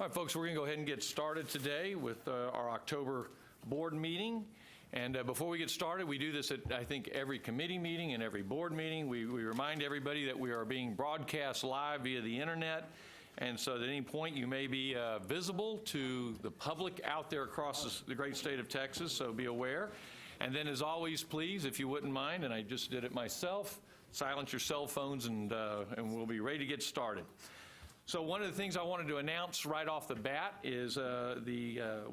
All right, folks, we're going to go ahead and get started today with our October board meeting. And before we get started, we do this at, I think, every committee meeting and every board meeting. We remind everybody that we are being broadcast live via the internet. And so at any point, you may be visible to the public out there across the great state of Texas, so be aware. And then, as always, please, if you wouldn't mind, and I just did it myself, silence your cell phones, and we'll be ready to get started. So one of the things I wanted to announce right off the bat is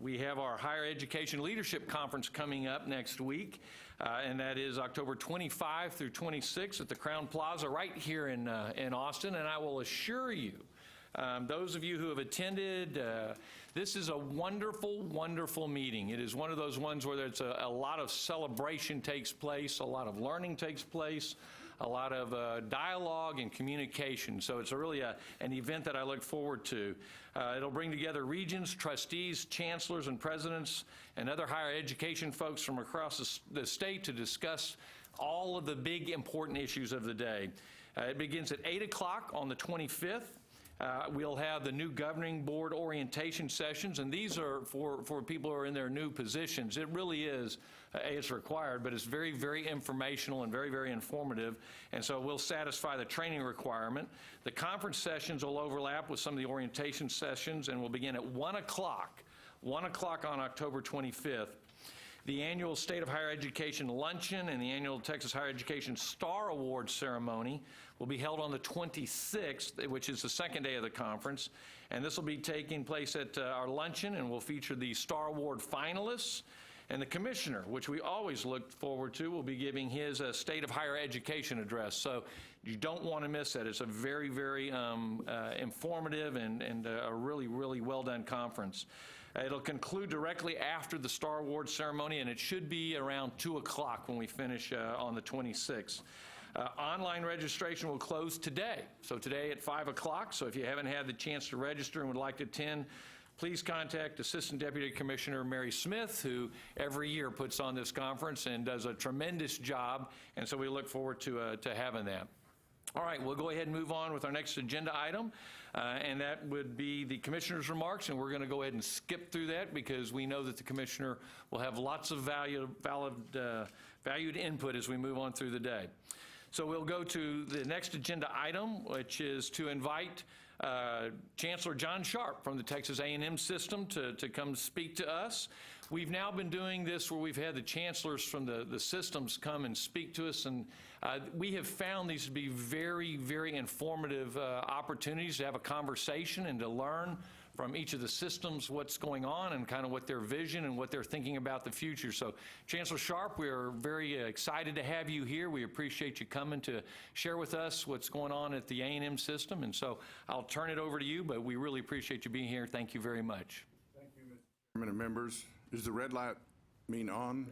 we have our Higher Education Leadership Conference coming up next week, and that is October 25 through 26 at the Crown Plaza right here in Austin. And I will assure you, those of you who have attended, this is a wonderful, wonderful meeting. It is one of those ones where there's a lot of celebration takes place, a lot of learning takes place, a lot of dialogue and communication. So it's really an event that I look forward to. It'll bring together regents, trustees, chancellors, and presidents, and other higher education folks from across the state to discuss all of the big important issues of the day. It begins at 8 o'clock on the 25th. We'll have the new governing board orientation sessions, and these are for people who are in their new positions. It really is, it's required, but it's very, very informational and very, very informative, and so we'll satisfy the training requirement. The conference sessions will overlap with some of the orientation sessions, and will begin at 1 o'clock on October 25th. The annual State of Higher Education Luncheon and the annual Texas Higher Education Star Awards ceremony will be held on the 26th, which is the second day of the conference. And this will be taking place at our luncheon, and will feature the Star Award finalists. And the commissioner, which we always look forward to, will be giving his State of Higher Education address. So you don't want to miss that. It's a very, very informative and a really, really well-done conference. It'll conclude directly after the Star Awards ceremony, and it should be around 2 o'clock when we finish on the 26th. Online registration will close today, so today at 5 o'clock. So if you haven't had the chance to register and would like to attend, please contact Assistant Deputy Commissioner Mary Smith, who every year puts on this conference and does a tremendous job, and so we look forward to having that. All right, we'll go ahead and move on with our next agenda item, and that would be the commissioner's remarks, and we're going to go ahead and skip through that because we know that the commissioner will have lots of valued input as we move on through the day. So we'll go to the next agenda item, which is to invite Chancellor John Sharp from the Texas A&M system to come speak to us. We've now been doing this where we've had the chancellors from the systems come and speak to us, and we have found these to be very, very informative opportunities to have a conversation and to learn from each of the systems what's going on and kind of what their vision and what they're thinking about the future. So, Chancellor Sharp, we are very excited to have you here. We appreciate you coming to share with us what's going on at the A&M system. And so I'll turn it over to you, but we really appreciate you being here. Thank you very much. Thank you, Mr. Chairman and members. Does the red light mean on?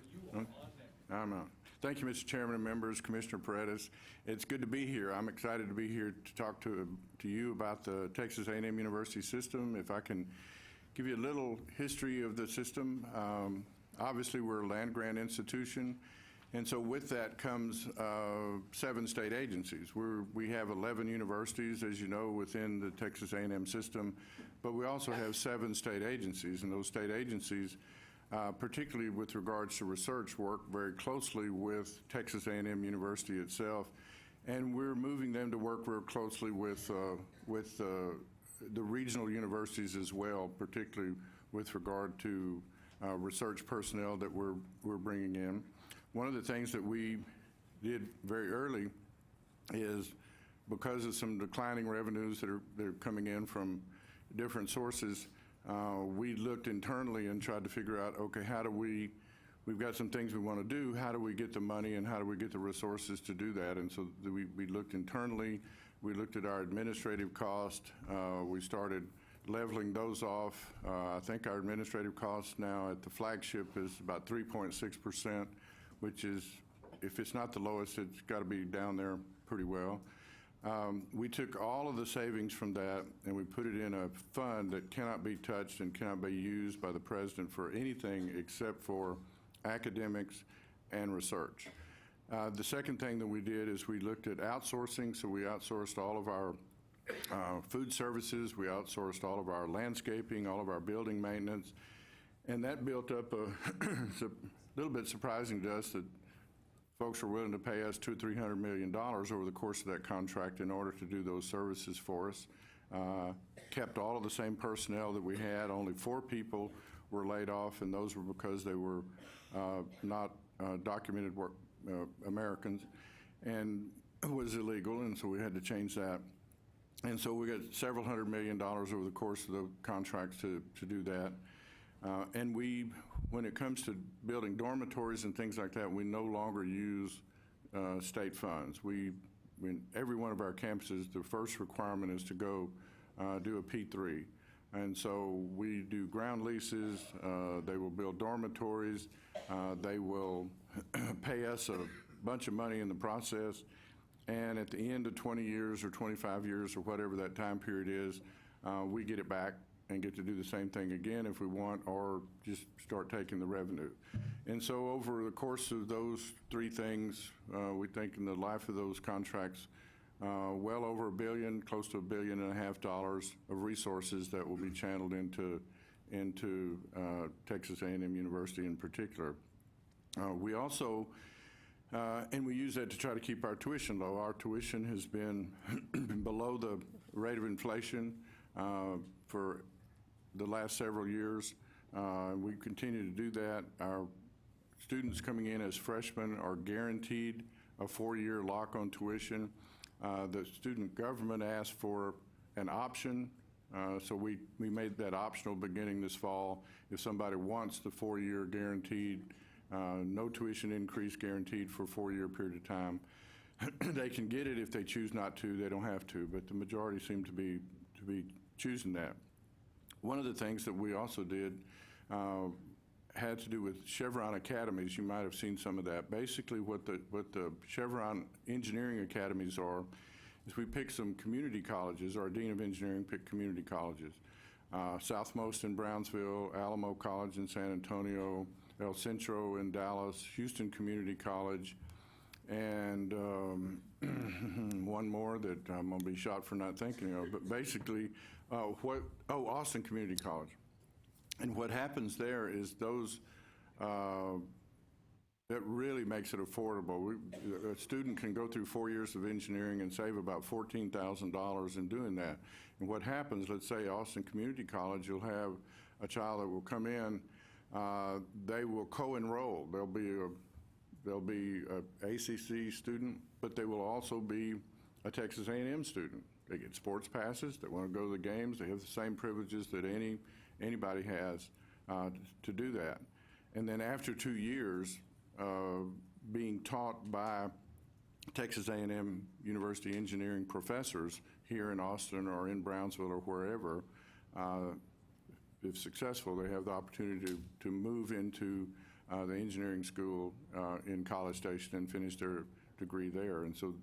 I'm on. Thank you, Mr. Chairman and members, Commissioner Paredes. It's good to be here. I'm excited to be here to talk to you about the Texas A&M University system. If I can give you a little history of the system. Obviously, we're a land-grant institution, and so with that comes 7 state agencies. We have 11 universities, as you know, within the Texas A&M system, but we also have 7 state agencies, and those state agencies, particularly with regards to research, work very closely with Texas A&M University itself, and we're moving them to work real closely with the regional universities as well, particularly with regard to research personnel that we're bringing in. One of the things that we did very early is, because of some declining revenues that are coming in from different sources, we looked internally and tried to figure out, okay, we've got some things we want to do, how do we get the money and how do we get the resources to do that? And so we looked internally, we looked at our administrative cost, we started leveling those off. I think our administrative cost now at the flagship is about 3.6%, which is, if it's not the lowest, it's got to be down there pretty well. We took all of the savings from that and we put it in a fund that cannot be touched and cannot be used by the president for anything except for academics and research. The second thing that we did is we looked at outsourcing, so we outsourced all of our food services. We outsourced all of our landscaping, all of our building maintenance. And that built up it's a little bit surprising to us that folks were willing to pay us $200 or $300 million over the course of that contract in order to do those services for us. Kept all of the same personnel that we had. Only 4 people were laid off, and those were because they were not documented Americans, and it was illegal, and so we had to change that. And so we got several $100 million over the course of the contracts to do that. And when it comes to building dormitories and things like that, we no longer use state funds. In every one of our campuses, the first requirement is to go do a P3. And so we do ground leases. They will build dormitories. They will pay us a bunch of money in the process. And at the end of 20 years or 25 years or whatever that time period is, we get it back and get to do the same thing again if we want, or just start taking the revenue. And so over the course of those 3 things, we think in the life of those contracts, well over $1 billion, close to $1.5 billion of resources that will be channeled into Texas A&M University in particular. We also, and we use that to try to keep our tuition low. Our tuition has been below the rate of inflation for the last several years. We continue to do that. Our students coming in as freshmen are guaranteed a 4-year lock on tuition. The student government asked for an option, so we made that optional beginning this fall. If somebody wants the 4-year guaranteed, no tuition increase guaranteed for a 4-year period of time, they can get it. If they choose not to, they don't have to, but the majority seem to be choosing that. One of the things that we also did had to do with Chevron Academies. You might have seen some of that. Basically, what the Chevron Engineering Academies are is we pick some community colleges. Our Dean of Engineering picked community colleges. Southmost in Brownsville, Alamo College in San Antonio, El Centro in Dallas, Houston Community College, and one more that I'm going to be shot for not thinking of. But basically, Austin Community College. And what happens there is those, that really makes it affordable. A student can go through 4 years of engineering and save about $14,000 in doing that. And what happens, let's say Austin Community College, you'll have a child that will come in, they will co-enroll. They'll be a ACC student, but they will also be a Texas A&M student. They get sports passes. They want to go to the games. They have the same privileges that anybody has to do that. And then after 2 years, being taught by Texas A&M University engineering professors here in Austin or in Brownsville or wherever, if successful, they have the opportunity to move into the engineering school in College Station and finish their degree there. And so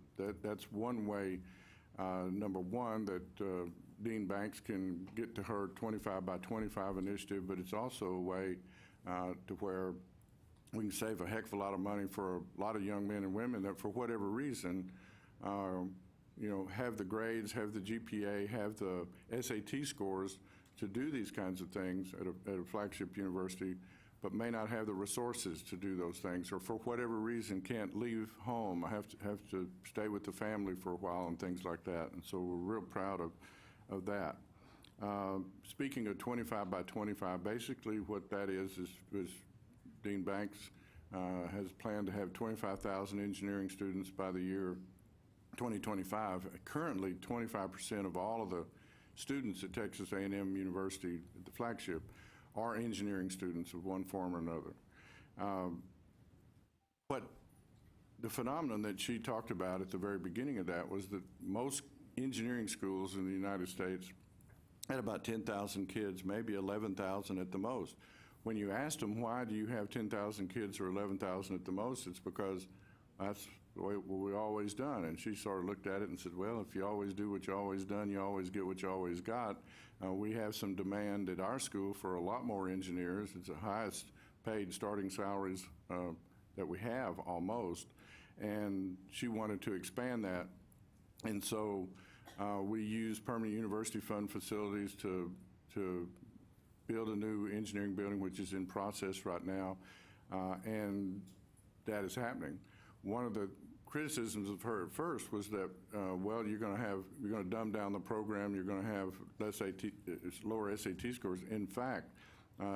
that's one way, number one, that Dean Banks can get to her 25 by 25 initiative, but it's also a way to where we can save a heck of a lot of money for a lot of young men and women that, for whatever reason, have the grades, have the GPA, have the SAT scores to do these kinds of things at a flagship university, but may not have the resources to do those things, or for whatever reason can't leave home. I have to stay with the family for a while and things like that. And so we're real proud of that. Speaking of 25 by 25, basically what that is Dean Banks has planned to have 25,000 engineering students by the year 2025. Currently, 25% of all of the students at Texas A&M University, the flagship, are engineering students of one form or another. But the phenomenon that she talked about at the very beginning of that was that most engineering schools in the United States had about 10,000 kids, maybe 11,000 at the most. When you asked them, why do you have 10,000 kids or 11,000 at the most, it's because that's the way we've always done. And she sort of looked at it and said, well, if you always do what you always done, you always get what you always got. We have some demand at our school for a lot more engineers. It's the highest paid starting salaries that we have, almost. And she wanted to expand that. And so We use permanent university fund facilities to build a new engineering building, which is in process right now, and that is happening. One of the criticisms of her at first was that, well, you're going to dumb down the program, you're going to have lower SAT scores. In fact,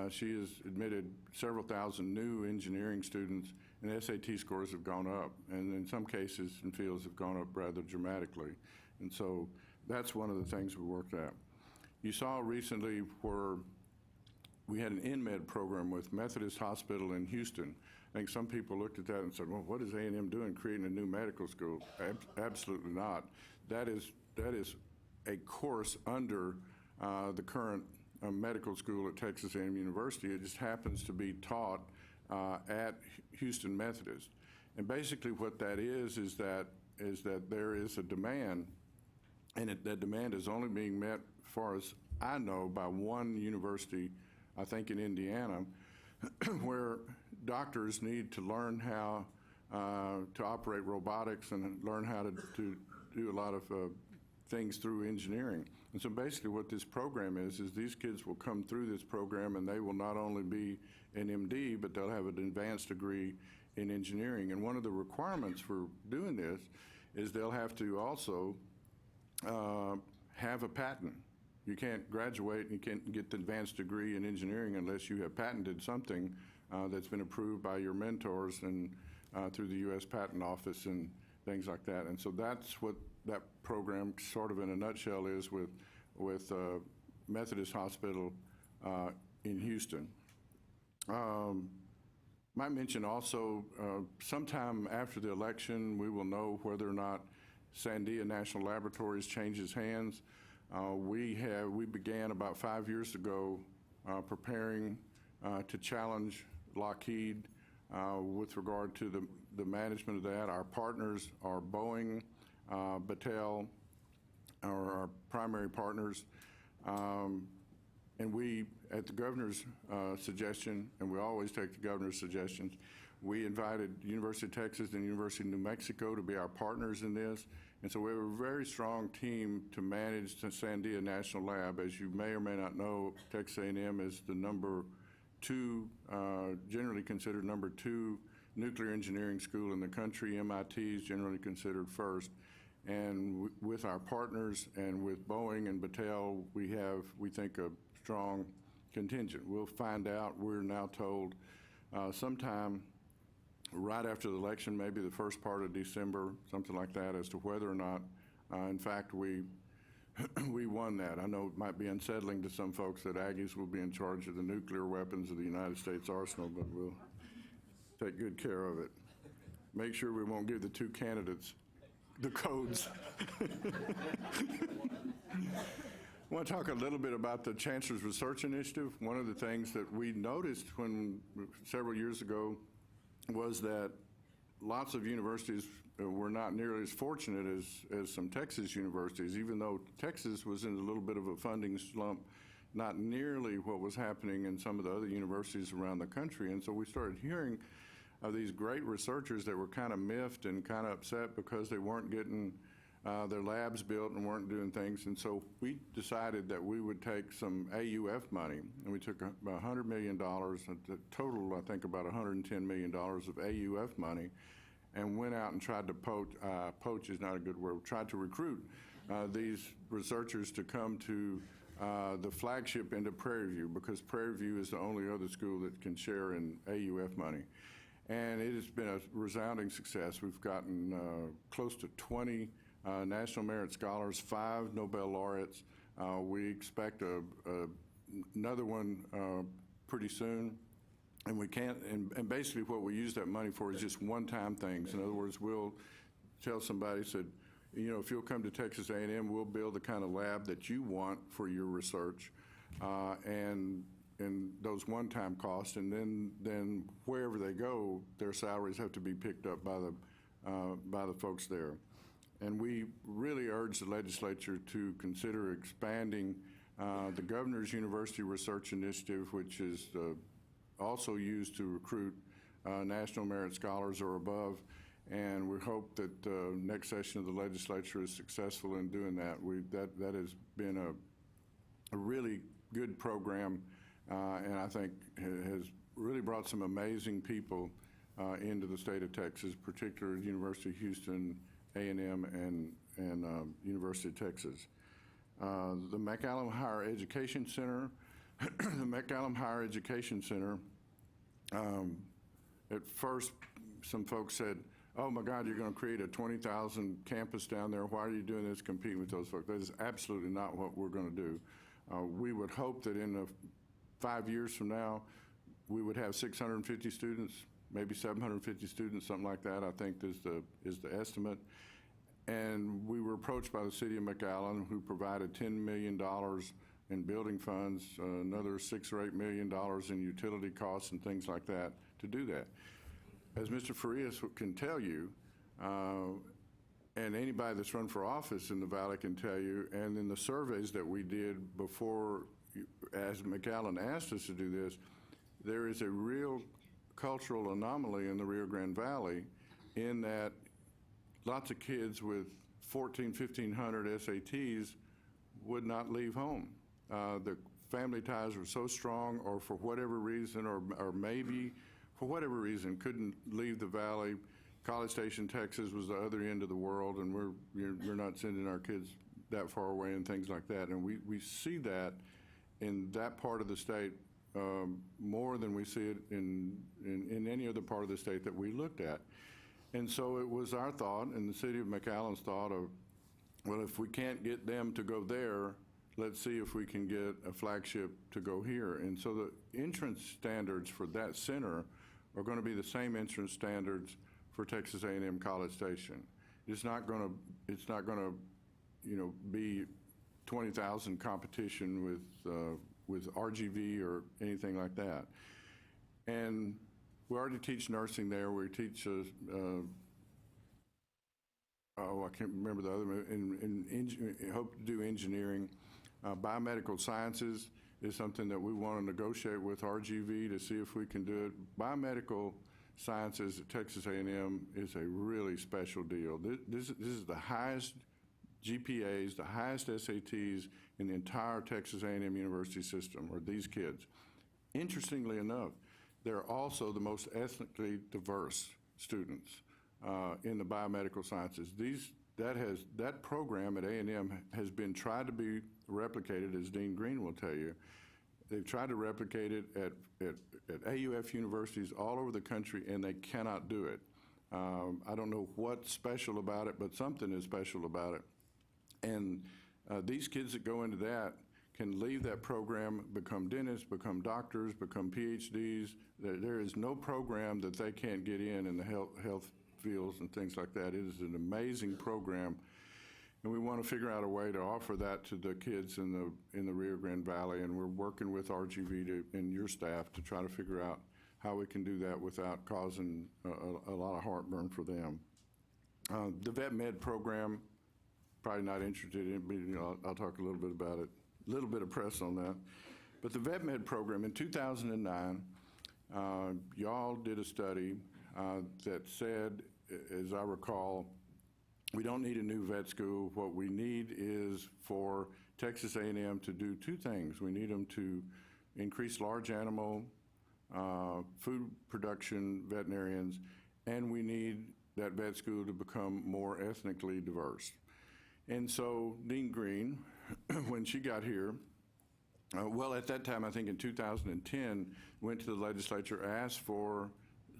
she has admitted several thousand new engineering students, and SAT scores have gone up, and in some cases and fields have gone up rather dramatically. And so that's one of the things we worked at. You saw recently where we had an InMed program with Methodist Hospital in Houston. I think some people looked at that and said, well, what is A&M doing creating a new medical school? Absolutely not. That is a course under the current medical school at Texas A&M University. It just happens to be taught at Houston Methodist. And basically what that is that there is a demand, and that demand is only being met, as far as I know, by one university, I think in Indiana, where doctors need to learn how to operate robotics and learn how to do a lot of things through engineering. And so basically what this program is these kids will come through this program and they will not only be an MD, but they'll have an advanced degree in engineering. And one of the requirements for doing this is they'll have to also have a patent. You can't graduate and you can't get the advanced degree in engineering unless you have patented something that's been approved by your mentors and through the U.S. Patent Office and things like that. And so that's what that program sort of in a nutshell is with Methodist Hospital in Houston. Might mention also, sometime after the election, we will know whether or not Sandia National Laboratories changes hands. We began about 5 years ago preparing to challenge Lockheed with regard to the management of that. Our partners are Boeing, Battelle, are our primary partners. And we, at the governor's suggestion, and we always take the governor's suggestions, we invited University of Texas and University of New Mexico to be our partners in this. And so we have a very strong team to manage the Sandia National Lab. As you may or may not know, Texas A&M is the number 2, generally considered number 2 nuclear engineering school in the country. MIT is generally considered first. And with our partners and with Boeing and Battelle, we have, we think, a strong contingent. We'll find out, we're now told, sometime right after the election, maybe the first part of December, something like that, as to whether or not, in fact, we won that. I know it might be unsettling to some folks that Aggies will be in charge of the nuclear weapons of the United States arsenal, but we'll take good care of it. Make sure we won't give the 2 candidates the codes. I want to talk a little bit about the Chancellor's Research Initiative. One of the things that we noticed several years ago was that lots of universities were not nearly as fortunate as some Texas universities, even though Texas was in a little bit of a funding slump, not nearly what was happening in some of the other universities around the country. And so we started hearing of these great researchers that were kind of miffed and kind of upset because they weren't getting their labs built and weren't doing things. And so we decided that we would take some AUF money, and we took about $100 million, a total, I think, about $110 million of AUF money, and went out and tried to poach is not a good word, tried to recruit these researchers to come to the flagship into Prairie View, because Prairie View is the only other school that can share in AUF money. And it has been a resounding success. We've gotten close to 20 National Merit Scholars, 5 Nobel laureates. We expect another one pretty soon. And we can't, and basically what we use that money for is just one-time things. In other words, we'll tell somebody, said, you know, if you'll come to Texas A&M, we'll build the kind of lab that you want for your research. And those one-time costs, and then wherever they go, their salaries have to be picked up by the folks there. And we really urge the legislature to consider expanding the Governor's University Research Initiative, which is also used to recruit National Merit Scholars or above, and we hope that the next session of the legislature is successful in doing that. That has been a really good program, and I think has really brought some amazing people into the state of Texas, particularly University of Houston, A&M, and University of Texas. The McAllen Higher Education Center, the McAllen Higher Education Center, at first some folks said, oh my God, you're going to create a 20,000 campus down there. Why are you doing this, competing with those folks? That is absolutely not what we're going to do. We would hope that in 5 years from now, we would have 650 students, maybe 750 students, something like that, I think is the estimate. And we were approached by the city of McAllen, who provided $10 million in building funds, another $6 or $8 million in utility costs and things like that to do that. As Mr. Farias can tell you, and anybody that's run for office in the Valley can tell you, and in the surveys that we did before, as McAllen asked us to do this, there is a real cultural anomaly in the Rio Grande Valley in that lots of kids with 1,500 SATs would not leave home. The family ties were so strong, or for whatever reason, or maybe for whatever reason, couldn't leave the Valley. College Station, Texas was the other end of the world, and we're not sending our kids that far away and things like that. And we see that in that part of the state more than we see it in any other part of the state that we looked at. And so it was our thought, and the city of McAllen's thought of, well, if we can't get them to go there, let's see if we can get a flagship to go here. And so the entrance standards for that center are going to be the same entrance standards for Texas A&M College Station. It's not going to, be 20,000 competition with RGV or anything like that. And we already teach nursing there. We teach, I can't remember the other, hope to do engineering. Biomedical sciences is something that we want to negotiate with RGV to see if we can do it. Biomedical sciences at Texas A&M is a really special deal. This is the highest GPAs, the highest SATs in the entire Texas A&M University system, are these kids. Interestingly enough, they're also the most ethnically diverse students in the biomedical sciences. That program at A&M has been tried to be replicated, as Dean Green will tell you. They've tried to replicate it at AUF universities all over the country, and they cannot do it. I don't know what's special about it, but something is special about it. And these kids that go into that can leave that program, become dentists, become doctors, become PhDs. There is no program that they can't get in the health fields and things like that. It is an amazing program, and we want to figure out a way to offer that to the kids in the Rio Grande Valley, and we're working with RGV and your staff to try to figure out how we can do that without causing a lot of heartburn for them. The Vet Med program, probably not interested in, but I'll talk a little bit about it, a little bit of press on that. But the Vet Med program in 2009, y'all did a study that said, as I recall, we don't need a new vet school. What we need is for Texas A&M to do two things. We need them to increase large animal food production veterinarians, and we need that vet school to become more ethnically diverse. And so Dean Green, when she got here, well, at that time, I think in 2010, went to the legislature, asked for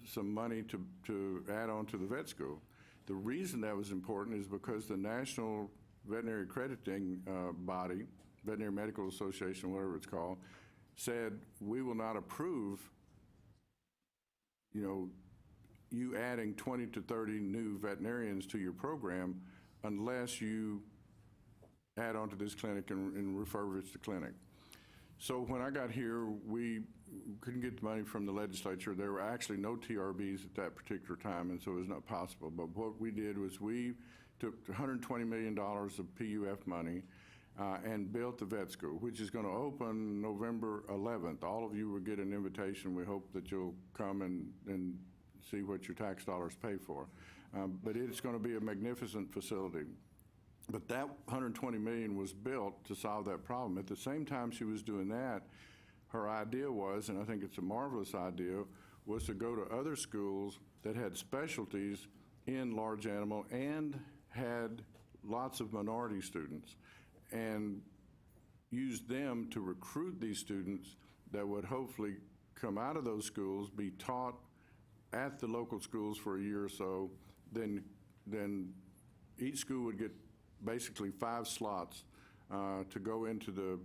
some money to add on to the vet school. The reason that was important is because the National Veterinary Accrediting Body, Veterinary Medical Association, whatever it's called, said, we will not approve, you adding 20 to 30 new veterinarians to your program unless you add on to this clinic and refurbish the clinic. So when I got here, we couldn't get the money from the legislature. There were actually no TRBs at that particular time, and so it was not possible. But what we did was we took $120 million of PUF money and built the vet school, which is going to open November 11th. All of you will get an invitation. We hope that you'll come and see what your tax dollars pay for. But it's going to be a magnificent facility. But that $120 million was built to solve that problem. At the same time she was doing that, her idea was, and I think it's a marvelous idea, was to go to other schools that had specialties in large animal and had lots of minority students, and use them to recruit these students that would hopefully come out of those schools, be taught at the local schools for a year or so, then each school would get basically 5 slots to go into the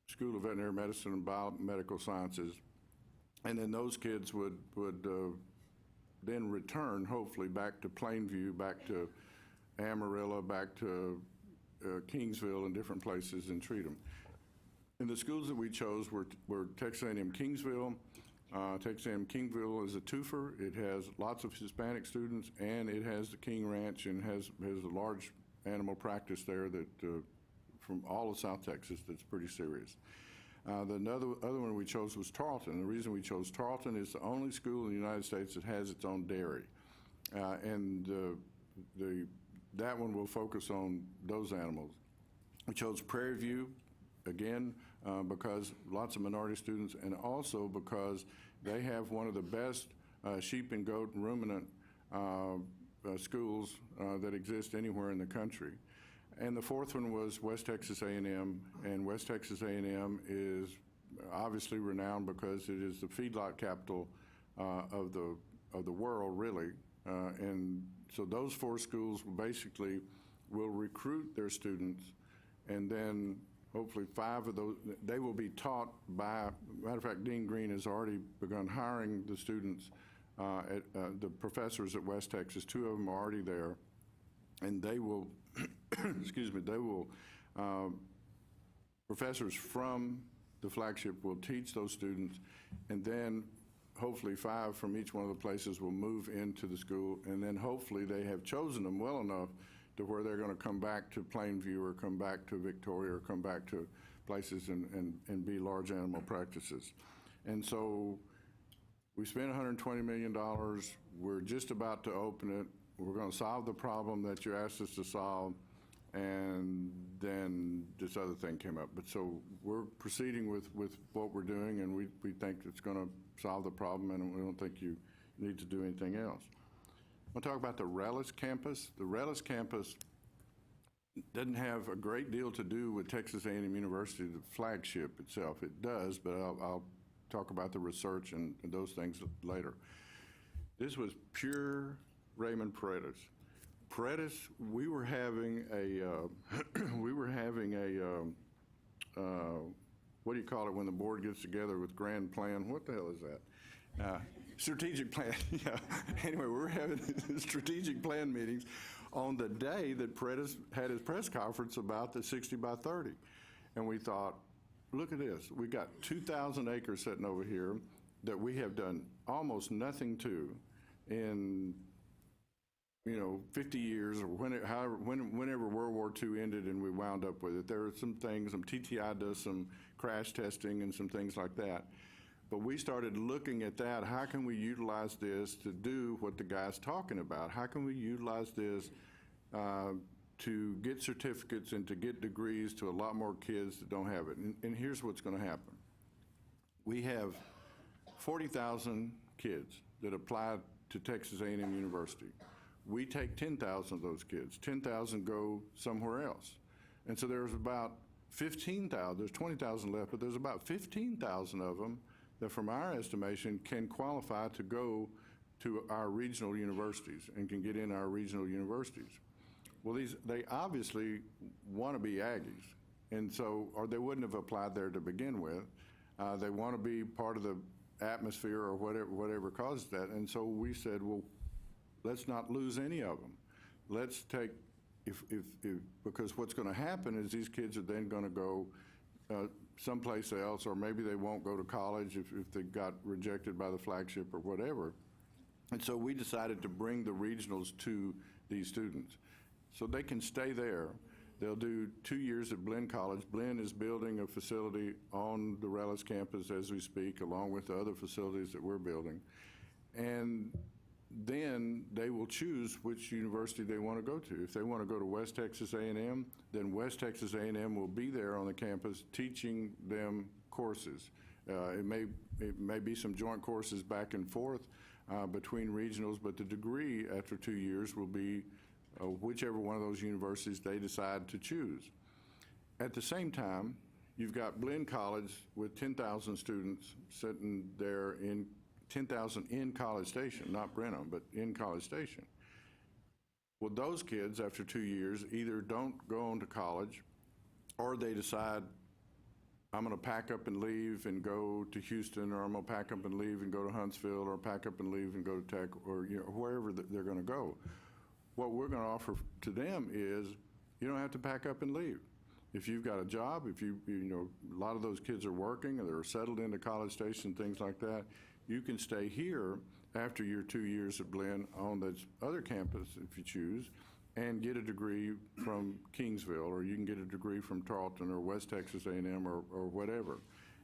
School of Veterinary Medicine and Biomedical Sciences, and then those kids would then return, hopefully, back to Plainview, back to Amarillo, back to Kingsville and different places and treat them. And the schools that we chose were Texas A&M Kingsville. Texas A&M Kingsville is a twofer. It has lots of Hispanic students, and it has the King Ranch and has a large animal practice there that from all of South Texas that's pretty serious. The other one we chose was Tarleton. The reason we chose Tarleton is the only school in the United States that has its own dairy. And that one will focus on those animals. We chose Prairie View, again, because lots of minority students, and also because they have one of the best sheep and goat and ruminant schools that exist anywhere in the country. And the fourth one was West Texas A&M, and West Texas A&M is obviously renowned because it is the feedlot capital of the world, really. And so those 4 schools basically will recruit their students, and then hopefully 5 of those, they will be taught by, matter of fact, Dean Green has already begun hiring the students, the professors at West Texas. 2 of them are already there, and they will, excuse me, professors from the flagship will teach those students, and then hopefully 5 from each one of the places will move into the school, and then hopefully they have chosen them well enough to where they're going to come back to Plainview or come back to Victoria or come back to places and be large animal practices. And so we spent $120 million. We're just about to open it. We're going to solve the problem that you asked us to solve, and then this other thing came up. But so we're proceeding with what we're doing, and we think it's going to solve the problem, and we don't think you need to do anything else. I want to talk about the Rellis campus. The Rellis campus doesn't have a great deal to do with Texas A&M University, the flagship itself. It does, but I'll talk about the research and those things later. This was pure Raymond Paredes. Paredes, we were having a, what do you call it when the board gets together with grand plan? What the hell is that? Strategic plan, yeah. Anyway, we were having strategic plan meetings on the day that Paredes had his press conference about the 60 by 30. And we thought, look at this. We got 2,000 acres sitting over here that we have done almost nothing to in 50 years or whenever World War II ended and we wound up with it. There are some things, TTI does some crash testing and some things like that. But we started looking at that. How can we utilize this to do what the guy's talking about? How can we utilize this to get certificates and to get degrees to a lot more kids that don't have it? And here's what's going to happen. We have 40,000 kids that applied to Texas A&M University. We take 10,000 of those kids. 10,000 go somewhere else. And so there's about 15,000, there's 20,000 left, but there's about 15,000 of them that from our estimation can qualify to go to our regional universities and can get in our regional universities. Well, they obviously want to be Aggies, and so, or they wouldn't have applied there to begin with. They want to be part of the atmosphere or whatever causes that. And so we said, well, let's not lose any of them. Let's take, because what's going to happen is these kids are then going to go someplace else, or maybe they won't go to college if they got rejected by the flagship or whatever. And so we decided to bring the regionals to these students so they can stay there. They'll do 2 years at Blinn College. Blinn is building a facility on the Rellis campus as we speak, along with the other facilities that we're building. And then they will choose which university they want to go to. If they want to go to West Texas A&M, then West Texas A&M will be there on the campus teaching them courses. It may be some joint courses back and forth between regionals, but the degree after 2 years will be whichever one of those universities they decide to choose. At the same time, you've got Blinn College with 10,000 students sitting there in 10,000 in College Station, not Brenham, but in College Station. Well, those kids, after 2 years, either don't go on to college or they decide, I'm going to pack up and leave and go to Houston, or I'm going to pack up and leave and go to Huntsville, or pack up and leave and go to Tech, or wherever they're going to go. What we're going to offer to them is you don't have to pack up and leave. If you've got a job, if you know, a lot of those kids are working or they're settled into College Station, things like that, you can stay here after your 2 years at Blinn on this other campus, if you choose, and get a degree from Kingsville, or you can get a degree from Tarleton or West Texas A&M or whatever.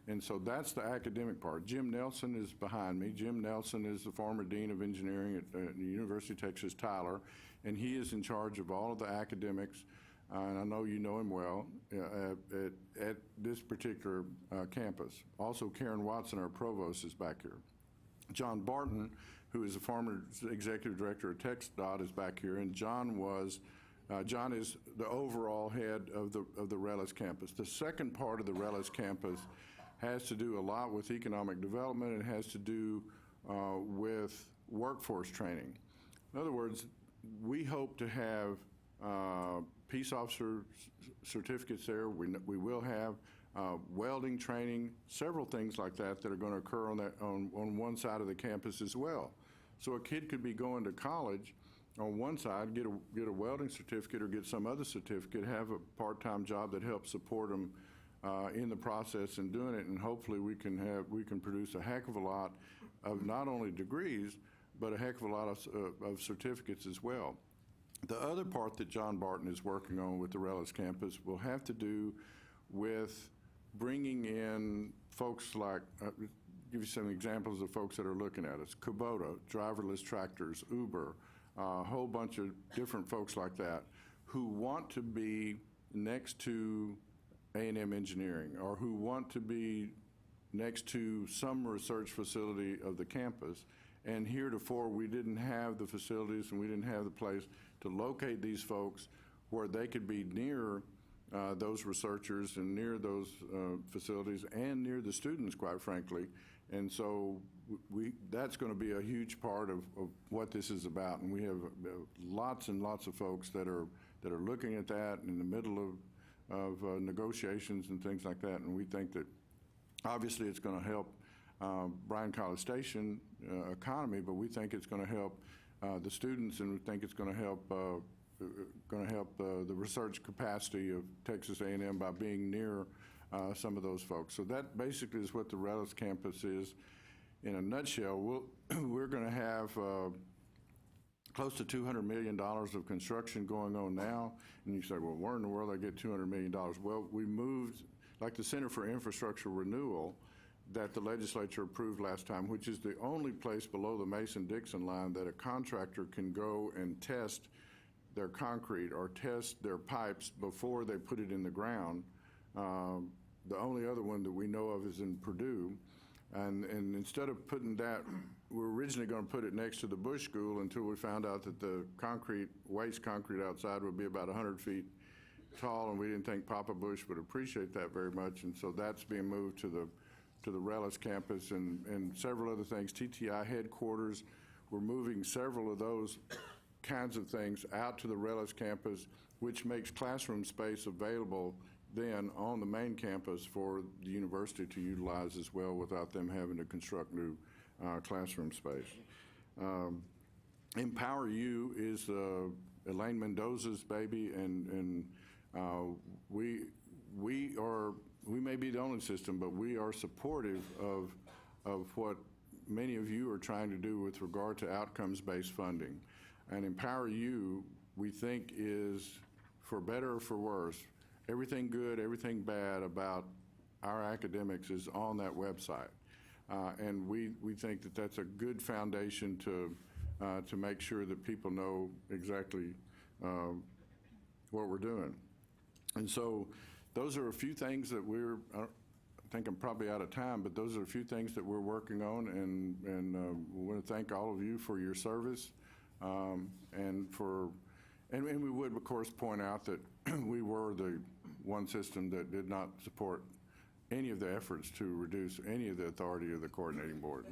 And so that's the academic part. Jim Nelson is behind me. Jim Nelson is the former Dean of Engineering at the University of Texas, Tyler, and he is in charge of all of the academics, and I know you know him well, at this particular campus. Also, Karen Watson, our provost, is back here. John Barton, who is the former executive director of TxDOT, is back here, and John is the overall head of the Rellis campus. The second part of the Rellis campus has to do a lot with economic development. It has to do with workforce training. In other words, we hope to have peace officer certificates there. We will have welding training, several things like that that are going to occur on one side of the campus as well. So a kid could be going to college on one side, get a welding certificate or get some other certificate, have a part-time job that helps support them in the process and doing it, and hopefully we can produce a heck of a lot of not only degrees, but a heck of a lot of certificates as well. The other part that John Barton is working on with the Rellis campus will have to do with bringing in folks like, give you some examples of folks that are looking at us. Kubota, driverless tractors, Uber, a whole bunch of different folks like that who want to be next to A&M Engineering, or who want to be next to some research facility of the campus. And heretofore, we didn't have the facilities and we didn't have the place to locate these folks where they could be near those researchers and near those facilities and near the students, quite frankly. And so that's going to be a huge part of what this is about. And we have lots and lots of folks that are looking at that in the middle of negotiations and things like that. And we think that obviously it's going to help Bryan College Station economy, but we think it's going to help the students, and we think it's going to help the research capacity of Texas A&M by being near some of those folks. So that basically is what the Rellis campus is in a nutshell. We're going to have close to $200 million of construction going on now. And you say, well, where in the world did I get $200 million? Well, we moved, like the Center for Infrastructure Renewal that the legislature approved last time, which is the only place below the Mason-Dixon line that a contractor can go and test their concrete or test their pipes before they put it in the ground. The only other one that we know of is in Purdue. And instead of putting that, we were originally going to put it next to the Bush School until we found out that the waste concrete outside would be about 100 feet tall, and we didn't think Papa Bush would appreciate that very much. And so that's being moved to the Rellis campus and several other things. TTI headquarters, we're moving several of those kinds of things out to the Rellis campus, which makes classroom space available then on the main campus for the university to utilize as well without them having to construct new classroom space. Empower U is Elaine Mendoza's baby, and we may be the only system, but we are supportive of what many of you are trying to do with regard to outcomes-based funding. And Empower U, we think, is, for better or for worse, everything good, everything bad about our academics is on that website. And we think that that's a good foundation to to make sure that people know exactly what we're doing. And so those are a few things that I think I'm probably out of time, but those are a few things that we're working on, and we want to thank all of you for your service, and we would, of course, point out that we were the one system that did not support any of the efforts to reduce any of the authority of the coordinating board.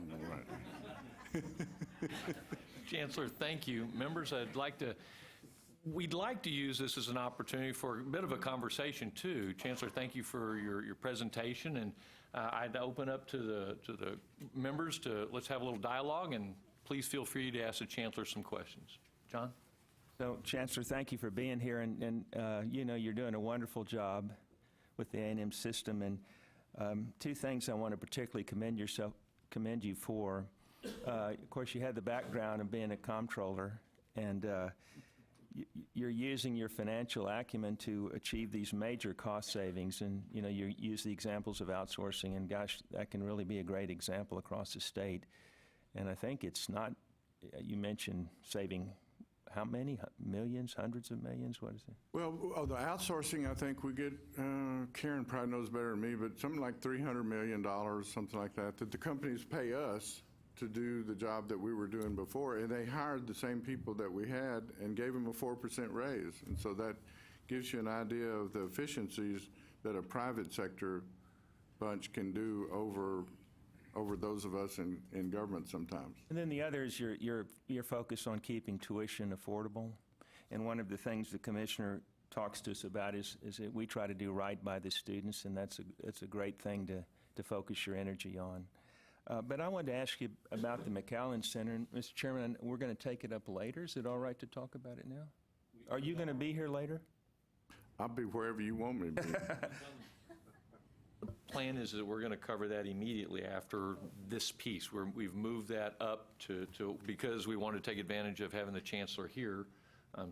Chancellor, thank you. Members, we'd like to use this as an opportunity for a bit of a conversation too. Chancellor, thank you for your presentation, and I'd open up to the members let's have a little dialogue, and please feel free to ask the Chancellor some questions. John? So, Chancellor, thank you for being here, and you know you're doing a wonderful job with the A&M system, and two things I want to particularly commend you for. Of course, you had the background of being a comptroller, and you're using your financial acumen to achieve these major cost savings, and you know you use the examples of outsourcing, and gosh, that can really be a great example across the state. And I think it's not, you mentioned saving how many millions, hundreds of millions, what is it? Well, the outsourcing, I think we get, Karen probably knows better than me, but something like $300 million, something like that the companies pay us to do the job that we were doing before, and they hired the same people that we had and gave them a 4% raise. And so that gives you an idea of the efficiencies that a private sector bunch can do over those of us in government sometimes. And then the other is your focus on keeping tuition affordable. And one of the things the commissioner talks to us about is that we try to do right by the students, and that's a great thing to focus your energy on. But I wanted to ask you about the McAllen Center. And Mr. Chairman, we're going to take it up later. Is it all right to talk about it now? Are you going to be here later? I'll be wherever you want me to be. The plan is that we're going to cover that immediately after this piece. We've moved that up to because we want to take advantage of having the Chancellor here.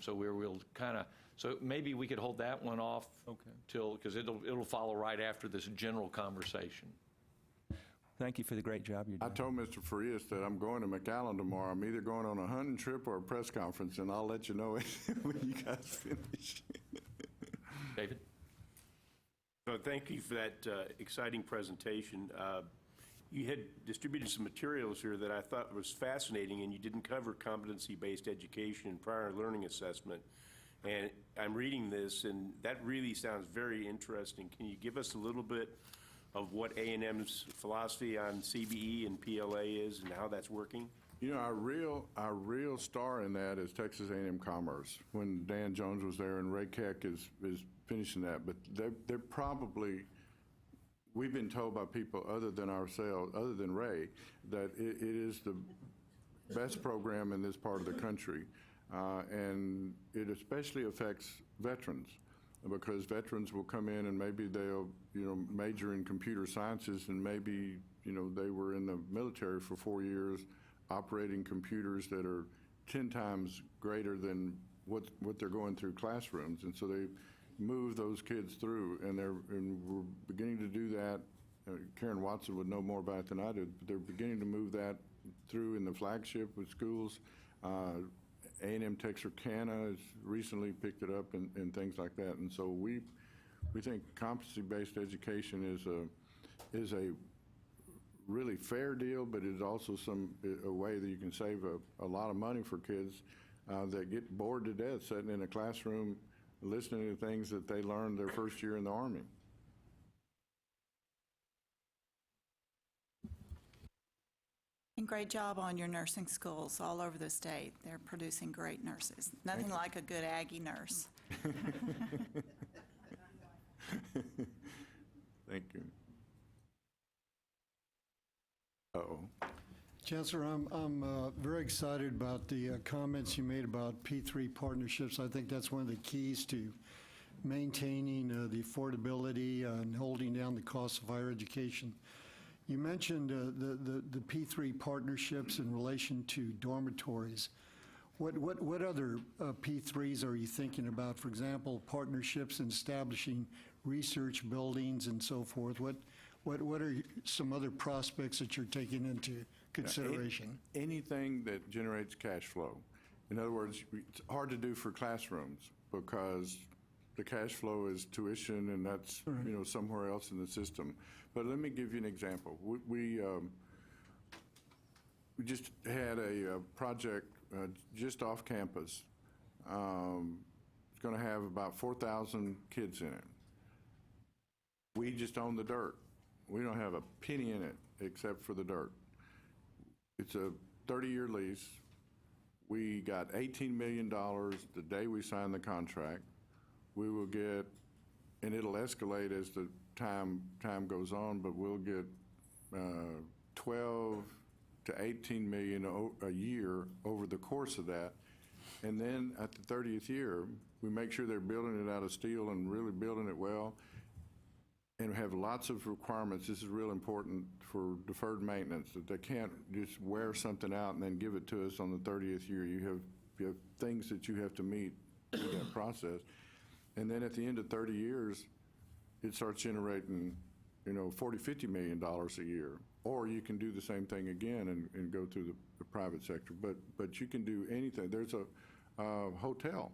So we'll kind of, so maybe we could hold that one off till, because it'll follow right after this general conversation. Thank you for the great job you're doing. I told Mr. Farias that I'm going to McAllen tomorrow. I'm either going on a hunting trip or a press conference, and I'll let you know when you guys finish. David? Thank you for that exciting presentation. You had distributed some materials here that I thought was fascinating, and you didn't cover competency-based education and prior learning assessment. And I'm reading this, and that really sounds very interesting. Can you give us a little bit of what A&M's philosophy on CBE and PLA is and how that's working? You know, our real star in that is Texas A&M Commerce, when Dan Jones was there, and Ray Keck is finishing that. But they're probably, we've been told by people other than ourselves, other than Ray, that it is the best program in this part of the country. And it especially affects veterans, because veterans will come in and maybe they'll, major in computer sciences, and maybe, they were in the military for 4 years operating computers that are 10 times greater than what they're going through classrooms. And so they move those kids through, and we're beginning to do that. Karen Watson would know more about it than I did, but they're beginning to move that through in the flagship with schools. A&M Texarkana has recently picked it up and things like that. And so we think competency-based education is a really fair deal, but it is also a way that you can save a lot of money for kids that get bored to death sitting in a classroom listening to things that they learned their first year in the Army. And great job on your nursing schools all over the state. They're producing great nurses. Nothing like a good Aggie nurse. Thank you. Uh-oh. Chancellor, I'm very excited about the comments you made about P3 partnerships. I think that's one of the keys to maintaining the affordability and holding down the cost of higher education. You mentioned the P3 partnerships in relation to dormitories. What other P3s are you thinking about? For example, partnerships in establishing research buildings and so forth. What are some other prospects that you're taking into consideration? Anything that generates cash flow. In other words, it's hard to do for classrooms because the cash flow is tuition, and that's, somewhere else in the system. But let me give you an example. We just had a project just off campus. It's going to have about 4,000 kids in it. We just own the dirt. We don't have a penny in it except for the dirt. It's a 30-year lease. We got $18 million the day we signed the contract. We will get, and it'll escalate as the time goes on, but we'll get 12 to 18 million a year over the course of that. And then at the 30th year, we make sure they're building it out of steel and really building it well, and have lots of requirements. This is real important for deferred maintenance, that they can't just wear something out and then give it to us on the 30th year. You have things that you have to meet with that process. And then at the end of 30 years, it starts generating, $40, $50 million a year. Or you can do the same thing again and go through the private sector. But you can do anything. There's a hotel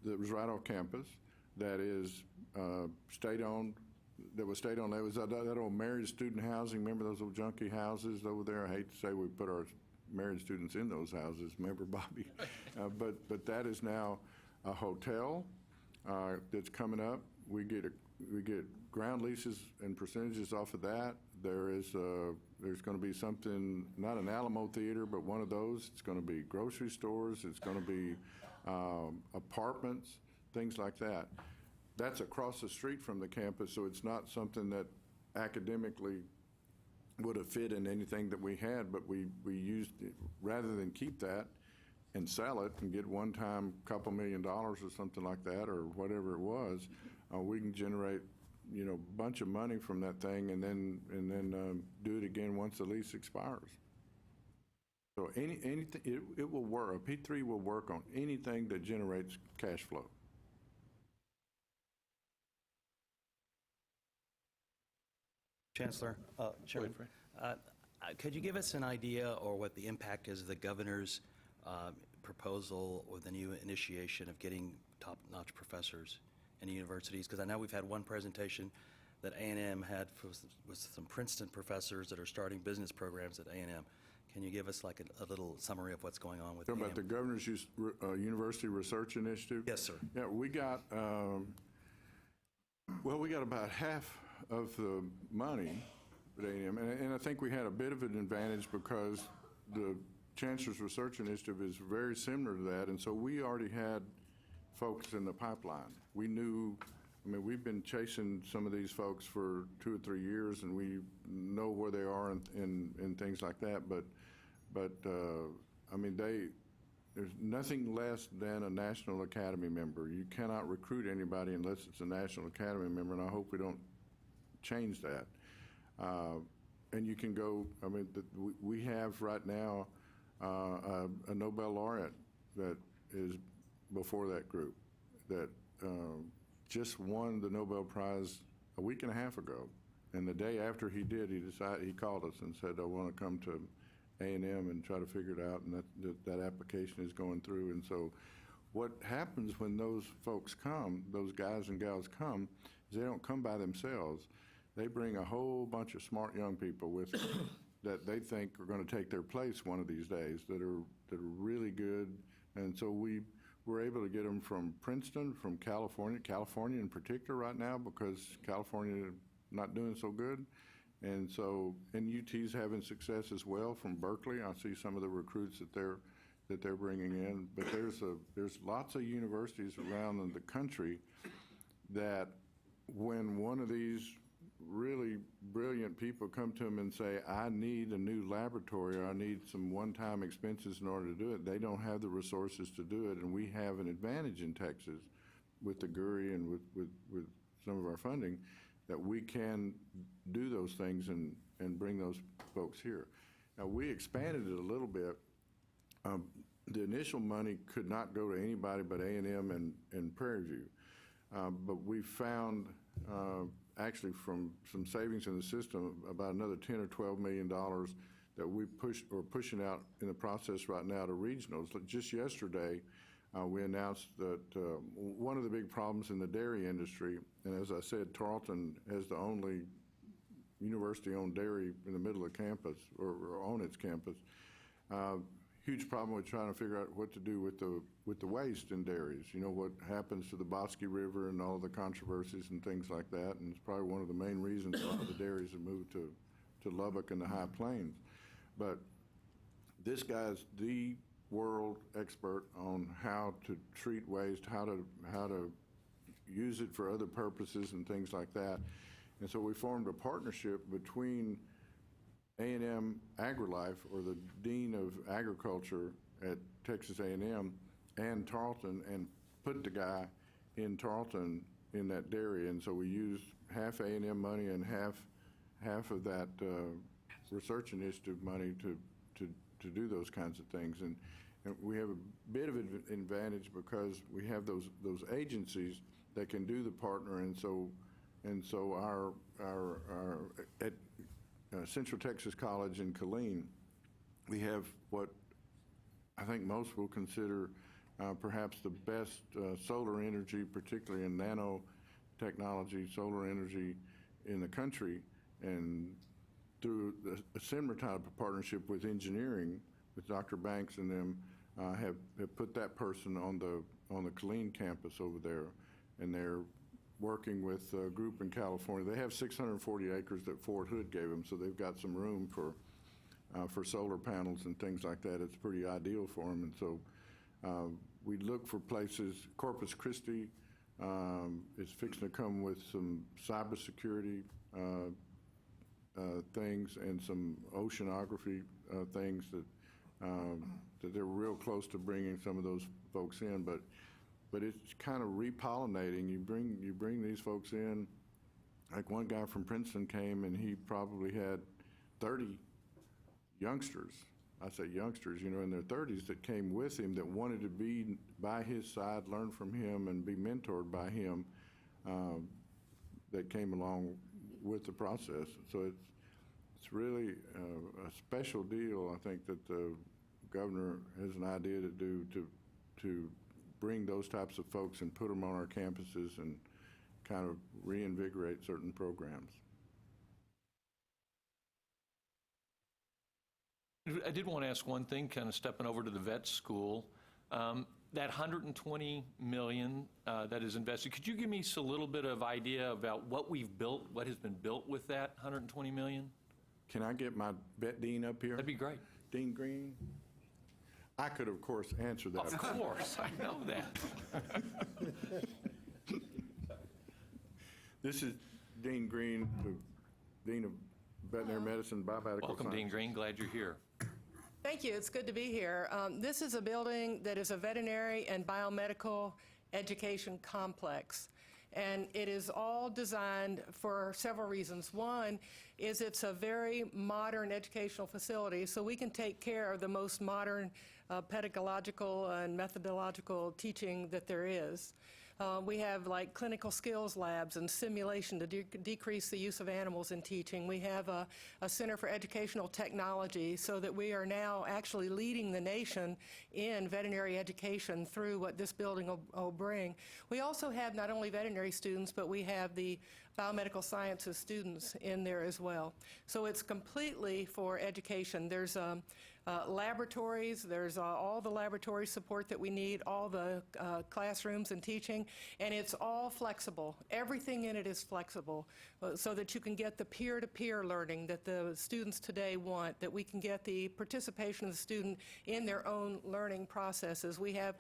that was right off campus that is state-owned. That was state-owned. That was that old married student housing. Remember those old junky houses over there? I hate to say we put our married students in those houses. Remember, Bobby? But that is now a hotel that's coming up. We get ground leases and percentages off of that. There's going to be something, not an Alamo Theater, but one of those. It's going to be grocery stores. It's going to be apartments, things like that. That's across the street from the campus, so it's not something that academically would have fit in anything that we had, but we used it, rather than keep that and sell it and get one-time couple $1 million or something like that, or whatever it was, we can generate a bunch of money from that thing, and then do it again once the lease expires. So anything, it will work. A P3 will work on anything that generates cash flow. Chancellor, Chairman, could you give us an idea or what the impact is of the governor's proposal or the new initiation of getting top-notch professors in universities? Because I know we've had one presentation that A&M had with some Princeton professors that are starting business programs at A&M. Can you give us like a little summary of what's going on with Talking A&M? about the Governor's University Research Initiative? Yes, sir. Yeah, we got, we got about half of the money at A&M, and I think we had a bit of an advantage because the Chancellor's Research Initiative is very similar to that, and so we already had folks in the pipeline. We knew, we've been chasing some of these folks for 2 or 3 years, and we know where they are and things like that, but there's nothing less than a National Academy member. You cannot recruit anybody unless it's a National Academy member, and I hope we don't change that. And you can go, we have right now a Nobel laureate that is before that group that just won the Nobel Prize a week and a half ago. And the day after he did, he called us and said, I want to come to A&M and try to figure it out, and that application is going through. And so what happens when those folks come, those guys and gals come, is they don't come by themselves. They bring a whole bunch of smart young people with them that they think are going to take their place one of these days, that are really good. And so we were able to get them from Princeton, from California in particular right now, because California is not doing so good. And so, and UT's having success as well from Berkeley. I see some of the recruits that they're bringing in. But there's lots of universities around the country that when one of these really brilliant people come to them and say, I need a new laboratory, or I need some one-time expenses in order to do it, they don't have the resources to do it. And we have an advantage in Texas with the GURI and with some of our funding that we can do those things and bring those folks here. Now, we expanded it a little bit. The initial money could not go to anybody but A&M and Prairie View. But we found actually from some savings in the system, about another $10 or $12 million that we pushing out in the process right now to regionals. Just yesterday, we announced that one of the big problems in the dairy industry, and as I said, Tarleton has the only university-owned dairy in the middle of campus, or on its campus. Huge problem with trying to figure out what to do with the waste in dairies. You know, what happens to the Bosque River and all the controversies and things like that, and it's probably one of the main reasons a lot of the dairies have moved to Lubbock and the High Plains. But this guy's the world expert on how to treat waste, how to use it for other purposes and things like that. And so we formed a partnership between A&M AgriLife, or the Dean of Agriculture at Texas A&M, and Tarleton, and put the guy in Tarleton in that dairy. And so we used half A&M money and half of that research initiative money to do those kinds of things. And we have a bit of an advantage because we have those agencies that can do the partner. And so our at Central Texas College in Killeen, we have what I think most will consider perhaps the best solar energy, particularly in nanotechnology, solar energy in the country. And through a similar type of partnership with engineering, with Dr. Banks and them, have put that person on the Killeen campus over there, and they're working with a group in California. They have 640 acres that Fort Hood gave them, so they've got some room for solar panels and things like that. It's pretty ideal for them, and so we look for places. Corpus Christi is fixing to come with some cybersecurity things and some oceanography things that they're real close to bringing some of those folks in, but it's kind of repollinating. You bring these folks in. Like one guy from Princeton came, and he probably had 30 youngsters. I say youngsters, you know, in their 30s that came with him that wanted to be by his side, learn from him, and be mentored by him. That came along with the process. So it's really a special deal, I think, that the governor has an idea to do to bring those types of folks and put them on our campuses and kind of reinvigorate certain programs. I did want to ask one thing, kind of stepping over to the vet school. That $120 million that is invested, could you give me a little bit of idea about what we've built, what has been built with that $120 million? Can I get my vet dean up here? That'd be great. Dean Green? I could, of course, answer that. Of course, I know that. This is Dean Green, the Dean of Veterinary Medicine, Biomedical Welcome, Science. Dean Green. Glad you're here. Thank you. It's good to be here. This is a building that is a veterinary and biomedical education complex. And it is all designed for several reasons. One is it's a very modern educational facility, so we can take care of the most modern pedagogical and methodological teaching that there is. We have like clinical skills labs and simulation to decrease the use of animals in teaching. We have a Center for Educational Technology so that we are now actually leading the nation in veterinary education through what this building will bring. We also have not only veterinary students, but we have the biomedical sciences students in there as well. So it's completely for education. There's laboratories, there's all the laboratory support that we need, all the classrooms and teaching, and it's all flexible. Everything in it is flexible so that you can get the peer-to-peer learning that the students today want, that we can get the participation of the student in their own learning processes. We have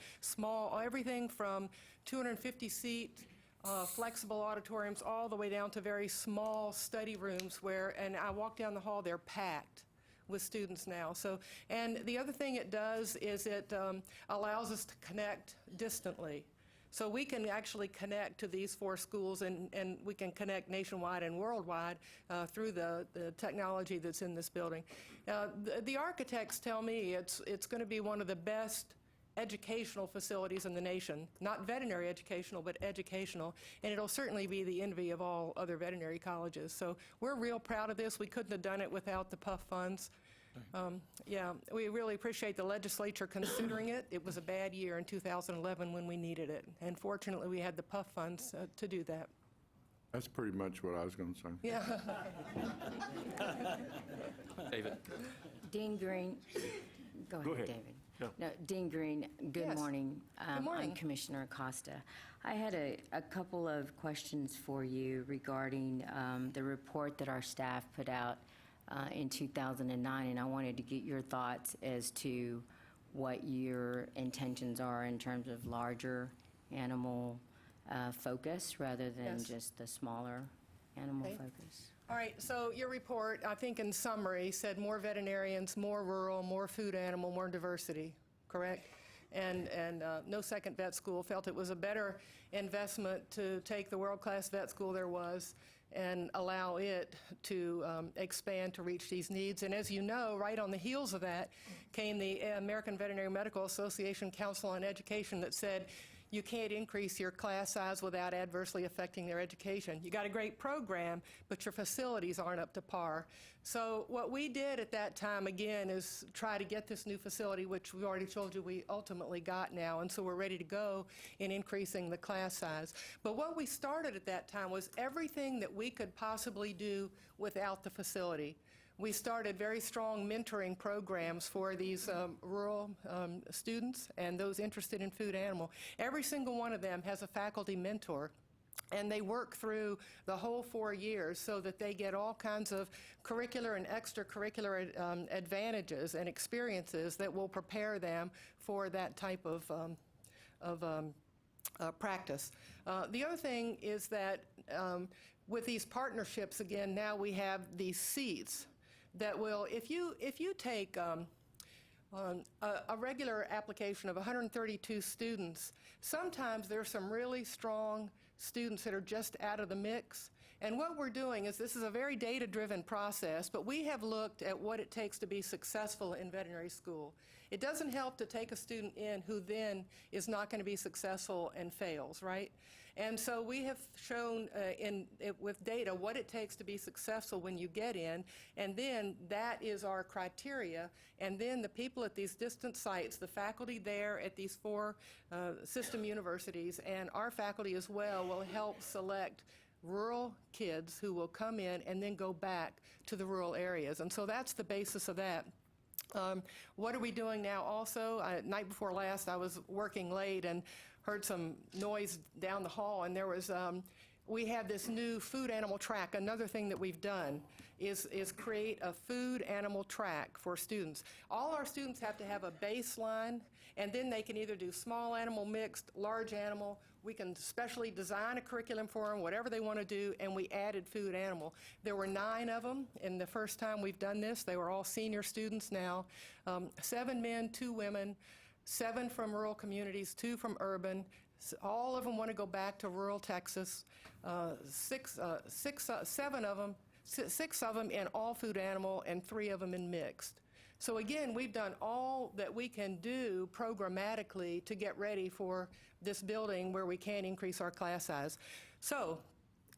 everything from 250-seat flexible auditoriums all the way down to very small study rooms and I walk down the hall, they're packed with students now. So, and the other thing it does is it allows us to connect distantly. So we can actually connect to these 4 schools and we can connect nationwide and worldwide through the technology that's in this building. The architects tell me it's going to be one of the best educational facilities in the nation, not veterinary educational, but educational, and it'll certainly be the envy of all other veterinary colleges. So we're real proud of this. We couldn't have done it without the PUF funds. Yeah, we really appreciate the legislature considering it. It was a bad year in 2011 when we needed it, and fortunately, we had the PUF funds to do that. That's pretty much what I was going to say. Yeah. David? Dean Green, go ahead, ahead. David. No. No, Dean Green, good Yes. morning. Good morning. I'm Commissioner Acosta. I had a couple of questions for you regarding the report that our staff put out in 2009, and I wanted to get your thoughts as to what your intentions are in terms of larger animal focus rather than Yes. just the smaller animal Okay. focus. All right, so your report, I think in summary, said more veterinarians, more rural, more food animal, more diversity, correct? And no second vet school felt it was a better investment to take the world-class vet school there was and allow it to expand to reach these needs. And as you know, right on the heels of that came the American Veterinary Medical Association Council on Education that said, you can't increase your class size without adversely affecting their education. You got a great program, but your facilities aren't up to par. So what we did at that time, again, is try to get this new facility, which we've already told you we ultimately got now, and so we're ready to go in increasing the class size. But what we started at that time was everything that we could possibly do without the facility. We started very strong mentoring programs for these rural students and those interested in food animal. Every single one of them has a faculty mentor, and they work through the whole 4 years so that they get all kinds of curricular and extracurricular advantages and experiences that will prepare them for that type of practice. The other thing is that with these partnerships, again, now we have these seats that will, if you take a regular application of 132 students, sometimes there's some really strong students that are just out of the mix. And what we're doing is, this is a very data-driven process, but we have looked at what it takes to be successful in veterinary school. It doesn't help to take a student in who then is not going to be successful and fails, right? And so we have shown with data what it takes to be successful when you get in, and then that is our criteria. And then the people at these distant sites, the faculty there at these 4 system universities, and our faculty as well, will help select rural kids who will come in and then go back to the rural areas. And so that's the basis of that. What are we doing now also? Night before last, I was working late and heard some noise down the hall, and there was, we have this new food animal track. Another thing that we've done is create a food animal track for students. All our students have to have a baseline, and then they can either do small animal, mixed, large animal. We can specially design a curriculum for them, whatever they want to do, and we added food animal. There were 9 of them in the first time we've done this. They were all senior students now, 7 men, 2 women, 7 from rural communities, 2 from urban. All of them want to go back to rural Texas. 6 of them in all food animal and 3 of them in mixed. So again, we've done all that we can do programmatically to get ready for this building where we can increase our class size. So,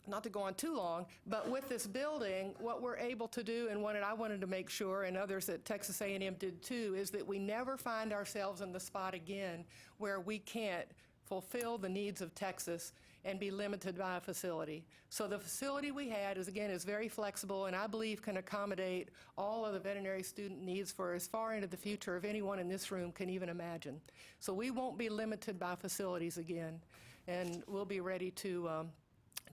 not to go on too long, but with this building, what we're able to do, and what I wanted to make sure, and others at Texas A&M did too, is that we never find ourselves in the spot again where we can't fulfill the needs of Texas and be limited by a facility. So the facility we had is very flexible, and I believe can accommodate all of the veterinary student needs for as far into the future as anyone in this room can even imagine. So we won't be limited by facilities again, and we'll be ready to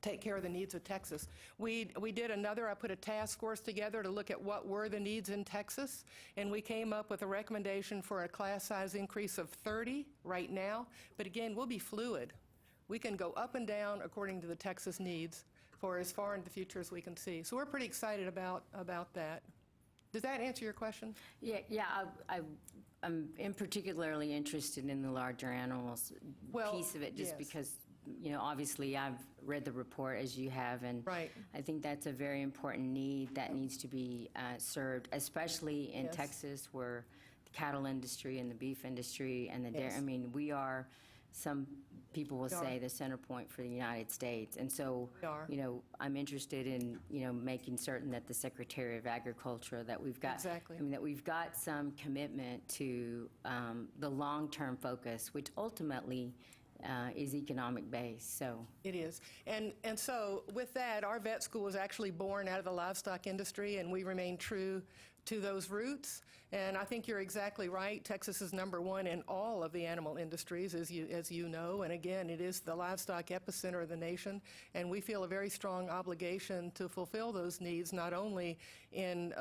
take care of the needs of Texas. We did I put a task force together to look at what were the needs in Texas, and we came up with a recommendation for a class size increase of 30 right now, but again, we'll be fluid. We can go up and down according to the Texas needs for as far into the future as we can see. So we're pretty excited about that. Does that answer your question? Yeah, I'm particularly interested in the larger animals piece of it, just yes. because, obviously I've read the report as you have, and Right. I think that's a very important need that needs to be served, especially in Yes. Texas, where cattle industry and the beef industry and the dairy. Yes. I mean, we are, some people will say, the center point for the United States. And so, We are. I'm interested in, making certain that the Secretary of Agriculture, that we've got. Exactly. I mean, that we've got some commitment to the long-term focus, which ultimately is economic based, so. It is. And so with that, our vet school was actually born out of the livestock industry, and we remain true to those roots. And I think you're exactly right. Texas is #1 in all of the animal industries, as you know. And again, it is the livestock epicenter of the nation. And we feel a very strong obligation to fulfill those needs, not only in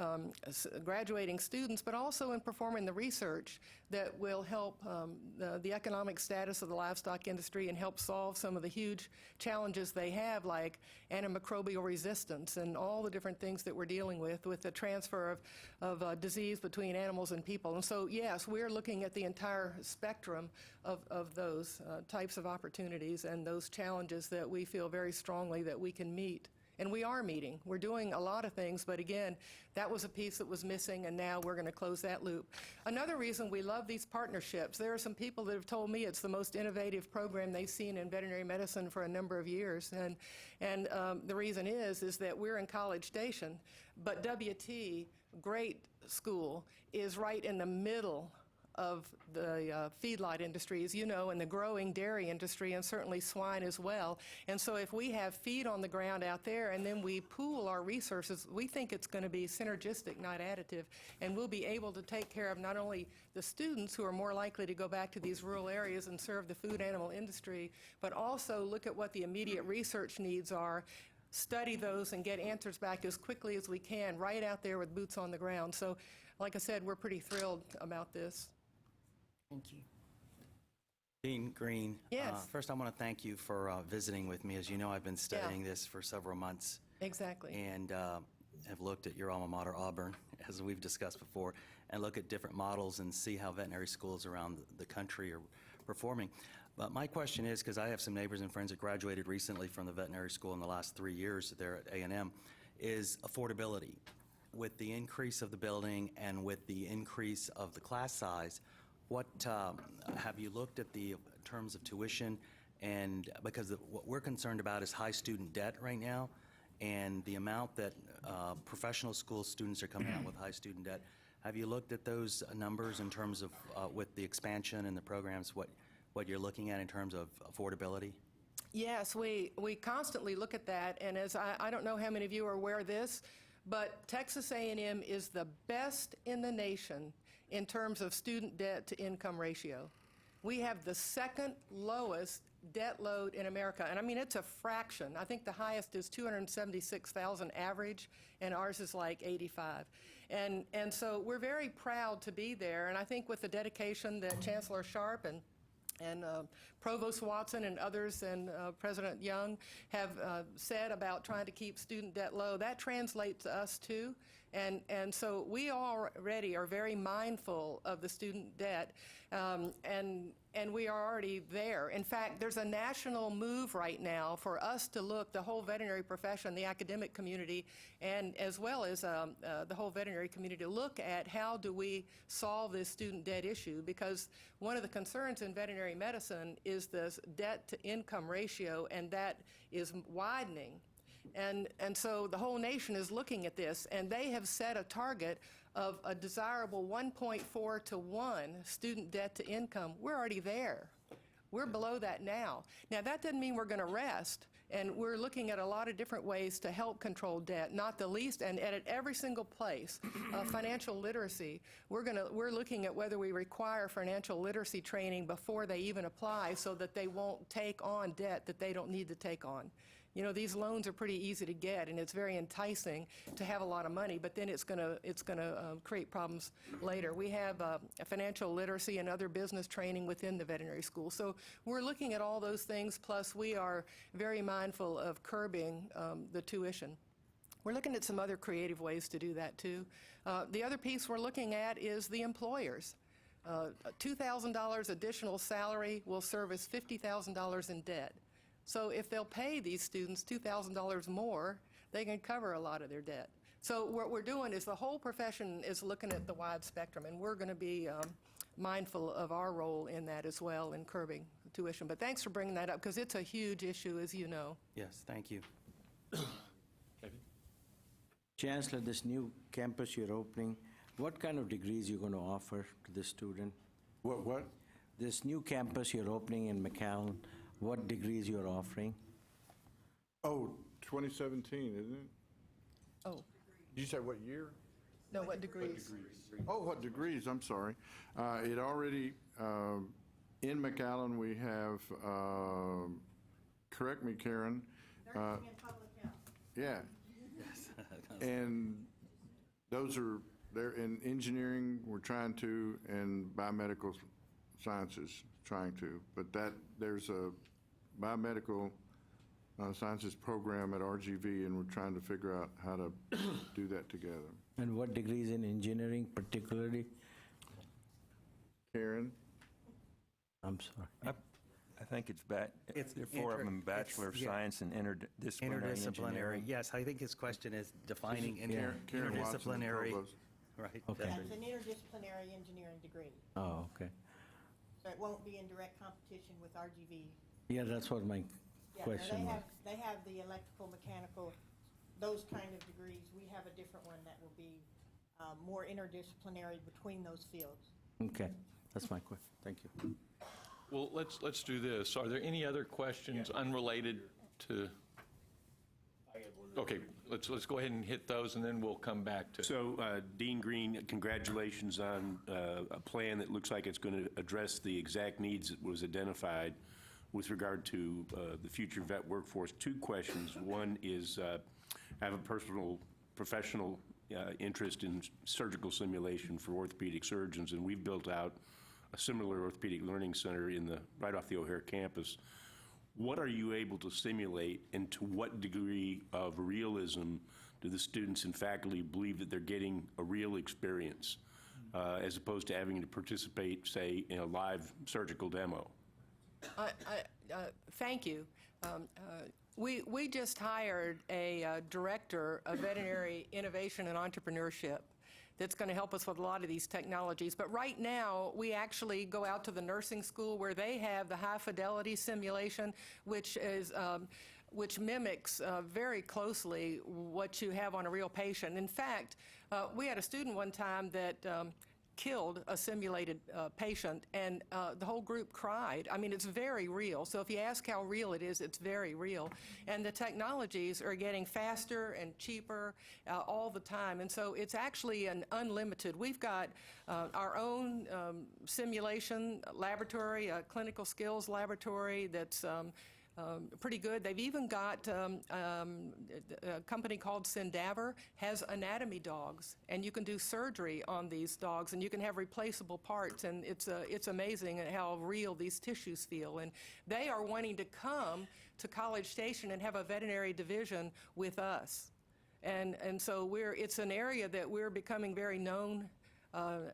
graduating students, but also in performing the research that will help the economic status of the livestock industry and help solve some of the huge challenges they have, like antimicrobial resistance and all the different things that we're dealing with the transfer of disease between animals and people. And so, yes, we're looking at the entire spectrum of those types of opportunities and those challenges that we feel very strongly that we can meet. And we are meeting. We're doing a lot of things, but again, that was a piece that was missing, and now we're going to close that loop. Another reason we love these partnerships, there are some people that have told me it's the most innovative program they've seen in veterinary medicine for a number of years. And the reason is that we're in College Station, but WT, great school, is right in the middle of the feedlot industry, as you know, and the growing dairy industry, and certainly swine as well. And so if we have feed on the ground out there and then we pool our resources, we think it's going to be synergistic, not additive, and we'll be able to take care of not only the students who are more likely to go back to these rural areas and serve the food animal industry, but also look at what the immediate research needs are, study those, and get answers back as quickly as we can, right out there with boots on the ground. So, like I said, we're pretty thrilled about this. Thank you. Dean Green. Yes. First, I want to thank you for visiting with me. As you know, I've been studying this for several months Exactly. and have looked at your alma mater, Auburn, as we've discussed before, and look at different models and see how veterinary schools around the country are performing. But my question is, because I have some neighbors and friends that graduated recently from the veterinary school in the last 3 years there at A&M, is affordability. With the increase of the building and with the increase of the class size, what have you looked at the terms of tuition? And because what we're concerned about is high student debt right now, and the amount that professional school students are coming out with high student debt. Have you looked at those numbers in terms of with the expansion and the programs, what you're looking at in terms of affordability? Yes, we constantly look at that, and as I don't know how many of you are aware of this, but Texas A&M is the best in the nation in terms of student debt to income ratio. We have the second lowest debt load in America, and I mean, it's a fraction. I think the highest is $276,000 average, and ours is like 85. And so we're very proud to be there, and I think with the dedication that Chancellor Sharp and Provost Watson and others and President Young have said about trying to keep student debt low, that translates to us too. And so we already are very mindful of the student debt, and we are already there. In fact, there's a national move right now for us to look, the whole veterinary profession, the academic community, and as well as the whole veterinary community, to look at how do we solve this student debt issue, because one of the concerns in veterinary medicine is this debt-to-income ratio, and that is widening. And so the whole nation is looking at this, and they have set a target of a desirable 1.4 to 1 student debt to income. We're already there. We're below that now. Now, that doesn't mean we're going to rest, and we're looking at a lot of different ways to help control debt, not the least, and at every single place, financial literacy. We're looking at whether we require financial literacy training before they even apply so that they won't take on debt that they don't need to take on. You know, these loans are pretty easy to get, and it's very enticing to have a lot of money, but then it's going to create problems later. We have a financial literacy and other business training within the veterinary school. So we're looking at all those things, plus we are very mindful of curbing the tuition. We're looking at some other creative ways to do that, too. The other piece we're looking at is the employers. $2,000 additional salary will service $50,000 in debt. So if they'll pay these students $2,000 more, they can cover a lot of their debt. So what we're doing is the whole profession is looking at the wide spectrum, and we're going to be mindful of our role in that as well in curbing tuition. But thanks for bringing that up, because it's a huge issue, as you know. Yes, thank you. Chancellor, this new campus you're opening, what kind of degrees you going to offer to the student? What? This new campus you're opening in McAllen, what degrees you're offering? Oh, 2017, isn't it? Oh, Did you say what year? no, what degrees? Oh, what degrees, I'm sorry. It already, in McAllen, we have, correct me, Karen. Nursing and public health. Yeah. And those are, they're in engineering, we're trying to, and biomedical sciences, trying to. But there's a biomedical sciences program at RGV, and we're trying to figure out how to do that together. And what degrees in engineering particularly? Karen? I'm sorry. I think it's It's there are 4 of them, Bachelor of it's- yeah. Science and interdisciplinary Interdisciplinary, engineering. yes, I think his question is defining Karen Watson, the interdisciplinary. provost. Right. Okay. That's an interdisciplinary engineering degree, Oh, okay. so it won't be in direct competition with RGV. Yeah, that's what my Yeah, no, question was. They have the electrical, mechanical, those kind of degrees. We have a different one that will be more interdisciplinary between those fields. Okay, that's my question. Thank you. Well, let's do this. Are there any other questions unrelated to? Okay, let's go ahead and hit those, and then we'll come back to. So, Dean Green, congratulations on a plan that looks like it's going to address the exact needs that was identified with regard to the future vet workforce. 2 questions. One is, I have a professional interest in surgical simulation for orthopedic surgeons, and we've built out a similar orthopedic learning center right off the O'Hare campus. What are you able to simulate, and to what degree of realism do the students and faculty believe that they're getting a real experience, as opposed to having to participate, say, in a live surgical demo? Thank you. We just hired a director of veterinary innovation and entrepreneurship that's going to help us with a lot of these technologies. But right now, we actually go out to the nursing school where they have the high-fidelity simulation, which mimics very closely what you have on a real patient. In fact, we had a student one time that killed a simulated patient, and the whole group cried. I mean, it's very real. So if you ask how real it is, it's very real. And the technologies are getting faster and cheaper all the time. And so it's actually an unlimited. We've got our own simulation laboratory, a clinical skills laboratory that's pretty good. They've even got a company called Syndaver has anatomy dogs, and you can do surgery on these dogs, and you can have replaceable parts, and it's amazing at how real these tissues feel. And they are wanting to come to College Station and have a veterinary division with us. And so it's an area that we're becoming very known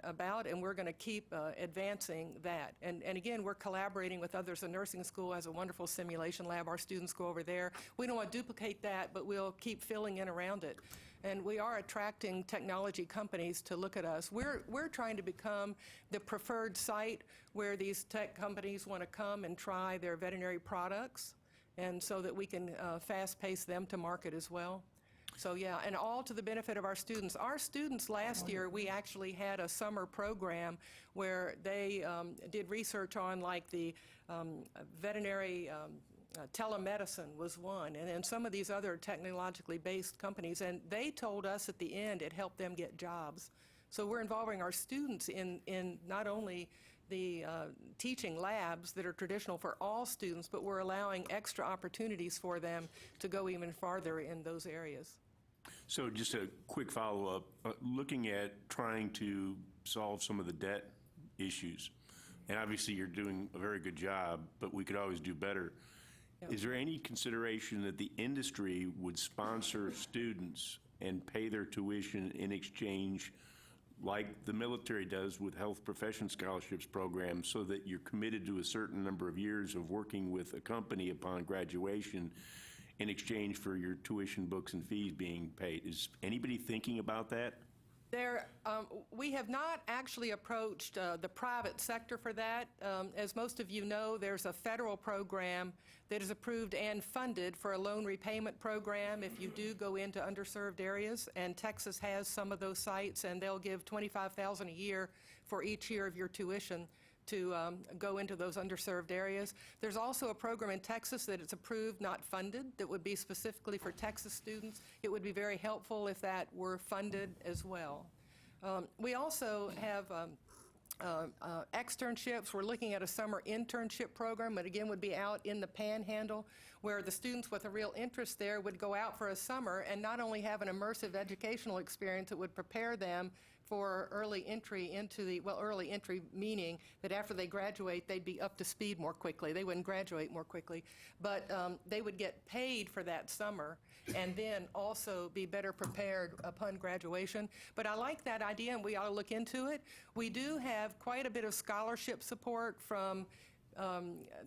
about, and we're going to keep advancing that. And again, we're collaborating with others. The nursing school has a wonderful simulation lab. Our students go over there. We don't want to duplicate that, but we'll keep filling in around it. And we are attracting technology companies to look at us. We're trying to become the preferred site where these tech companies want to come and try their veterinary products, and so that we can fast-pace them to market as well. So, yeah, and all to the benefit of our students. Our students last year, we actually had a summer program where they did research on, like, the veterinary telemedicine was one, and then some of these other technologically based companies. And they told us at the end it helped them get jobs. So we're involving our students in not only the teaching labs that are traditional for all students, but we're allowing extra opportunities for them to go even farther in those areas. So just a quick follow-up, looking at trying to solve some of the debt issues, and obviously you're doing a very good job, but we could always do better. Is there any consideration that the industry would sponsor students and pay their tuition in exchange, like the military does with health profession scholarships programs, so that you're committed to a certain number of years of working with a company upon graduation, in exchange for your tuition, books, and fees being paid. Is anybody thinking about that? We have not actually approached the private sector for that. As most of you know, there's a federal program that is approved and funded for a loan repayment program if you do go into underserved areas, and Texas has some of those sites, and they'll give $25,000 a year for each year of your tuition to go into those underserved areas. There's also a program in Texas that is approved, not funded, that would be specifically for Texas students. It would be very helpful if that were funded as well. We also have externships. We're looking at a summer internship program, but again would be out in the Panhandle, where the students with a real interest there would go out for a summer and not only have an immersive educational experience, it would prepare them for early entry into the, well, early entry meaning that after they graduate, they'd be up to speed more quickly. They wouldn't graduate more quickly, but they would get paid for that summer and then also be better prepared upon graduation. But I like that idea, and we ought to look into it. We do have quite a bit of scholarship support from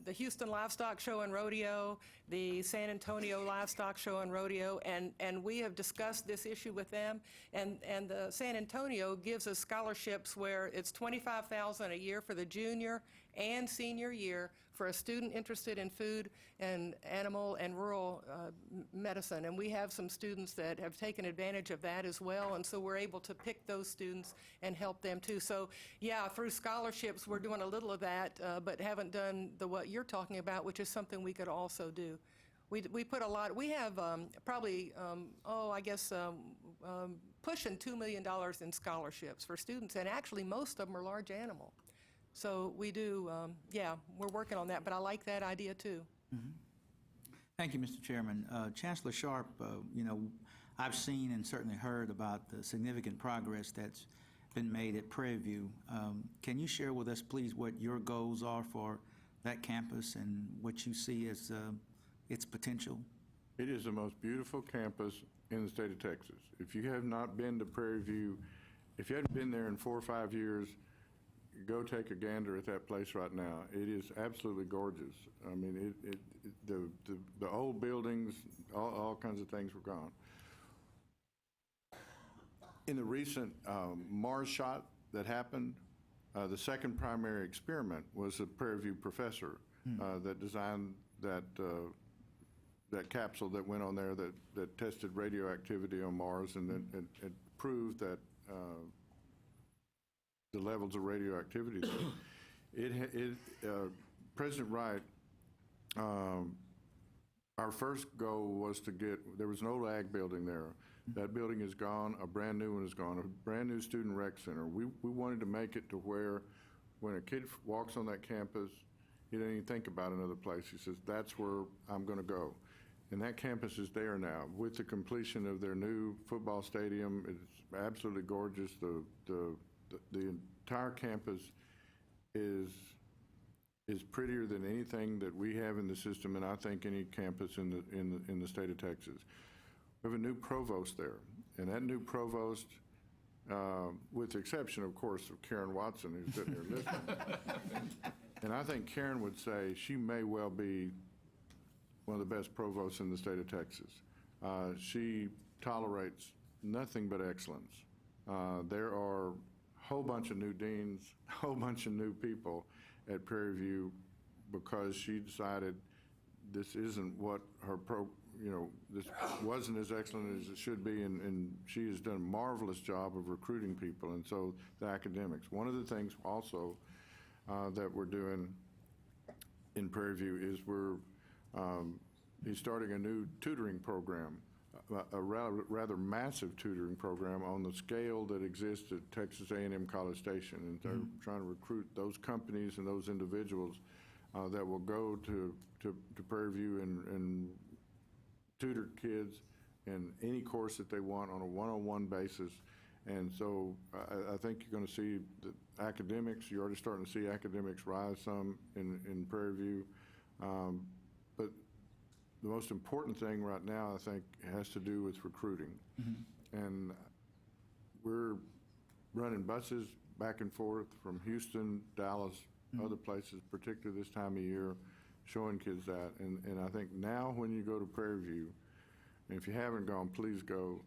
the Houston Livestock Show and Rodeo, the San Antonio Livestock Show and Rodeo, and we have discussed this issue with them. And the San Antonio gives us scholarships where it's $25,000 a year for the junior and senior year for a student interested in food and animal and rural medicine. And we have some students that have taken advantage of that as well, and so we're able to pick those students and help them too. So yeah, through scholarships, we're doing a little of that, but haven't done what you're talking about, which is something we could also do. We put a lot, we have probably, pushing $2 million in scholarships for students, and actually most of them are large animal. So we do, we're working on that, but I like that idea too. Thank you, Mr. Chairman. Chancellor Sharp, I've seen and certainly heard about the significant progress that's been made at Prairie View. Can you share with us, please, what your goals are for that campus and what you see as its potential? It is the most beautiful campus in the state of Texas. If you have not been to Prairie View, if you haven't been there in 4 or 5 years, go take a gander at that place right now. It is absolutely gorgeous. I mean, the old buildings, all kinds of things were gone. In the recent Mars shot that happened, the second primary experiment was a Prairie View professor that designed that capsule that went on there that tested radioactivity on Mars, and it proved that the levels of radioactivity there. President Wright, our first goal was to there was an old ag building there. That building is gone, a brand new one is gone, a brand new student rec center. We wanted to make it to where when a kid walks on that campus, he doesn't even think about another place. He says, that's where I'm going to go. And that campus is there now. With the completion of their new football stadium, it's absolutely gorgeous. The entire campus is prettier than anything that we have in the system, and I think any campus in the state of Texas. We have a new provost there, and that new provost, with the exception, of course, of Karen Watson, who's sitting here listening, and I think Karen would say she may well be one of the best provosts in the state of Texas. She tolerates nothing but excellence. There are a whole bunch of new deans, a whole bunch of new people at Prairie View because she decided this isn't what her this wasn't as excellent as it should be, and she has done a marvelous job of recruiting people, and so the academics. One of the things also that we're doing in Prairie View is he's starting a new tutoring program, a rather massive tutoring program on the scale that exists at Texas A&M College Station, and they're trying to recruit those companies and those individuals that will go to Prairie View and tutor kids in any course that they want on a one-on-one basis. And so I think you're going to see the academics, you're already starting to see academics rise some in Prairie View. But the most important thing right now, I think, has to do with recruiting. And we're running buses back and forth from Houston, Dallas, other places, particularly this time of year, showing kids that. And I think now when you go to Prairie View, and if you haven't gone, please go.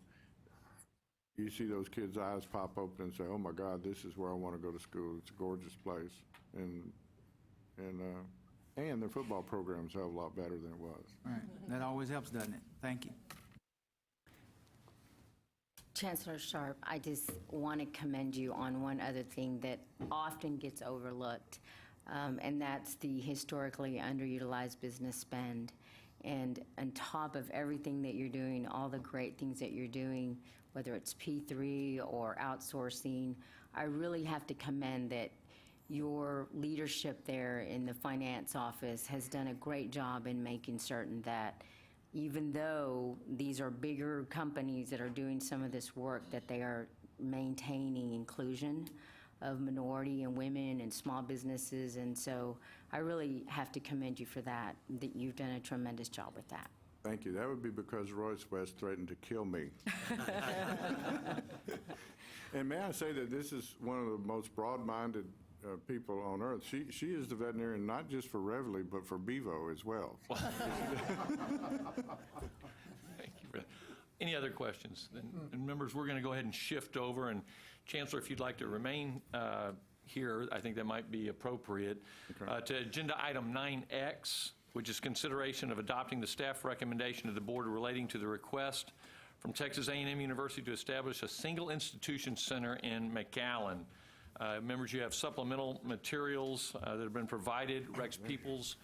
You see those kids' eyes pop open and say, "Oh my God, this is where I want to go to school." It's a gorgeous place, and their football program's a hell of a lot better than it was. All right, that always helps, doesn't it? Thank you. Chancellor Sharp, I just want to commend you on one other thing that often gets overlooked, and that's the historically underutilized business spend. And on top of everything that you're doing, all the great things that you're doing, whether it's P3 or outsourcing, I really have to commend that your leadership there in the finance office has done a great job in making certain that even though these are bigger companies that are doing some of this work, that they are maintaining inclusion of minority and women and small businesses. And so I really have to commend you for that you've done a tremendous job with that. Thank you. That would be because Royce West threatened to kill me. And may I say that this is one of the most broad-minded people on earth. She is the veterinarian not just for Reveille, but for Bevo as well. Thank you. Any other questions? And members, we're going to go ahead and shift over. And Chancellor, if you'd like to remain here, I think that might be appropriate. Okay. To agenda item 9X, which is consideration of adopting the staff recommendation of the board relating to the request from Texas A&M University to establish a single institution center in McAllen. Members, you have supplemental materials that have been provided. Rex Peoples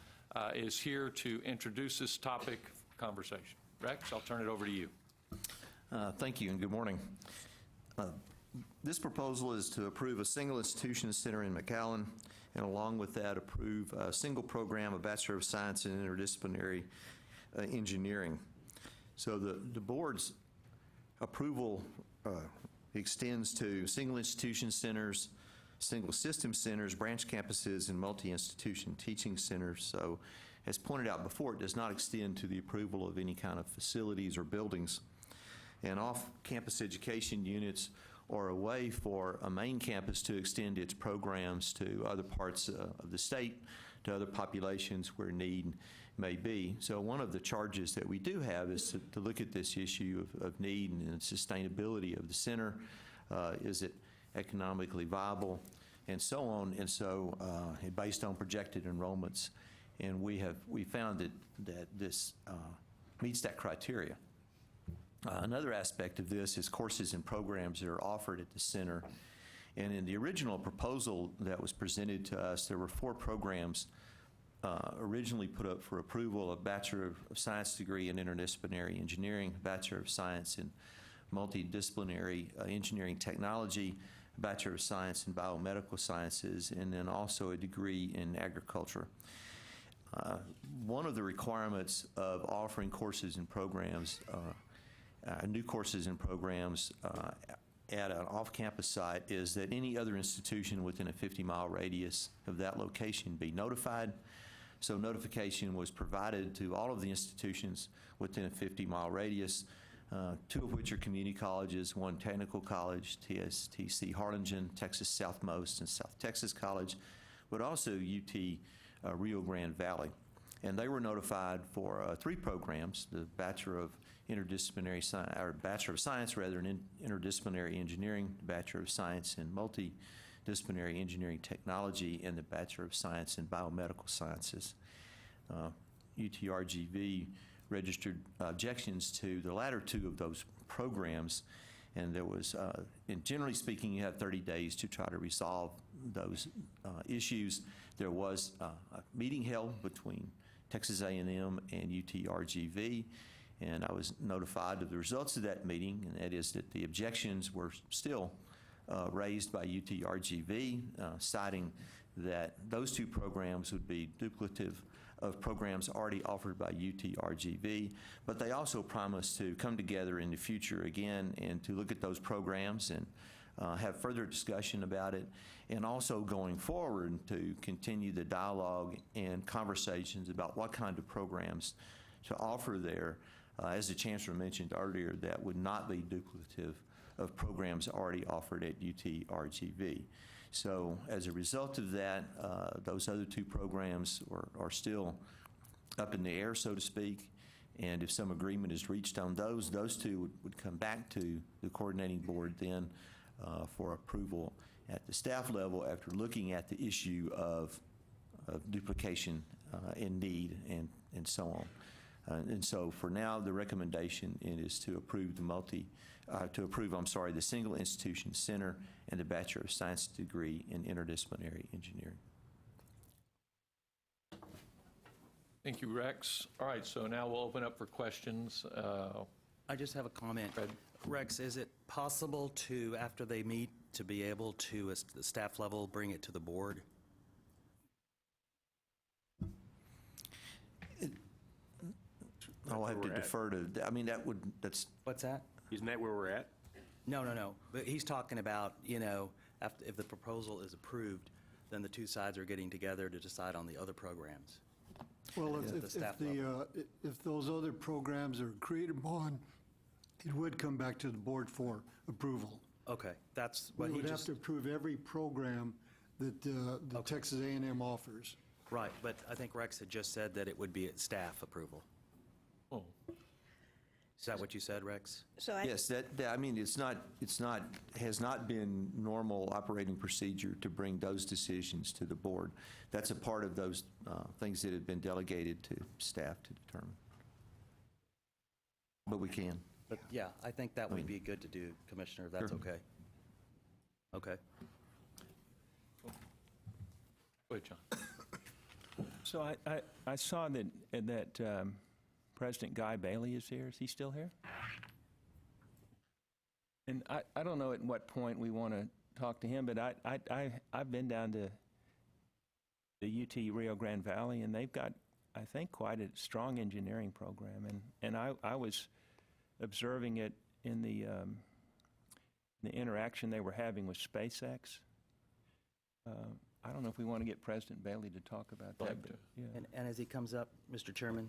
is here to introduce this topic for conversation. Rex, I'll turn it over to you. Thank you and good morning. This proposal is to approve a single institution center in McAllen, and along with that, approve a single program, a Bachelor of Science in Interdisciplinary Engineering. So the board's approval extends to single institution centers, single system centers, branch campuses, and multi-institution teaching centers. So as pointed out before, it does not extend to the approval of any kind of facilities or buildings. And off-campus education units are a way for a main campus to extend its programs to other parts of the state, to other populations where need may be. So one of the charges that we do have is to look at this issue of need and sustainability of the center. Is it economically viable, and so on, and so based on projected enrollments. And we found that this meets that criteria. Another aspect of this is courses and programs that are offered at the center. And in the original proposal that was presented to us, there were 4 programs originally put up for approval: a Bachelor of Science degree in Interdisciplinary Engineering, a Bachelor of Science in Multidisciplinary Engineering Technology, a Bachelor of Science in Biomedical Sciences, and then also a degree in Agriculture. One of the requirements of offering courses and programs, new courses and programs at an off-campus site, is that any other institution within a 50-mile radius of that location be notified. So notification was provided to all of the institutions within a 50-mile radius, 2 of which are community colleges, 1 technical college, TSTC Harlingen, Texas Southmost, and South Texas College, but also UT Rio Grande Valley. And they were notified for 3 programs: the Bachelor of Interdisciplinary Science, or Bachelor of Science rather, in Interdisciplinary Engineering, the Bachelor of Science in Multidisciplinary Engineering Technology, and the Bachelor of Science in Biomedical Sciences. UTRGV registered objections to the latter 2 of those programs, and there was, and generally speaking, you have 30 days to try to resolve those issues. There was a meeting held between Texas A&M and UTRGV, and I was notified of the results of that meeting, and that is that the objections were still raised by UTRGV, citing that those 2 programs would be duplicative of programs already offered by UTRGV, but they also promised to come together in the future again and to look at those programs and have further discussion about it, and also going forward to continue the dialogue and conversations about what kind of programs to offer there, as the Chancellor mentioned earlier, that would not be duplicative of programs already offered at UTRGV. So as a result of that, those other 2 programs are still up in the air, so to speak. And if some agreement is reached on those two would come back to the coordinating board then for approval at the staff level after looking at the issue of duplication in need and so on. And so for now, the recommendation is to approve the single institution center and the Bachelor of Science degree in interdisciplinary engineering. Thank you, Rex. All right, so now we'll open up for questions. I just have a comment. Fred. Rex, is it possible to, after they meet, to be able to, at the staff level, bring it to the board? I'll have to where we're at. defer to, I mean, that's, What's that? Isn't that where we're at? No. But he's talking about, if the proposal is approved, then the two sides are getting together to decide on the other programs. Well, At the staff level. if those other programs are agreed upon, it would come back to the board for approval. Okay, that's We what he would have just, to approve every program that the Texas A&M offers. right, but I think Rex had just said that it would be at staff approval. Oh, Is that what you said, Rex? So I, yes, I mean, has not been normal operating procedure to bring those decisions to the board. That's a part of those things that have been delegated to staff to determine. But we can. But yeah, I think that would be good to do, Commissioner, if that's Sure. okay. Okay. go ahead, John. So I saw that President Guy Bailey is here. Is he still here? And I don't know at what point we want to talk to him, but I've been down to the UT Rio Grande Valley, and they've got, I think, quite a strong engineering program. And I was observing it in the interaction they were having with SpaceX. I don't know if we want to get President Bailey to talk about that. Like But, to. yeah. And as he comes up, Mr. Chairman,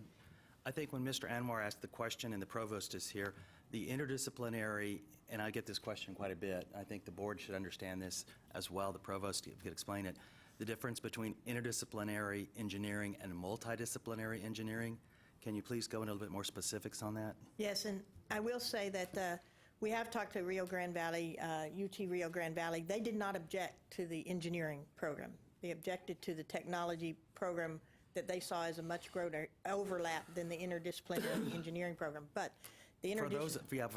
I think when Mr. Anwar asked the question and the provost is here, the interdisciplinary, and I get this question quite a bit, I think the board should understand this as well, the provost could explain it, the difference between interdisciplinary engineering and multidisciplinary engineering. Can you please go into a little bit more specifics on that? yes, and I will say that we have talked to Rio Grande Valley, UT Rio Grande Valley. They did not object to the engineering program. They objected to the technology program that they saw as a much greater overlap than the interdisciplinary engineering program. But the For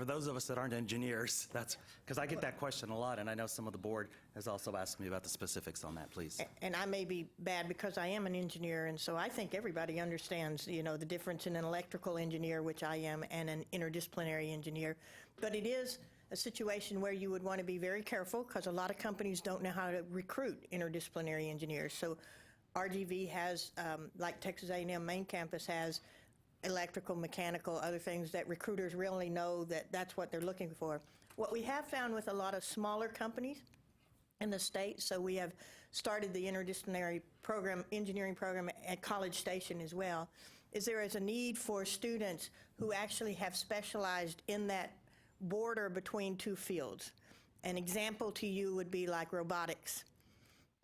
those of us that aren't engineers, that's, because I get that question a lot, and I know some of the board has also asked me about the specifics on that, please. And I may be bad because I am an engineer, and so I think everybody understands, the difference in an electrical engineer, which I am, and an interdisciplinary engineer. But it is a situation where you would want to be very careful because a lot of companies don't know how to recruit interdisciplinary engineers. So RGV has, like Texas A&M main campus has, electrical, mechanical, other things that recruiters really know that that's what they're looking for. What we have found with a lot of smaller companies in the state, so we have started the interdisciplinary program, engineering program at College Station as well, is there is a need for students who actually have specialized in that border between two fields. An example to you would be like robotics.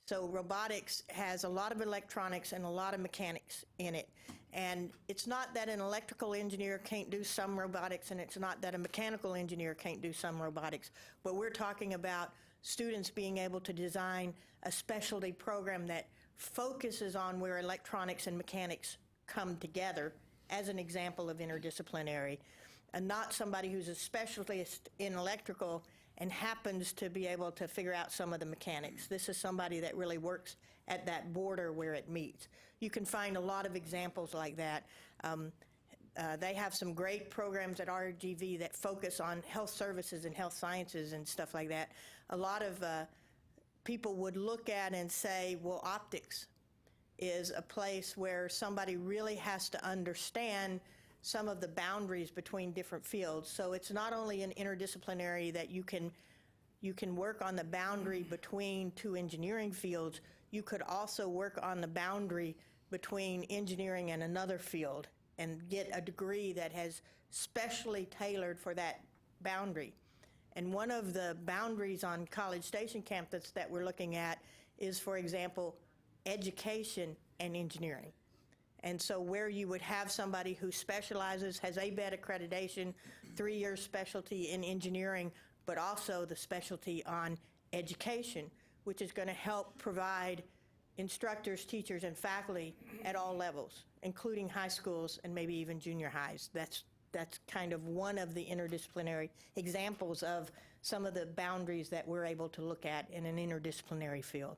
So robotics has a lot of electronics and a lot of mechanics in it. And it's not that an electrical engineer can't do some robotics, and it's not that a mechanical engineer can't do some robotics. But we're talking about students being able to design a specialty program that focuses on where electronics and mechanics come together, as an example of interdisciplinary, and not somebody who's a specialist in electrical and happens to be able to figure out some of the mechanics. This is somebody that really works at that border where it meets. You can find a lot of examples like that. They have some great programs at RGV that focus on health services and health sciences and stuff like that. A lot of people would look at and say, well, optics is a place where somebody really has to understand some of the boundaries between different fields. So it's not only an interdisciplinary that you can work on the boundary between two engineering fields, you could also work on the boundary between engineering and another field and get a degree that has specially tailored for that boundary. And one of the boundaries on College Station campus that we're looking at is, for example, education and engineering. And so where you would have somebody who specializes, has ABET accreditation, 3-year specialty in engineering, but also the specialty on education, which is going to help provide instructors, teachers, and faculty at all levels, including high schools and maybe even junior highs. That's kind of one of the interdisciplinary examples of some of the boundaries that we're able to look at in an interdisciplinary field.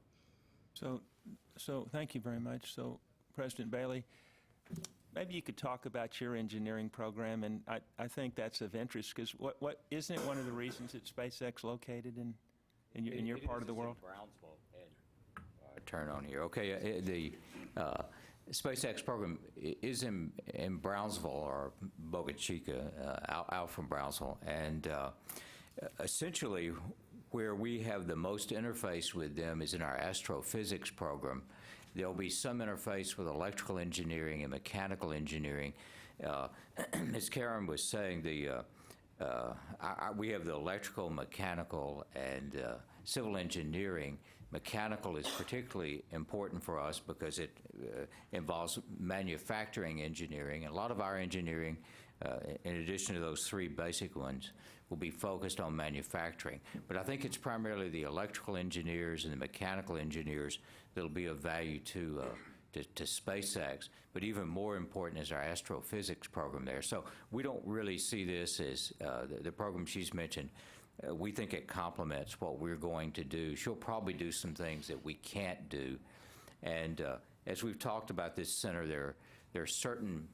So thank you very much. So, President Bailey, maybe you could talk about your engineering program, and I think that's of interest, because what isn't it one of the reasons that SpaceX located in your part of the world? Brownsville, turn on here. Okay, the SpaceX program is in Brownsville, or Boca Chica, out from Brownsville, and essentially where we have the most interface with them is in our astrophysics program. There'll be some interface with electrical engineering and mechanical engineering. As Karen was saying, we have the electrical, mechanical, and civil engineering. Mechanical is particularly important for us because it involves manufacturing engineering. And a lot of our engineering, in addition to those 3 basic ones, will be focused on manufacturing. But I think it's primarily the electrical engineers and the mechanical engineers that'll be of value to SpaceX. But even more important is our astrophysics program there. So we don't really see this as the program she's mentioned. We think it complements what we're going to do. She'll probably do some things that we can't do. And as we've talked about this center, there are certain,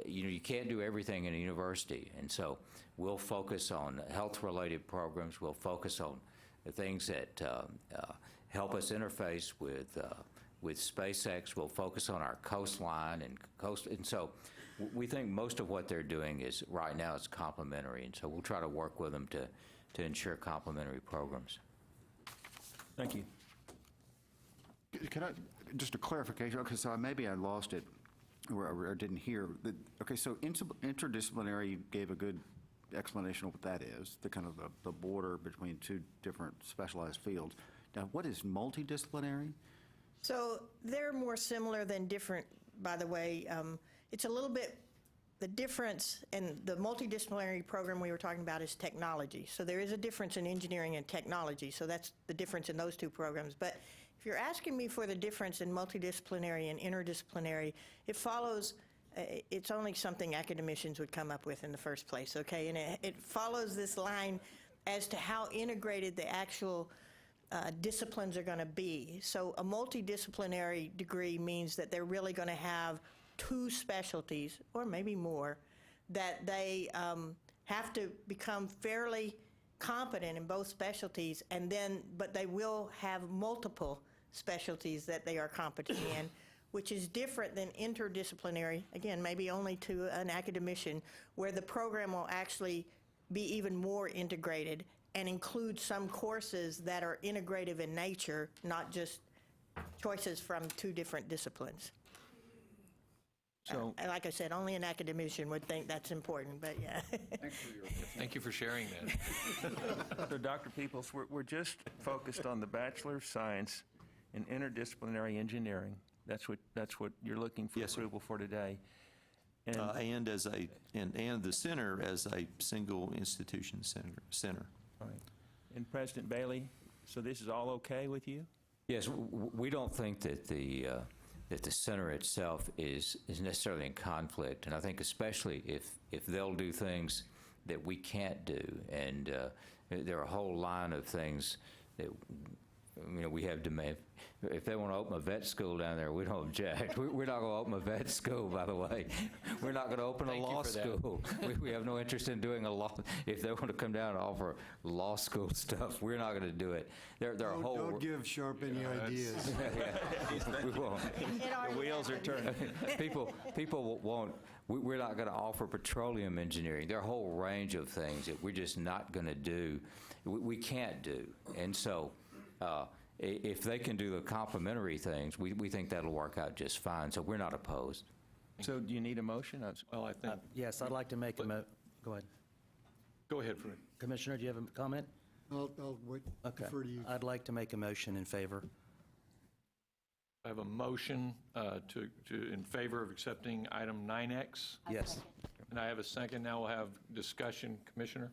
you can't do everything in a university. And so we'll focus on health-related programs. We'll focus on the things that help us interface with SpaceX. We'll focus on our coastline and so we think most of what they're doing is right now is complementary. And so we'll try to work with them to ensure complementary programs. Thank you. Can I, just a clarification, okay, so maybe I lost it or didn't hear. Okay, so interdisciplinary, you gave a good explanation of what that is, the kind of the border between 2 different specialized fields. Now, what is multidisciplinary? So they're more similar than different, by the way. It's a little bit, the difference in the multidisciplinary program we were talking about is technology. So there is a difference in engineering and technology. So that's the difference in those 2 programs. But if you're asking me for the difference in multidisciplinary and interdisciplinary, it follows, it's only something academicians would come up with in the first place, okay? And it follows this line as to how integrated the actual disciplines are going to be. So a multidisciplinary degree means that they're really going to have 2 specialties, or maybe more, that they have to become fairly competent in both specialties, and then, but they will have multiple specialties that they are competent in, which is different than interdisciplinary, again, maybe only to an academician, where the program will actually be even more integrated and include some courses that are integrative in nature, not just choices from 2 different disciplines. So, like I said, only an academician would think that's important, but yeah. Thank you for sharing that. so Dr. Peoples, we're just focused on the Bachelor of Science in Interdisciplinary Engineering. That's what you're looking for approval for today. And the center as a single institution center. Right. And President Bailey, so this is all okay with you? Yes, we don't think that the center itself is necessarily in conflict, and I think especially if they'll do things that we can't do, and there are a whole line of things that we have demand. If they want to open a vet school down there, we don't object. We're not going to open a vet school, by the way. We're not going to open a law school. We have no interest in doing a law. If they want to come down and offer law school stuff, we're not going to do it. Don't give Sharp any ideas. We won't. The wheels are turning. People won't. We're not going to offer petroleum engineering. There are a whole range of things that we're just not going to do. We can't do. And so if they can do the complementary things, we think that'll work out just fine. So we're not opposed. So do you need a motion? Well, I think. Yes, I'd like to make a go ahead. Go ahead, Fred. Commissioner, do you have a comment? I'll wait. Okay. Defer to you. I'd like to make a motion in favor. I have a motion in favor of accepting item 9X. Yes. And I have a second. Now we'll have discussion. Commissioner?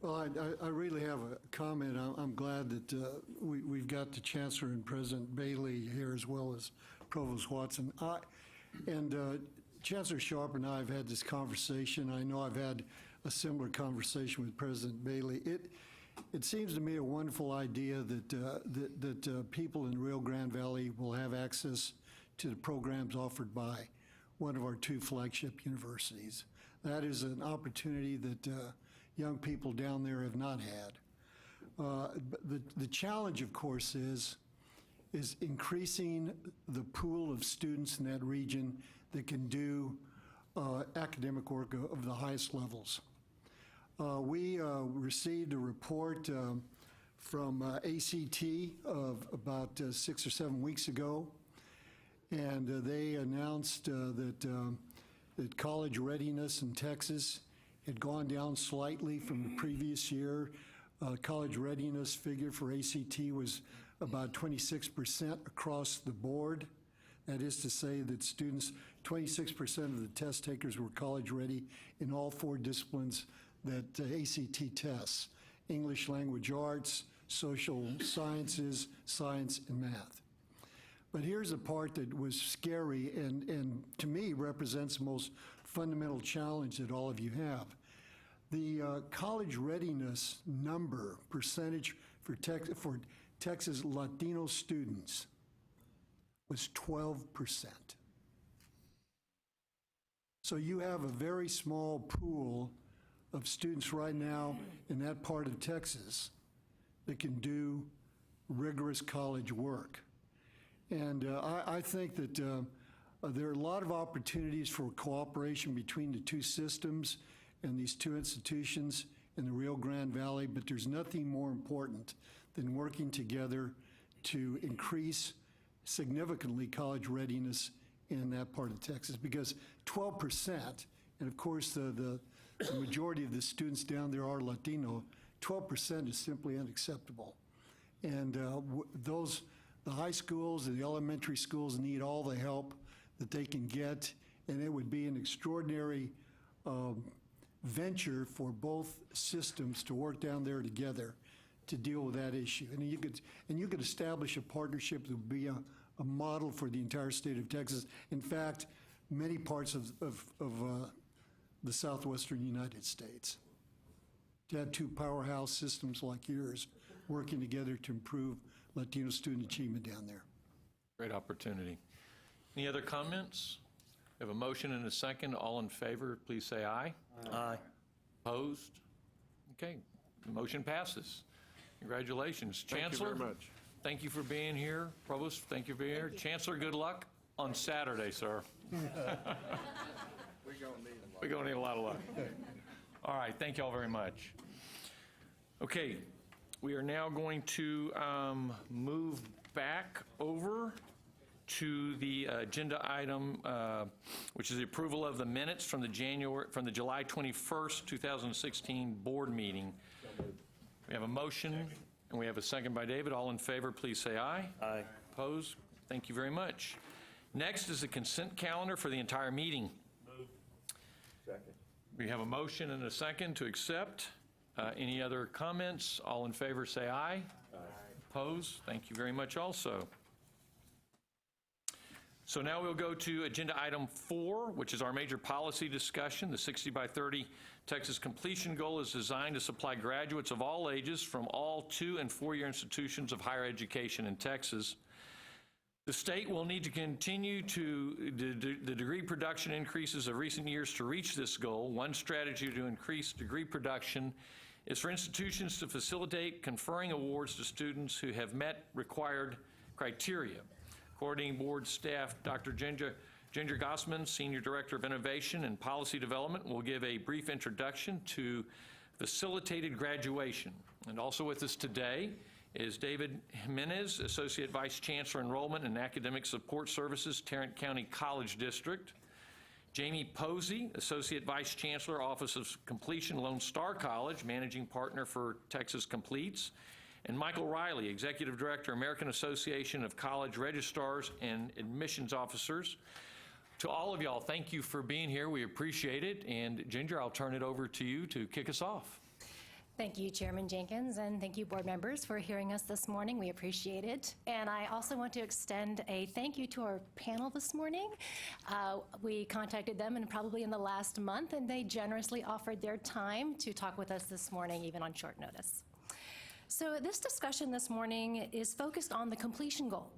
Well, I really have a comment. I'm glad that we've got the Chancellor and President Bailey here, as well as Provost Watson. Chancellor Sharp and I have had this conversation. I know I've had a similar conversation with President Bailey. It seems to me a wonderful idea that people in Rio Grande Valley will have access to the programs offered by one of our two flagship universities. That is an opportunity that young people down there have not had. The challenge, of course, is increasing the pool of students in that region that can do academic work of the highest levels. We received a report from ACT of about 6 or 7 weeks ago, and they announced that college readiness in Texas had gone down slightly from the previous year. College readiness figure for ACT was about 26% across the board. That is to say that 26% of the test takers were college ready in all 4 disciplines that ACT tests: English language arts, social sciences, science, and math. But here's a part that was scary and to me represents the most fundamental challenge that all of you have. The college readiness percentage for Texas Latino students was 12%. So you have a very small pool of students right now in that part of Texas that can do rigorous college work. And I think that there are a lot of opportunities for cooperation between the two systems and these two institutions in the Rio Grande Valley, but there's nothing more important than working together to increase significantly college readiness in that part of Texas, because 12%, and of course the majority of the students down there are Latino, 12% is simply unacceptable. And the high schools and the elementary schools need all the help that they can get, and it would be an extraordinary venture for both systems to work down there together to deal with that issue. And you could establish a partnership that would be a model for the entire state of Texas. In fact, many parts of the southwestern United States. To have two powerhouse systems like yours working together to improve Latino student achievement down there. Great opportunity. Any other comments? We have a motion and a second. All in favor, please say aye. Aye. Opposed? Okay, the motion passes. Congratulations. Chancellor? Thank you very much. Thank you for being here. Provost, thank you for being here. Chancellor, good luck on Saturday, sir. We're going to need a lot of luck. All right, thank you all very much. Okay, we are now going to move back over to the agenda item, which is the approval of the minutes from the July 21st, 2016 board meeting. We have a motion and we have a second by David. All in favor, please say aye. Aye. Opposed? Thank you very much. Next is the consent calendar for the entire meeting. Move. Second. We have a motion and a second to accept. Any other comments? All in favor, say aye. Aye. Opposed? Thank you very much also. So now we'll go to agenda item 4, which is our major policy discussion. The 60 by 30 Texas completion goal is designed to supply graduates of all ages from all 2- and 4-year institutions of higher education in Texas. The state will need to continue the degree production increases of recent years to reach this goal. One strategy to increase degree production is for institutions to facilitate conferring awards to students who have met required criteria. According to board staff, Dr. Ginger Gossman, Senior Director of Innovation and Policy Development, will give a brief introduction to facilitated graduation. And also with us today is David Jimenez, Associate Vice Chancellor Enrollment and Academic Support Services, Tarrant County College District. Jamie Posey, Associate Vice Chancellor, Office of Completion, Lone Star College, Managing Partner for Texas Completes. and Michael Riley, Executive Director, American Association of College Registrars and Admissions Officers. To all of y'all, thank you for being here. We appreciate it. And Ginger, I'll turn it over to you to kick us off. Thank you, Chairman Jenkins, and thank you, board members, for hearing us this morning. We appreciate it. And I also want to extend a thank you to our panel this morning. We contacted them probably in the last month, and they generously offered their time to talk with us this morning, even on short notice. So this discussion this morning is focused on the completion goal.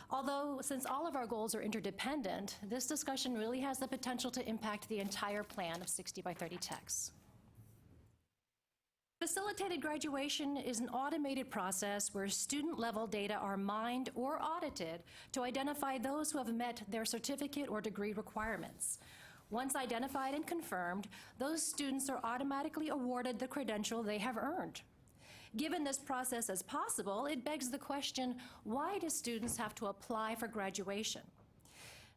Although, since all of our goals are interdependent, this discussion really has the potential to impact the entire plan of 60 by 30 texts. Facilitated graduation is an automated process where student-level data are mined or audited to identify those who have met their certificate or degree requirements. Once identified and confirmed, those students are automatically awarded the credential they have earned. Given this process as possible, it begs the question, why do students have to apply for graduation?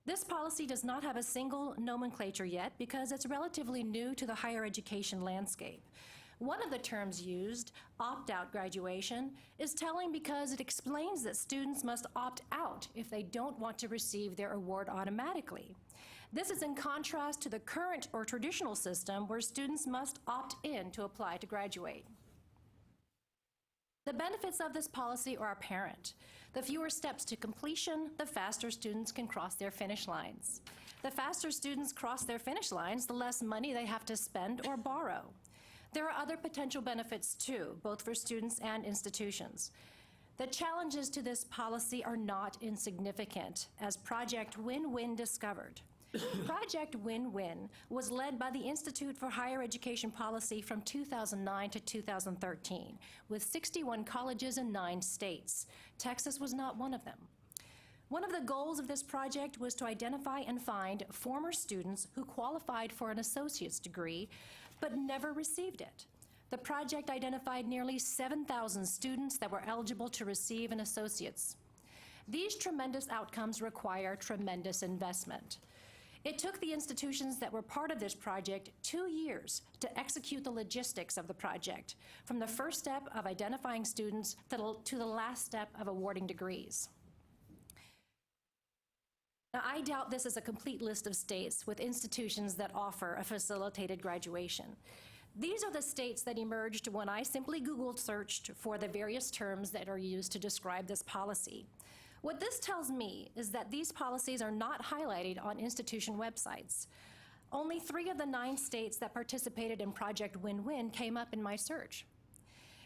This policy does not have a single nomenclature yet because it's relatively new to the higher education landscape. One of the terms used, opt-out graduation, is telling because it explains that students must opt out if they don't want to receive their award automatically. This is in contrast to the current or traditional system where students must opt in to apply to graduate. The benefits of this policy are apparent. The fewer steps to completion, the faster students can cross their finish lines. The faster students cross their finish lines, the less money they have to spend or borrow. There are other potential benefits too, both for students and institutions. The challenges to this policy are not insignificant, as Project Win-Win discovered. Project Win-Win was led by the Institute for Higher Education Policy from 2009 to 2013, with 61 colleges in 9 states. Texas was not one of them. One of the goals of this project was to identify and find former students who qualified for an associate's degree but never received it. The project identified nearly 7,000 students that were eligible to receive an associate's. These tremendous outcomes require tremendous investment. It took the institutions that were part of this project 2 years to execute the logistics of the project, from the first step of identifying students to the last step of awarding degrees. Now, I doubt this is a complete list of states with institutions that offer a facilitated graduation. These are the states that emerged when I simply Googled searched for the various terms that are used to describe this policy. What this tells me is that these policies are not highlighted on institution websites. Only 3 of the 9 states that participated in Project Win-Win came up in my search.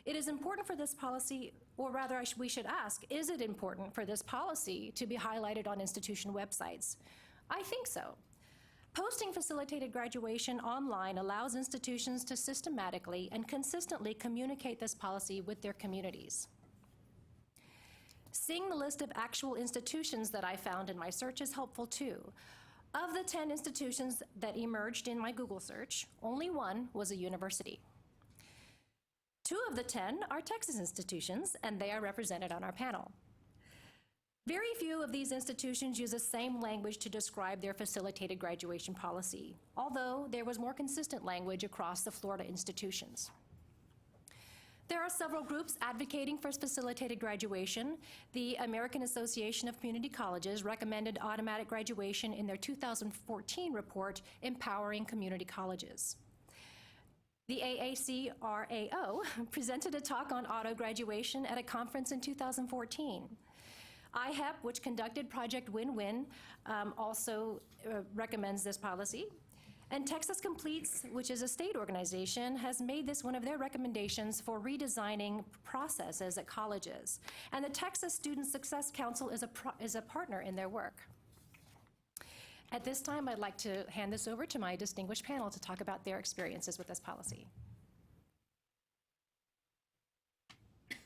It is important for this policy, or rather we should ask, is it important for this policy to be highlighted on institution websites? I think so. Posting facilitated graduation online allows institutions to systematically and consistently communicate this policy with their communities. Seeing the list of actual institutions that I found in my search is helpful too. Of the 10 institutions that emerged in my Google search, only 1 was a university. 2 of the 10 are Texas institutions, and they are represented on our panel. Very few of these institutions use the same language to describe their facilitated graduation policy, although there was more consistent language across the Florida institutions. There are several groups advocating for facilitated graduation. The American Association of Community Colleges recommended automatic graduation in their 2014 report, Empowering Community Colleges. The AACRAO presented a talk on auto graduation at a conference in 2014. IHEP, which conducted Project Win-Win, also recommends this policy. And Texas Completes, which is a state organization, has made this one of their recommendations for redesigning processes at colleges. And the Texas Student Success Council is a partner in their work. At this time, I'd like to hand this over to my distinguished panel to talk about their experiences with this policy.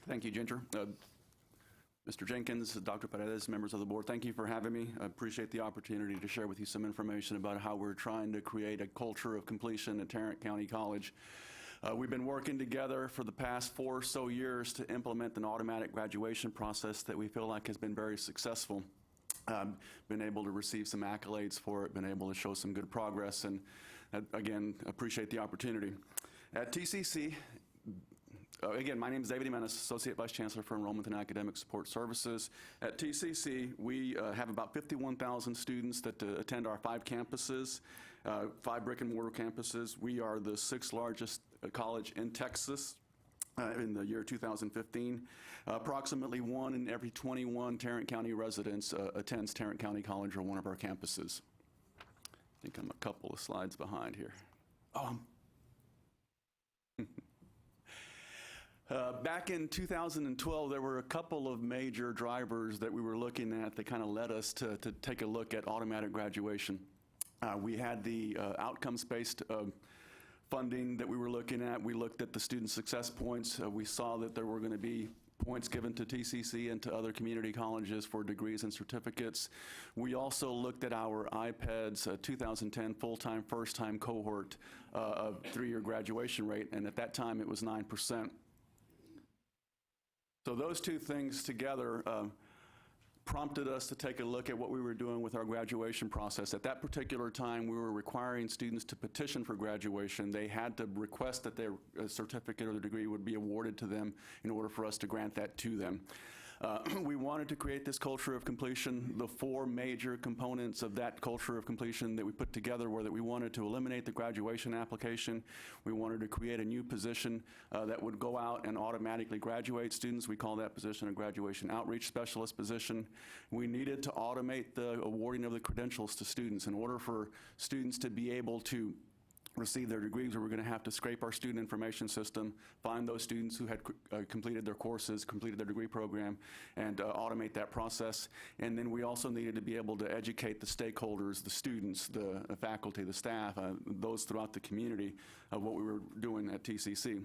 Thank you, Ginger. Mr. Jenkins, Dr. Paredes, members of the board, thank you for having me. I appreciate the opportunity to share with you some information about how we're trying to create a culture of completion at Tarrant County College. We've been working together for the past 4 or so years to implement an automatic graduation process that we feel like has been very successful. Been able to receive some accolades for it, been able to show some good progress, and again, appreciate the opportunity. At TCC, Again, my name is David Jimenez, Associate Vice Chancellor for Enrollment and Academic Support Services. At TCC, we have about 51,000 students that attend our 5 campuses, 5 brick-and-mortar campuses. We are the 6th largest college in Texas in the year 2015. Approximately 1 in every 21 Tarrant County residents attends Tarrant County College or one of our campuses. I think I'm a couple of slides behind here. Back in 2012, there were a couple of major drivers that we were looking at that kind of led us to take a look at automatic graduation. We had the outcomes-based funding that we were looking at. We looked at the student success points. We saw that there were going to be points given to TCC and to other community colleges for degrees and certificates. We also looked at our IPEDS 2010 full-time, first-time cohort of 3-year graduation rate, and at that time it was 9%. So those two things together prompted us to take a look at what we were doing with our graduation process. At that particular time, we were requiring students to petition for graduation. They had to request that their certificate or their degree would be awarded to them in order for us to grant that to them. We wanted to create this culture of completion. The 4 major components of that culture of completion that we put together were that we wanted to eliminate the graduation application. We wanted to create a new position that would go out and automatically graduate students. We call that position a graduation outreach specialist position. We needed to automate the awarding of the credentials to students. In order for students to be able to receive their degrees, we were going to have to scrape our student information system, find those students who had completed their courses, completed their degree program, and automate that process. And then we also needed to be able to educate the stakeholders, the students, the faculty, the staff, those throughout the community of what we were doing at TCC.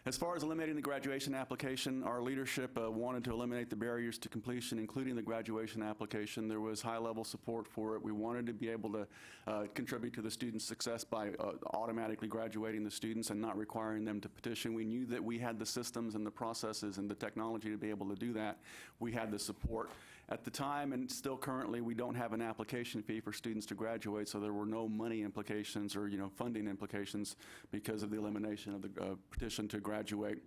As far as eliminating the graduation application, our leadership wanted to eliminate the barriers to completion, including the graduation application. There was high-level support for it. We wanted to be able to contribute to the student success by automatically graduating the students and not requiring them to petition. We knew that we had the systems and the processes and the technology to be able to do that. We had the support. At the time, and still currently, we don't have an application fee for students to graduate, so there were no money implications or funding implications because of the elimination of the petition to graduate.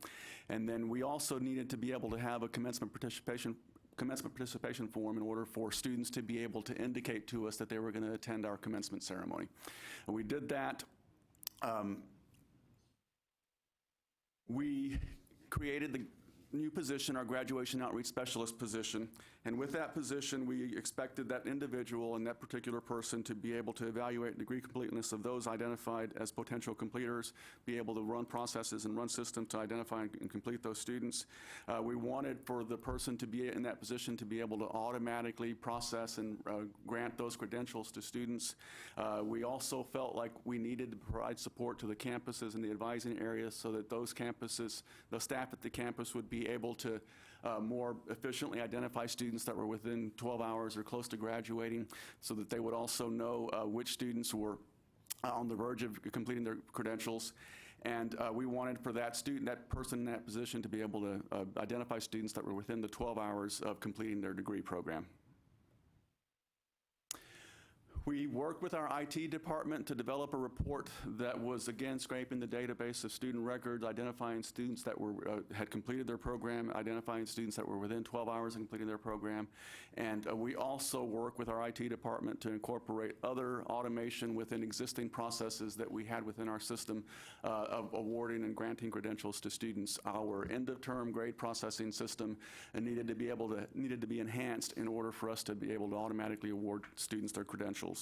And then we also needed to be able to have a commencement participation form in order for students to be able to indicate to us that they were going to attend our commencement ceremony. And we did that. We created the new position, our graduation outreach specialist position, and with that position, we expected that individual and that particular person to be able to evaluate degree completeness of those identified as potential completers, be able to run processes and run systems to identify and complete those students. We wanted for the person to be in that position to be able to automatically process and grant those credentials to students. We also felt like we needed to provide support to the campuses and the advising areas so that those campuses, the staff at the campus would be able to more efficiently identify students that were within 12 hours or close to graduating, so that they would also know which students were on the verge of completing their credentials. And we wanted for that person in that position to be able to identify students that were within the 12 hours of completing their degree program. We worked with our IT department to develop a report that was, again, scraping the database of student records, identifying students that had completed their program, identifying students that were within 12 hours of completing their program. And we also work with our IT department to incorporate other automation within existing processes that we had within our system of awarding and granting credentials to students. Our end-of-term grade processing system needed to be enhanced in order for us to be able to automatically award students their credentials.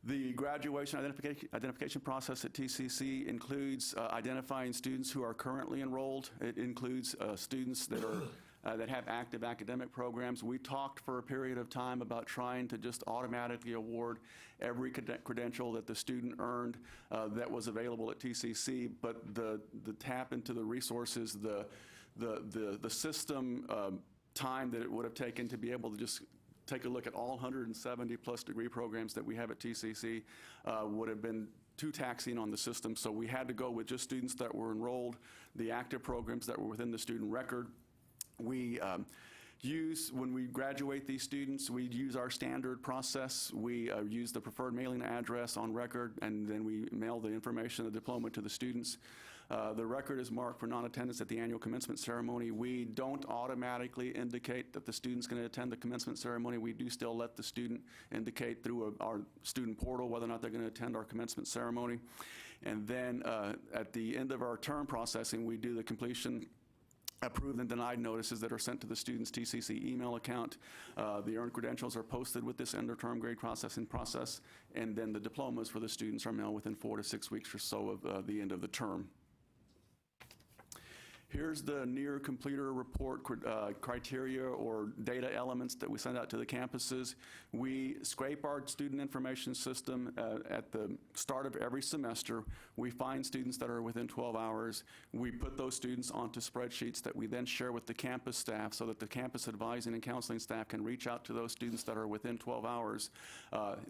The graduation identification process at TCC includes identifying students who are currently enrolled. It includes students that are that have active academic programs. We talked for a period of time about trying to just automatically award every credential that the student earned that was available at TCC, but the tap into the resources, the system time that it would have taken to be able to just take a look at all 170 plus degree programs that we have at TCC would have been too taxing on the system. So we had to go with just students that were enrolled, the active programs that were within the student record. We when we graduate these students, we use our standard process. We use the preferred mailing address on record, and then we mail the information, the diploma, to the students. The record is marked for non-attendance at the annual commencement ceremony. We don't automatically indicate that the student's going to attend the commencement ceremony. We do still let the student indicate through our student portal whether or not they're going to attend our commencement ceremony. And then at the end of our term processing, we do the completion, approved and denied notices that are sent to the student's TCC email account. The earned credentials are posted with this end-of-term grade processing process, and then the diplomas for the students are mailed within 4 to 6 weeks or so of the end of the term. Here's the near completer report criteria or data elements that we send out to the campuses. We scrape our student information system at the start of every semester. We find students that are within 12 hours. We put those students onto spreadsheets that we then share with the campus staff so that the campus advising and counseling staff can reach out to those students that are within 12 hours,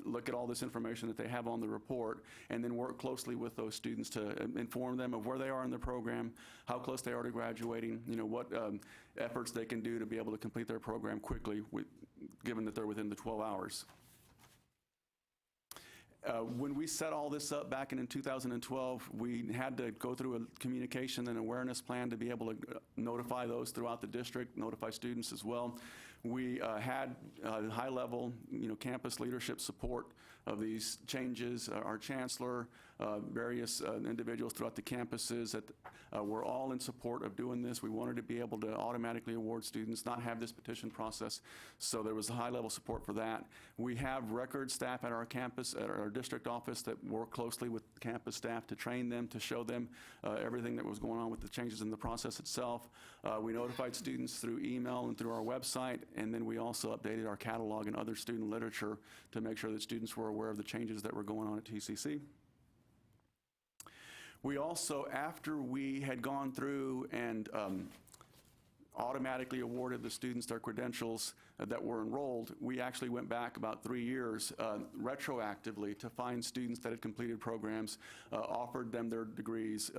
look at all this information that they have on the report, and then work closely with those students to inform them of where they are in the program, how close they are to graduating, what efforts they can do to be able to complete their program quickly, given that they're within the 12 hours. When we set all this up back in 2012, we had to go through a communication and awareness plan to be able to notify those throughout the district, notify students as well. We had high-level, campus leadership support of these changes. Our chancellor, various individuals throughout the campuses were all in support of doing this. We wanted to be able to automatically award students, not have this petition process, so there was a high-level support for that. We have record staff at our campus, at our district office, that work closely with campus staff to train them, to show them everything that was going on with the changes in the process itself. We notified students through email and through our website, and then we also updated our catalog and other student literature to make sure that students were aware of the changes that were going on at TCC. We also, after we had gone through and automatically awarded the students their credentials that were enrolled, we actually went back about 3 years retroactively to find students that had completed programs, offered them their degrees,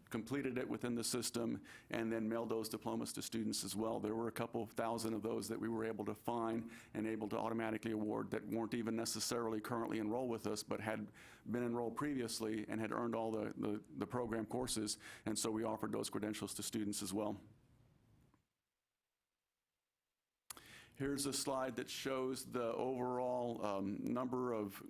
completed it within the system, and then mailed those diplomas to students as well. There were a couple of thousand of those that we were able to find and able to automatically award that weren't even necessarily currently enrolled with us, but had been enrolled previously and had earned all the program courses, and so we offered those credentials to students as well. Here's a slide that shows the overall number of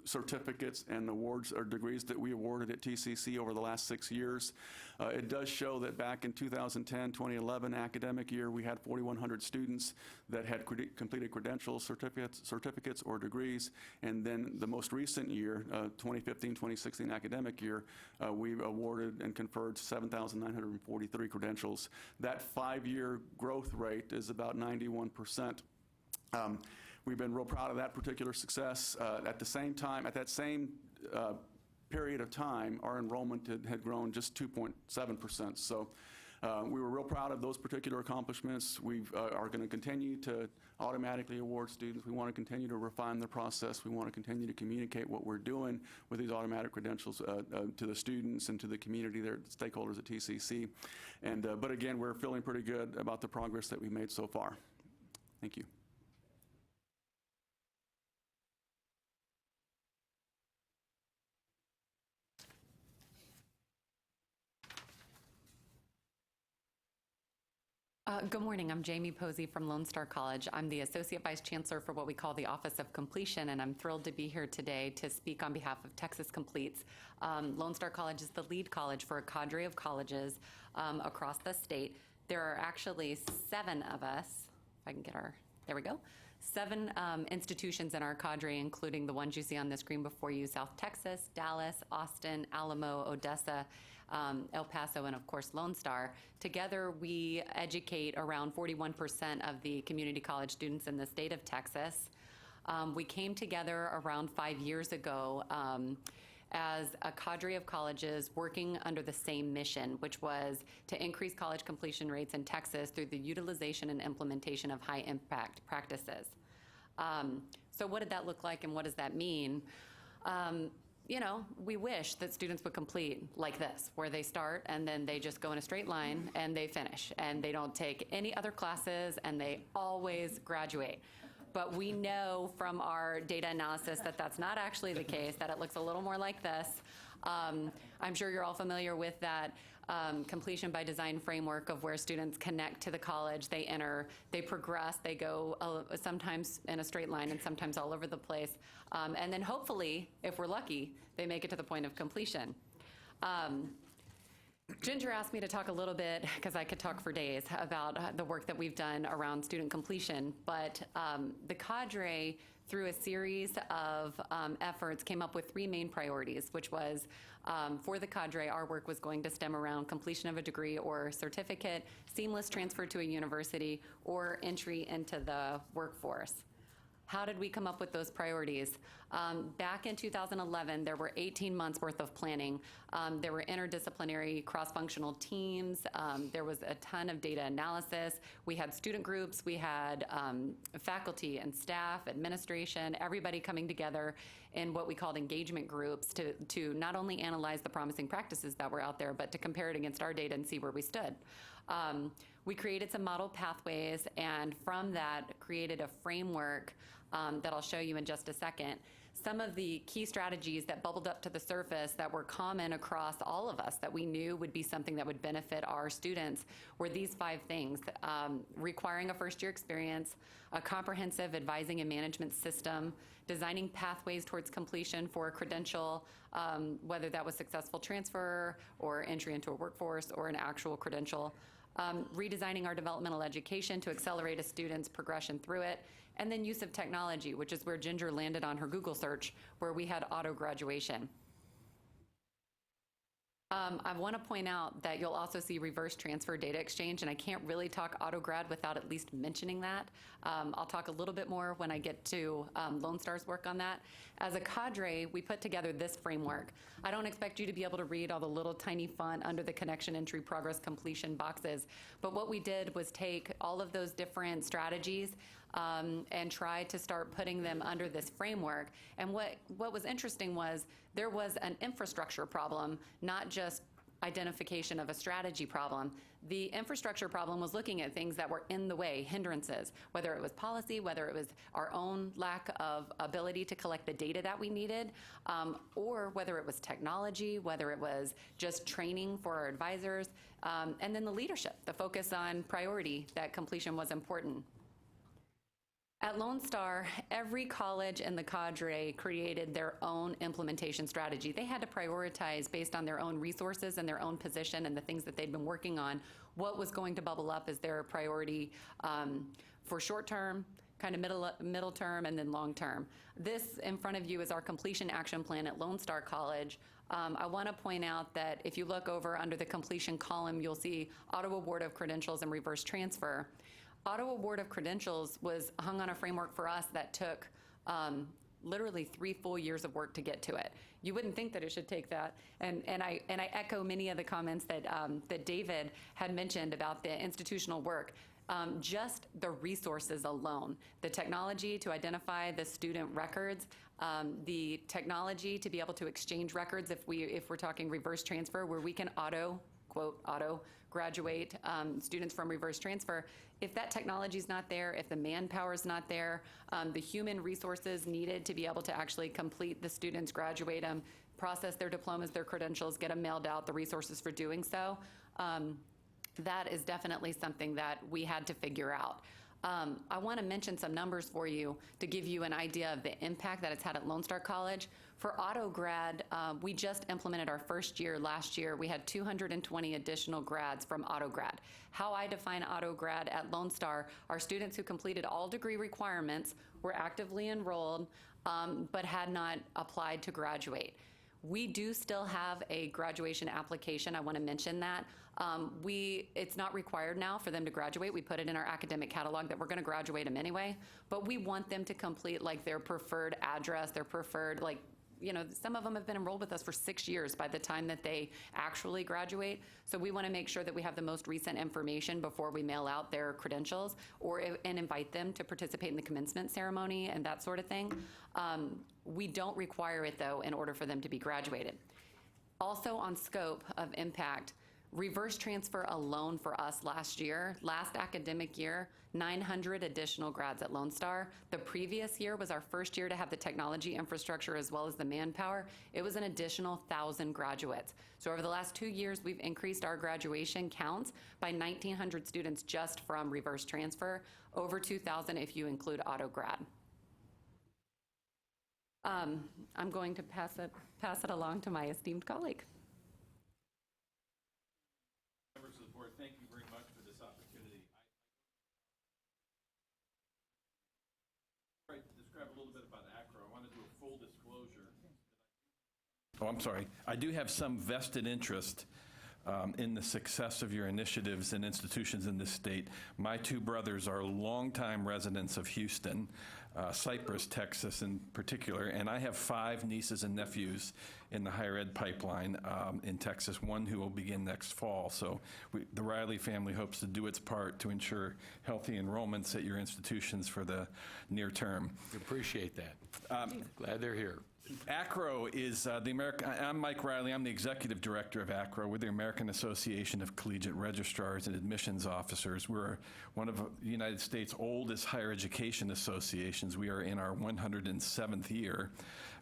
certificates and awards or degrees that we awarded at TCC over the last 6 years. It does show that back in 2010-2011 academic year, we had 4,100 students that had completed credentials, certificates or degrees, and then the most recent year, 2015-2016 academic year, we awarded and conferred 7,943 credentials. That 5-year growth rate is about 91%. We've been real proud of that particular success. At the same time, at that same period of time, our enrollment had grown just 2.7%. So we were real proud of those particular accomplishments. We are going to continue to automatically award students. We want to continue to refine the process. We want to continue to communicate what we're doing with these automatic credentials to the students and to the community, their stakeholders at TCC. And but again, we're feeling pretty good about the progress that we've made so far. Thank you. Good morning. I'm Jamie Posey from Lone Star College. I'm the Associate Vice Chancellor for what we call the Office of Completion, and I'm thrilled to be here today to speak on behalf of Texas Completes. Lone Star College is the lead college for a cadre of colleges across the state. There are actually 7 of us, if I can get there we go, 7 institutions in our cadre, including the ones you see on the screen before you: South Texas, Dallas, Austin, Alamo, Odessa, El Paso, and of course Lone Star. Together we educate around 41% of the community college students in the state of Texas. We came together around 5 years ago as a cadre of colleges working under the same mission, which was to increase college completion rates in Texas through the utilization and implementation of high-impact practices. So what did that look like and what does that mean? we wish that students would complete like this, where they start and then they just go in a straight line and they finish, and they don't take any other classes, and they always graduate. But we know from our data analysis that that's not actually the case, that it looks a little more like this. I'm sure you're all familiar with that completion by design framework of where students connect to the college, they enter, they progress, they go sometimes in a straight line and sometimes all over the place. And then hopefully, if we're lucky, they make it to the point of completion. Ginger asked me to talk a little bit, because I could talk for days, about the work that we've done around student completion. But the cadre, through a series of efforts, came up with 3 main priorities, which was, for the cadre, our work was going to stem around completion of a degree or certificate, seamless transfer to a university, or entry into the workforce. How did we come up with those priorities? Back in 2011, there were 18 months worth of planning. There were interdisciplinary cross-functional teams. There was a ton of data analysis. We had student groups. We had faculty and staff, administration, everybody coming together in what we called engagement groups to not only analyze the promising practices that were out there, but to compare it against our data and see where we stood. We created some model pathways, and from that created a framework that I'll show you in just a second. Some of the key strategies that bubbled up to the surface that were common across all of us that we knew would be something that would benefit our students were these 5 things: requiring a first-year experience, a comprehensive advising and management system, designing pathways towards completion for a credential, whether that was successful transfer or entry into a workforce or an actual credential, redesigning our developmental education to accelerate a student's progression through it, and then use of technology, which is where Ginger landed on her Google search, where we had auto graduation. I want to point out that you'll also see reverse transfer data exchange, and I can't really talk AutoGrad without at least mentioning that. I'll talk a little bit more when I get to Lone Star's work on that. As a cadre, we put together this framework. I don't expect you to be able to read all the little tiny font under the connection, entry, progress, completion boxes, but what we did was take all of those different strategies and try to start putting them under this framework. And what was interesting was there was an infrastructure problem, not just identification of a strategy problem. The infrastructure problem was looking at things that were in the way, hindrances, whether it was policy, whether it was our own lack of ability to collect the data that we needed, or whether it was technology, whether it was just training for our advisors, and then the leadership, the focus on priority, that completion was important. At Lone Star, every college in the cadre created their own implementation strategy. They had to prioritize based on their own resources and their own position and the things that they'd been working on, what was going to bubble up as their priority for short term, kind of middle term, and then long term. This in front of you is our completion action plan at Lone Star College. I want to point out that if you look over under the completion column, you'll see auto award of credentials and reverse transfer. Auto award of credentials was hung on a framework for us that took literally 3 full years of work to get to it. You wouldn't think that it should take that, and I echo many of the comments that that David had mentioned about the institutional work. Just the resources alone, the technology to identify the student records, the technology to be able to exchange records if we're talking reverse transfer, where we can quote, auto graduate students from reverse transfer. If that technology is not there, if the manpower is not there, the human resources needed to be able to actually complete the students, graduate them, process their diplomas, their credentials, get them mailed out, the resources for doing so, that is definitely something that we had to figure out. I want to mention some numbers for you to give you an idea of the impact that it's had at Lone Star College. For AutoGrad, we just implemented our first year last year. We had 220 additional grads from AutoGrad. How I define AutoGrad at Lone Star are students who completed all degree requirements, were actively enrolled, but had not applied to graduate. We do still have a graduation application. I want to mention that. It's not required now for them to graduate. We put it in our academic catalog that we're going to graduate them anyway, but we want them to complete like their preferred address, their preferred some of them have been enrolled with us for 6 years by the time that they actually graduate. So we want to make sure that we have the most recent information before we mail out their credentials and invite them to participate in the commencement ceremony and that sort of thing. We don't require it, though, in order for them to be graduated. Also on scope of impact, reverse transfer alone for us last academic year, 900 additional grads at Lone Star. The previous year was our first year to have the technology infrastructure as well as the manpower. It was an additional 1,000 graduates. So over the last 2 years, we've increased our graduation counts by 1,900 students just from reverse transfer, over 2,000 if you include auto grad. I'm going to pass it along to my esteemed colleague. Members of the board, thank you very much for this opportunity. I describe a little bit about ACRO. I want to do a full disclosure. Oh, I'm sorry. I do have some vested interest in the success of your initiatives and institutions in this state. My two brothers are longtime residents of Houston, Cypress, Texas in particular, and I have 5 nieces and nephews in the higher ed pipeline in Texas, one who will begin next fall. So the Riley family hopes to do its part to ensure healthy enrollments at your institutions for the near term. We appreciate that. Glad they're here. ACRO is I'm Mike Riley. I'm the executive director of ACRO. We're the American Association of Collegiate Registrars and Admissions Officers. We're one of the United States' oldest higher education associations. We are in our 107th year.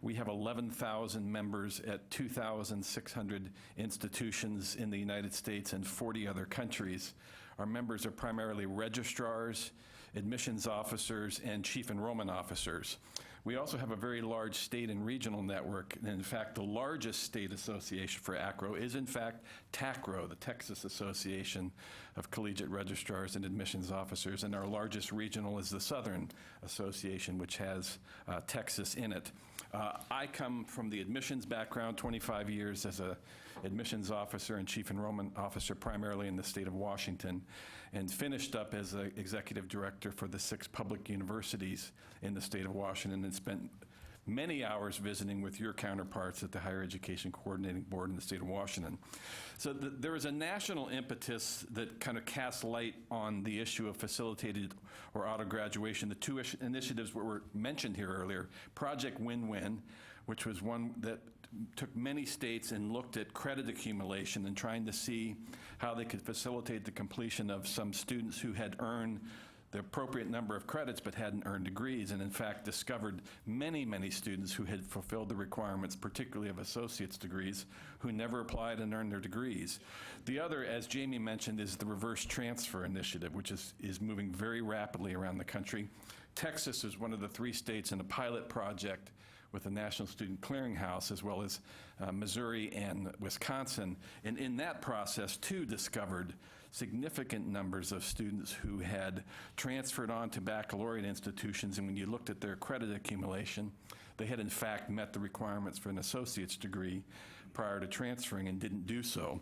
We have 11,000 members at 2,600 institutions in the United States and 40 other countries. Our members are primarily registrars, admissions officers, and chief enrollment officers. We also have a very large state and regional network. And in fact, the largest state association for ACRO is, in fact, TACRO, the Texas Association of Collegiate Registrars and Admissions Officers. And our largest regional is the Southern Association, which has Texas in it. I come from the admissions background, 25 years as an admissions officer and chief enrollment officer, primarily in the state of Washington, and finished up as an executive director for the 6 public universities in the state of Washington, and spent many hours visiting with your counterparts at the Higher Education Coordinating Board in the state of Washington. So there is a national impetus that kind of casts light on the issue of facilitated or auto graduation. The 2 initiatives that were mentioned here earlier, Project Win-Win, which was one that took many states and looked at credit accumulation and trying to see how they could facilitate the completion of some students who had earned the appropriate number of credits but hadn't earned degrees, and in fact discovered many, many students who had fulfilled the requirements, particularly of associate's degrees, who never applied and earned their degrees. The other, as Jamie mentioned, is the reverse transfer initiative, which is moving very rapidly around the country. Texas is one of the 3 states in a pilot project with the National Student Clearinghouse, as well as Missouri and Wisconsin. And in that process, too, discovered significant numbers of students who had transferred on to baccalaureate institutions, and when you looked at their credit accumulation, they had in fact met the requirements for an associate's degree prior to transferring and didn't do so.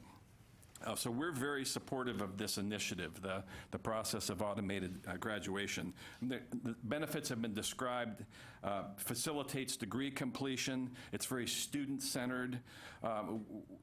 So we're very supportive of this initiative, the process of automated graduation. The benefits have been described, facilitates degree completion, it's very student-centered.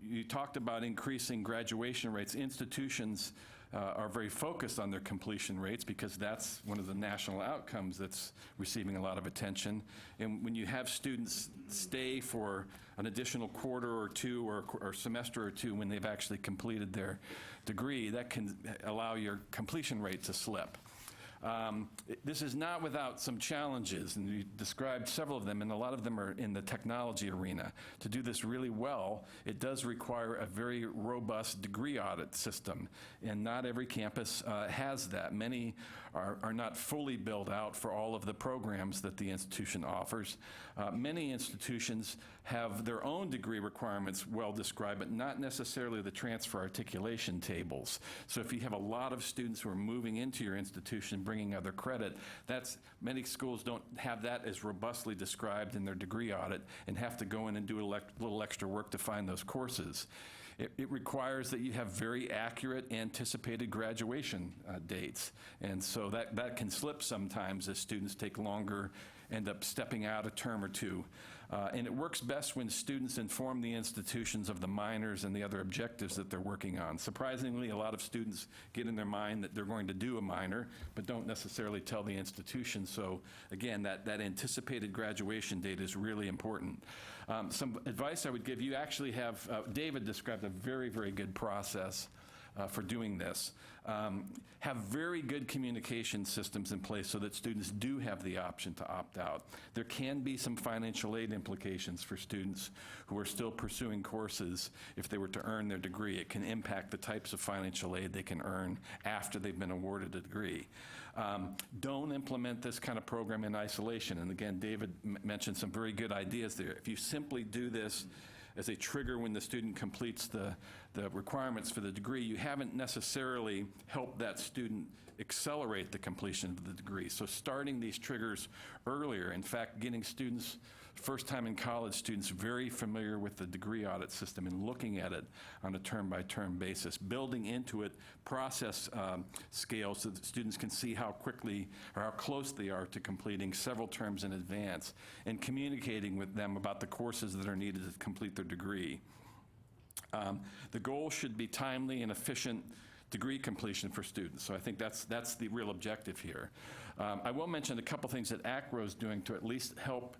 You talked about increasing graduation rates. Institutions are very focused on their completion rates because that's one of the national outcomes that's receiving a lot of attention. And when you have students stay for an additional quarter or 2 or semester or 2 when they've actually completed their degree, that can allow your completion rate to slip. This is not without some challenges, and you described several of them, and a lot of them are in the technology arena. To do this really well, it does require a very robust degree audit system, and not every campus has that. Many are not fully built out for all of the programs that the institution offers. Many institutions have their own degree requirements well described, but not necessarily the transfer articulation tables. So if you have a lot of students who are moving into your institution, bringing other credit, many schools don't have that as robustly described in their degree audit and have to go in and do a little extra work to find those courses. It requires that you have very accurate anticipated graduation dates. And so that can slip sometimes as students take longer end up stepping out a term or two. And it works best when students inform the institutions of the minors and the other objectives that they're working on. Surprisingly, a lot of students get in their mind that they're going to do a minor, but don't necessarily tell the institution. So again, that anticipated graduation date is really important. Some advice I would give, you actually have, David described a very, very good process for doing this. Have very good communication systems in place so that students do have the option to opt out. There can be some financial aid implications for students who are still pursuing courses if they were to earn their degree. It can impact the types of financial aid they can earn after they've been awarded a degree. Don't implement this kind of program in isolation. And again, David mentioned some very good ideas there. If you simply do this as a trigger when the student completes the requirements for the degree, you haven't necessarily helped that student accelerate the completion of the degree. So starting these triggers earlier, in fact, getting students, first time in college students, very familiar with the degree audit system and looking at it on a term-by-term basis, building into it process scales so that students can see how quickly or how close they are to completing several terms in advance, and communicating with them about the courses that are needed to complete their degree. The goal should be timely and efficient degree completion for students. So I think that's the real objective here. I will mention a couple things that ACRO is doing to at least help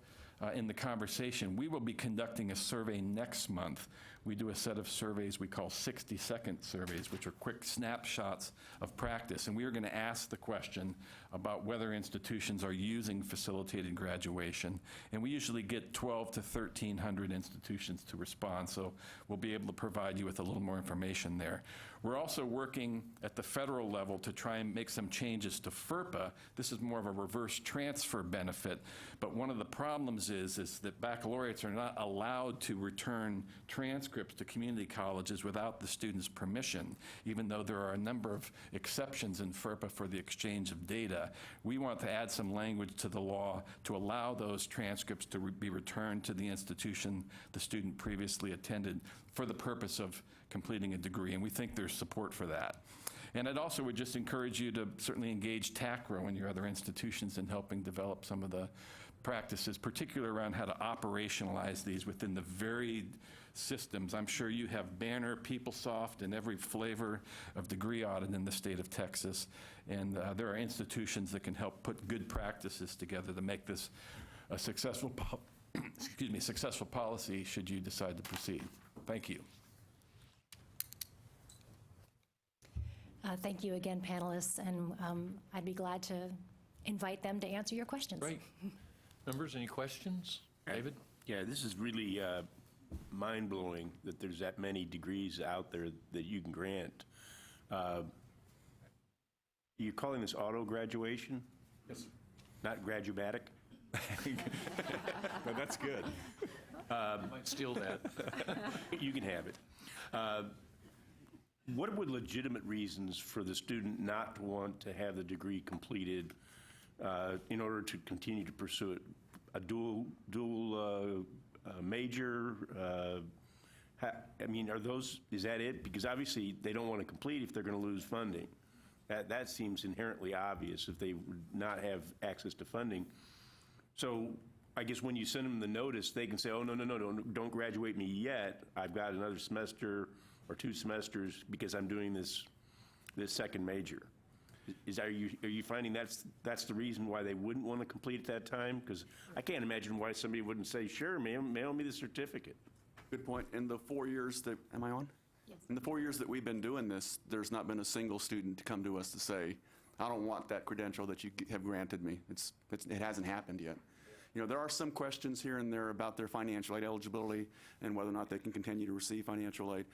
in the conversation. We will be conducting a survey next month. We do a set of surveys we call 60-second surveys, which are quick snapshots of practice. And we are going to ask the question about whether institutions are using facilitated graduation. And we usually get 1,200 to 1,300 institutions to respond, so we'll be able to provide you with a little more information there. We're also working at the federal level to try and make some changes to FERPA. This is more of a reverse transfer benefit, but one of the problems is that baccalaureates are not allowed to return transcripts to community colleges without the student's permission, even though there are a number of exceptions in FERPA for the exchange of data. We want to add some language to the law to allow those transcripts to be returned to the institution the student previously attended for the purpose of completing a degree, and we think there's support for that. And I'd also would just encourage you to certainly engage TACRO and your other institutions in helping develop some of the practices, particularly around how to operationalize these within the varied systems. I'm sure you have Banner, PeopleSoft, and every flavor of degree audit in the state of Texas, and there are institutions that can help put good practices together to make this a successful successful policy should you decide to proceed. Thank you. Thank you again, panelists, and I'd be glad to invite them to answer your questions. Great. Members, any questions? David? Yeah, this is really mind-blowing that there's that many degrees out there that you can grant. You're calling this auto-graduation? Yes, sir. Not gradumatic? No, that's good. Might steal that. You can have it. What would legitimate reasons for the student not to want to have the degree completed in order to continue to pursue it? A dual major? I mean, is that it? Because obviously they don't want to complete if they're going to lose funding. That seems inherently obvious if they would not have access to funding. So I guess when you send them the notice, they can say, oh, no, don't graduate me yet. I've got another semester or 2 semesters because I'm doing this second major. Are you finding that's the reason why they wouldn't want to complete at that time? Because I can't imagine why somebody wouldn't say, sure, mail me the certificate. Good point. In the 4 years that, am I on? Yes. In the 4 years that we've been doing this, there's not been a single student to come to us to say, I don't want that credential that you have granted me. It hasn't happened yet. You know, there are some questions here and there about their financial aid eligibility and whether or not they can continue to receive financial aid.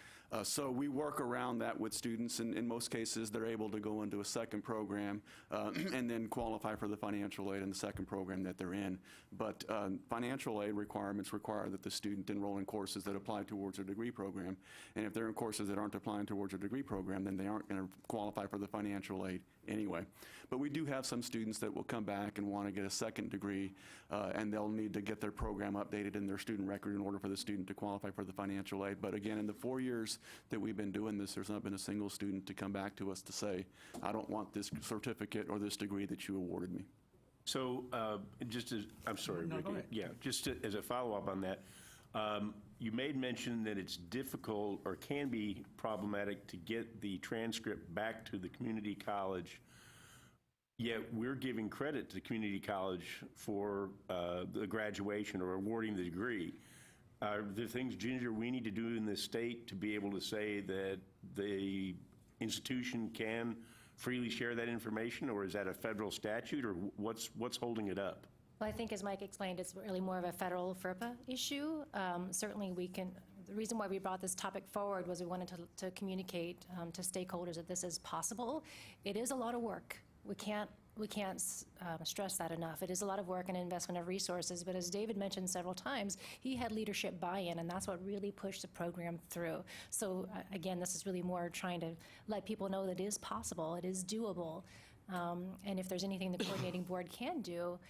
So we work around that with students, and in most cases they're able to go into a second program and then qualify for the financial aid in the second program that they're in. But financial aid requirements require that the student enroll in courses that apply towards a degree program. And if they're in courses that aren't applying towards a degree program, then they aren't going to qualify for the financial aid anyway. But we do have some students that will come back and want to get a second degree, and they'll need to get their program updated in their student record in order for the student to qualify for the financial aid. But again, in the 4 years that we've been doing this, there's not been a single student to come back to us to say, I don't want this certificate or this degree that you awarded me. So, I'm sorry, No, Ricky. go ahead. Yeah, as a follow-up on that, you made mention that it's difficult or can be problematic to get the transcript back to the community college, yet we're giving credit to the community college for the graduation or awarding the degree. Are there things, Ginger, we need to do in this state to be able to say that the institution can freely share that information, or is that a federal statute, or what's holding it up? Well, I think, as Mike explained, it's really more of a federal FERPA issue. Certainly, the reason why we brought this topic forward was we wanted to communicate to stakeholders that this is possible. It is a lot of work. We can't stress that enough. It is a lot of work and investment of resources, but as David mentioned several times, he had leadership buy-in, and that's what really pushed the program through. So again, this is really more trying to let people know that it is possible, it is doable, and if there's anything the coordinating board can do,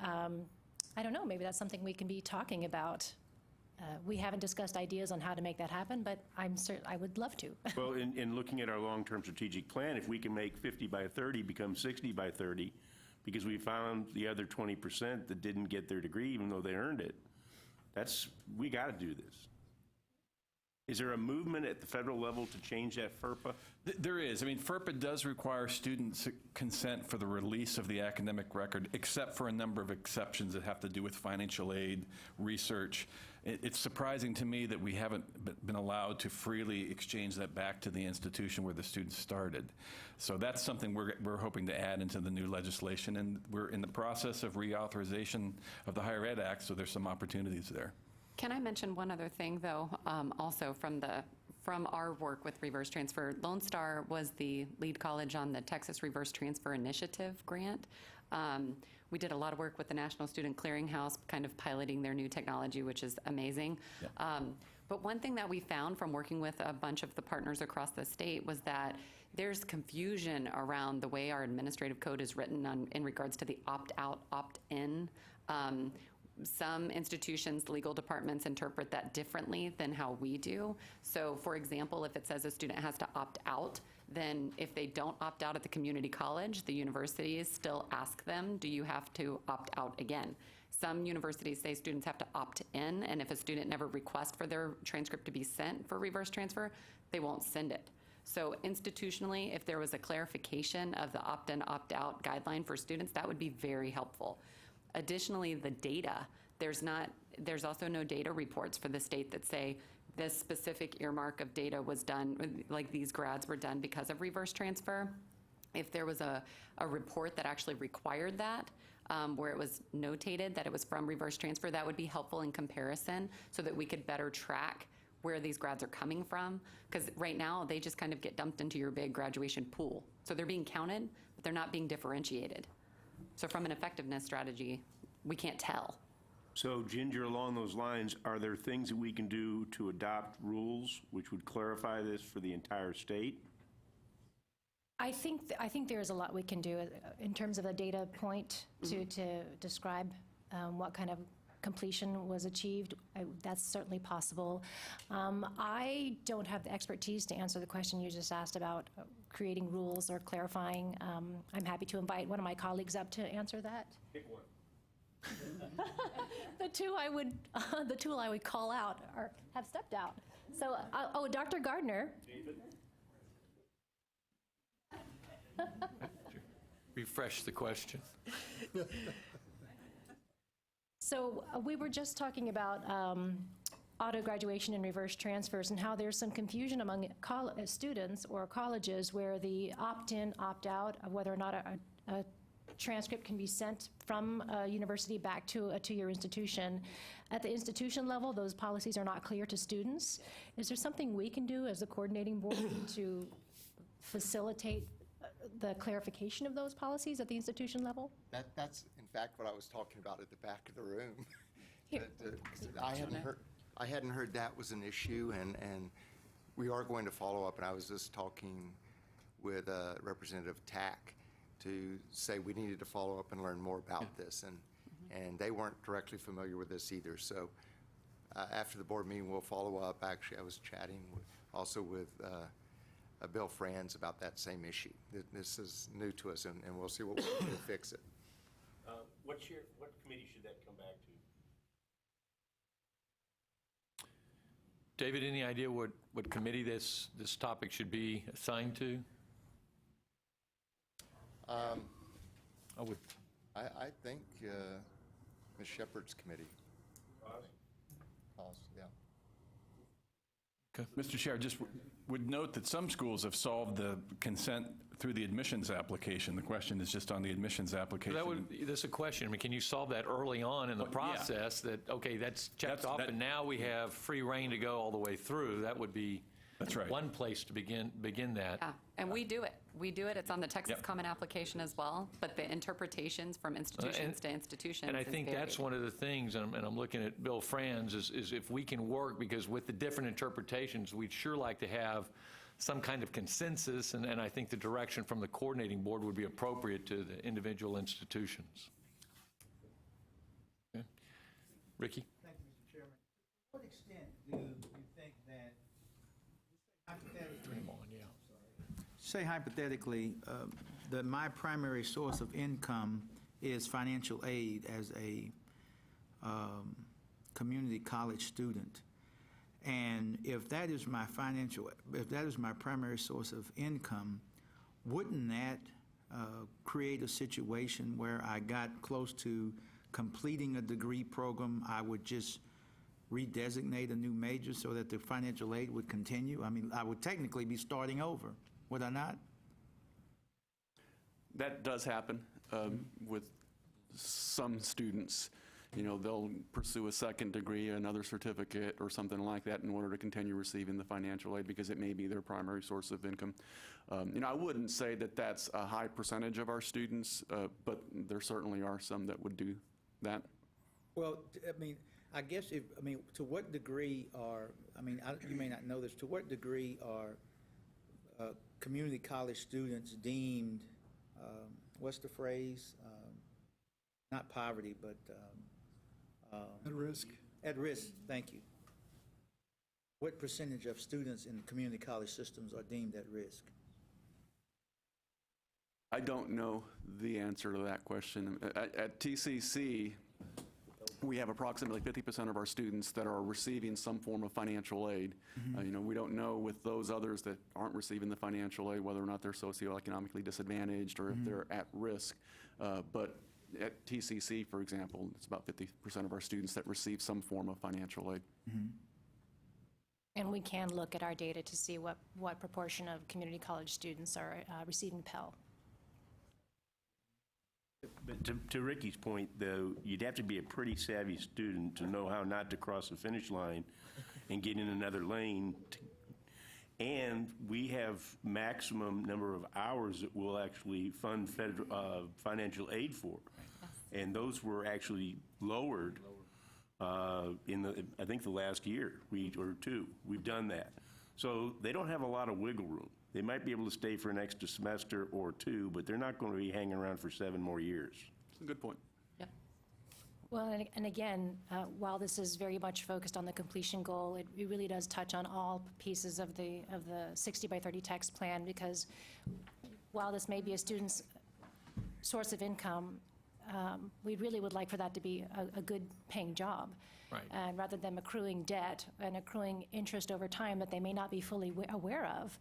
I don't know, maybe that's something we can be talking about. We haven't discussed ideas on how to make that happen, but I would love to. Well, in looking at our long-term strategic plan, if we can make 50 by 30 become 60 by 30, because we found the other 20% that didn't get their degree even though they earned it, we got to do this. Is there a movement at the federal level to change that FERPA? There is. I mean, FERPA does require students' consent for the release of the academic record, except for a number of exceptions that have to do with financial aid, research. It's surprising to me that we haven't been allowed to freely exchange that back to the institution where the students started. So that's something we're hoping to add into the new legislation, and we're in the process of reauthorization of the Higher Ed Act, so there's some opportunities there. Can I mention one other thing, though, also from our work with reverse transfer? Lone Star was the lead college on the Texas Reverse Transfer Initiative grant. We did a lot of work with the National Student Clearinghouse, kind of piloting their new technology, which is amazing. Yeah. But one thing that we found from working with a bunch of the partners across the state was that there's confusion around the way our administrative code is written in regards to the opt-out, opt-in. Some institutions' legal departments interpret that differently than how we do. So, for example, if it says a student has to opt out, then if they don't opt out at the community college, the universities still ask them, do you have to opt out again? Some universities say students have to opt in, and if a student never requests for their transcript to be sent for reverse transfer, they won't send it. So institutionally, if there was a clarification of the opt-in, opt-out guideline for students, that would be very helpful. Additionally, the data, there's also no data reports for the state that say this specific earmark of data was done, like these grads were done because of reverse transfer. If there was a report that actually required that, where it was notated that it was from reverse transfer, that would be helpful in comparison so that we could better track where these grads are coming from. Because right now, they just kind of get dumped into your big graduation pool. So they're being counted, but they're not being differentiated. So from an effectiveness strategy, we can't tell. So, Ginger, along those lines, are there things that we can do to adopt rules which would clarify this for the entire state? I think there's a lot we can do in terms of a data point to describe what kind of completion was achieved. That's certainly possible. I don't have the expertise to answer the question you just asked about creating rules or clarifying. I'm happy to invite one of my colleagues up to answer that. Pick one. The two I would call out have stepped out. So, Dr. Gardner. David. Refresh the question. So we were just talking about auto graduation and reverse transfers and how there's some confusion among students or colleges where the opt-in, opt-out of whether or not a transcript can be sent from a university back to a two-year institution. At the institution level, those policies are not clear to students. Is there something we can do as the coordinating board to facilitate the clarification of those policies at the institution level? That's in fact what I was talking about at the back of the room. Here. I hadn't heard that was an issue, and we are going to follow up. And I was just talking with Representative Tack to say we needed to follow up and learn more about this, and they weren't directly familiar with this either. So after the board meeting, we'll follow up. Actually, I was chatting also with Bill Franz about that same issue. This is new to us, and we'll see what we can do to fix it. What committee should that come back to? David, any idea what committee this topic should be assigned to? I would. I think Ms. Shepherd's committee. Pause, yeah. Mr. Chair, just would note that some schools have solved the consent through the admissions application. The question is just on the admissions application. That's a question. I mean, can you solve that early on in the process that, okay, that's checked off, and now we have free reign to go all the way through? That would be one place to begin that. Yeah, and we do it. We do it. It's on the Texas Common Application as well, but the interpretations from institutions to institutions And I is think varied. that's one of the things, and I'm looking at Bill Franz, is if we can work, because with the different interpretations, we'd sure like to have some kind of consensus, and I think the direction from the coordinating board would be appropriate to the individual institutions. Okay. Ricky? Thank you, Mr. Chairman. To what extent do you think that, say hypothetically, that my primary source of income is financial aid as a community college student, and if that is my primary source of income, wouldn't that create a situation where I got close to completing a degree program, I would just redesignate a new major so that the financial aid would continue? I mean, I would technically be starting over, would I not? That does happen with some students. You know, they'll pursue a second degree, another certificate, or something like that in order to continue receiving the financial aid because it may be their primary source of income. You know, I wouldn't say that that's a high percentage of our students, but there certainly are some that would do that. Well, I mean, I guess to what degree are, you may not know this, to what degree are community college students deemed, what's the phrase? Not poverty, but At risk. At risk, thank you. What percentage of students in community college systems are deemed at risk? I don't know the answer to that question. At TCC, we have approximately 50% of our students that are receiving some form of financial aid. You know, we don't know with those others that aren't receiving the financial aid whether or not they're socioeconomically disadvantaged or if they're at risk. But at TCC, for example, it's about 50% of our students that receive some form of financial aid. And we can look at our data to see what proportion of community college students are receiving Pell. But to Ricky's point, though, you'd have to be a pretty savvy student to know how not to cross the finish line and get in another lane. And we have maximum number of hours that we'll actually fund financial aid for. And those were actually lowered in I think the last year or two. We've done that. So they don't have a lot of wiggle room. They might be able to stay for an extra semester or two, but they're not going to be hanging around for 7 more years. That's a good point. Well, and again, while this is very much focused on the completion goal, it really does touch on all pieces of the 60 by 30 text plan, because while this may be a student's source of income, we really would like for that to be a good paying job. Right. And rather than accruing debt and accruing interest over time that they may not be fully aware of,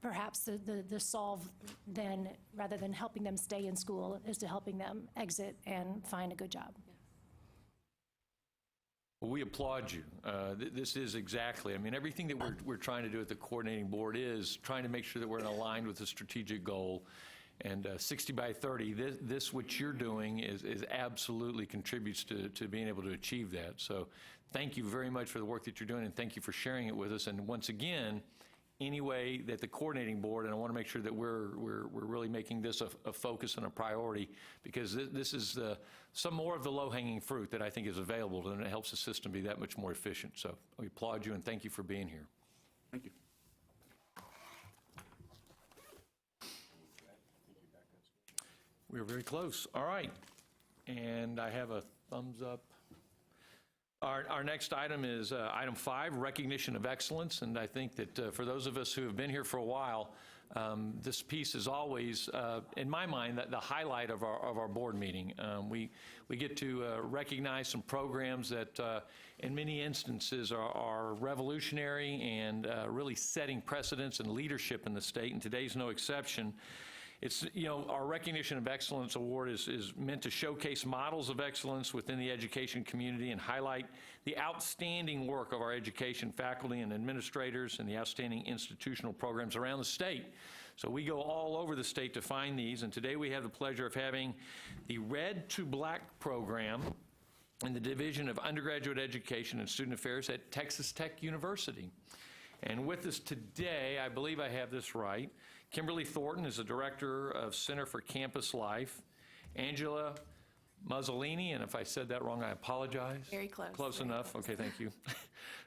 perhaps the solve then, rather than helping them stay in school, is to helping them exit and find a good job. Well, we applaud you. This is exactly, I mean, everything that we're trying to do at the coordinating board is trying to make sure that we're aligned with the strategic goal. And 60 by 30, this what you're doing is absolutely contributes to being able to achieve that. So thank you very much for the work that you're doing, and thank you for sharing it with us. And once again, any way that the coordinating board, and I want to make sure that we're really making this a focus and a priority, because this is some more of the low-hanging fruit that I think is available, and it helps the system be that much more efficient. So we applaud you, and thank you for being here. Thank you. We are very close. All right. And I have a thumbs up. Our next item is item 5, recognition of excellence. And I think that for those of us who have been here for a while, This piece is always, in my mind, the highlight of our board meeting. We get to recognize some programs that, in many instances, are revolutionary and really setting precedents and leadership in the state, and today's no exception. It's, our Recognition of Excellence Award is meant to showcase models of excellence within the education community and highlight the outstanding work of our education faculty and administrators and the outstanding institutional programs around the state. So we go all over the state to find these, and today we have the pleasure of having the Red to Black program in the Division of Undergraduate Education and Student Affairs at Texas Tech University. And with us today, I believe I have this right, Kimberly Thornton is the Director of Center for Campus Life. Angela Muzzolini, and if I said that wrong, I apologize. Very close. Close enough. Okay, thank you.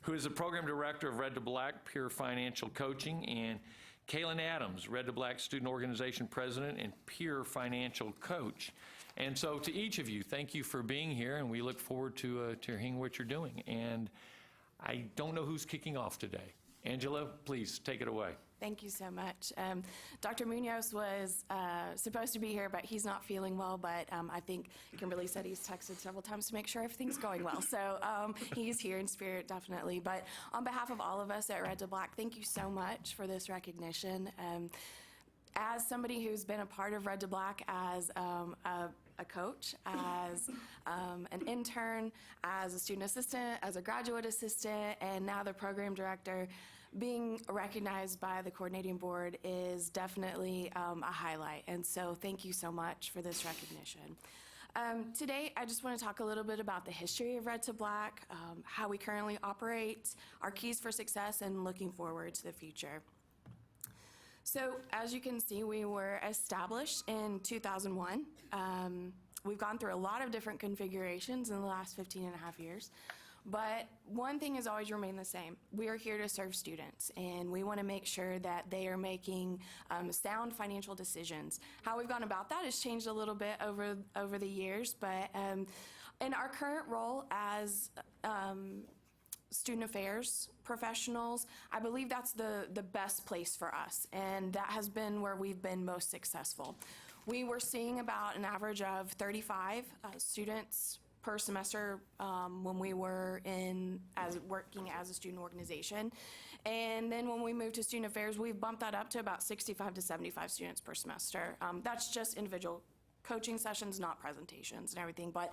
Who is the Program Director of Red to Black Peer Financial Coaching, and Kaylin Adams, Red to Black Student Organization President and Peer Financial Coach. And so to each of you, thank you for being here, and we look forward to hearing what you're doing. And I don't know who's kicking off today. Angela, please take it away. Thank you so much. Dr. Munoz was supposed to be here, but he's not feeling well. But I think Kimberly said he's texted several times to make sure everything's going well. So he's here in spirit, definitely. But on behalf of all of us at Red to Black, thank you so much for this recognition. As somebody who's been a part of Red to Black as a coach, as an intern, as a student assistant, as a graduate assistant, and now the program director, being recognized by the coordinating board is definitely a highlight. And so thank you so much for this recognition. Today, I just want to talk a little bit about the history of Red to Black, how we currently operate, our keys for success, and looking forward to the future. So as you can see, we were established in 2001. We've gone through a lot of different configurations in the last 15 and a half years. But one thing has always remained the same. We are here to serve students, and we want to make sure that they are making sound financial decisions. How we've gone about that has changed a little bit over the years, but in our current role as student affairs professionals, I believe that's the best place for us, and that has been where we've been most successful. We were seeing about an average of 35 students per semester when we were working as a student organization. And then when we moved to student affairs, we've bumped that up to about 65 to 75 students per semester. That's just individual coaching sessions, not presentations and everything. But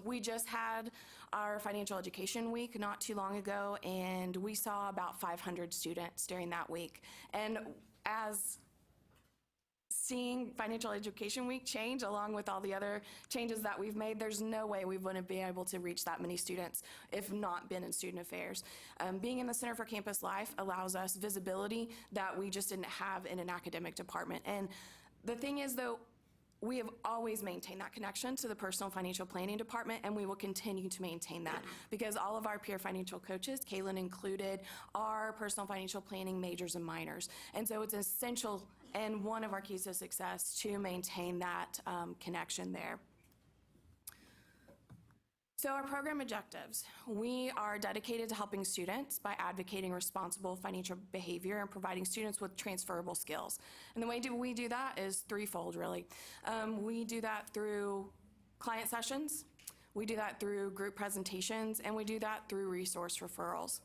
we just had our financial education week not too long ago, and we saw about 500 students during that week. And as seeing Financial Education Week change along with all the other changes that we've made, there's no way we wouldn't be able to reach that many students if not been in student affairs. Being in the Center for Campus Life allows us visibility that we just didn't have in an academic department. And the thing is, though, we have always maintained that connection to the personal financial planning department, and we will continue to maintain that because all of our peer financial coaches, Kaylin included, are personal financial planning majors and minors. And so it's essential and one of our keys to success to maintain that connection there. So our program objectives, we are dedicated to helping students by advocating responsible financial behavior and providing students with transferable skills. And the way we do that is threefold, really. We do that through client sessions, we do that through group presentations, and we do that through resource referrals.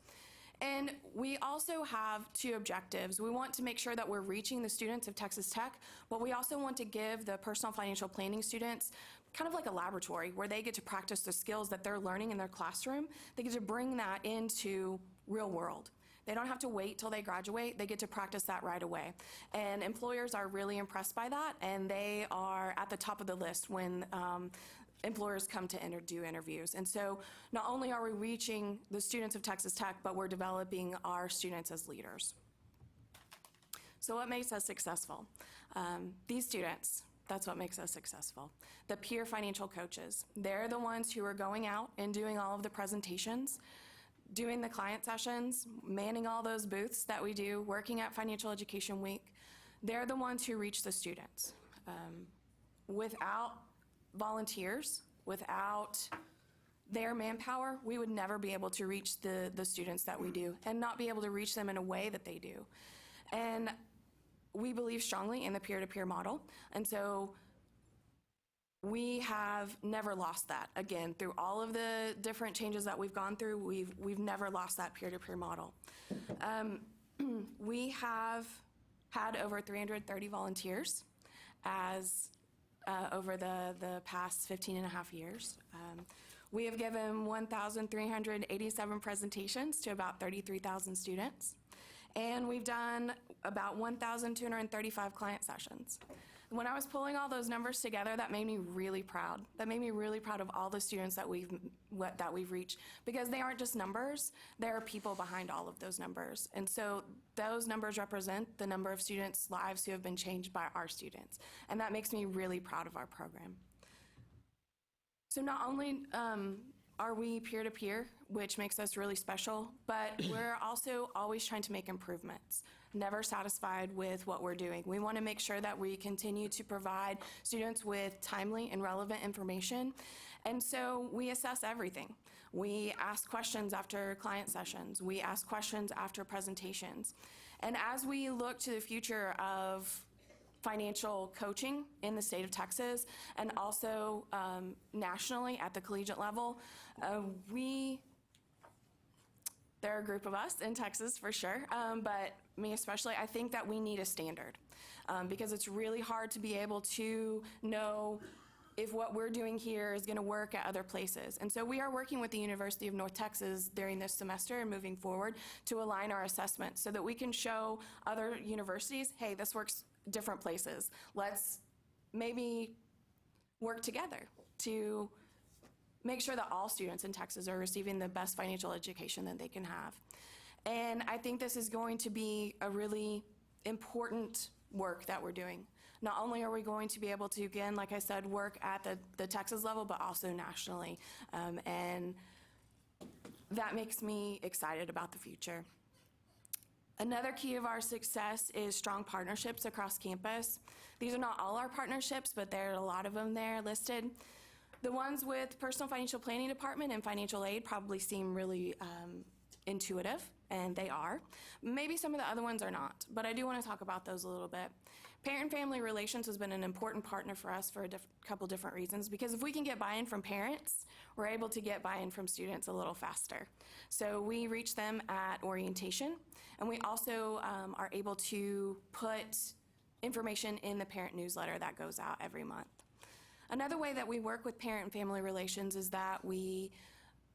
And we also have two objectives. We want to make sure that we're reaching the students of Texas Tech, but we also want to give the personal financial planning students kind of like a laboratory where they get to practice the skills that they're learning in their classroom. They get to bring that into real world. They don't have to wait till they graduate. They get to practice that right away. And employers are really impressed by that, and they are at the top of the list when employers come to do interviews. And so not only are we reaching the students of Texas Tech, but we're developing our students as leaders. So what makes us successful? These students, that's what makes us successful. The peer financial coaches, they're the ones who are going out and doing all of the presentations, doing the client sessions, manning all those booths that we do, working at Financial Education Week. They're the ones who reach the students. Without volunteers, without their manpower, we would never be able to reach the students that we do and not be able to reach them in a way that they do. And we believe strongly in the peer-to-peer model, and so we have never lost that. Again, through all of the different changes that we've gone through, we've never lost that peer-to-peer model. We have had over 330 volunteers as over the past 15 and a half years. We have given 1,387 presentations to about 33,000 students, and we've done about 1,235 client sessions. When I was pulling all those numbers together, that made me really proud. That made me really proud of all the students that we've reached, because they aren't just numbers, there are people behind all of those numbers. And so those numbers represent the number of students' lives who have been changed by our students. And that makes me really proud of our program. So not only are we peer-to-peer, which makes us really special, but we're also always trying to make improvements. Never satisfied with what we're doing. We want to make sure that we continue to provide students with timely and relevant information. And so we assess everything. We ask questions after client sessions. We ask questions after presentations. And as we look to the future of financial coaching in the state of Texas and also nationally at the collegiate level, there are a group of us in Texas for sure, but me especially, I think that we need a standard because it's really hard to be able to know if what we're doing here is going to work at other places. And so we are working with the University of North Texas during this semester and moving forward to align our assessments so that we can show other universities, hey, this works different places. Let's maybe work together to make sure that all students in Texas are receiving the best financial education that they can have. And I think this is going to be a really important work that we're doing. Not only are we going to be able to, again, like I said, work at the Texas level, but also nationally. And that makes me excited about the future. Another key of our success is strong partnerships across campus. These are not all our partnerships, but there are a lot of them there listed. The ones with Personal Financial Planning Department and financial aid probably seem really intuitive, and they are. Maybe some of the other ones are not, but I do want to talk about those a little bit. Parent and Family Relations has been an important partner for us for a couple different reasons, because if we can get buy-in from parents, we're able to get buy-in from students a little faster. So we reach them at orientation, and we also are able to put information in the parent newsletter that goes out every month. Another way that we work with Parent and Family Relations is that we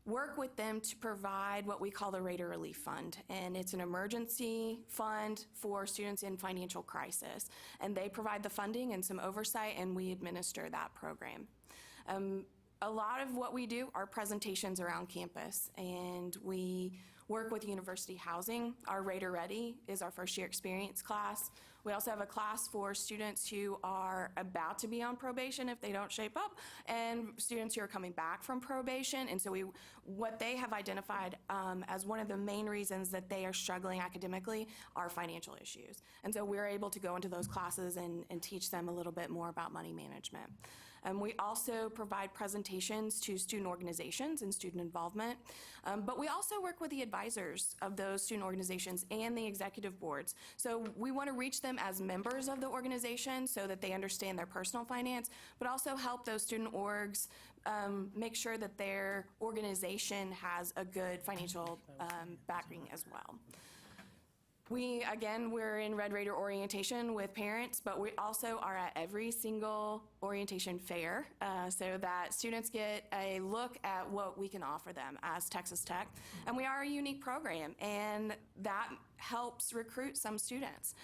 work with them to provide what we call the Raider Relief Fund. And it's an emergency fund for students in financial crisis. And they provide the funding and some oversight, and we administer that program. A lot of what we do are presentations around campus, and we work with university housing. Our Raider Ready is our first year experience class. We also have a class for students who are about to be on probation if they don't shape up, and students who are coming back from probation. And so what they have identified as one of the main reasons that they are struggling academically are financial issues. And so we're able to go into those classes and teach them a little bit more about money management. We also provide presentations to student organizations and student involvement, but we also work with the advisors of those student organizations and the executive boards. So we want to reach them as members of the organization so that they understand their personal finance, but also help those student orgs make sure that their organization has a good financial backing as well. We're in Red Raider orientation with parents, but we also are at every single orientation fair so that students get a look at what we can offer them as Texas Tech. And we are a unique program, and that helps recruit some students,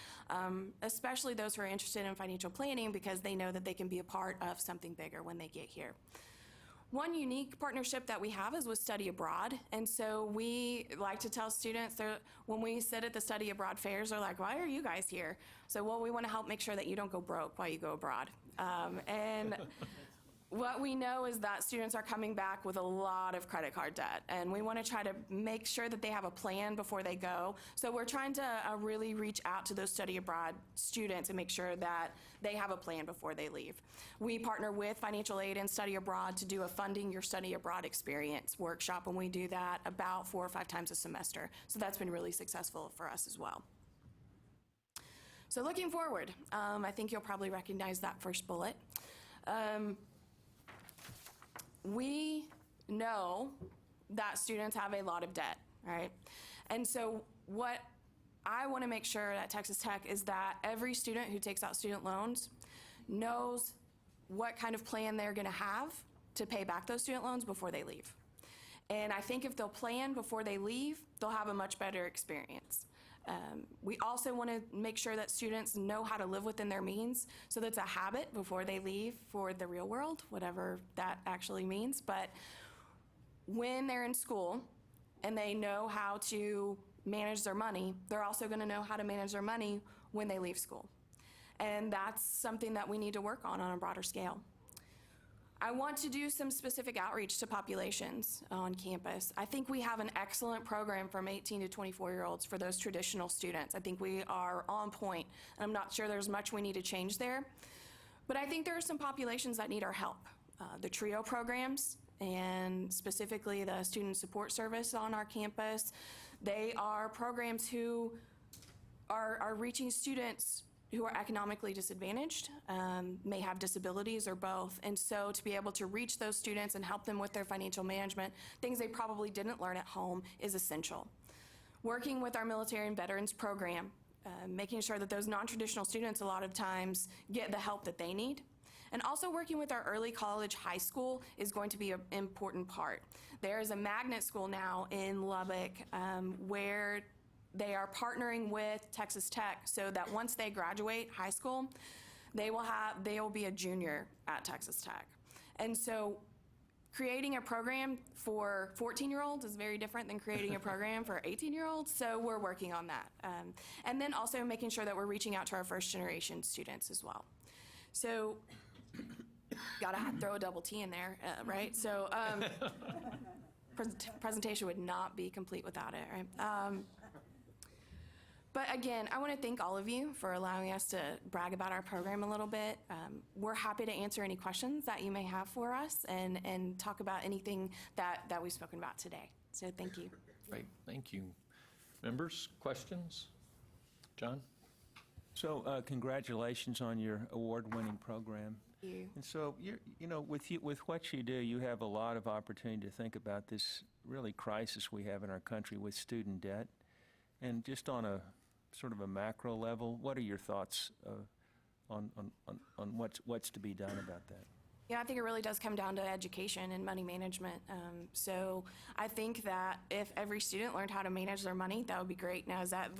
especially those who are interested in financial planning, because they know that they can be a part of something bigger when they get here. One unique partnership that we have is with Study Abroad, and so we like to tell students, when we sit at the Study Abroad fairs, they're like, why are you guys here? So, well, we want to help make sure that you don't go broke while you go abroad. And what we know is that students are coming back with a lot of credit card debt, and we want to try to make sure that they have a plan before they go. So we're trying to really reach out to those Study Abroad students and make sure that they have a plan before they leave. We partner with Financial Aid and Study Abroad to do a Funding Your Study Abroad Experience workshop, and we do that about 4 or 5 times a semester. So that's been really successful for us as well. So looking forward, I think you'll probably recognize that first bullet. We know that students have a lot of debt, right? And so what I want to make sure at Texas Tech is that every student who takes out student loans knows what kind of plan they're going to have to pay back those student loans before they leave. And I think if they'll plan before they leave, they'll have a much better experience. We also want to make sure that students know how to live within their means, so that's a habit before they leave for the real world, whatever that actually means. But when they're in school and they know how to manage their money, they're also going to know how to manage their money when they leave school. And that's something that we need to work on a broader scale. I want to do some specific outreach to populations on campus. I think we have an excellent program from 18 to 24-year-olds for those traditional students. I think we are on point, and I'm not sure there's much we need to change there. But I think there are some populations that need our help. The TRIO programs, and specifically the Student Support Service on our campus, they are programs who are reaching students who are economically disadvantaged, may have disabilities or both. And so to be able to reach those students and help them with their financial management, things they probably didn't learn at home, is essential. Working with our military and veterans program, making sure that those non-traditional students a lot of times get the help that they need. And also working with our early college high school is going to be an important part. There is a magnet school now in Lubbock where they are partnering with Texas Tech so that once they graduate high school, they will be a junior at Texas Tech. And so creating a program for 14-year-olds is very different than creating a program for 18-year-olds, so we're working on that. And then also making sure that we're reaching out to our first-generation students as well. So, gotta throw a double T in there, right? So, presentation would not be complete without it, right? But again, I want to thank all of you for allowing us to brag about our program a little bit. We're happy to answer any questions that you may have for us and talk about anything that we've spoken about today. So thank you. Great, thank you. Members, questions? John? So congratulations on your award-winning program. Thank you. And so, with what you do, you have a lot of opportunity to think about this really crisis we have in our country with student debt. And just on a sort of a macro level, what are your thoughts on what's to be done about that? Yeah, I think it really does come down to education and money management. So I think that if every student learned how to manage their money, that would be great. Now, is that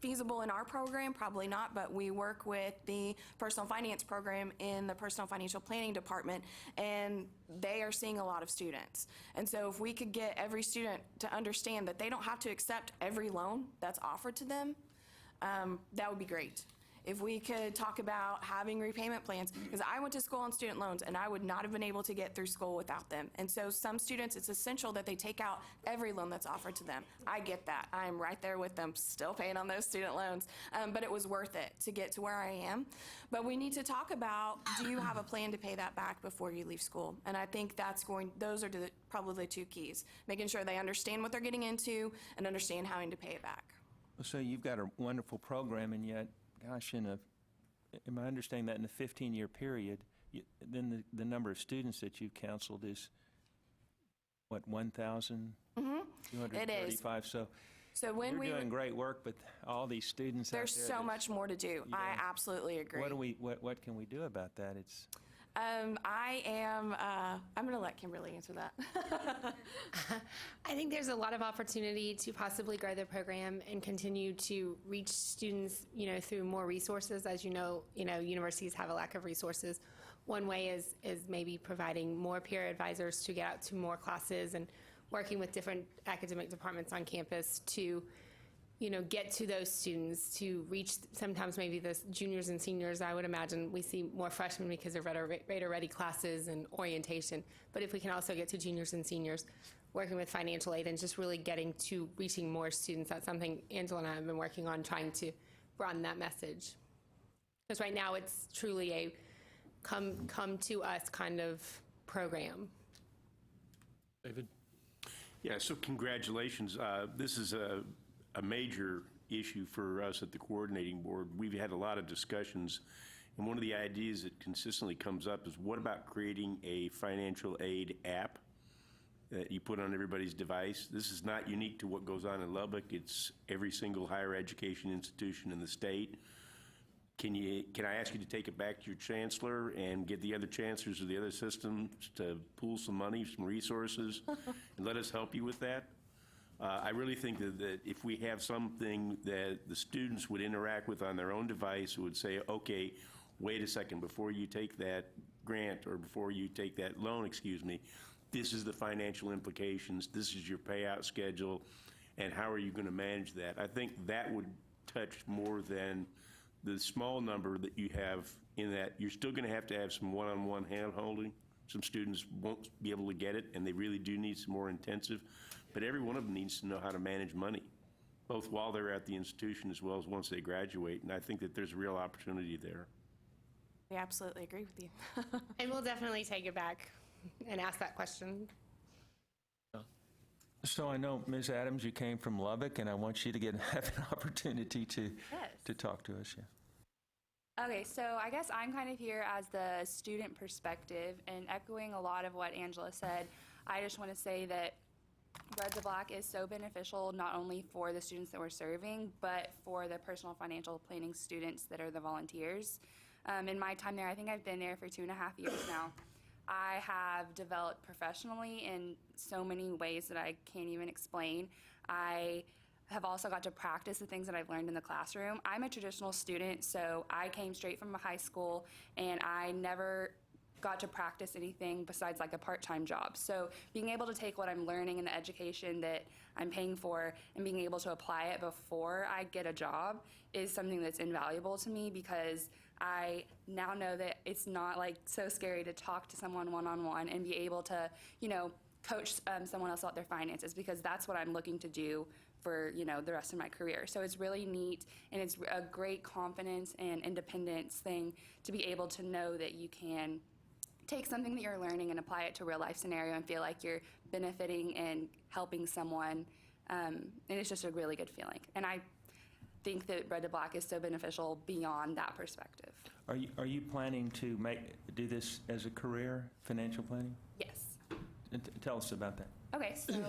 feasible in our program? Probably not, but we work with the personal finance program in the personal financial planning department, and they are seeing a lot of students. And so if we could get every student to understand that they don't have to accept every loan that's offered to them, that would be great. If we could talk about having repayment plans, because I went to school on student loans and I would not have been able to get through school without them. And so some students, it's essential that they take out every loan that's offered to them. I get that. I am right there with them, still paying on those student loans. But it was worth it to get to where I am. But we need to talk about, do you have a plan to pay that back before you leave school? And I think those are probably the two keys, making sure they understand what they're getting into and understand how to pay it back. So you've got a wonderful program, and yet, gosh, am I understanding that in a 15-year period, then the number of students that you've counseled is, what, 1,235? So when you're doing great work, but all these students out there, there's so much more to do. I absolutely agree. What can we do about that? I'm going to let Kimberly answer that. I think there's a lot of opportunity to possibly grow the program and continue to reach students, through more resources. As you know, universities have a lack of resources. One way is maybe providing more peer advisors to get out to more classes and working with different academic departments on campus to get to those students, to reach sometimes maybe the juniors and seniors. I would imagine we see more freshmen because of Radar-Ready classes and orientation. But if we can also get to juniors and seniors, working with financial aid and just really getting to reaching more students, that's something Angela and I have been working on, trying to broaden that message. Because right now it's truly a come to us kind of program. David? Yeah, so congratulations. This is a major issue for us at the coordinating board. We've had a lot of discussions, and one of the ideas that consistently comes up is, what about creating a financial aid app that you put on everybody's device? This is not unique to what goes on in Lubbock. It's every single higher education institution in the state. Can I ask you to take it back to your chancellor and get the other chancellors of the other systems to pool some money, some resources, and let us help you with that? I really think that if we have something that the students would interact with on their own device, would say, okay, wait a second, before you take that grant or before you take that loan, this is the financial implications, this is your payout schedule, and how are you going to manage that? I think that would touch more than the small number that you have, in that you're still going to have some one-on-one hand-holding. Some students won't be able to get it, and they really do need some more intensive. But every one of them needs to know how to manage money, both while they're at the institution as well as once they graduate. And I think that there's a real opportunity there. We absolutely agree with you. And we'll definitely take it back and ask that question. So I know, Ms. Adams, you came from Lubbock, and I want you to have an opportunity to talk to us. Yeah. Okay, so I guess I'm kind of here as the student perspective, and echoing a lot of what Angela said, I just want to say that Red to Black is so beneficial not only for the students that we're serving, but for the personal financial planning students that are the volunteers. In my time there, I think I've been there for 2.5 years now. I have developed professionally in so many ways that I can't even explain. I have also got to practice the things that I've learned in the classroom. I'm a traditional student, so I came straight from a high school, and I never got to practice anything besides like a part-time job. So being able to take what I'm learning in the education that I'm paying for and being able to apply it before I get a job is something that's invaluable to me, because I now know that it's not like so scary to talk to someone one-on-one and be able to, coach someone else about their finances, because that's what I'm looking to do for, the rest of my career. So it's really neat, and it's a great confidence and independence thing to be able to know that you can take something that you're learning and apply it to a real life scenario and feel like you're benefiting and helping someone. And it's just a really good feeling. And I think that Red to Black is so beneficial beyond that perspective. Are you planning to do this as a career, financial planning? Yes. Tell us about that. Okay, so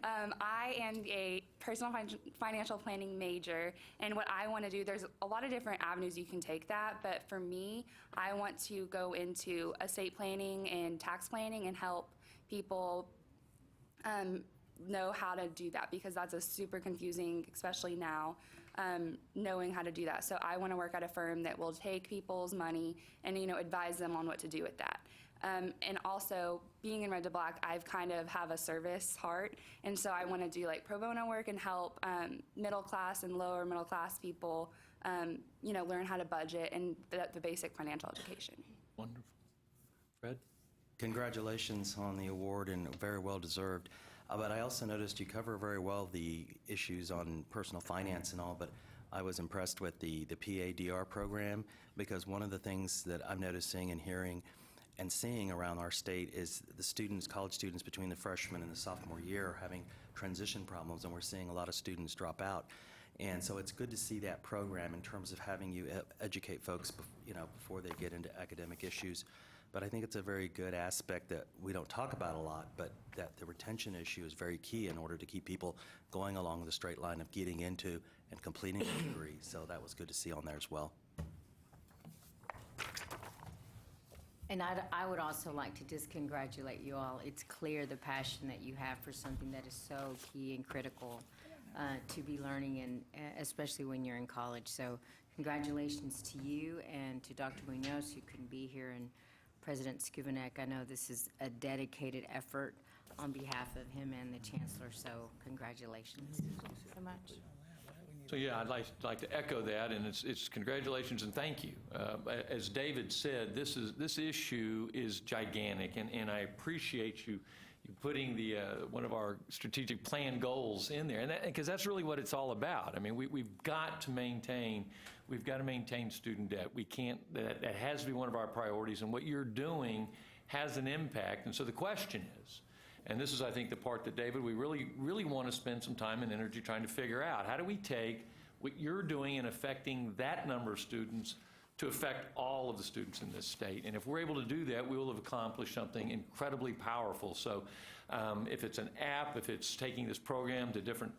I am a personal financial planning major, and what I want to do, there's a lot of different avenues you can take that, but for me, I want to go into estate planning and tax planning and help people know how to do that, because that's a super confusing, especially now, knowing how to do that. So I want to work at a firm that will take people's money and, advise them on what to do with that. And also, being in Red to Black, I've kind of have a service heart, and so I want to do like pro bono work and help middle class and lower middle class people, learn how to budget and the basic financial education. Wonderful. Fred? Congratulations on the award, and very well deserved. But I also noticed you cover very well the issues on personal finance and all, but I was impressed with the PADR program, because one of the things that I'm noticing and hearing and seeing around our state is the students, college students between the freshman and the sophomore year are having transition problems, and we're seeing a lot of students drop out. And so it's good to see that program in terms of having you educate folks, before they get into academic issues. But I think it's a very good aspect that we don't talk about a lot, but that the retention issue is very key in order to keep people going along the straight line of getting into and completing a degree. So that was good to see on there as well. And I would also like to just congratulate you all. It's clear the passion that you have for something that is so key and critical to be learning, and especially when you're in college. So congratulations to you and to Dr. Munoz, who couldn't be here, and President Skubanek. I know this is a dedicated effort on behalf of him and the Chancellor, so congratulations. Thank you so much. So yeah, I'd like to echo that, and it's congratulations and thank you. As David said, this issue is gigantic, and I appreciate you putting one of our strategic plan goals in there, and because that's really what it's all about. I mean, we've got to maintain student debt. We can't. That has to be one of our priorities, and what you're doing has an impact. And so the question is, and this is, I think, the part that, David, we really want to spend some time and energy trying to figure out. How do we take what you're doing in affecting that number of students to affect all of the students in this state. And if we're able to do that, we will have accomplished something incredibly powerful. So if it's an app, if it's taking this program to different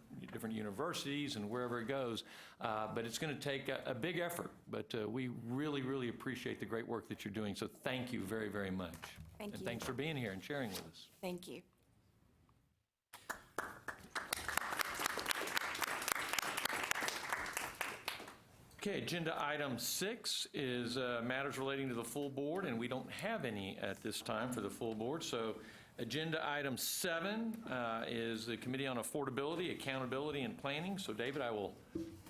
universities and wherever it goes, but it's going to take a big effort. But we really, really appreciate the great work that you're doing. So thank you very, very much. Thank and you. thanks for being here and sharing with us. Thank you. Okay, agenda item 6 is matters relating to the full board, and we don't have any at this time for the full board. So agenda item 7 is the Committee on Affordability, Accountability, and Planning. So David, I will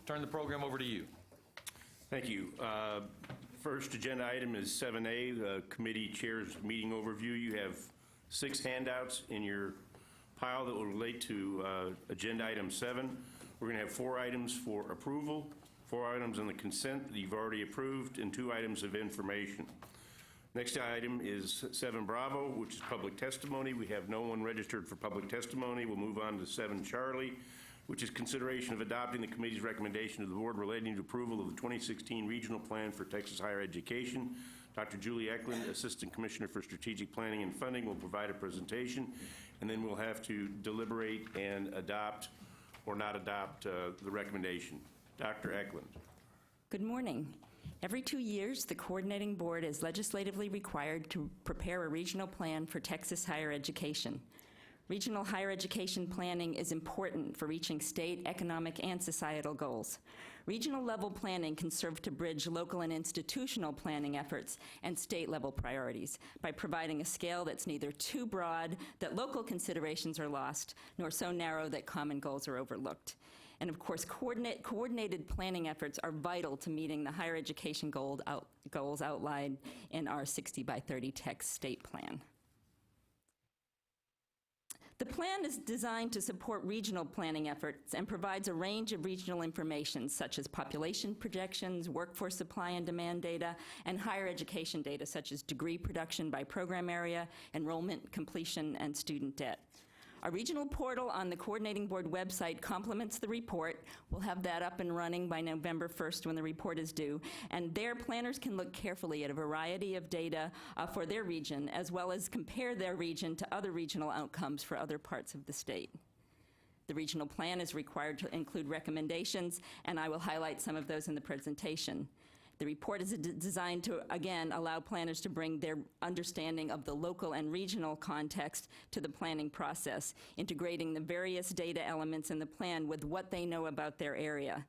turn the program over to you. Thank you. First agenda item is 7A, the committee chair's meeting overview. You have 6 handouts in your pile that will relate to agenda item 7. We're going to have 4 items for approval, 4 items on the consent that you've already approved, and 2 items of information. Next item is 7 Bravo, which is public testimony. We have no one registered for public testimony. We'll move on to 7 Charlie, which is consideration of adopting the committee's recommendation to the board relating to approval of the 2016 Regional Plan for Texas Higher Education. Dr. Julie Eklund, Assistant Commissioner for Strategic Planning and Funding, will provide a presentation, and then we'll have to deliberate and adopt or not adopt the recommendation. Dr. Eklund. Good morning. Every 2 years, the Coordinating Board is legislatively required to prepare a regional plan for Texas higher education. Regional higher education planning is important for reaching state, economic, and societal goals. Regional level planning can serve to bridge local and institutional planning efforts and state level priorities by providing a scale that's neither too broad that local considerations are lost, nor so narrow that common goals are overlooked. And of course, coordinated planning efforts are vital to meeting the higher education goals outlined in our 60 by 30 text state plan. The plan is designed to support regional planning efforts and provides a range of regional information such as population projections, workforce supply and demand data, and higher education data such as degree production by program area, enrollment, completion, and student debt. Our regional portal on the Coordinating Board website complements the report. We'll have that up and running by November 1st when the report is due. And there, planners can look carefully at a variety of data for their region, as well as compare their region to other regional outcomes for other parts of the state. The regional plan is required to include recommendations, and I will highlight some of those in the presentation. The report is designed to, again, allow planners to bring their understanding of the local and regional context to the planning process, integrating the various data elements in the plan with what they know about their area.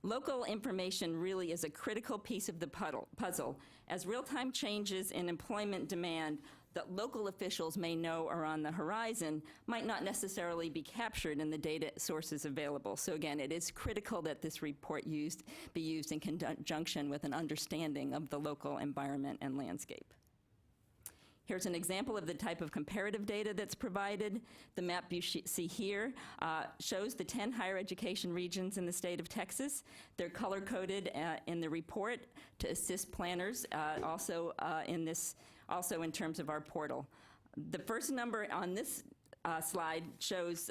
Local information really is a critical piece of the puzzle, as real-time changes in employment demand that local officials may know are on the horizon might not necessarily be captured in the data sources available. So again, it is critical that this report be used in conjunction with an understanding of the local environment and landscape. Here's an example of the type of comparative data that's provided. The map you see here shows the 10 higher education regions in the state of Texas. They're color-coded in the report to assist planners also in terms of our portal. The first number on this slide shows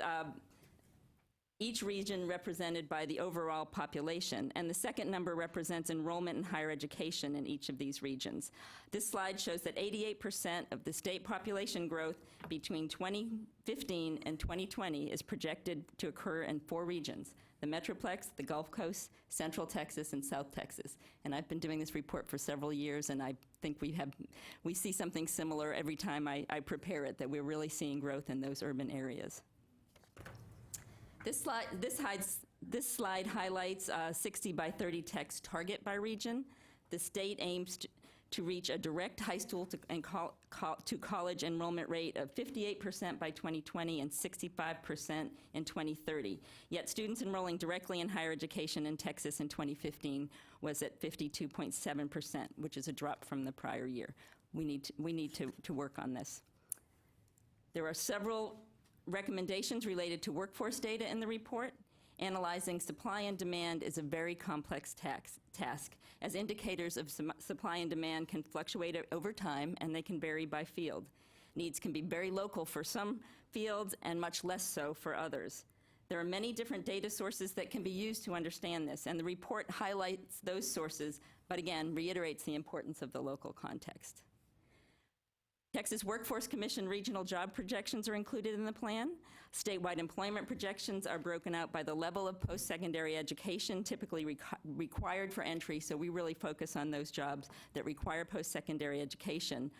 each region represented by the overall population, and the second number represents enrollment in higher education in each of these regions. This slide shows that 88% of the state population growth between 2015 and 2020 is projected to occur in 4 regions: the Metroplex, the Gulf Coast, Central Texas, and South Texas. And I've been doing this report for several years, and I think we see something similar every time I prepare it, that we're really seeing growth in those urban areas. This slide highlights 60 by 30 text target by region. The state aims to reach a direct high school to college enrollment rate of 58% by 2020 and 65% in 2030. Yet students enrolling directly in higher education in Texas in 2015 was at 52.7%, which is a drop from the prior year. We need to work on this. There are several recommendations related to workforce data in the report. Analyzing supply and demand is a very complex task, as indicators of supply and demand can fluctuate over time and they can vary by field. Needs can be very local for some fields and much less so for others. There are many different data sources that can be used to understand this, and the report highlights those sources, but again, reiterates the importance of the local context. Texas Workforce Commission regional job projections are included in the plan. Statewide employment projections are broken out by the level of post-secondary education typically required for entry, so we really focus on those jobs that require post-secondary education.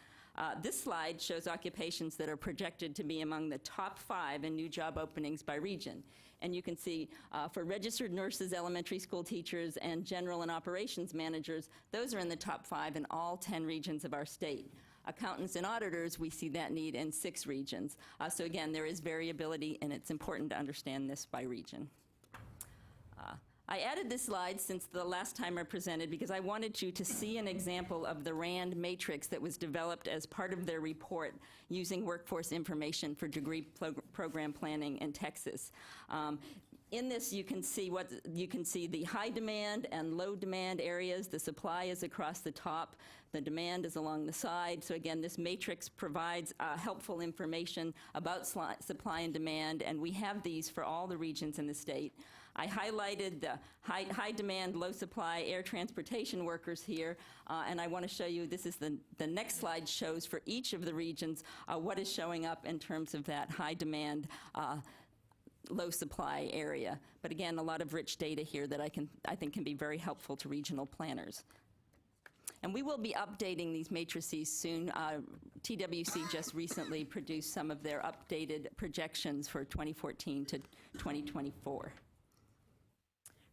This slide shows occupations that are projected to be among the top 5 in new job openings by region. And you can see for registered nurses, elementary school teachers, and general and operations managers, those are in the top 5 in all 10 regions of our state. Accountants and auditors, we see that need in 6 regions. So again, there is variability, and it's important to understand this by region. I added this slide since the last time I presented because I wanted you to see an example of the RAND matrix that was developed as part of their report using workforce information for degree program planning in Texas. In this, you can see the high demand and low demand areas. The supply is across the top. The demand is along the side. So again, this matrix provides helpful information about supply and demand, and we have these for all the regions in the state. I highlighted the high demand, low supply air transportation workers here, and I want to show you, this is the next slide shows for each of the regions what is showing up in terms of that high demand, low supply area. But again, a lot of rich data here that I think can be very helpful to regional planners. And we will be updating these matrices soon. TWC just recently produced some of their updated projections for 2014 to 2024.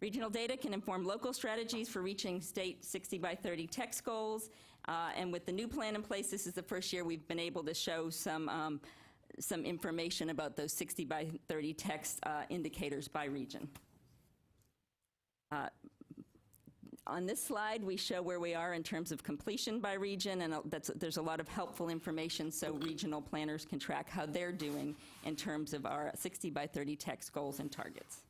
Regional data can inform local strategies for reaching state 60 by 30 text goals. And with the new plan in place, this is the first year we've been able to show some information about those 60 by 30 text indicators by region. On this slide, we show where we are in terms of completion by region, and there's a lot of helpful information so regional planners can track how they're doing in terms of our 60 by 30 text goals and targets.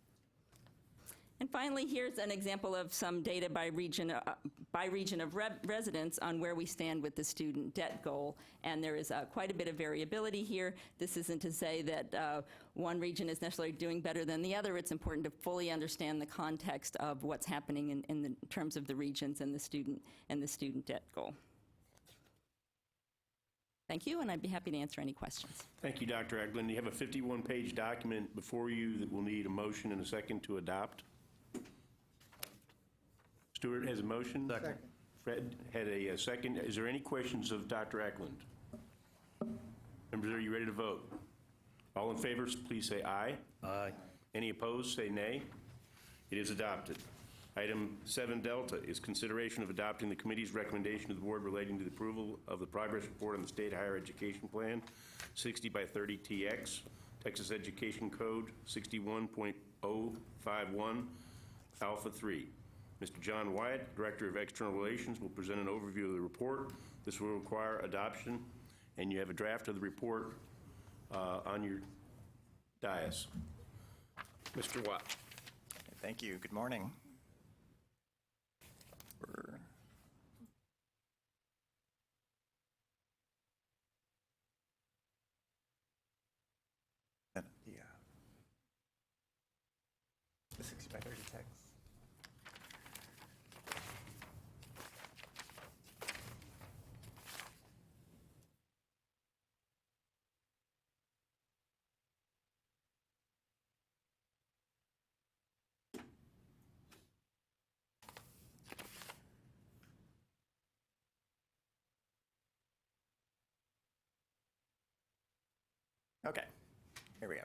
And finally, here's an example of some data by region of residents on where we stand with the student debt goal. And there is quite a bit of variability here. This isn't to say that one region is necessarily doing better than the other. It's important to fully understand the context of what's happening in terms of the regions and the student debt goal. Thank you, and I'd be happy to answer any questions. Thank you, Dr. Eglin. You have a 51-page document before you that will need a motion and a second to adopt. Stuart has a motion. Second. Fred had a second. Is there any questions of Dr. Eklund? Members, are you ready to vote? All in favor, please say aye. Aye. Any opposed, say nay. It is adopted. Item 7 Delta is consideration of adopting the committee's recommendation to the board relating to the approval of the progress report on the State Higher Education Plan, 60 by 30 TX, Texas Education Code 61.051, Alpha 3. Mr. John Wyatt, Director of External Relations, will present an overview of the report. This will require adoption, and you have a draft of the report on your dais. Mr. Watt. Thank you. Good morning. The 60 by 30 text. Okay, here we go.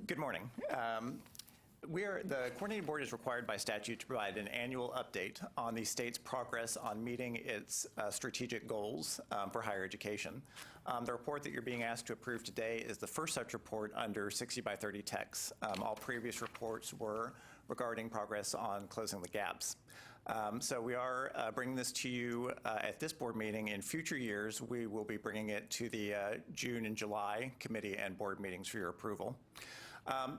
Good morning. The Coordinating Board is required by statute to provide an annual update on the state's progress on meeting its strategic goals for higher education. The report that you're being asked to approve today is the first such report under 60 by 30 texts. All previous reports were regarding progress on closing the gaps. So we are bringing this to you at this board meeting. In future years, we will be bringing it to the June and July committee and board meetings for your approval.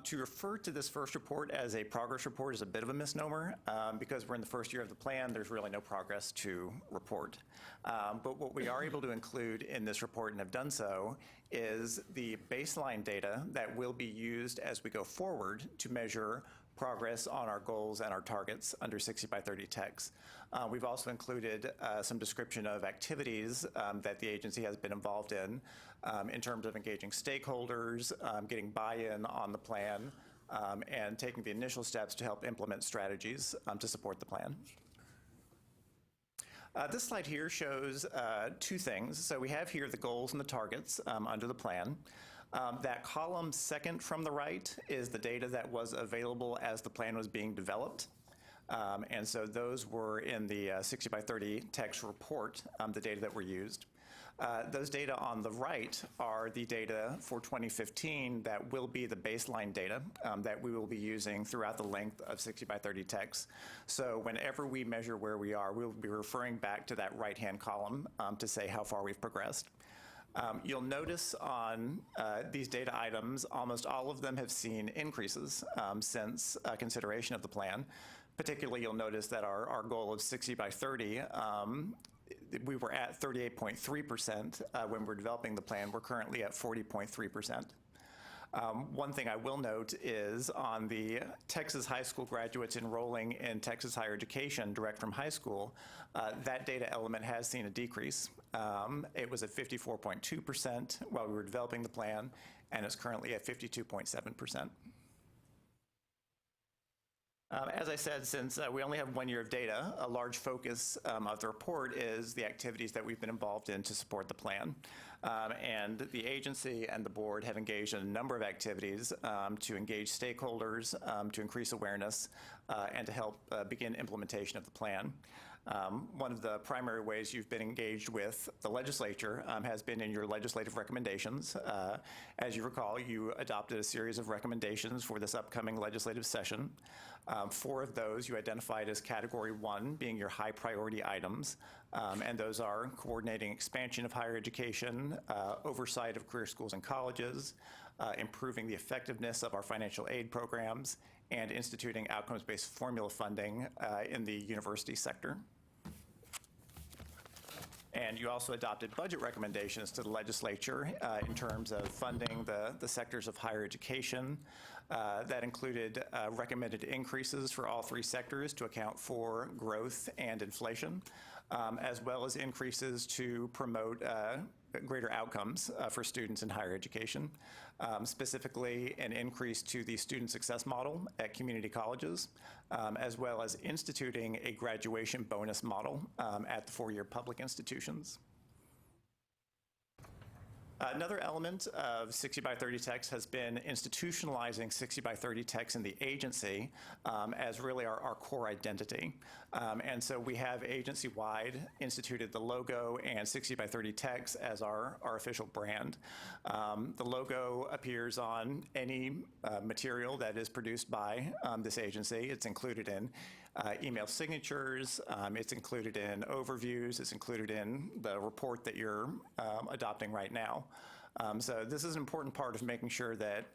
To refer to this first report as a progress report is a bit of a misnomer. Because we're in the first year of the plan, there's really no progress to report. But what we are able to include in this report, and have done so, is the baseline data that will be used as we go forward to measure progress on our goals and our targets under 60 by 30 TEX. We've also included some description of activities that the agency has been involved in terms of engaging stakeholders, getting buy-in on the plan, and taking the initial steps to help implement strategies to support the plan. This slide here shows two things. So we have here the goals and the targets under the plan. That column second from the right is the data that was available as the plan was being developed. And so those were in the 60 by 30 TEX report, the data that were used. Those data on the right are the data for 2015 that will be the baseline data that we will be using throughout the length of 60 by 30 TEX. So whenever we measure where we are, we'll be referring back to that right-hand column to say how far we've progressed. You'll notice on these data items, almost all of them have seen increases since consideration of the plan. Particularly, you'll notice that our goal of 60 by 30, we were at 38.3% when we were developing the plan. We're currently at 40.3%. One thing I will note is on the Texas high school graduates enrolling in Texas higher education direct from high school, that data element has seen a decrease. It was at 54.2% while we were developing the plan, and it's currently at 52.7%. As I said, since we only have 1 year of data, a large focus of the report is the activities that we've been involved in to support the plan. And the agency and the board have engaged in a number of activities to engage stakeholders, to increase awareness, and to help begin implementation of the plan. One of the primary ways you've been engaged with the legislature has been in your legislative recommendations. As you recall, you adopted a series of recommendations for this upcoming legislative session. 4 of those you identified as Category 1, being your high priority items, and those are coordinating expansion of higher education, oversight of career schools and colleges, improving the effectiveness of our financial aid programs, and instituting outcomes-based formula funding in the university sector. And you also adopted budget recommendations to the legislature in terms of funding the sectors of higher education. That included recommended increases for all 3 sectors to account for growth and inflation, as well as increases to promote greater outcomes for students in higher education. Specifically, an increase to the student success model at community colleges, as well as instituting a graduation bonus model at the 4-year public institutions. Another element of 60 by 30 TEX has been institutionalizing 60 by 30 TEX in the agency as really our core identity. And so we have agency-wide instituted the logo and 60 by 30 TEX as our official brand. The logo appears on any material that is produced by this agency. It's included in email signatures, it's included in overviews, it's included in the report that you're adopting right now. So this is an important part of making sure that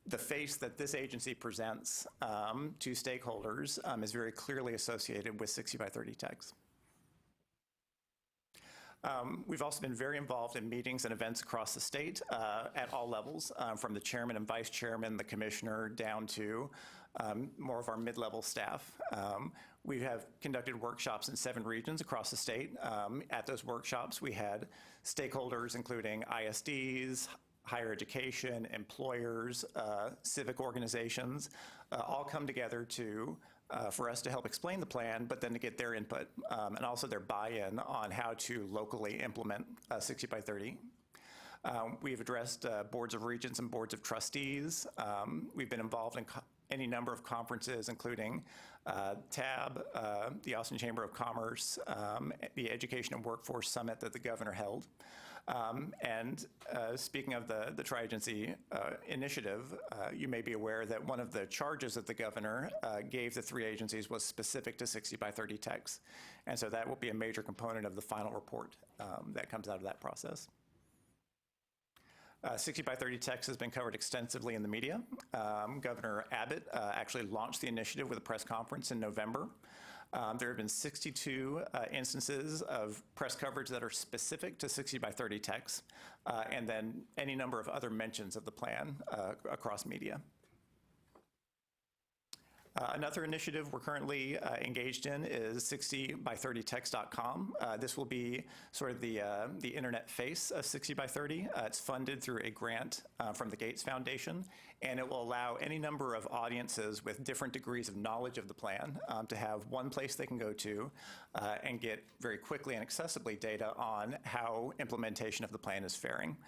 the face that this agency presents to stakeholders is very clearly associated with 60 by 30 TEX. We've also been very involved in meetings and events across the state at all levels, from the chairman and vice chairman, the commissioner, down to more of our mid-level staff. We have conducted workshops in 7 regions across the state. At those workshops, we had stakeholders including ISDs, higher education, employers, civic organizations, all come together for us to help explain the plan, but then to get their input and also their buy-in on how to locally implement 60 by 30. We've addressed boards of regents and boards of trustees. We've been involved in any number of conferences, including TAB, the Austin Chamber of Commerce, the Education and Workforce Summit that the governor held. And speaking of the Tri-Agency Initiative, you may be aware that one of the charges that the governor gave the 3 agencies was specific to 60 by 30 TEX. And so that will be a major component of the final report that comes out of that process. 60 by 30 text has been covered extensively in the media. Governor Abbott actually launched the initiative with a press conference in November. There have been 62 instances of press coverage that are specific to 60 by 30 text, and then any number of other mentions of the plan across media. Another initiative we're currently engaged in is 60by30text.com. This will be sort of the internet face of 60 by 30. It's funded through a grant from the Gates Foundation, and it will allow any number of audiences with different degrees of knowledge of the plan to have one place they can go to and get very quickly and accessibly data on how implementation of the plan is faring.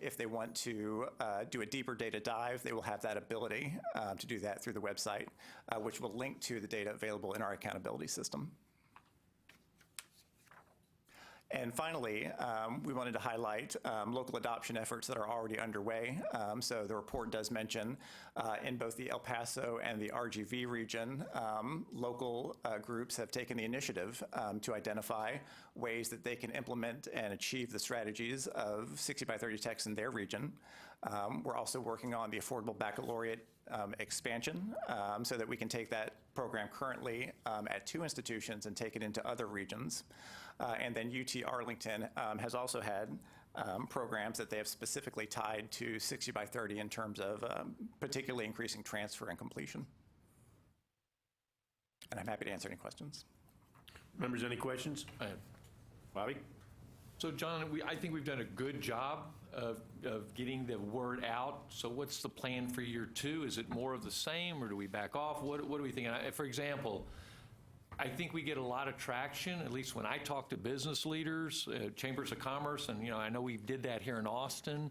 If they want to do a deeper data dive, they will have that ability to do that through the website, which will link to the data available in our accountability system. And finally, we wanted to highlight local adoption efforts that are already underway. So the report does mention in both the El Paso and the RGV region, local groups have taken the initiative to identify ways that they can implement and achieve the strategies of 60 by 30 text in their region. We're also working on the Affordable Baccalaureate expansion so that we can take that program currently at 2 institutions and take it into other regions. And then UT Arlington has also had programs that they have specifically tied to 60 by 30 in terms of particularly increasing transfer and completion. And I'm happy to answer any questions. Members, any questions? Bobby? So John, I think we've done a good job of getting the word out. So what's the plan for year 2? Is it more of the same, or do we back off? What do we think? For example, I think we get a lot of traction, at least when I talk to business leaders, chambers of commerce, and I know we did that here in Austin.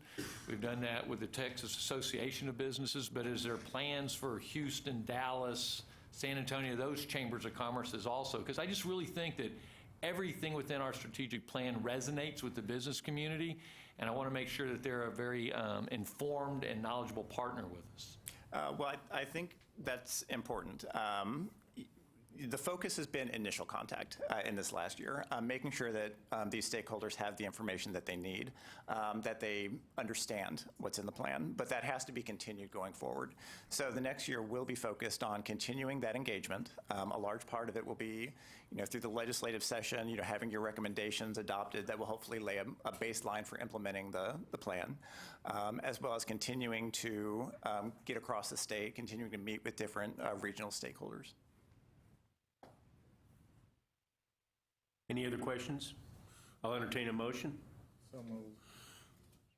We've done that with the Texas Association of Businesses, but is there plans for Houston, Dallas, San Antonio, those chambers of commerces also? Because I just really think that everything within our strategic plan resonates with the business community, and I want to make sure that they're a very informed and knowledgeable partner with us. Well, I think that's important. The focus has been initial contact in this last year, making sure that these stakeholders have the information that they need, that they understand what's in the plan, but that has to be continued going forward. So the next year will be focused on continuing that engagement. A large part of it will be, through the legislative session, having your recommendations adopted that will hopefully lay a baseline for implementing the plan, as well as continuing to get across the state, continuing to meet with different regional stakeholders. Any other questions? I'll entertain a motion. So moved.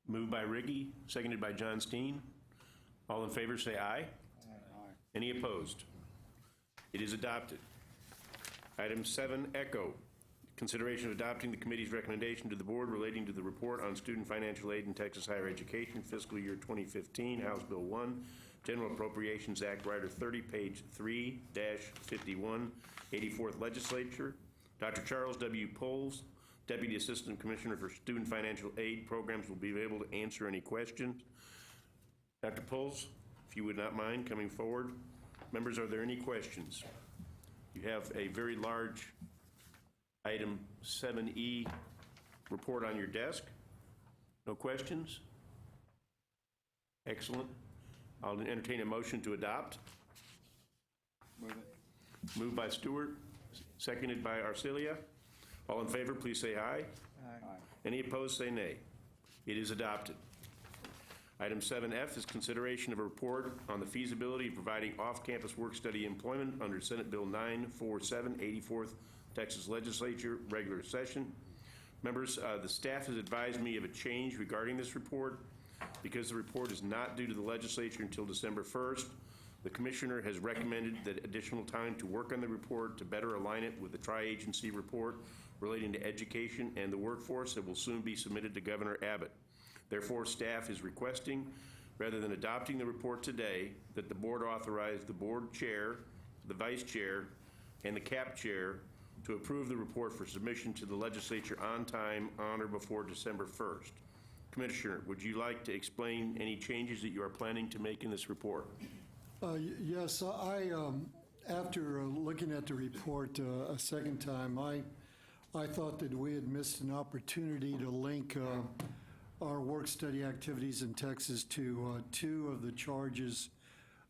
Moved by Riggi, seconded by John Steen. All in favor say aye. Aye. Any opposed? It is adopted. Item 7, ECHO. Consideration of adopting the committee's recommendation to the board relating to the report on student financial aid in Texas higher education, fiscal year 2015, House Bill 1, General Appropriations Act, Rider 30, page 3-51, 84th Legislature. Dr. Charles W. Poles, Deputy Assistant Commissioner for Student Financial Aid Programs, will be able to answer any questions. Dr. Poles, if you would not mind coming forward. Members, are there any questions? You have a very large item 7E report on your desk. No questions? Excellent. I'll entertain a motion to adopt. Move it. Moved by Stewart, seconded by Arcilia. All in favor, please say aye. Aye. Any opposed, say nay. It is adopted. Item 7F is consideration of a report on the feasibility of providing off-campus work-study employment under Senate Bill 947, 84th Texas Legislature, regular session. Members, the staff has advised me of a change regarding this report. Because the report is not due to the legislature until December 1st, the Commissioner has recommended that additional time to work on the report to better align it with the tri-agency report relating to education and the workforce that will soon be submitted to Governor Abbott. Therefore, staff is requesting, rather than adopting the report today, that the board authorize the board chair, the vice chair, and the CAP chair to approve the report for submission to the legislature on time, on or before December 1st. Commissioner, would you like to explain any changes that you are planning to make in this report? Yes, after looking at the report a second time, I thought that we had missed an opportunity to link our work-study activities in Texas to two of the charges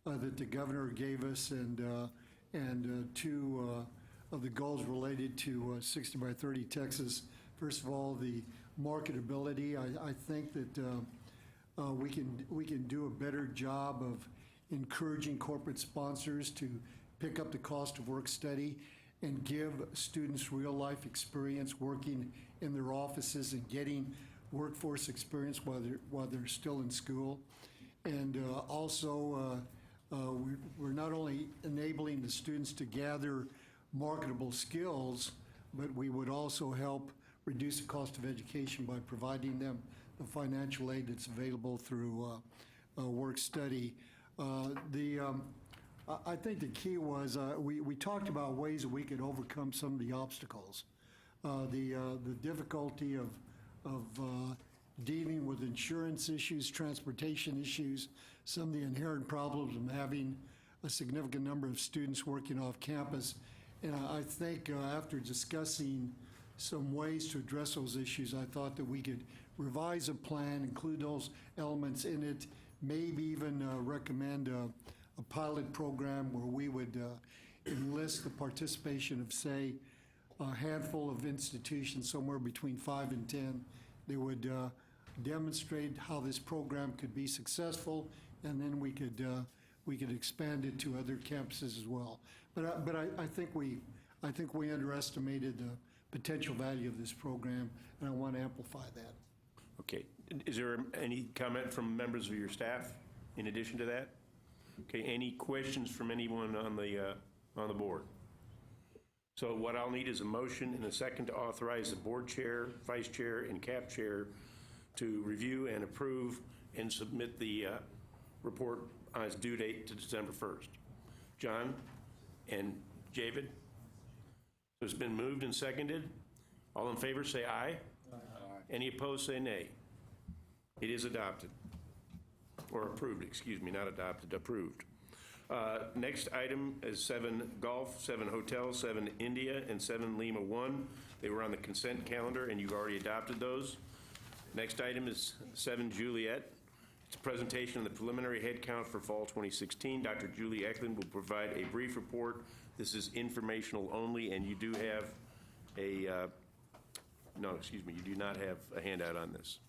that the governor gave us and two of the goals related to 60 by 30 Texas. First of all, the marketability. I think that we can do a better job of encouraging corporate sponsors to pick up the cost of work study and give students real-life experience working in their offices and getting workforce experience while they're still in school. And also, we're not only enabling the students to gather marketable skills, but we would also help reduce the cost of education by providing them the financial aid that's available through work study. I think the key was we talked about ways that we could overcome some of the obstacles. The difficulty of dealing with insurance issues, transportation issues, some of the inherent problems of having a significant number of students working off campus. And I think after discussing some ways to address those issues, I thought that we could revise a plan, include those elements in it, maybe even recommend a pilot program where we would enlist the participation of, say, a handful of institutions, somewhere between 5 and 10. They would demonstrate how this program could be successful, and then we could expand it to other campuses as well. But I think we underestimated the potential value of this program, and I want to amplify that. Okay. Is there any comment from members of your staff in addition to that? Okay. Any questions from anyone on the board? So what I'll need is a motion and a second to authorize the board chair, vice chair, and CAP chair to review and approve and submit the report on its due date to December 1st. John and Javid? So it's been moved and seconded. All in favor say aye. Aye. Any opposed say nay. It is adopted. Or approved, excuse me, not adopted, approved. Next item is 7 Golf, 7 Hotel, 7 India, and 7 Lima 1. They were on the consent calendar, and you've already adopted those. Next item is 7 Juliet. It's a presentation of the preliminary head count for fall 2016. Dr. Julie Eklund will provide a brief report. This is informational only, and you do have a, no, excuse me, you do not have a handout on this.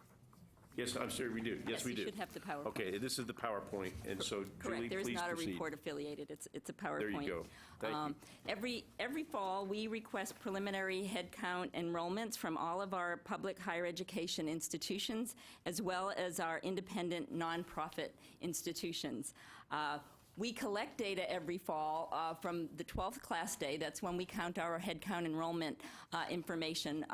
Yes, I'm sorry, we do. Yes, we do. You should have the PowerPoint. Okay, this is the PowerPoint, and so Julie, Correct. There is please not proceed. a report affiliated. It's a PowerPoint. There you go. Thank you. Every fall, we request preliminary headcount enrollments from all of our public higher education institutions, as well as our independent nonprofit institutions. We collect data every fall from the 12th class day. That's when we count our headcount enrollment information.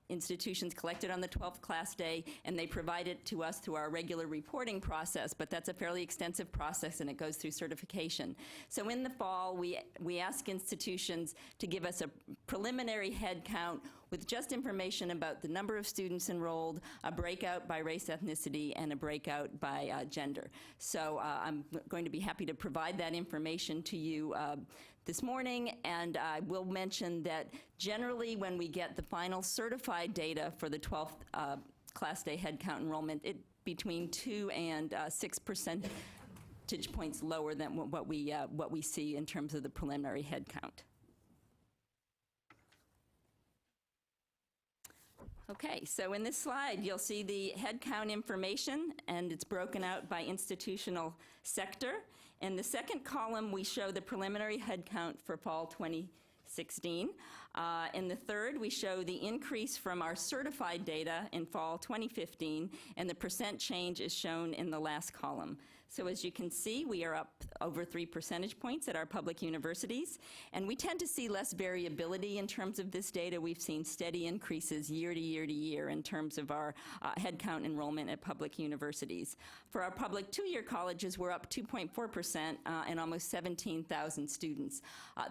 Institutions collected on the 12th class day, and they provide it to us through our regular reporting process, but that's a fairly extensive process, and it goes through certification. So in the fall, we ask institutions to give us a preliminary head count with just information about the number of students enrolled, a breakout by race, ethnicity, and a breakout by gender. So I'm going to be happy to provide that information to you this morning, and I will mention that generally when we get the final certified data for the 12th class day headcount enrollment, it between 2 and 6 percentage points lower than what we see in terms of the preliminary headcount. Okay, so in this slide, you'll see the headcount information, and it's broken out by institutional sector. In the second column, we show the preliminary headcount for fall 2016. In the third, we show the increase from our certified data in fall 2015, and the percent change is shown in the last column. So as you can see, we are up over 3 percentage points at our public universities, and we tend to see less variability in terms of this data. We've seen steady increases year to year to year in terms of our headcount enrollment at public universities. For our public two-year colleges, we're up 2.4% and almost 17,000 students.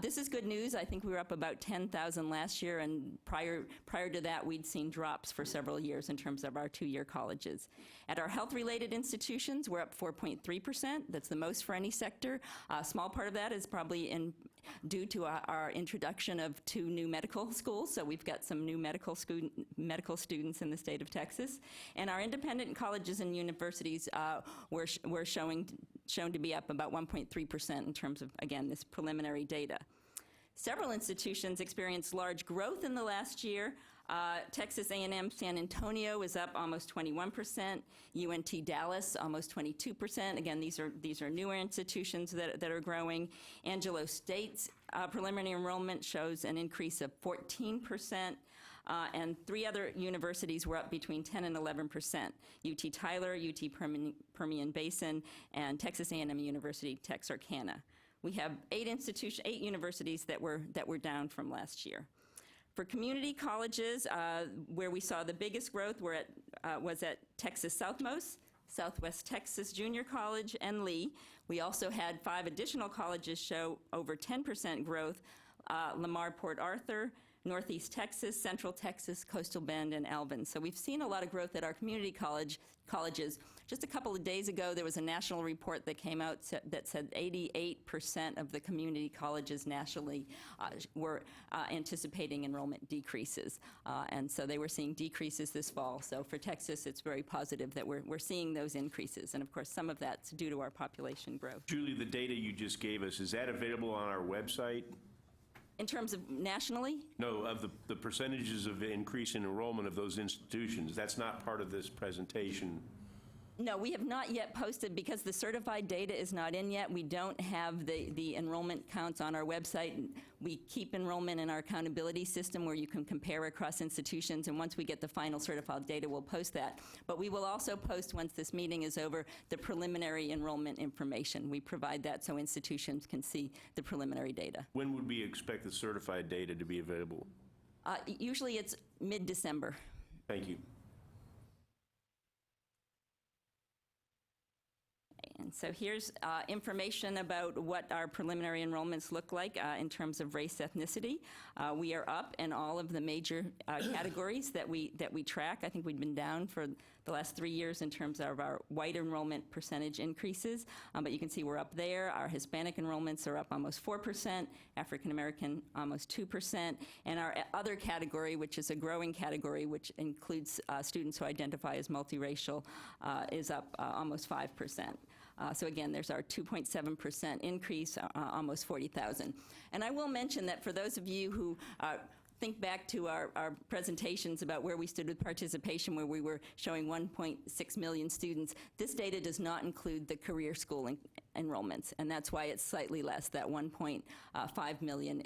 This is good news. I think we were up about 10,000 last year, and prior to that, we'd seen drops for several years in terms of our two-year colleges. At our health-related institutions, we're up 4.3%. 1.3%. That's the most for any sector. A small part of that is probably due to our introduction of 2 new medical schools. So we've got some new medical students in the state of Texas. And our independent colleges and universities were shown to be up about 1.3% in terms of, again, this preliminary data. Several institutions experienced large growth in the last year. Texas A&M San Antonio is up almost 21%. UNT Dallas almost 22%. Again, these are newer institutions that are growing. Angelo State's preliminary enrollment shows an increase of 14%. And 3 other universities were up between 10 and 11%. UT Tyler, UT Permian Basin, and Texas A&M University Texarkana. We have 8 universities that were down from last year. For community colleges, where we saw the biggest growth was at Texas Southmost, Southwest Texas Junior College, and Lee. We also had 5 additional colleges show over 10% growth: Lamar Port Arthur, Northeast Texas, Central Texas, Coastal Bend, and Alvin. So we've seen a lot of growth at our community colleges. Just a couple of days ago, there was a national report that came out that said 88% of the community colleges nationally were anticipating enrollment decreases. And so they were seeing decreases this fall. So for Texas, it's very positive that we're seeing those increases. And of course, some of that's due to our population growth. Julie, the data you just gave us, is that available on our website? In terms of nationally? No, of the percentages of increase in enrollment of those institutions. That's not part of this presentation. No, we have not yet posted, because the certified data is not in yet. We don't have the enrollment counts on our website. We keep enrollment in our accountability system where you can compare across institutions, and once we get the final certified data, we'll post that. But we will also post, once this meeting is over, the preliminary enrollment information. We provide that so institutions can see the preliminary data. When would we expect the certified data to be available? Usually it's mid-December. Thank you. And so here's information about what our preliminary enrollments look like in terms of race ethnicity. We are up in all of the major categories that we track. I think we've been down for the last 3 years in terms of our white enrollment percentage increases, but you can see we're up there. Our Hispanic enrollments are up almost 4%, African American almost 2%, and our other category, which is a growing category, which includes students who identify as multiracial, is up almost 5%. So again, there's our 2.7% increase, almost 40,000. And I will mention that for those of you who think back to our presentations about where we stood with participation, where we were showing 1.6 million students, this data does not include the career school enrollments, and that's why it's slightly less. That 1.5 million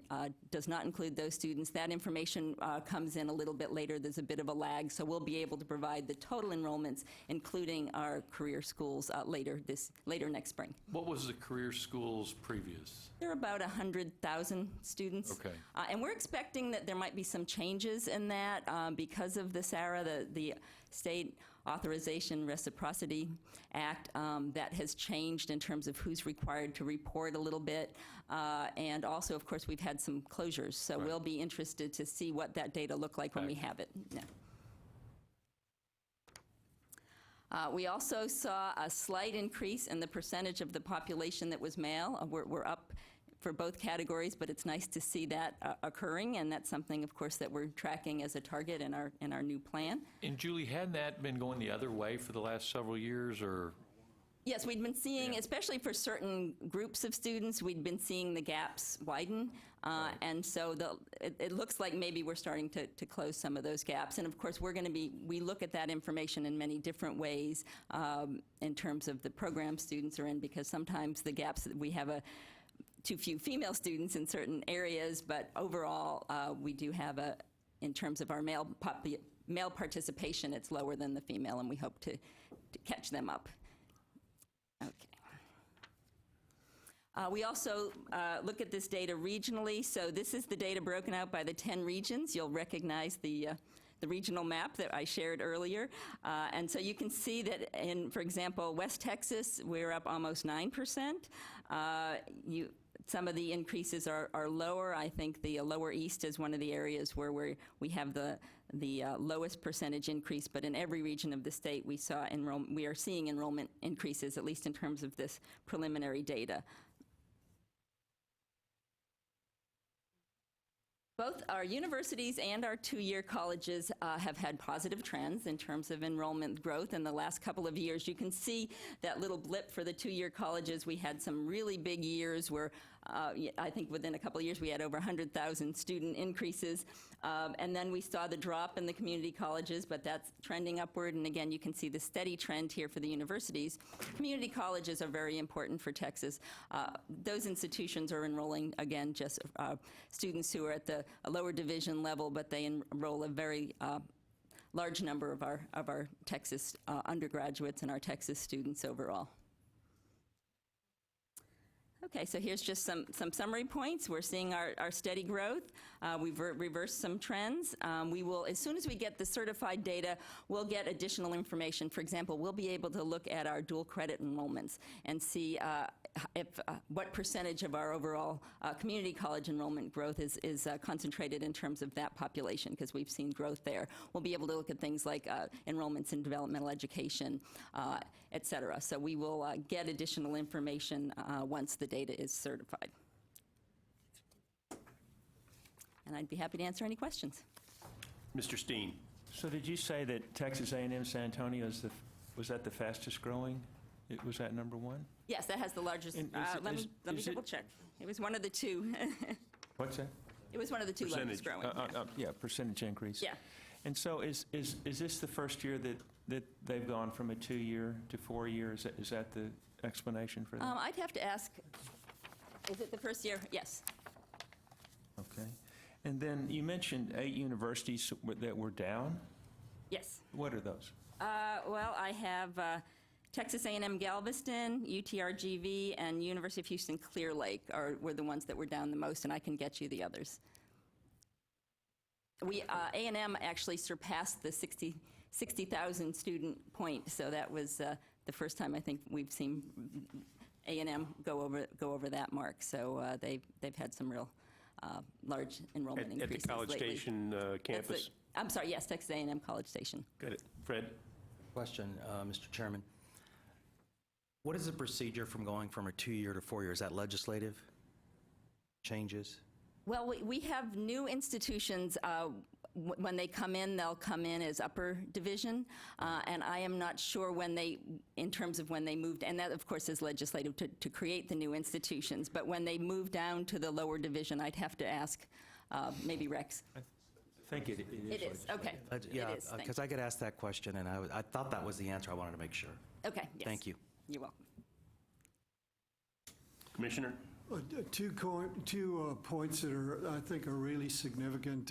does not include those students. That information comes in a little bit later. There's a bit of a lag, so we'll be able to provide the total enrollments, including our career schools, later next spring. What was the career schools previous? There are about 100,000 students. Okay. And we're expecting that there might be some changes in that because of the SARA, the State Authorization Reciprocity Act, that has changed in terms of who's required to report a little bit. And also, of course, we've had some closures. So we'll be interested to see what that data look like when we have it. Yeah. We also saw a slight increase in the percentage of the population that was male. We're up for both categories, but it's nice to see that occurring, and that's something, of course, that we're tracking as a target in our new plan. And Julie, had that been going the other way for the last several years, or? Yes, we'd been seeing, especially for certain groups of students, we'd been seeing the gaps widen. And so it looks like maybe we're starting to close some of those gaps. And of course, we look at that information in many different ways in terms of the program students are in, because sometimes the gaps that we have too few female students in certain areas, but overall, we do have in terms of our male participation, it's lower than the female, and we hope to catch them up. Okay. We also look at this data regionally. So this is the data broken out by the 10 regions. You'll recognize the regional map that I shared earlier. And so you can see that in, for example, West Texas, we're up almost 9%. Some of the increases are lower. I think the lower east is one of the areas where we have the the lowest percentage increase, but in every region of the state, we are seeing enrollment increases, at least in terms of this preliminary data. Both our universities and our two-year colleges have had positive trends in terms of enrollment growth in the last couple of years. You can see that little blip for the two-year colleges. We had some really big years where I think within a couple of years we had over 100,000 student increases. And then we saw the drop in the community colleges, but that's trending upward. And again, you can see the steady trend here for the universities. Community colleges are very important for Texas. Those institutions are enrolling, again, just students who are at the lower division level, but they enroll a very large number of our Texas undergraduates and our Texas students overall. Okay, so here's just some summary points. We're seeing our steady growth. We've reversed some trends. We will, as soon as we get the certified data, we'll get additional information. For example, we'll be able to look at our dual credit enrollments and see what percentage of our overall community college enrollment growth is concentrated in terms of that population, because we've seen growth there. We'll be able to look at things like enrollments in developmental education, et cetera. So we will get additional information once the data is certified. And I'd be happy to answer any questions. Mr. Steen. So did you say that Texas A&M San Antonio was that the fastest growing? Was that number one? Yes, that has the largest. Let me double check. It was one of the two. What's that? It was one of the two largest growing. Yeah, percentage increase. Yeah. And so is this the first year that they've gone from a 2-year to 4-year? Is that the explanation for that? I'd have to ask, is it the first year? Yes. Okay. And then you mentioned 8 universities that were down? Yes. What are those? Well, I have Texas A&M Galveston, UTRGV, and University of Houston Clear Lake were the ones that were down the most, and I can get you the others. A&M actually surpassed the 60,000 student point, so that was the first time I think we've seen A&M go over that mark. So they've had some real large enrollment increases at the College lately. Station campus. I'm sorry, yes, Texas A&M College Station. Got it. Fred? Question, Mr. Chairman. What is the procedure from going from a 2-year to 4-year? Is that legislative changes? Well, we have new institutions. When they come in, they'll come in as upper division, and I am not sure in terms of when they moved, and that, of course, is legislative to create the new institutions, but when they move down to the lower division, I'd have to ask maybe Rex. I think it is. It is, okay. Yeah, It is, thank because I get asked that question, and I thought that was the answer. I wanted to make sure. Okay, yes. Thank you. You're welcome. Commissioner? Two points that I think are really significant.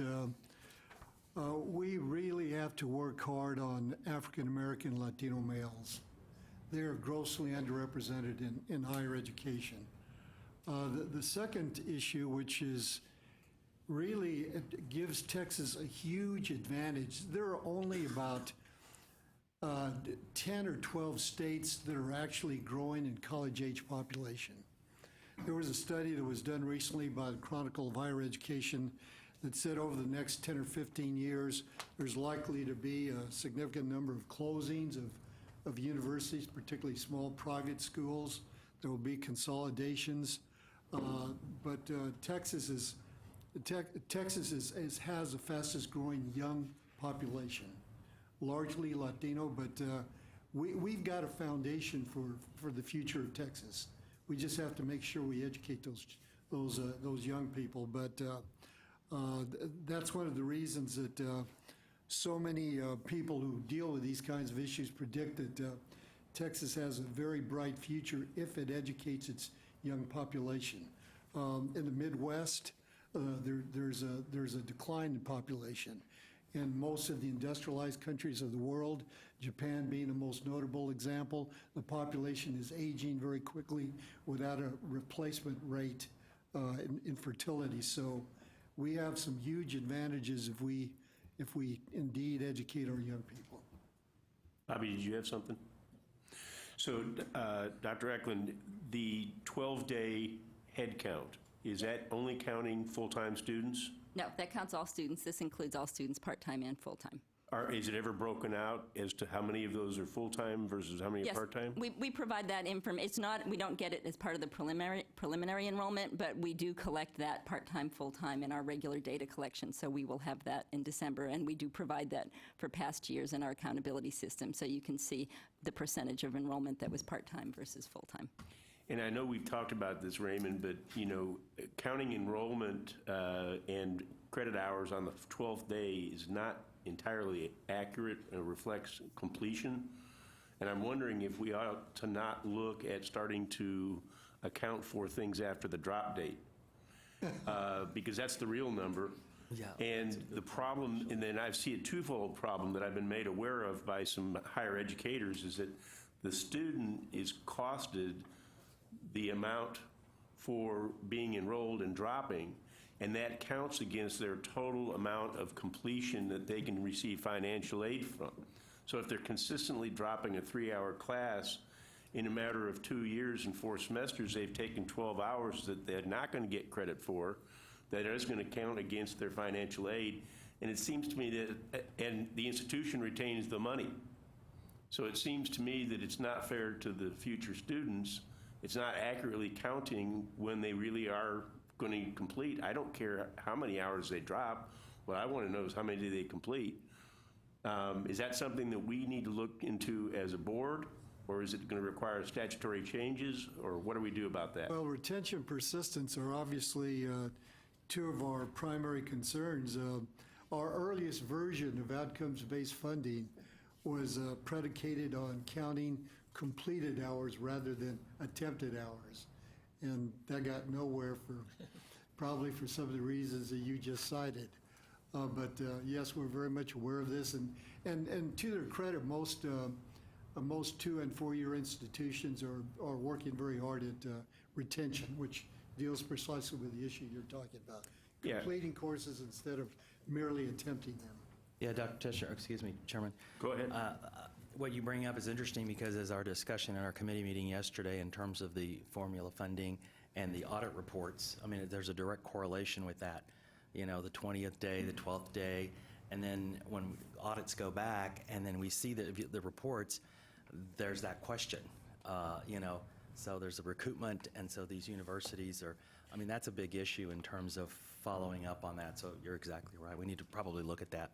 We really have to work hard on African American Latino males. They're grossly underrepresented in higher education. The second issue, which is really, it gives Texas a huge advantage. There are only about 10 or 12 states that are actually growing in college-age population. There was a study that was done recently by the Chronicle of Higher Education that said over the next 10 or 15 years, there's likely to be a significant number of closings of universities, particularly small private schools. There will be consolidations. But Texas has the fastest growing young population, largely Latino, but we've got a foundation for the future of Texas. We just have to make sure we educate those young people. But that's one of the reasons that so many people who deal with these kinds of issues predict that Texas has a very bright future if it educates its young population. In the Midwest, there's a decline in population. In most of the industrialized countries of the world, Japan being the most notable example, the population is aging very quickly without a replacement rate in fertility. So we have some huge advantages if we indeed educate our young people. Bobby, did you have something? So, Dr. Eklund, the 12-day head count, is that only counting full-time students? No, that counts all students. This includes all students, part-time and full-time. Is it ever broken out as to how many of those are full-time versus how many are Yes, part-time? we provide that information. It's not, we don't get it as part of the preliminary enrollment, but we do collect that part-time, full-time in our regular data collection, so we will have that in December, and we do provide that for past years in our accountability system, so you can see the percentage of enrollment that was part-time versus full-time. And I know we've talked about this, Raymond, but, counting enrollment and credit hours on the 12th day is not entirely accurate and reflects completion. And I'm wondering if we ought to not look at starting to account for things after the drop date, because that's the real number. Yeah. And the problem, and then I see a twofold problem that I've been made aware of by some higher educators, is that the student is costed the amount for being enrolled and dropping, and that counts against their total amount of completion that they can receive financial aid from. So if they're consistently dropping a 3-hour class, in a matter of 2 years and 4 semesters, they've taken 12 hours that they're not going to get credit for, that is going to count against their financial aid. And it seems to me that, and the institution retains the money. So it seems to me that it's not fair to the future students. It's not accurately counting when they really are going to complete. I don't care how many hours they drop. What I want to know is how many do they complete. Is that something that we need to look into as a board, or is it going to require statutory changes, or what do we do about that? Well, retention and persistence are obviously two of our primary concerns. Our earliest version of outcomes-based funding was predicated on counting completed hours rather than attempted hours. And that got nowhere probably for some of the reasons that you just cited. But yes, we're very much aware of this. And to their credit, most 2- and 4-year institutions are working very hard at retention, which deals precisely with the issue you're talking about. Yeah. Completing courses instead of merely attempting them. Yeah, Dr. Tesher, excuse me, Chairman. Go ahead. What you bring up is interesting because as our discussion in our committee meeting yesterday in terms of the formula funding and the audit reports, I mean, there's a direct correlation with that. The 20th day, the 12th day, and then when audits go back and then we see the reports, there's that question, so there's a recoupment, and so these universities are, I mean, that's a big issue in terms of following up on that, so you're exactly right. We need to probably look at that.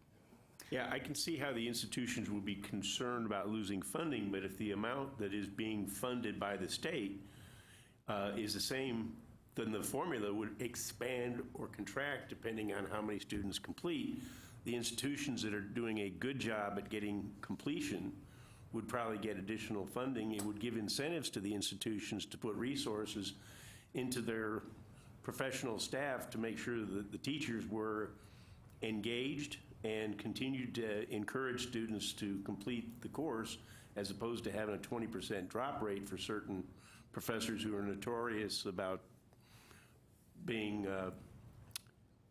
Yeah, I can see how the institutions would be concerned about losing funding, but if the amount that is being funded by the state is the same, then the formula would expand or contract depending on how many students complete. The institutions that are doing a good job at getting completion would probably get additional funding. It would give incentives to the institutions to put resources into their professional staff to make sure that the teachers were engaged and continued to encourage students to complete the course, as opposed to having a 20% drop rate for certain professors who are notorious about being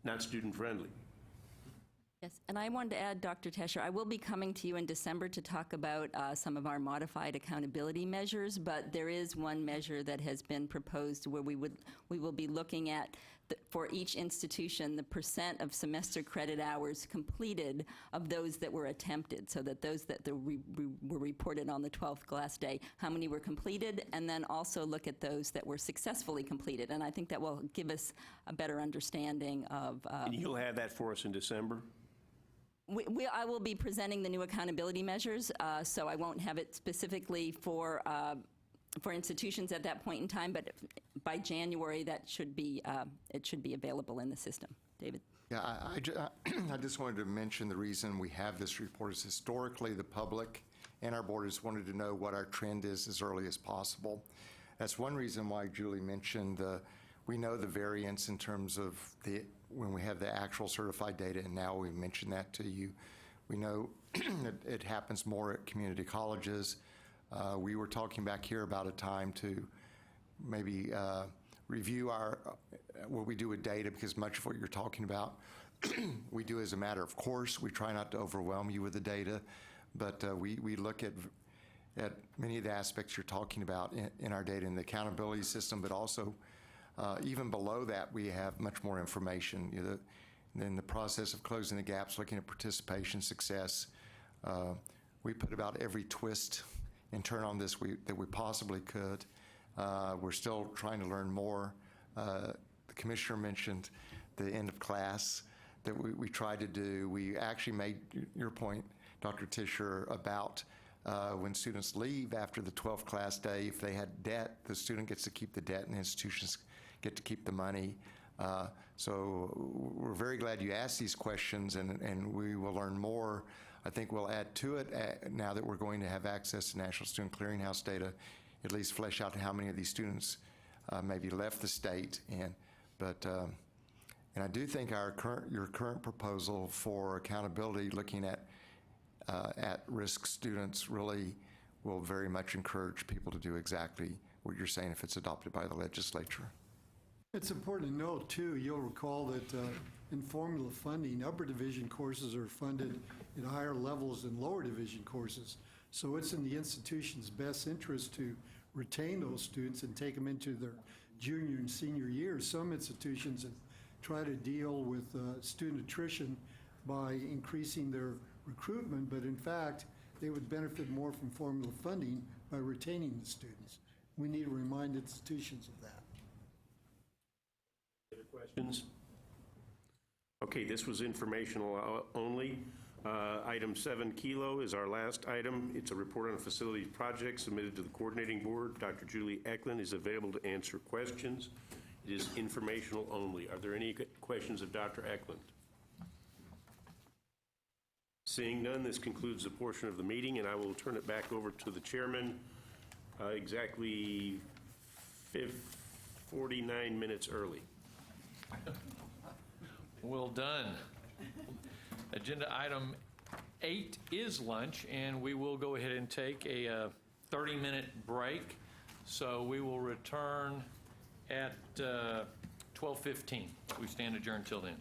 not student-friendly. Yes, and I wanted to add, Dr. Tesher, I will be coming to you in December to talk about some of our modified accountability measures, but there is one measure that has been proposed where we will be looking at, for each institution, the percent of semester credit hours completed of those that were attempted, so that those that were reported on the 12th class day, how many were completed, and then also look at those that were successfully completed. And I think that will give us a better understanding of... And you'll have that for us in December? I will be presenting the new accountability measures, so I won't have it specifically for institutions at that point in time, but by January, that should be it should be available in the system. David? Yeah, I just wanted to mention the reason we have this report is historically the public and our board has wanted to know what our trend is as early as possible. That's one reason why Julie mentioned we know the variance in terms of when we have the actual certified data, and now we've mentioned that to you. We know it happens more at community colleges. We were talking back here about a time to maybe review what we do with data, because much of what you're talking about we do as a matter of course. We try not to overwhelm you with the data, but we look at many of the aspects you're talking about in our data in the accountability system, but also even below that, we have much more information. in the process of closing the gaps, looking at participation success. We put about every twist and turn on this that we possibly could. We're still trying to learn more. The commissioner mentioned the end of class that we tried to do. We actually made your point, Dr. Tischer, about when students leave after the 12th class day, if they had debt, the student gets to keep the debt and the institutions get to keep the money. So we're very glad you asked these questions, and we will learn more. I think we'll add to it now that we're going to have access to National Student Clearinghouse data, at least flesh out how many of these students maybe left the state. And I do think your current proposal for accountability, looking at risk students, really will very much encourage people to do exactly what you're saying if it's adopted by the legislature. It's important to note, too, you'll recall that in formula funding, upper division courses are funded at higher levels than lower division courses. So it's in the institution's best interest to retain those students and take them into their junior and senior years. Some institutions try to deal with student attrition by increasing their recruitment, but in fact, they would benefit more from formula funding by retaining the students. We need to remind institutions of that. Other questions? Okay, this was informational only. Item 7 Kilo is our last item. It's a report on a facilities project submitted to the coordinating board. Dr. Julie Eklund is available to answer questions. It is informational only. Are there any questions of Dr. Eklund? Seeing none, this concludes the portion of the meeting, and I will turn it back over to the chairman exactly 49 minutes early. Well done. Agenda item 8 is lunch, and we will go ahead and take a 30-minute break. So we will return at 12:15. We stand adjourned till then.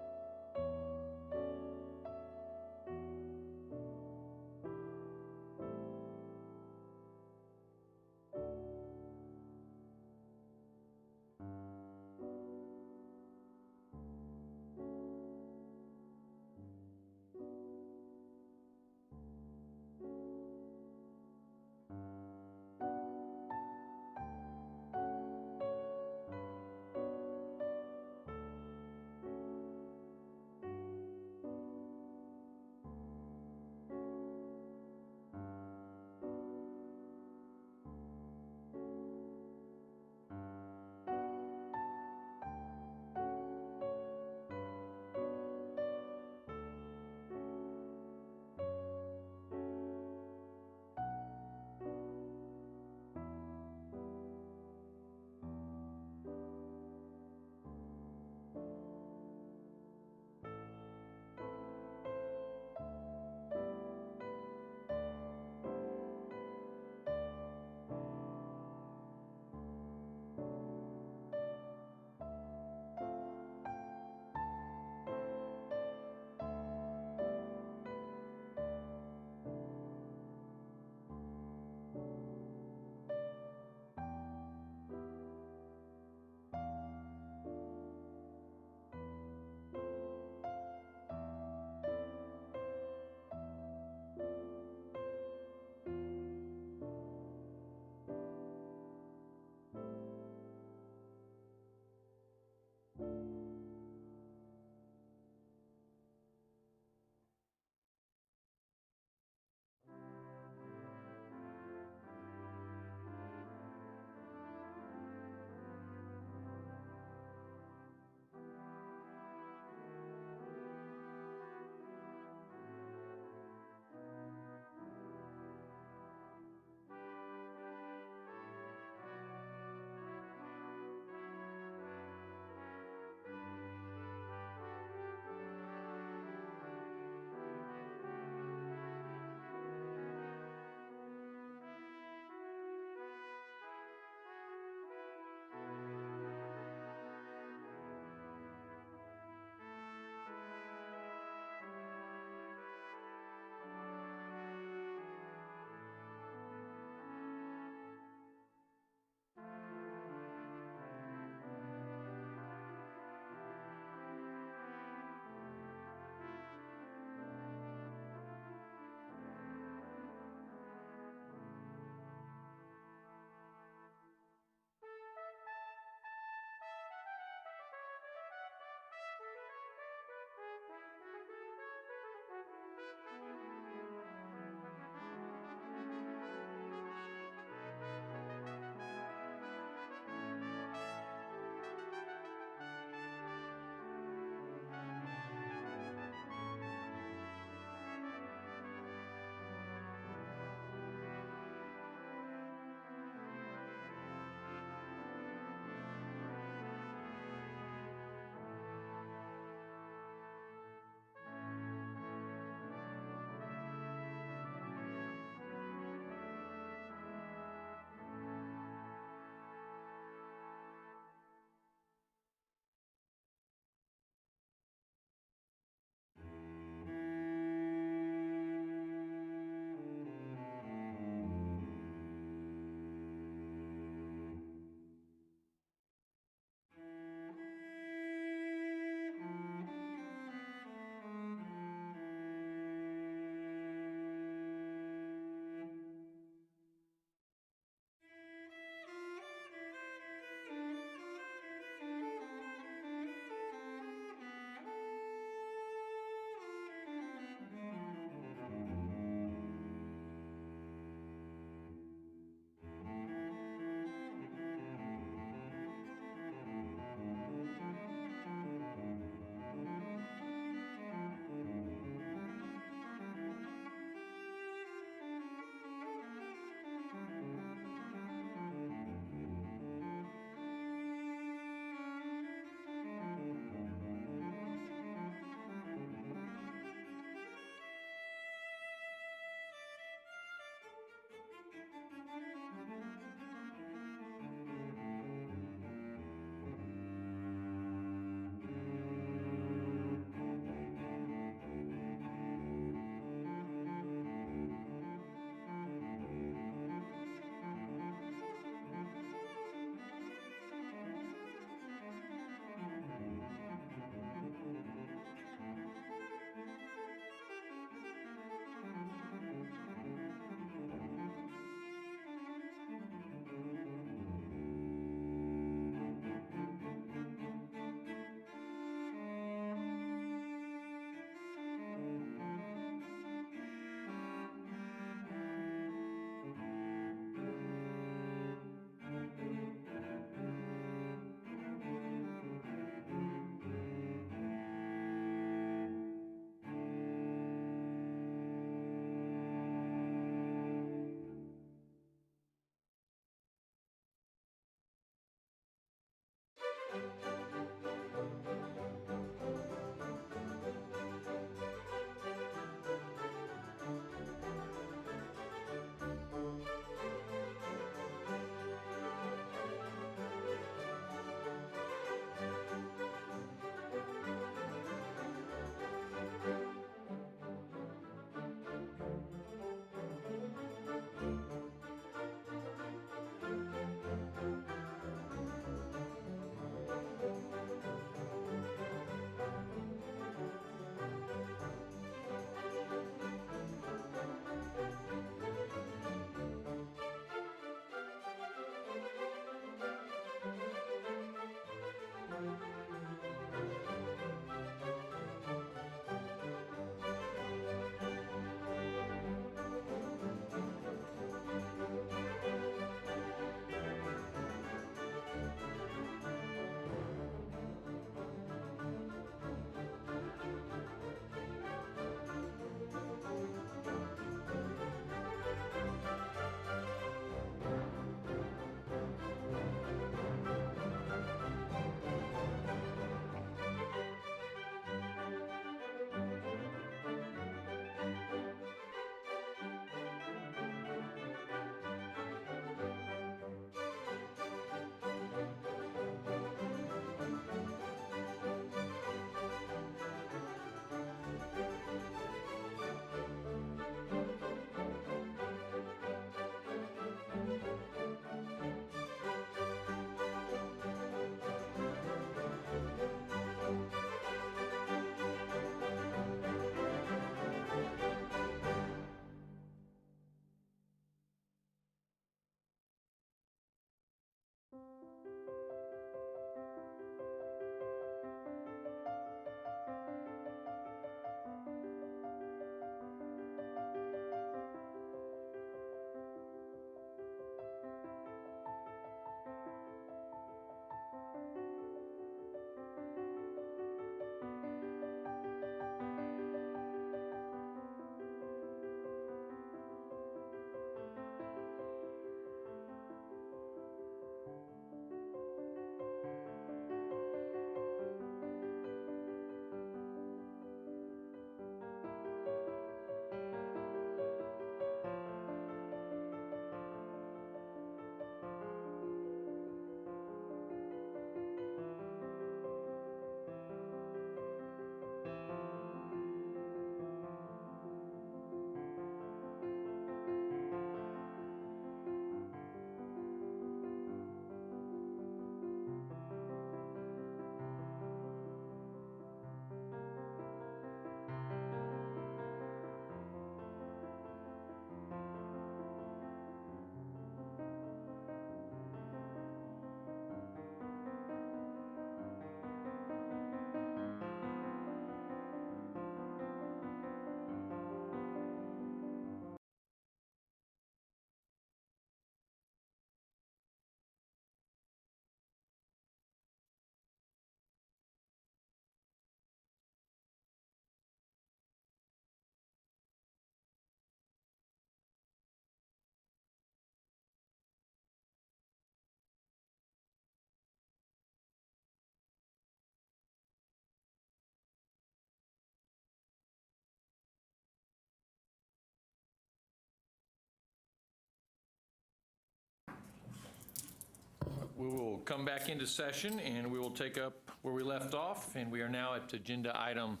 We will come back into session, and we will take up where we left off, and we are now at agenda item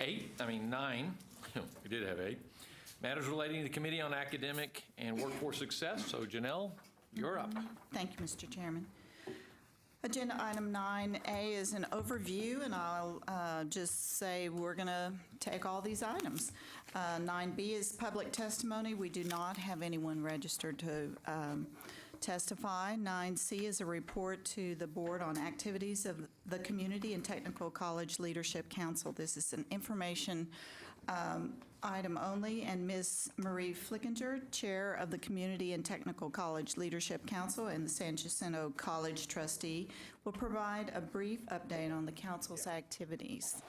9. We did have 8. Matters relating to the Committee on Academic and Workforce Success. So Janelle, you're up. Thank you, Mr. Chairman. Agenda item 9A is an overview, and I'll just say we're going to take all these items. 9B is public testimony. We do not have anyone registered to testify. 9C is a report to the board on activities of the Community and Technical College Leadership Council. This is an information item only, and Ms. Marie Flickinger, Chair of the Community and Technical College Leadership Council and the San Jacinto College trustee, will provide a brief update on the council's activities.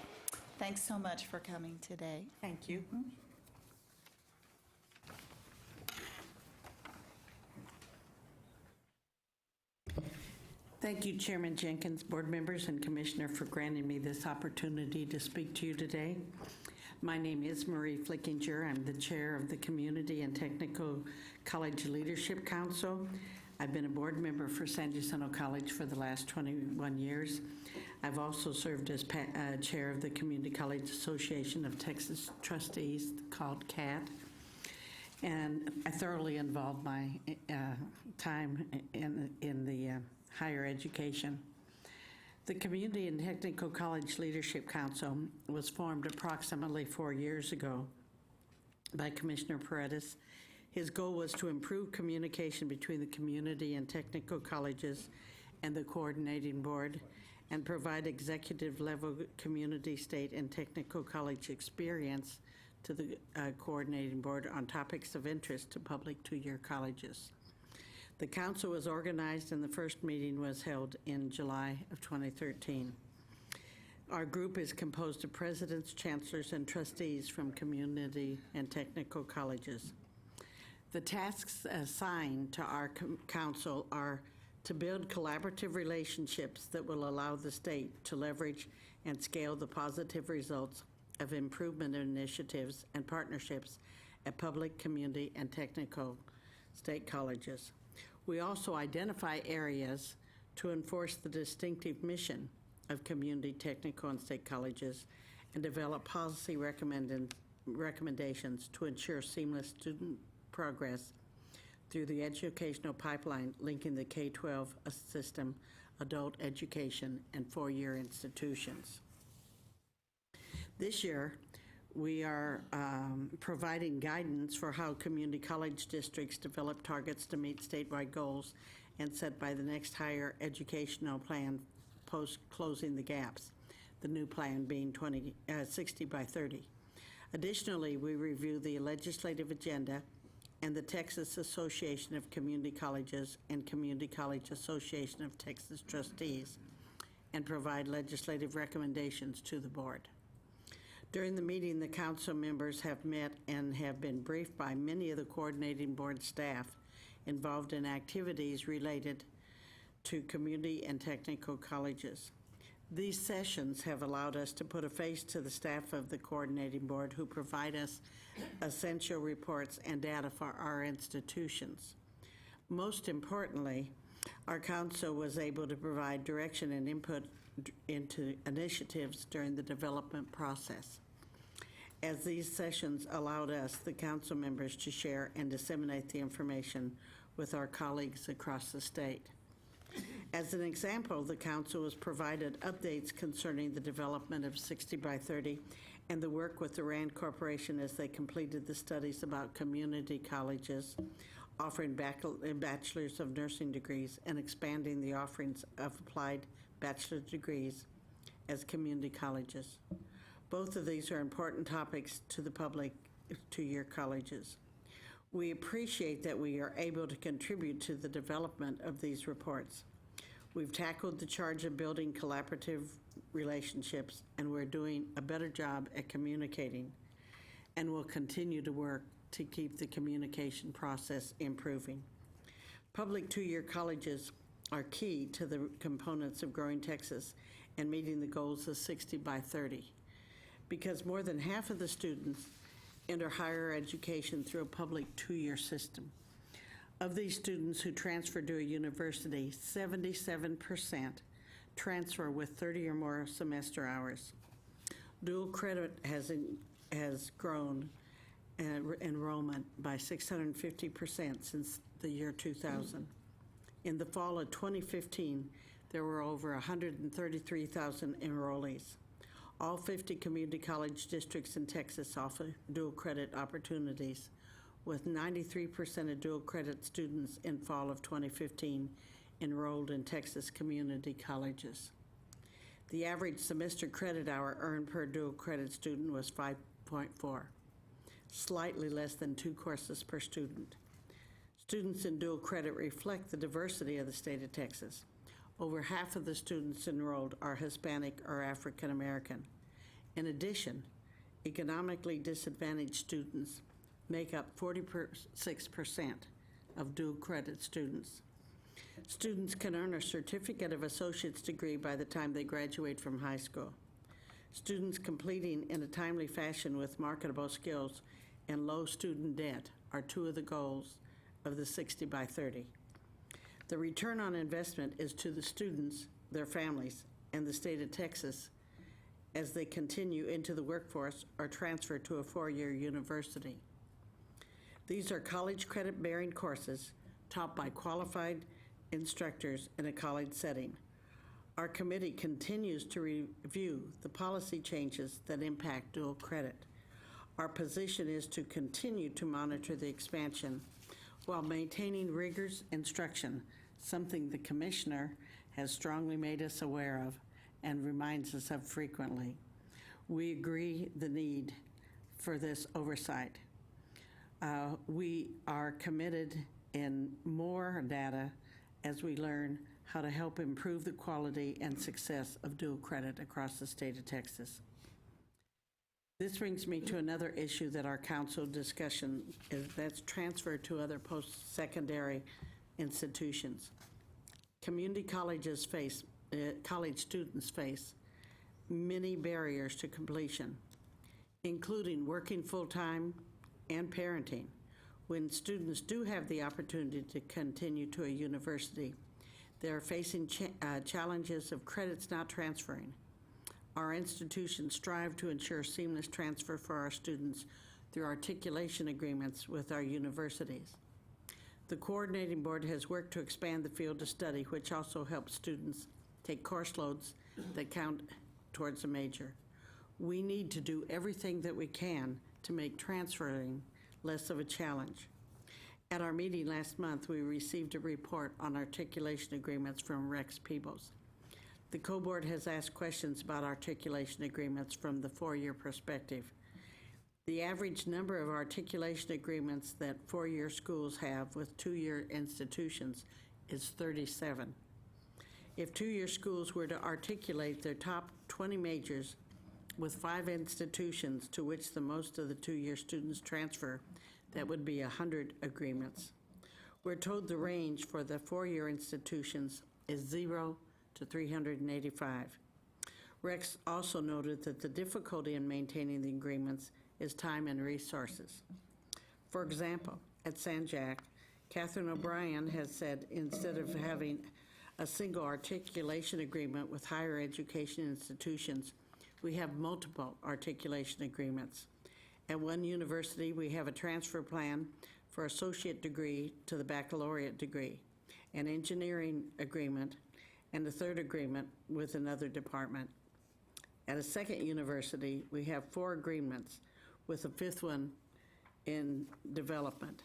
Thanks so much for coming today. Thank you. Thank you, Chairman Jenkins, board members, and Commissioner, for granting me this opportunity to speak to you today. My name is Marie Flickinger. I'm the chair of the Community and Technical College Leadership Council. I've been a board member for San Jacinto College for the last 21 years. I've also served as chair of the Community College Association of Texas Trustees, called CAT. And I thoroughly involved my time in the higher education. The Community and Technical College Leadership Council was formed approximately 4 years ago by Commissioner Paredes. His goal was to improve communication between the community and technical colleges and the coordinating board, and provide executive-level community, state, and technical college experience to the coordinating board on topics of interest to public two-year colleges. The council was organized, and the first meeting was held in July of 2013. Our group is composed of presidents, chancellors, and trustees from community and technical colleges. The tasks assigned to our council are to build collaborative relationships that will allow the state to leverage and scale the positive results of improvement initiatives and partnerships at public, community, and technical state colleges. We also identify areas to enforce the distinctive mission of community, technical, and state colleges, and develop policy recommendations to ensure seamless student progress through the educational pipeline linking the K-12 system, adult education, and four-year institutions. This year, we are providing guidance for how community college districts develop targets to meet statewide goals and set by the next higher educational plan post-closing the gaps, the new plan being 60 by 30. Additionally, we review the legislative agenda and the Texas Association of Community Colleges and Community College Association of Texas Trustees, and provide legislative recommendations to the board. During the meeting, the council members have met and have been briefed by many of the coordinating board staff involved in activities related to community and technical colleges. These sessions have allowed us to put a face to the staff of the coordinating board, who provide us essential reports and data for our institutions. Most importantly, our council was able to provide direction and input into initiatives during the development process, as these sessions allowed us, the council members, to share and disseminate the information with our colleagues across the state. As an example, the council was provided updates concerning the development of 60 by 30 and the work with the RAND Corporation as they completed the studies about community colleges offering bachelor's of nursing degrees and expanding the offerings of applied bachelor's degrees as community colleges. Both of these are important topics to the public two-year colleges. We appreciate that we are able to contribute to the development of these reports. We've tackled the charge of building collaborative relationships, and we're doing a better job at communicating, and will continue to work to keep the communication process improving. Public two-year colleges are key to the components of growing Texas and meeting the goals of 60 by 30, because more than half of the students enter higher education through a public two-year system. Of these students who transfer to a university, 77% transfer with 30 or more semester hours. Dual credit has grown enrollment by 650% since the year 2000. In the fall of 2015, there were over 133,000 enrollees. All 50 community college districts in Texas offer dual credit opportunities, with 93% of dual credit students in fall of 2015 enrolled in Texas community colleges. The average semester credit hour earned per dual credit student was 5.4, slightly less than 2 courses per student. Students in dual credit reflect the diversity of the state of Texas. Over half of the students enrolled are Hispanic or African American. In addition, economically disadvantaged students make up 46% of dual credit students. Students can earn a certificate of associate's degree by the time they graduate from high school. Students completing in a timely fashion with marketable skills and low student debt are 2 of the goals of the 60 by 30. The return on investment is to the students, their families, and the state of Texas as they continue into the workforce or transfer to a 4-year university. These are college credit-bearing courses taught by qualified instructors in a college setting. Our committee continues to review the policy changes that impact dual credit. Our position is to continue to monitor the expansion while maintaining rigorous instruction, something the Commissioner has strongly made us aware of and reminds us of frequently. We agree the need for this oversight. We are committed in more data as we learn how to help improve the quality and success of dual credit across the state of Texas. This brings me to another issue that our council discussion is, that's transfer to other post-secondary institutions. Community colleges college students face many barriers to completion, including working full-time and parenting. When students do have the opportunity to continue to a university, they are facing challenges of credits not transferring. Our institutions strive to ensure seamless transfer for our students through articulation agreements with our universities. The coordinating board has worked to expand the field of study, which also helps students take course loads that count towards a major. We need to do everything that we can to make transferring less of a challenge. At our meeting last month, we received a report on articulation agreements from Rex Peebles. The co-board has asked questions about articulation agreements from the 4-year perspective. The average number of articulation agreements that 4-year schools have with 2-year institutions is 37. If 2-year schools were to articulate their top 20 majors with 5 institutions to which the most of the 2-year students transfer, that would be 100 agreements. We're told the range for the 4-year institutions is 0 to 385. Rex also noted that the difficulty in maintaining the agreements is time and resources. For example, at San Jac, Catherine O'Brien has said instead of having a single articulation agreement with higher education institutions, we have multiple articulation agreements. At one university, we have a transfer plan for associate degree to the baccalaureate degree, an engineering agreement, and a third agreement with another department. At a second university, we have 4 agreements, with a 5th one in development.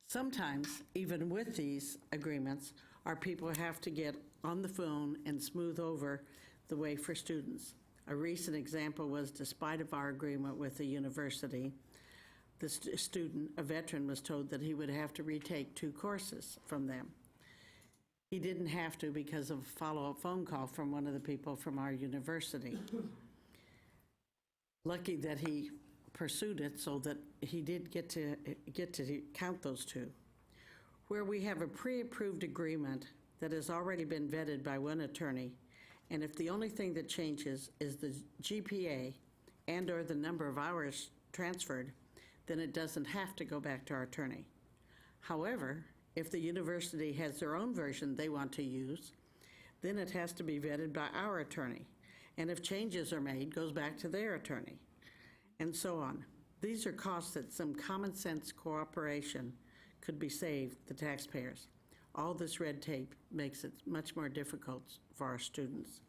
Sometimes, even with these agreements, our people have to get on the phone and smooth over the way for students. A recent example was, despite of our agreement with the university, the student, a veteran, was told that he would have to retake 2 courses from them. He didn't have to because of a follow-up phone call from one of the people from our university. Lucky that he pursued it so that he did get to count those 2. Where we have a pre-approved agreement that has already been vetted by one attorney, and if the only thing that changes is the GPA and/or the number of hours transferred, then it doesn't have to go back to our attorney. However, If the university has their own version they want to use, then it has to be vetted by our attorney. And if changes are made, goes back to their attorney, and so on. These are costs that some common sense cooperation could be saved the taxpayers. All this red tape makes it much more difficult for our students.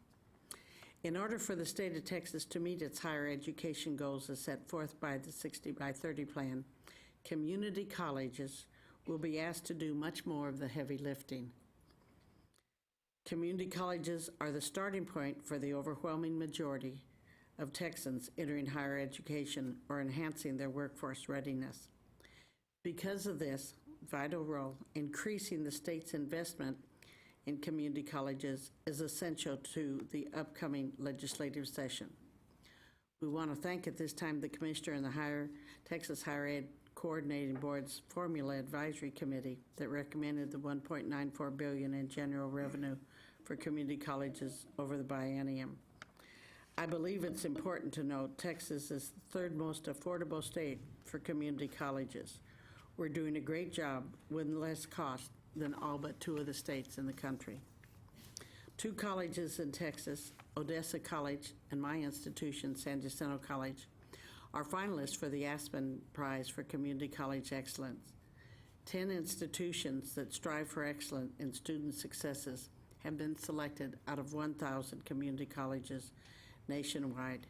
In order for the state of Texas to meet its higher education goals as set forth by the 60 by 30 plan, community colleges will be asked to do much more of the heavy lifting. Community colleges are the starting point for the overwhelming majority of Texans entering higher education or enhancing their workforce readiness. Because of this vital role, increasing the state's investment in community colleges is essential to the upcoming legislative session. We want to thank at this time the Commissioner and the Texas Higher Ed Coordinating Board's Formula Advisory Committee that recommended the $1.94 billion in general revenue for community colleges over the biennium. I believe it's important to note Texas is the third most affordable state for community colleges. We're doing a great job with less cost than all but 2 of the states in the country. 2 colleges in Texas, Odessa College and my institution, San Jacinto College, are finalists for the Aspen Prize for Community College Excellence. 10 institutions that strive for excellence in student successes have been selected out of 1,000 community colleges nationwide.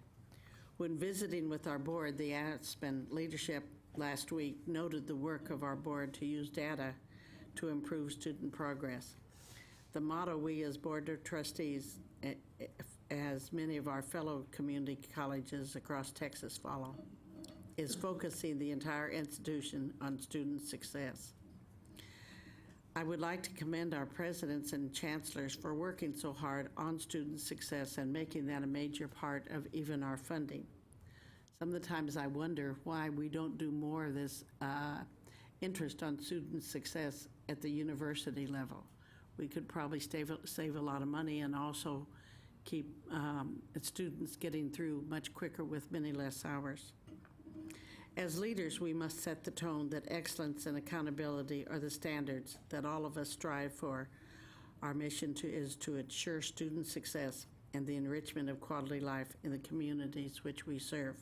When visiting with our board, the Aspen leadership last week noted the work of our board to use data to improve student progress. The motto we as Board of Trustees, as many of our fellow community colleges across Texas follow, is focusing the entire institution on student success. I would like to commend our presidents and chancellors for working so hard on student success and making that a major part of even our funding. Some of the times I wonder why we don't do more of this interest on student success at the university level. We could probably save a lot of money and also keep students getting through much quicker with many less hours. As leaders, we must set the tone that excellence and accountability are the standards that all of us strive for. Our mission is to ensure student success and the enrichment of quality life in the communities which we serve.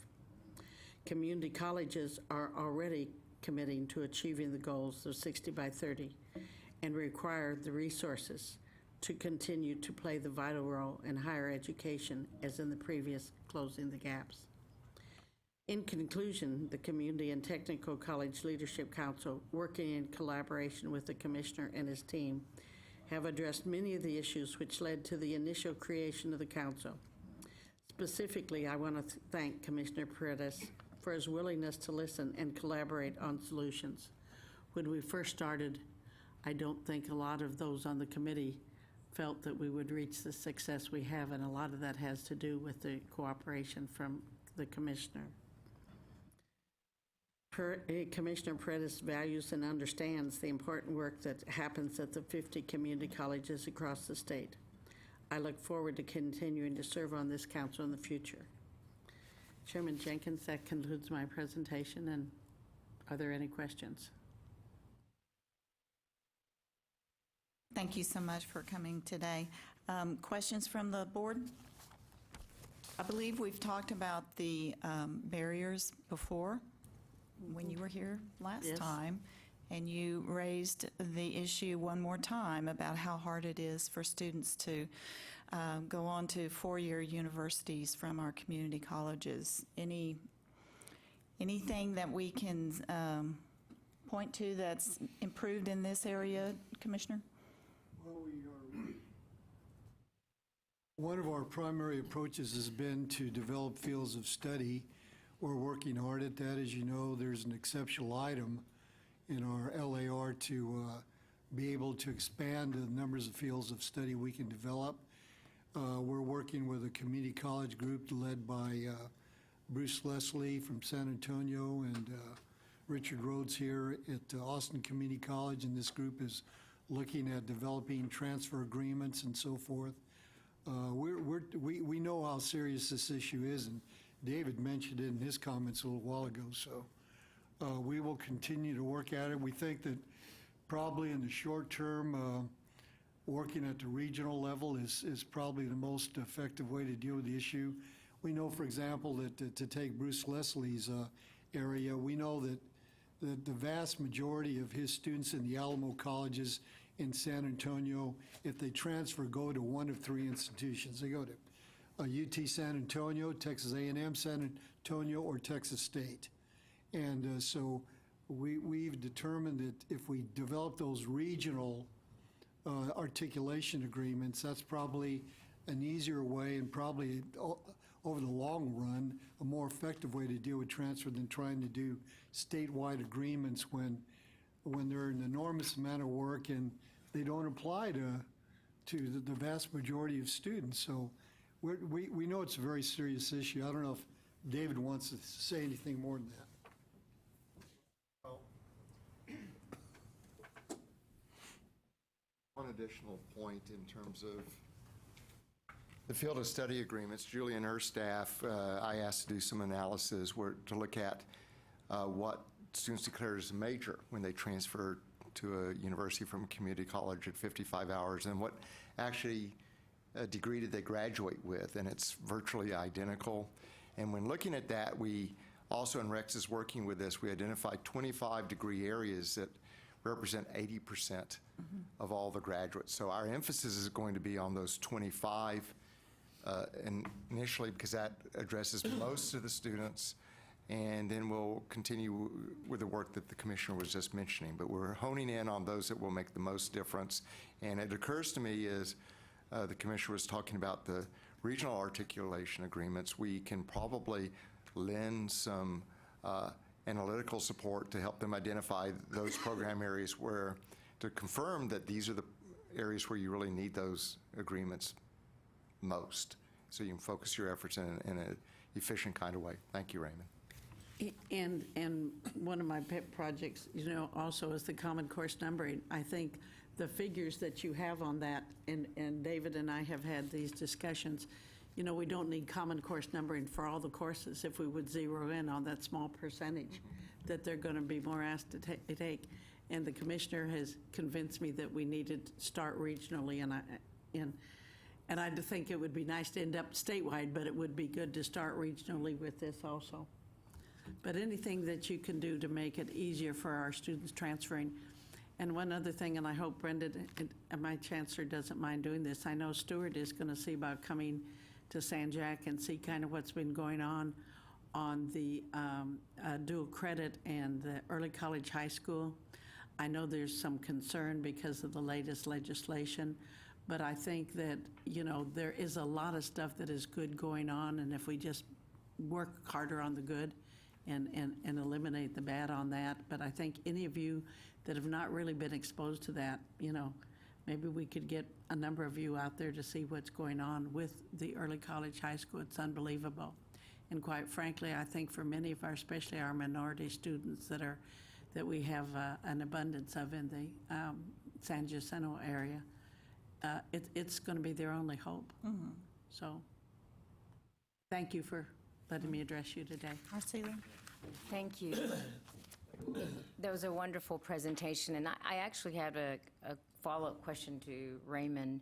Community colleges are already committing to achieving the goals of 60 by 30 and require the resources to continue to play the vital role in higher education as in the previous Closing the Gaps. In conclusion, the Community and Technical College Leadership Council, working in collaboration with the Commissioner and his team, have addressed many of the issues which led to the initial creation of the Council. Specifically, I want to thank Commissioner Paredes for his willingness to listen and collaborate on solutions. When we first started, I don't think a lot of those on the committee felt that we would reach the success we have, and a lot of that has to do with the cooperation from the Commissioner. Commissioner Paredes values and understands the important work that happens at the 50 community colleges across the state. I look forward to continuing to serve on this council in the future. Chairman Jenkins, that concludes my presentation, and are there any questions? Thank you so much for coming today. Questions from the board? I believe we've talked about the barriers before when you were here last time, and you raised the issue one more time about how hard it is for students to go on to four-year universities from our community colleges. Anything that we can point to that's improved in this area, Commissioner? Well, one of our primary approaches has been to develop fields of study. We're working hard at that. As you know, there's an exceptional item in our LAR to be able to expand the numbers of fields of study we can develop. We're working with a community college group led by Bruce Leslie from San Antonio and Richard Rhodes here at Austin Community College, and this group is looking at developing transfer agreements and so forth. We know how serious this issue is, and David mentioned it in his comments a little while ago, so we will continue to work at it. We think that probably in the short term, working at the regional level is probably the most effective way to deal with the issue. We know, for example, that to take Bruce Leslie's area, we know that the vast majority of his students in the Alamo colleges in San Antonio, if they transfer, go to one of three institutions. They go to UT San Antonio, Texas A&M San Antonio, or Texas State. And so we've determined that if we develop those regional articulation agreements, that's probably an easier way and probably over the long run, a more effective way to deal with transfer than trying to do statewide agreements when they're an enormous amount of work and they don't apply to the vast majority of students. So we know it's a very serious issue. I don't know if David wants to say anything more than that. One additional point in terms of the field of study agreements. Julie and her staff, I asked to do some analysis to look at what students declare as a major when they transfer to a university from a community college at 55 hours, and what actually degree did they graduate with, and it's virtually identical. And when looking at that, we also, and Rex is working with this, we identified 25 degree areas that represent 80% of all the graduates. So our emphasis is going to be on those 25 and initially, because that addresses most of the students, and then we'll continue with the work that the commissioner was just mentioning. But we're honing in on those that will make the most difference. And it occurs to me as the commissioner was talking about the regional articulation agreements, we can probably lend some analytical support to help them identify those program areas where, to confirm that these are the areas where you really need those agreements most, so you can focus your efforts in an efficient kind of way. Thank you, Raymond. And one of my pet projects, also is the Common Course numbering. I think the figures that you have on that, and David and I have had these discussions, we don't need Common Course numbering for all the courses if we would zero in on that small percentage that they're going to be more asked to take. And the commissioner has convinced me that we need to start regionally, and I think it would be nice to end up statewide, but it would be good to start regionally with this also. But anything that you can do to make it easier for our students transferring. And one other thing, and I hope Brenda and my chancellor doesn't mind doing this, I know Stuart is going to see about coming to San Jac and see kind of what's been going on the dual credit and the early college high school. I know there's some concern because of the latest legislation, but I think that, there is a lot of stuff that is good going on, and if we just work harder on the good and eliminate the bad on that. But I think any of you that have not really been exposed to that, maybe we could get a number of you out there to see what's going on with the early college high school. It's unbelievable. And quite frankly, I think for many of our, especially our minority students that we have an abundance of in the San Jacinto area, it's going to be their only hope. So thank you for letting me address you today. Arceli. Thank you. That was a wonderful presentation, and I actually had a follow-up question to Raymond,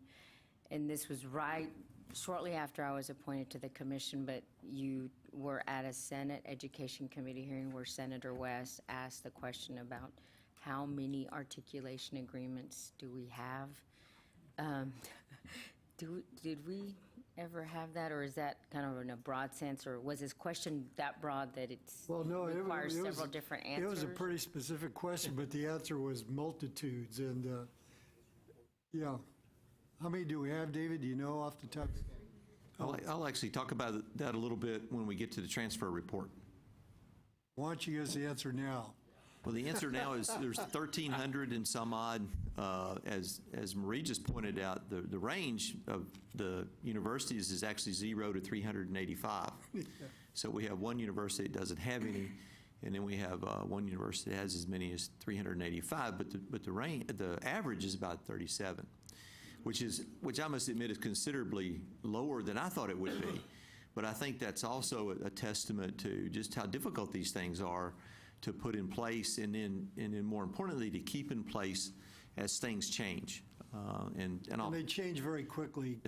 and this was right shortly after I was appointed to the commission, but you were at a Senate Education Committee hearing where Senator West asked the question about how many articulation agreements do we have? Did we ever have that, or is that kind of in a broad sense, or was this question that broad that requires several different answers? It was a pretty specific question, but the answer was multitudes. And yeah, how many do we have, David? Do you know off the top? I'll actually talk about that a little bit when we get to the transfer report. Why don't you give us the answer now? Well, the answer now is there's 1,300 and some odd. As Marie just pointed out, the range of the universities is actually 0 to 385. So we have one university that doesn't have any, and then we have one university that has as many as 385. But the average is about 37, which I must admit is considerably lower than I thought it would be. But I think that's also a testament to just how difficult these things are to put in place, and then more importantly, to keep in place as things change. And they change very quickly.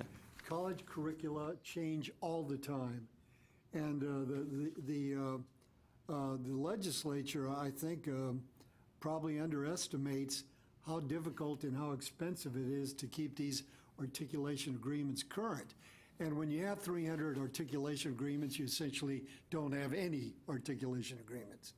College curricula change all the time. And the legislature, I think, probably underestimates how difficult and how expensive it is to keep these articulation agreements current. And when you have 300 articulation agreements, you essentially don't have any articulation agreements.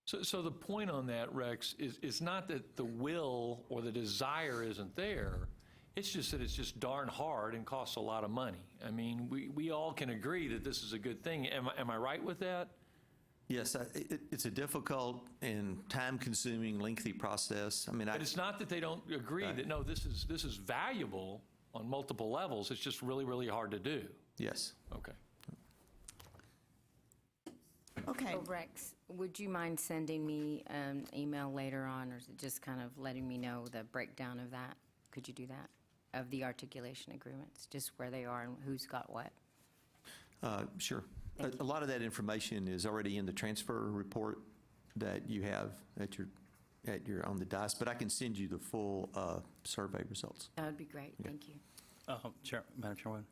So the point on that, Rex, is not that the will or the desire isn't there. It's just that it's just darn hard and costs a lot of money. I mean, we all can agree that this is a good thing. Am I right with that? Yes, it's a difficult and time-consuming, lengthy process. I mean, But it's not that they don't agree that, no, this is valuable on multiple levels. It's just really, really hard to do. Yes. Okay. Okay. So Rex, would you mind sending me an email later on, or is it just kind of letting me know the breakdown of that? Could you do that? Of the articulation agreements, just where they are and who's got what? Sure. A lot of that information is already in the transfer report that you have at your on the dais, but I can send you the full survey results. That would be great. Thank you. Madam Chairwoman,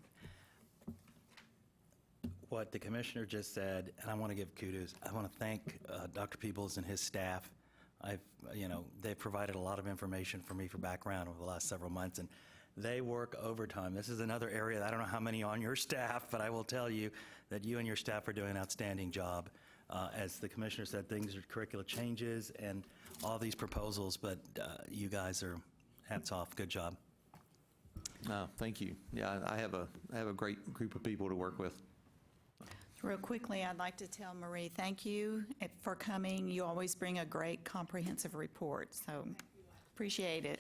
what the commissioner just said, and I want to give kudos. I want to thank Dr. Peebles and his staff. They've provided a lot of information for me for background over the last several months, and they work overtime. This is another area that I don't know how many on your staff, but I will tell you that you and your staff are doing an outstanding job. As the commissioner said, things are curricular changes and all these proposals, but you guys are hats off. Good job. Thank you. Yeah, I have a great group of people to work with. Real quickly, I'd like to tell Marie, thank you for coming. You always bring a great comprehensive report, so appreciate it.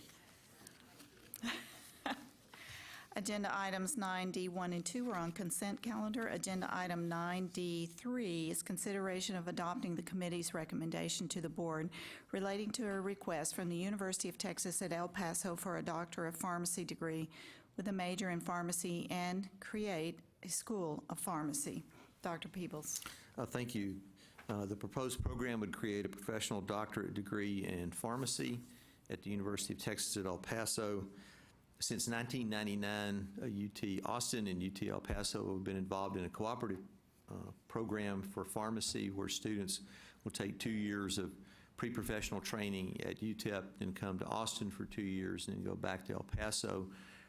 Agenda items 9D 1 and 2 are on consent calendar. Agenda item 9D 3 is consideration of adopting the committee's recommendation to the board relating to a request from the University of Texas at El Paso for a Doctor of Pharmacy degree with a major in pharmacy and create a School of Pharmacy. Dr. Peebles. Thank you. The proposed program would create a professional doctorate degree in pharmacy at the University of Texas at El Paso. Since 1999, UT Austin and UT El Paso have been involved in a cooperative program for pharmacy where students will take 2 years of pre-professional training at UTEP, then come to Austin for 2 years, and then go back to El Paso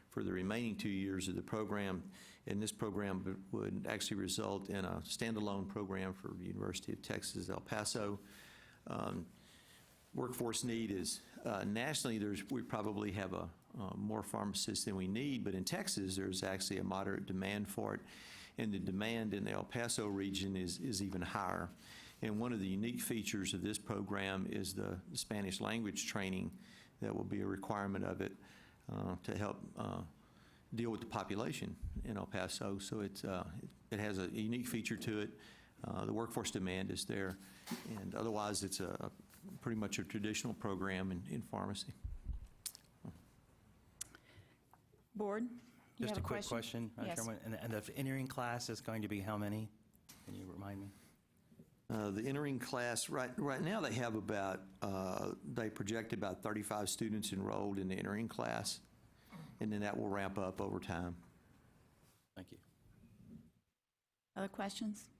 for the remaining 2 years of the program. And this program would actually result in a standalone program for the University of Texas El Paso. Workforce need is nationally, we probably have more pharmacists than we need, but in Texas, there's actually a moderate demand for it, and the demand in the El Paso region is even higher. And one of the unique features of this program is the Spanish language training that will be a requirement of it to help deal with the population in El Paso. So it has a unique feature to it. The workforce demand is there, and otherwise it's pretty much a traditional program in pharmacy. Board, you Just have a quick question, Madam Yes. Chairman. And the entering class is going to be how many? Can you remind me? The entering class, right now they have about, they project about 35 students enrolled in the entering class, and then that will ramp up over time. Thank you. Other questions?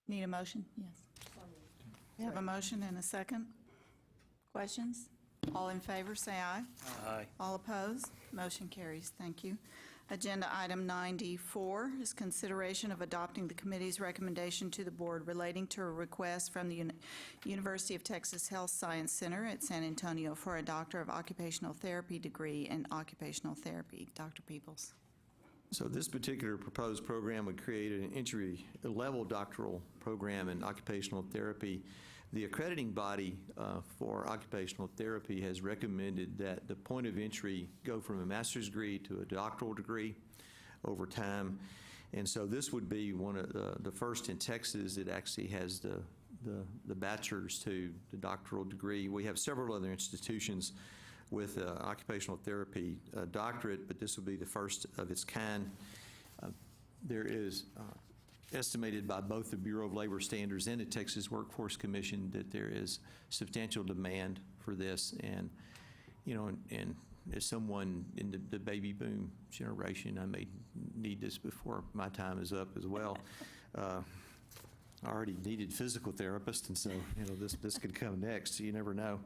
Need a motion? Yes. You have a motion and a second? Questions? All in favor, say aye. Aye. All opposed? Motion carries. Thank you. Agenda item 9D4 is consideration of adopting the committee's recommendation to the board relating to a request from the University of Texas Health Science Center at San Antonio for a Doctor of Occupational Therapy degree in occupational therapy. Dr. Peebles. So this particular proposed program would create an entry-level doctoral program in occupational therapy. The accrediting body for occupational therapy has recommended that the point of entry go from a master's degree to a doctoral degree over time. And so this would be one of the first in Texas that actually has the bachelor's to the doctoral degree. We have several other institutions with occupational therapy doctorate, but this will be the first of its kind. There is estimated by both the Bureau of Labor Standards and the Texas Workforce Commission that there is substantial demand for this. And, you know, and as someone in the baby boom generation, I may need this before my time is up as well. I already needed physical therapists, and so, you know, this could come next, so you never know.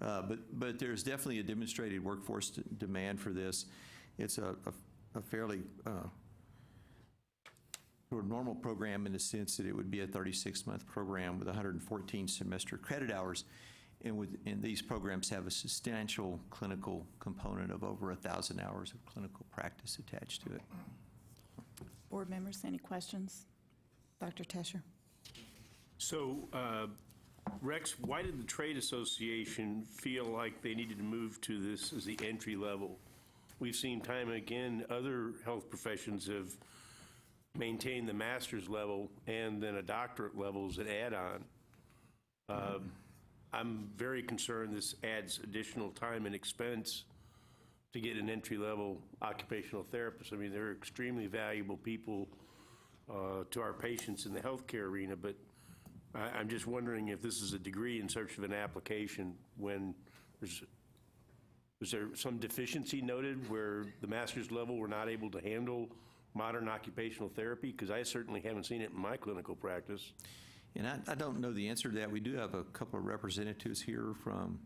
But there's definitely a demonstrated workforce demand for this. It's a fairly sort of normal program in the sense that it would be a 36-month program with 114 semester credit hours, and these programs have a substantial clinical component of over 1,000 hours of clinical practice attached to it. Board members, any questions? Dr. Tesher? So, Rex, why did the trade association feel like they needed to move to this as the entry level? We've seen time and again, other health professions have maintained the master's level and then a doctorate level as an add-on. I'm very concerned this adds additional time and expense to get an entry-level occupational therapist. I mean, they're extremely valuable people to our patients in the healthcare arena, but I'm just wondering if this is a degree in search of an application when was there some deficiency noted where the master's level were not able to handle modern occupational therapy? Because I certainly haven't seen it in my clinical practice. And I don't know the answer to that. We do have a couple of representatives here from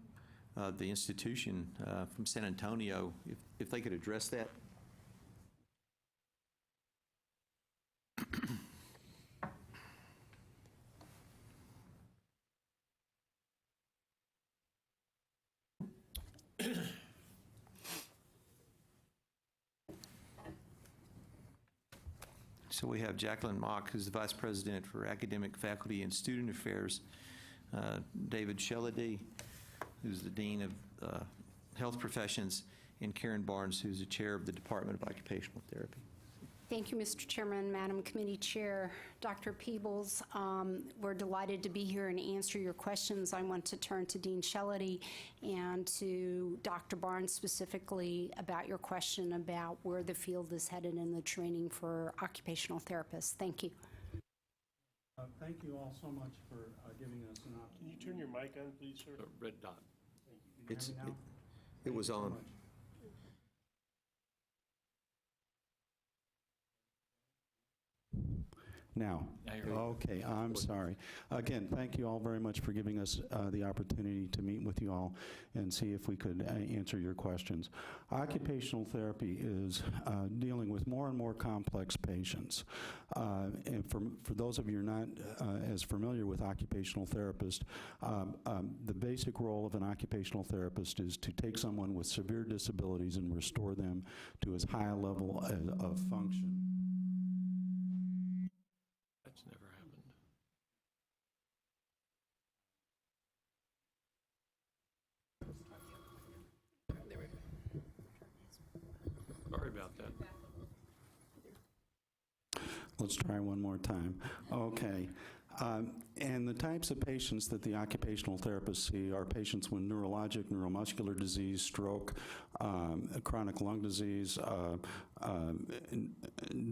the institution from San Antonio, if they could address that. So we have Jacqueline Mock, who's the Vice President for Academic, Faculty, and Student Affairs, David Shellady, who's the Dean of Health Professions, and Karen Barnes, who's the Chair of the Department of Occupational Therapy. Thank you, Mr. Chairman, Madam Committee Chair, Dr. Peebles. We're delighted to be here and answer your questions. I want to turn to Dean Shellady and to Dr. Barnes specifically about your question about where the field is headed in the training for occupational therapists. Thank you. Thank you all so much for giving us an opportunity. Can you turn your mic on, please, sir? The red dot. It was on. Now, okay, I'm sorry. Again, thank you all very much for giving us the opportunity to meet with you all and see if we could answer your questions. Occupational therapy is dealing with more and more complex patients. And for those of you who are not as familiar with occupational therapists, the basic role of an occupational therapist is to take someone with severe disabilities and restore them to as high a level of function. That's never happened. Sorry about that. Let's try one more time. Okay. And the types of patients that the occupational therapists see are patients with neurologic, neuromuscular disease, stroke, chronic lung disease,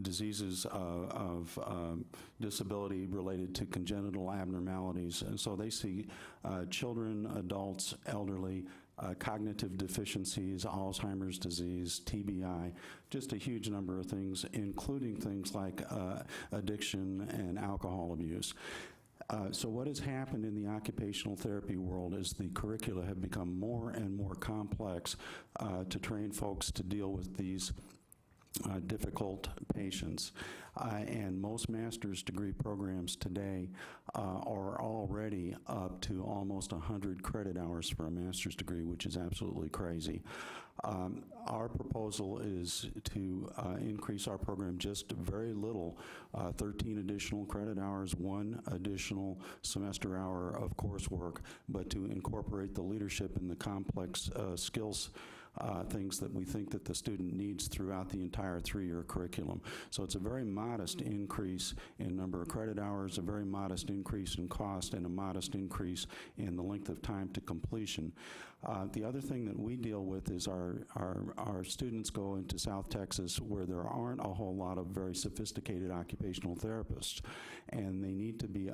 diseases of disability related to congenital abnormalities. And so they see children, adults, elderly, cognitive deficiencies, Alzheimer's disease, TBI, just a huge number of things, including things like addiction and alcohol abuse. So what has happened in the occupational therapy world is the curricula have become more and more complex to train folks to deal with these difficult patients. And most master's degree programs today are already up to almost 100 credit hours for a master's degree, which is absolutely crazy. Our proposal is to increase our program just very little, 13 additional credit hours, 1 additional semester hour of coursework, but to incorporate the leadership and the complex skills things that we think that the student needs throughout the entire 3-year curriculum. So it's a very modest increase in number of credit hours, a very modest increase in cost, and a modest increase in the length of time to completion. The other thing that we deal with is our students go into South Texas where there aren't a whole lot of very sophisticated occupational therapists, and they need to be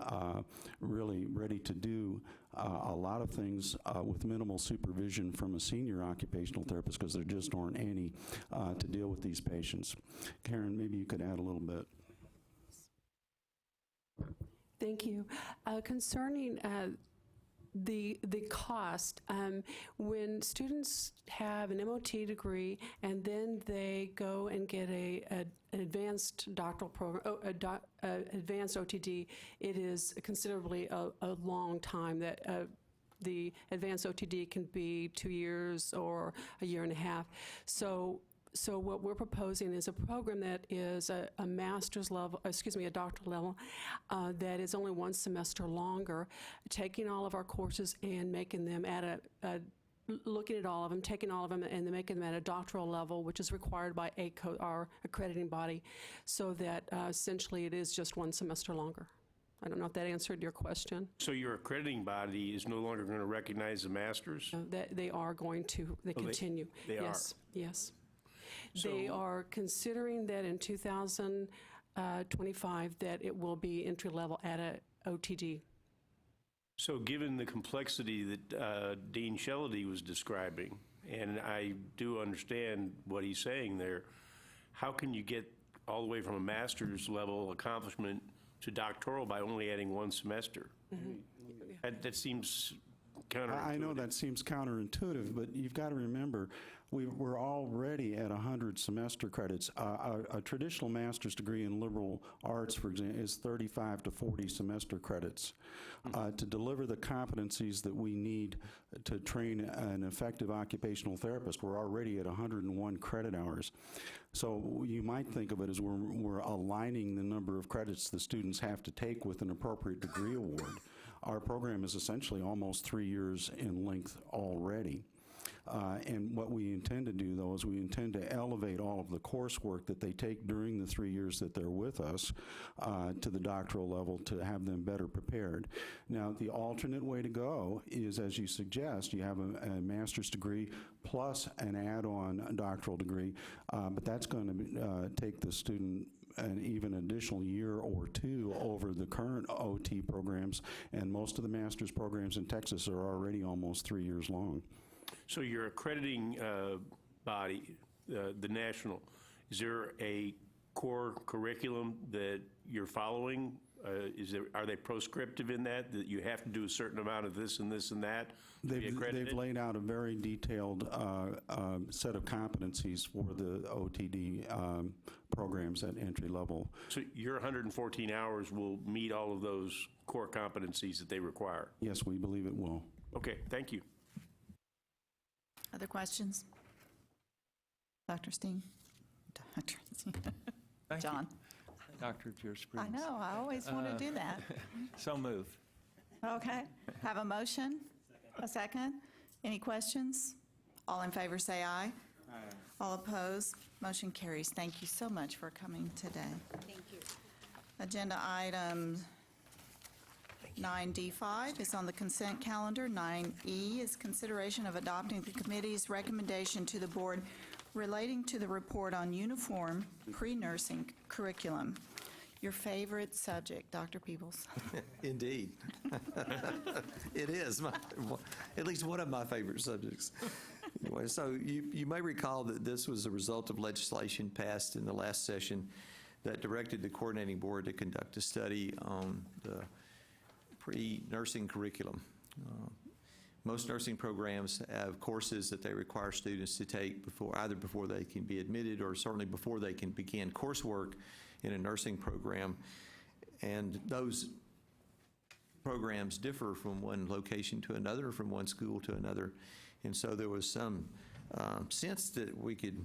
really ready to do a lot of things with minimal supervision from a senior occupational therapist because there just aren't any to deal with these patients. Karen, maybe you could add a little bit. Thank you. Concerning the cost, when students have an MOT degree and then they go and get an advanced doctoral program, advanced OTD, it is considerably a long time that the advanced OTD can be 2 years or a year and a half. So what we're proposing is a program that is a master's level, a doctoral level, that is only 1 semester longer, taking all of our courses and making them at looking at all of them, taking all of them and making them at a doctoral level, which is required by our accrediting body, so that essentially it is just 1 semester longer. I don't know if that answered your question. So your accrediting body is no longer going to recognize the masters? They are going to, they continue. They yes, are? Yes. They are considering that in 2025 that it will be entry level at a OTD. So given the complexity that Dean Shellady was describing, and I do understand what he's saying there, how can you get all the way from a master's level accomplishment to doctoral by only adding 1 semester? That seems counterintuitive. I know that seems counterintuitive, but you've got to remember, we're already at 100 semester credits. A traditional master's degree in liberal arts, for example, is 35 to 40 semester credits. To deliver the competencies that we need to train an effective occupational therapist, we're already at 101 credit hours. So you might think of it as we're aligning the number of credits the students have to take with an appropriate degree award. Our program is essentially almost 3 years in length already. And what we intend to do, though, is we intend to elevate all of the coursework that they take during the 3 years that they're with us to the doctoral level to have them better prepared. Now, the alternate way to go is, as you suggest, you have a master's degree plus an add-on doctoral degree, but that's going to take the student an even additional year or 2 over the current OT programs, and most of the master's programs in Texas are already almost 3 years long. So your accrediting body, the national, is there a core curriculum that you're following? Are they proscriptive in that you have to do a certain amount of this and this and that to be accredited? They've laid out a very detailed set of competencies for the OTD programs at entry level. So your 114 hours will meet all of those core competencies that they require? Yes, we believe it will. Okay, thank you. Other questions? Dr. Steen? Dr. Steen. John? Dr. Jurisprudence. I know, I always want to do that. So moved. Okay, have a motion? A second? Any questions? All in favor say aye. Aye. All opposed? Motion carries. Thank you so much for coming today. Thank you. Agenda item 9D5 is on the consent calendar. 9E is consideration of adopting the committee's recommendation to the board relating to the report on uniform pre-nursing curriculum. Your favorite subject, Dr. Peebles. Indeed. It is, at least one of my favorite subjects. Anyway, so you may recall that this was a result of legislation passed in the last session that directed the coordinating board to conduct a study on the pre-nursing curriculum. Most nursing programs have courses that they require students to take either before they can be admitted or certainly before they can begin coursework in a nursing program. And those programs differ from one location to another, from one school to another. And so there was some sense that we could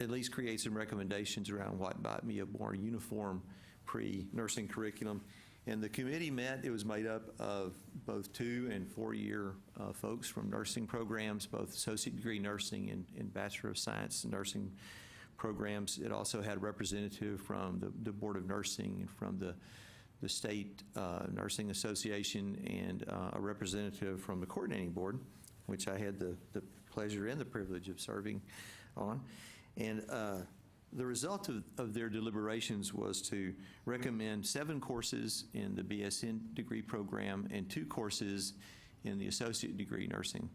at least create some recommendations around what might be a more uniform pre-nursing curriculum. And the committee met. It was made up of both 2- and 4-year folks from nursing programs, both associate degree nursing and Bachelor of Science nursing programs. It also had a representative from the Board of Nursing and from the State Nursing Association and a representative from the coordinating board which I had the pleasure and the privilege of serving on. And the result of their deliberations was to recommend 7 courses in the BSN degree program and 2 courses in the associate degree nursing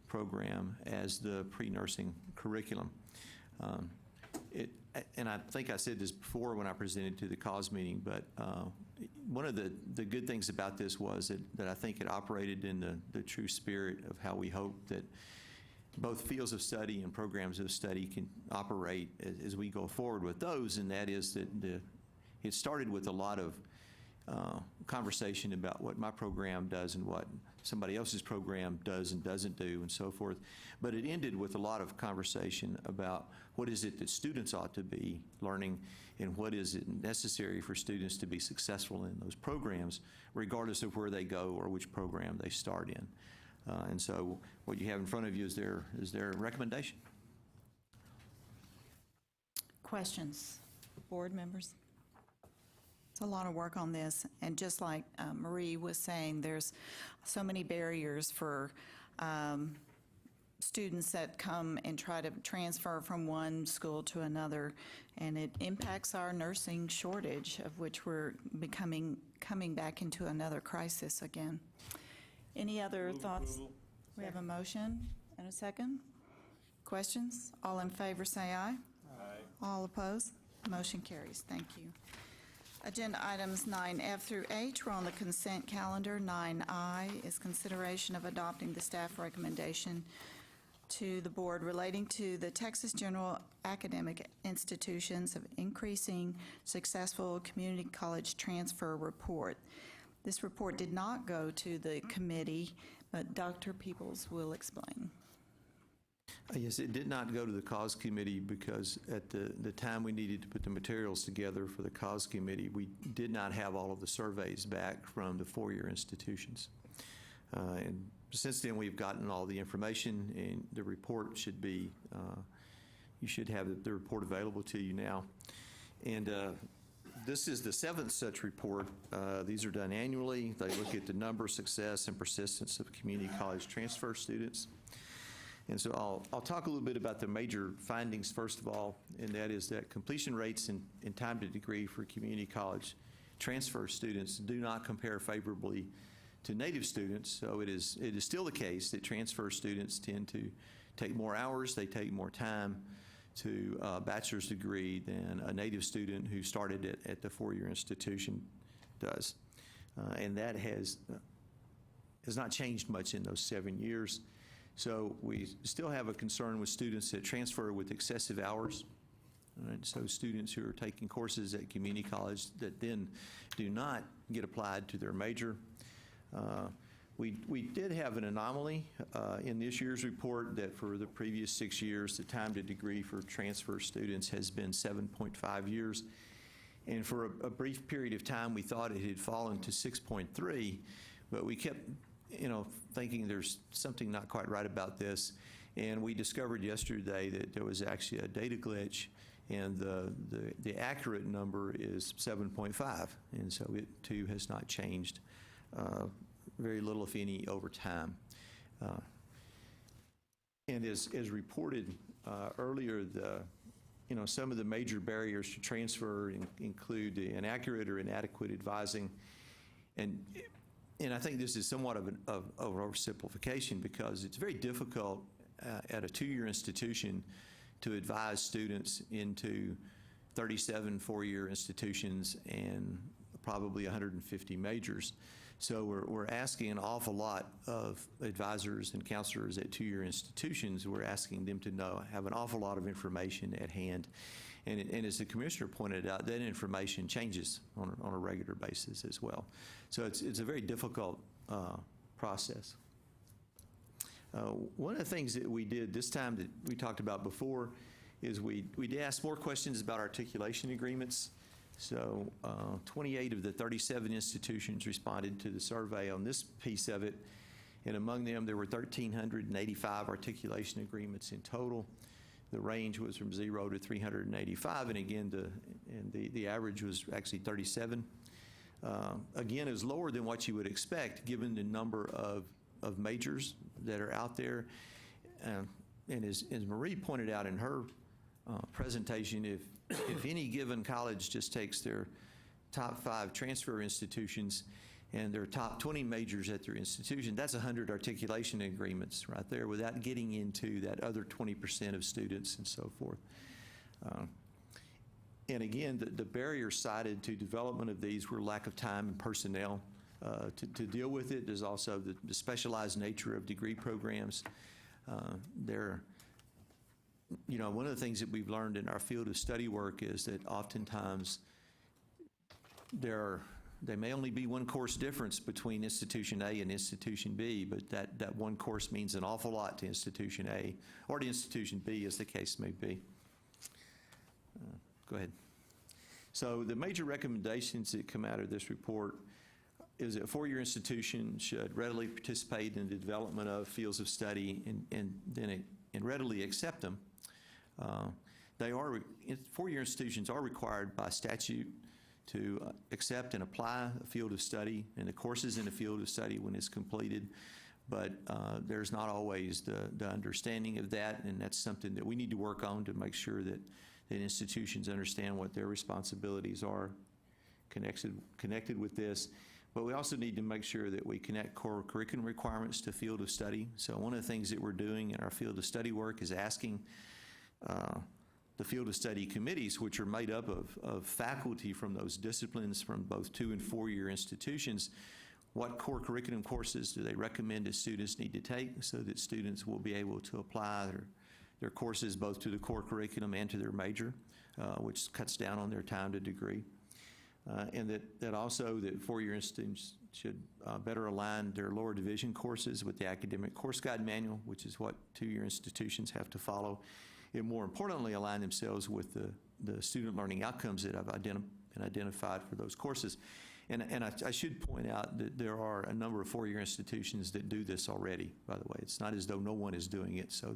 program as the pre-nursing curriculum. And I think I said this before when I presented to the cause meeting, but one of the good things about this was that I think it operated in the true spirit of how we hope that both fields of study and programs of study can operate as we go forward with those, and that is that it started with a lot of conversation about what my program does and what somebody else's program does and doesn't do and so forth. But it ended with a lot of conversation about what is it that students ought to be learning and what is it necessary for students to be successful in those programs, regardless of where they go or which program they start in. And so what you have in front of you is their recommendation. Questions, board members? It's a lot of work on this, and just like Marie was saying, there's so many barriers for students that come and try to transfer from one school to another, and it impacts our nursing shortage, of which we're coming back into another crisis again. Any other thoughts? approval. We have a motion and a second. Questions? All in favor say aye. Aye. All opposed? Motion carries. Thank you. Agenda items 9F through H were on the consent calendar. 9I is consideration of adopting the staff recommendation to the board relating to the Texas General Academic Institutions of Increasing Successful Community College Transfer Report. This report did not go to the committee, but Dr. Peoples will explain. Yes, it did not go to the cause committee because at the time we needed to put the materials together for the cause committee, we did not have all of the surveys back from the four-year institutions. And since then, we've gotten all the information, and the report should be, you should have the report available to you now. And this is the 7th such report. These are done annually. They look at the number, success, and persistence of community college transfer students. And so I'll talk a little bit about the major findings first of all, and that is that completion rates in time to degree for community college transfer students do not compare favorably to native students. So it is still the case that transfer students tend to take more hours, they take more time to a bachelor's degree than a native student who started at the four-year institution does. And that has not changed much in those 7 years. So we still have a concern with students that transfer with excessive hours. Right? So students who are taking courses at community college that then do not get applied to their major. We did have an anomaly in this year's report that for the previous 6 years, the time to degree for transfer students has been 7.5 years. And for a brief period of time, we thought it had fallen to 6.3, but we kept thinking there's something not quite right about this. And we discovered yesterday that there was actually a data glitch, and the accurate number is 7.5. And so it too has not changed very little, if any, over time. And as reported earlier, some of the major barriers to transfer include inaccurate or inadequate advising. And I think this is somewhat of an oversimplification because it's very difficult at a 2-year institution to advise students into 37 four-year institutions and probably 150 majors. So we're asking an awful lot of advisors and counselors at 2-year institutions. We're asking them to have an awful lot of information at hand. And as the commissioner pointed out, that information changes on a regular basis as well. So it's a very difficult process. One of the things that we did this time that we talked about before is we did ask more questions about articulation agreements. So 28 of the 37 institutions responded to the survey on this piece of it, and among them there were 1,385 articulation agreements in total. The range was from 0 to 385, and again, the average was actually 37. Again, it was lower than what you would expect given the number of of majors that are out there. And as Marie pointed out in her presentation, if any given college just takes their top 5 transfer institutions and their top 20 majors at their institution, that's 100 articulation agreements right there without getting into that other 20% of students and so forth. And again, the barriers cited to development of these were lack of time and personnel to deal with it. There's also the specialized nature of degree programs. One of the things that we've learned in our field of study work is that oftentimes there may only be one course difference between institution A and institution B, but that one course means an awful lot to institution A or to institution B, as the case may be. Go ahead. So the major recommendations that come out of this report is that four-year institutions should readily participate in the development of fields of study and readily accept them. Four-year institutions are required by statute to accept and apply a field of study and the courses in the field of study when it's completed, but there's not always the understanding of that, and that's something that we need to work on to make sure that institutions understand what their responsibilities are connected with this. But we also need to make sure that we connect core curriculum requirements to field of study. So one of the things that we're doing in our field of study work is asking the field of study committees, which are made up of faculty from those disciplines from both 2- and 4-year institutions, what core curriculum courses do they recommend that students need to take so that students will be able to apply their courses both to the core curriculum and to their major, which cuts down on their time to degree. And that also that four-year institutions should better align their lower division courses with the academic course guide manual, which is what 2-year institutions have to follow, and more importantly, align themselves with the student learning outcomes that have been identified for those courses. And I should point out that there are a number of four-year institutions that do this already, by the way. It's not as though no one is doing it, so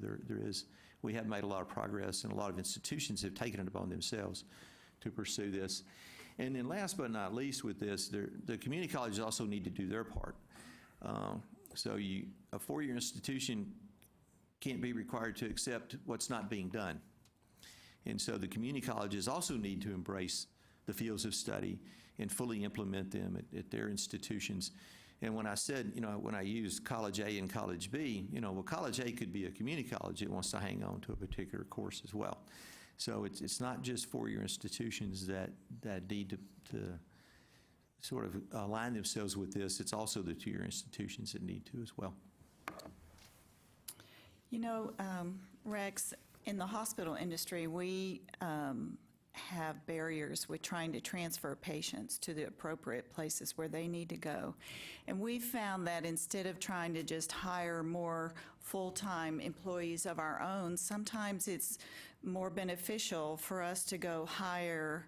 we have made a lot of progress, and a lot of institutions have taken it upon themselves to pursue this. And then last but not least with this, the community colleges also need to do their part. So a four-year institution can't be required to accept what's not being done. And so the community colleges also need to embrace the fields of study and fully implement them at their institutions. And when I said, when I used College A and College B, College A could be a community college that wants to hang on to a particular course as well. So it's not just four-year institutions that need to sort of align themselves with this. It's also the 2-year institutions that need to as well. Rex, in the hospital industry, we have barriers with trying to transfer patients to the appropriate places where they need to go. And we found that instead of trying to just hire more full-time employees of our own, sometimes it's more beneficial for us to go hire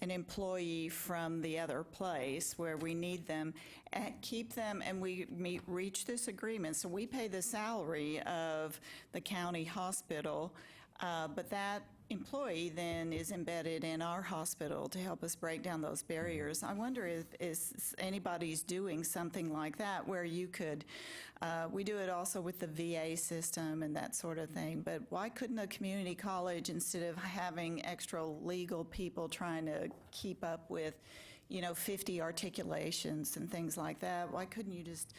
an employee from the other place where we need them, and keep them, and we reach this agreement. So we pay the salary of the county hospital, but that employee then is embedded in our hospital to help us break down those barriers. I wonder if anybody's doing something like that where you could, we do it also with the VA system and that sort of thing, but why couldn't a community college, instead of having extra legal people trying to keep up with 50 articulations and things like that, why couldn't you just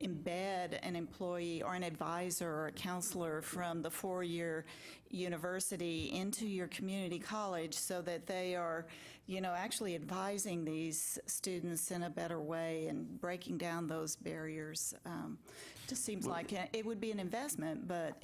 embed an employee or an advisor or a counselor from the four-year university into your community college so that they are, actually advising these students in a better way and breaking down those barriers? Just seems like it would be an investment, but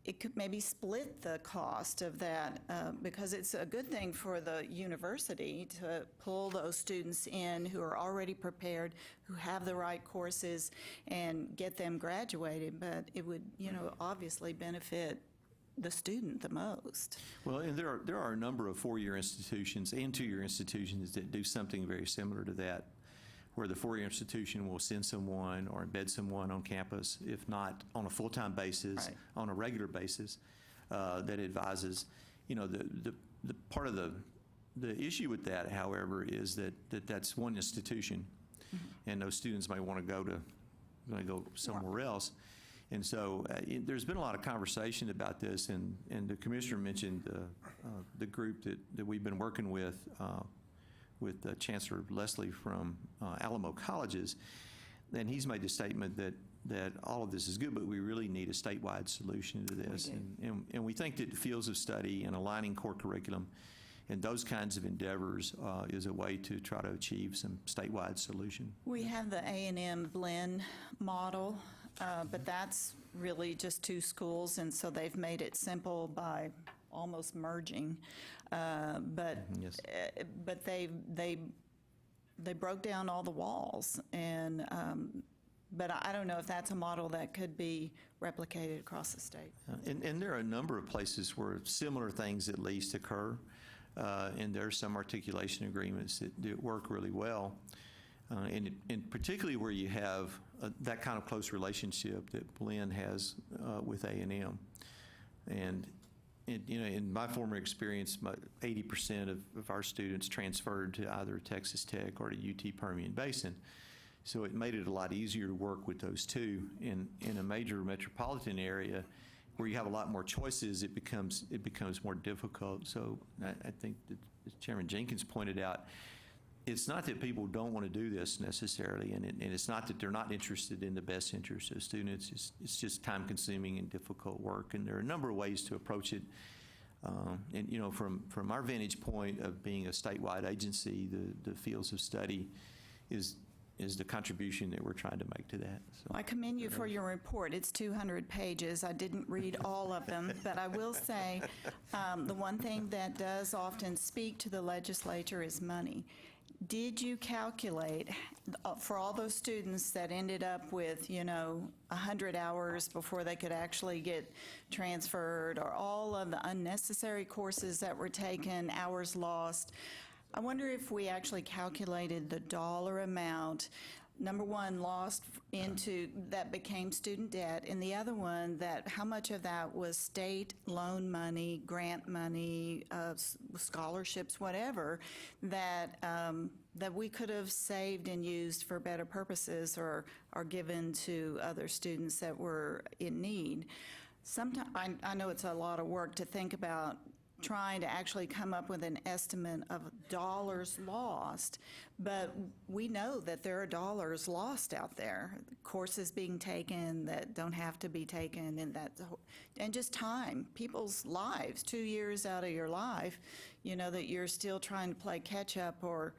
it could maybe split the cost of that because it's a good thing for the university to pull those students in who are already prepared, who have the right courses, and get them graduated, but it would, obviously benefit the student the most. Well, and there are a number of four-year institutions and two-year institutions that do something very similar to that, where the four-year institution will send someone or embed someone on campus, if not on a full-time basis, right, on a regular basis, that advises. The part of the issue with that, however, is that that's one institution, mm-hmm, and those students may want to go to going to go somewhere else. And so there's been a lot of conversation about this, and the commissioner mentioned the group that we've been working with Chancellor Leslie from Alamo Colleges, and he's made the statement that all of this is good, but we really need a statewide solution to this. And we think that fields of study and aligning core curriculum and those kinds of endeavors is a way to try to achieve some statewide solution. We have the A&M blend model, but that's really just two schools, and so they've made it simple by almost merging. But they broke down all the walls, and but I don't know if that's a model that could be replicated across the state. And there are a number of places where similar things at least occur, and there are some articulation agreements that work really well. And particularly where you have that kind of close relationship that Blinn has with A&M. And in my former experience, 80% of our students transferred to either Texas Tech or to UT Permian Basin. So it made it a lot easier to work with those two. In a major metropolitan area where you have a lot more choices, it becomes more difficult. So I think that, as Chairman Jenkins pointed out, it's not that people don't want to do this necessarily, and it's not that they're not interested in the best interest of students. It's just time-consuming and difficult work, and there are a number of ways to approach it. And from our vantage point of being a statewide agency, the fields of study is the contribution that we're trying to make to that. So, I commend you for your report. It's 200 pages. I didn't read all of them, but I will say the one thing that does often speak to the legislature is money. Did you calculate for all those students that ended up with, 100 hours before they could actually get transferred, or all of the unnecessary courses that were taken, hours lost? I wonder if we actually calculated the dollar amount, number one, lost into that became student debt, and the other one, that how much of that was state loan money, grant money, scholarships, whatever, that we could have saved and used for better purposes or given to other students that were in need. Sometimes I know it's a lot of work to think about trying to actually come up with an estimate of dollars lost, but we know that there are dollars lost out there, courses being taken that don't have to be taken, and just time, people's lives, 2 years out of your life, that you're still trying to play catch up or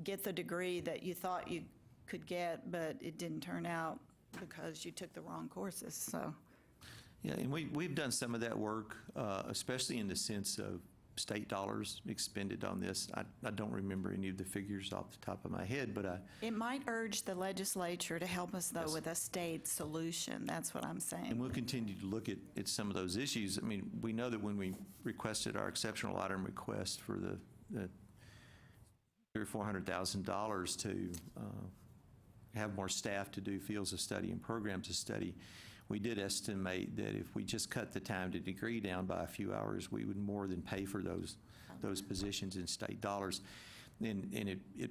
get the degree that you thought you could get, but it didn't turn out because you took the wrong courses. So. Yeah, and we've done some of that work, especially in the sense of state dollars expended on this. I don't remember any of the figures off the top of my head, but it might urge the legislature to help us, though, with a state solution. That's what I'm saying. And we'll continue to look at some of those issues. I mean, we know that when we requested our exceptional item request for the $300,000 or $400,000 to have more staff to do fields of study and programs of study, we did estimate that if we just cut the time to degree down by a few hours, we would more than pay for those positions in state dollars. And it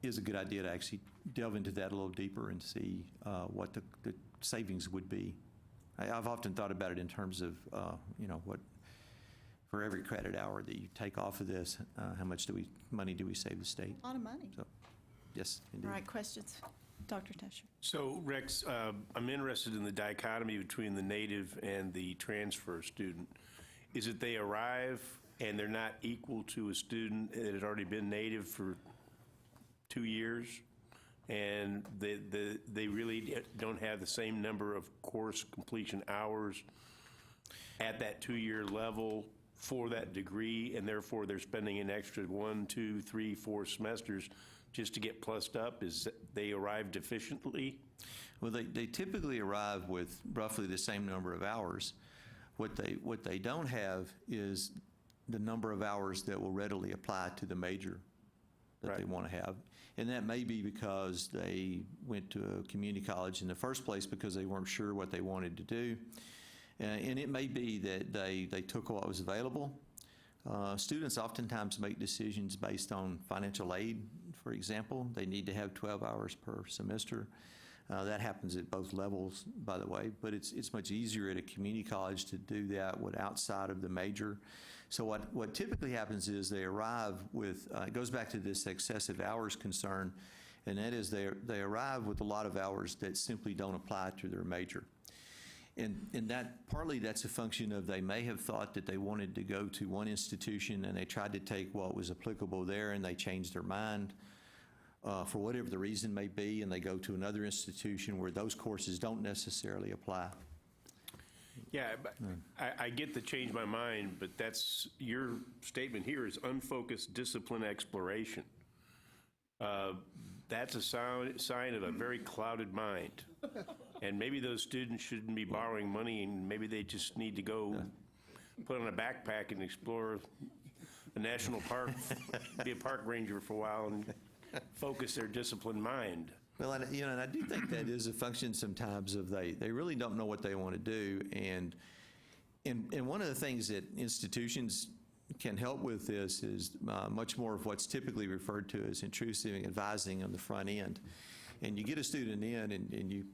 is a good idea to actually delve into that a little deeper and see what the savings would be. I've often thought about it in terms of, what for every credit hour that you take off of this, how much money do we save the state? A lot of money. So, yes, indeed. All right, questions? Dr. Tesher. So, Rex, I'm interested in the dichotomy between the native and the transfer student. Is it they arrive and they're not equal to a student that had already been native for 2 years, and they really don't have the same number of course completion hours at that 2-year level for that degree, and therefore they're spending an extra 1, 2, 3, 4 semesters just to get plussed up? Is they arrive deficiently? Well, they typically arrive with roughly the same number of hours. What they don't have is the number of hours that will readily apply to the major that they want to have. And that may be because they went to a community college in the first place because they weren't sure what they wanted to do. And it may be that they took what was available. Students oftentimes make decisions based on financial aid, for example. They need to have 12 hours per semester. That happens at both levels, by the way, but it's much easier at a community college to do that outside of the major. So what typically happens is they arrive with, it goes back to this excessive hours concern, and that is they arrive with a lot of hours that simply don't apply to their major. And that partly that's a function of they may have thought that they wanted to go to one institution and they tried to take what was applicable there and they changed their mind for whatever the reason may be, and they go to another institution where those courses don't necessarily apply. Yeah, but I get the change my mind, but that's, your statement here is unfocused discipline exploration. That's a sign of a very clouded mind. And maybe those students shouldn't be borrowing money, and maybe they just need to go put on a backpack and explore a national park, be a park ranger for a while, and focus their disciplined mind. Well, and I do think that is a function sometimes of they really don't know what they want to do, and one of the things that institutions can help with this is much more of what's typically referred to as intrusive advising on the front end. And you get a student in and you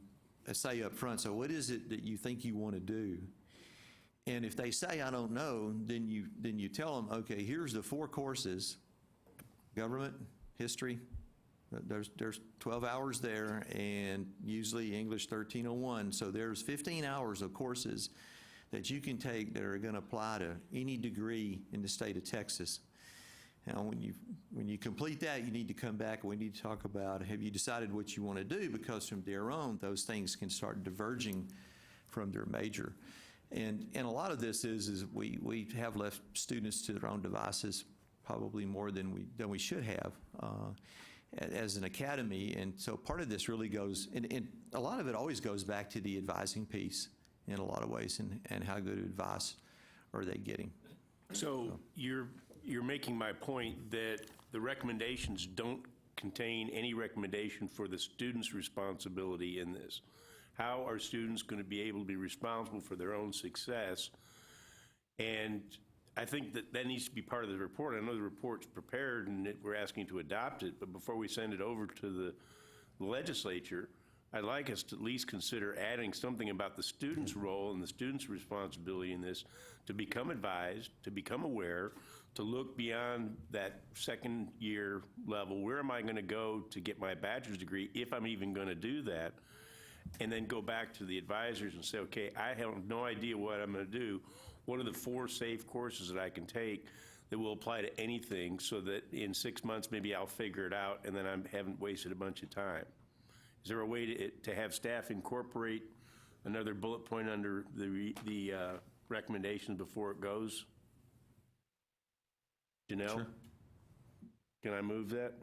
say up front, so what is it that you think you want to do? And if they say, I don't know, then you tell them, okay, here's the 4 courses: government, history, there's 12 hours there, and usually English 1301. So there's 15 hours of courses that you can take that are going to apply to any degree in the state of Texas. Now, when you complete that, you need to come back and we need to talk about, have you decided what you want to do? Because from there on, those things can start diverging from their major. And a lot of this is we have left students to their own devices probably more than we should have as an academy. And so part of this really goes, and a lot of it always goes back to the advising piece in a lot of ways, and how good advice are they getting. So you're making my point that the recommendations don't contain any recommendation for the student's responsibility in this. How are students going to be able to be responsible for their own success? And I think that needs to be part of the report. I know the report's prepared and we're asking to adopt it, but before we send it over to the legislature, I'd like us to at least consider adding something about the student's role and the student's responsibility in this, to become advised, to become aware, to look beyond that second year level. Where am I going to go to get my bachelor's degree, if I'm even going to do that? And then go back to the advisors and say, okay, I have no idea what I'm going to do. What are the 4 safe courses that I can take that will apply to anything, so that in 6 months maybe I'll figure it out and then I haven't wasted a bunch of time? Is there a way to have staff incorporate another bullet point under the recommendations before it goes? Janelle? Sure. Can I move that?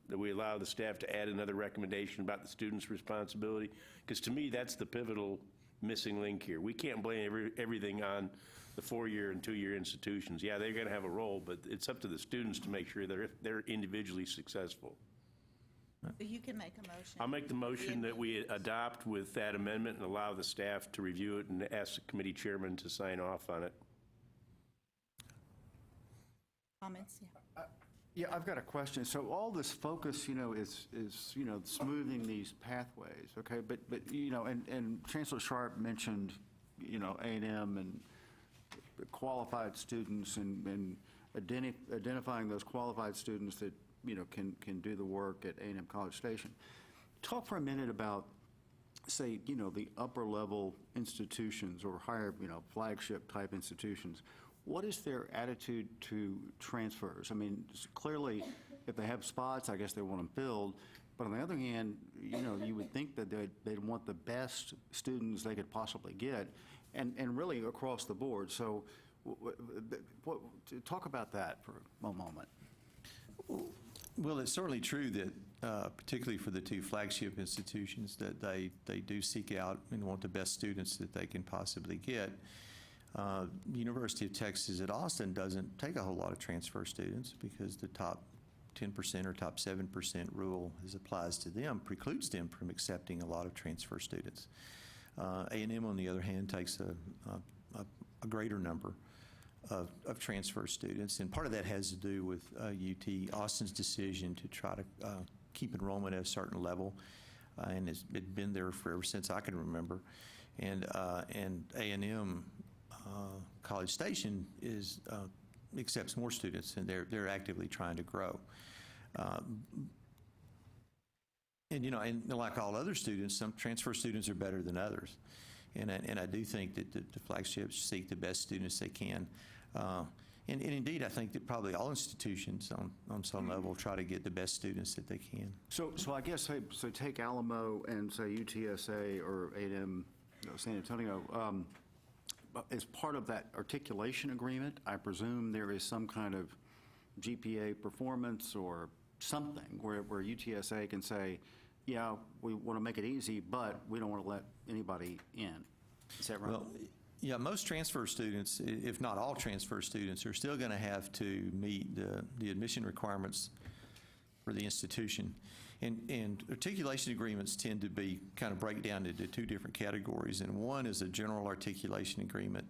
That we allow the staff to add another recommendation about the student's responsibility? Because to me, that's the pivotal missing link here. We can't blame everything on the 4-year and 2-year institutions. Yeah, they're going to have a role, but it's up to the students to make sure they're individually successful. You can make a motion. I'll make the motion that we adopt with that amendment and allow the staff to review it and ask the committee chairman to sign off on it. Comments? Yeah. Yeah, I've got a question. So all this focus, is smoothing these pathways, okay? But and Chancellor Sharp mentioned, A&M and qualified students and identifying those qualified students that, can do the work at A&M College Station. Talk for a minute about, say, the upper level institutions or higher, flagship type institutions. What is their attitude to transfers? I mean, clearly, if they have spots, I guess they want them filled. But on the other hand, you would think that they'd want the best students they could possibly get, and really across the board. So talk about that for a moment. Well, it's certainly true that, particularly for the 2 flagship institutions, that they do seek out and want the best students that they can possibly get. University of Texas at Austin doesn't take a whole lot of transfer students because the top 10% or top 7% rule as applies to them precludes them from accepting a lot of transfer students. A&M, on the other hand, takes a greater number of transfer students, and part of that has to do with UT Austin's decision to try to keep enrollment at a certain level. and it's been there ever since I can remember. And A&M College Station accepts more students, and they're actively trying to grow. And like all other students, some transfer students are better than others. And I do think that the flagships seek the best students they can. And indeed, I think that probably all institutions on some level try to get the best students that they can. So I guess, so take Alamo and say UTSA or A&M, San Antonio. As part of that articulation agreement, I presume there is some kind of GPA performance or something where UTSA can say, yeah, we want to make it easy, but we don't want to let anybody in. Is that right? Well, yeah, most transfer students, if not all transfer students, are still going to have to meet the admission requirements for the institution. And articulation agreements tend to be kind of break down into two different categories. And one is a general articulation agreement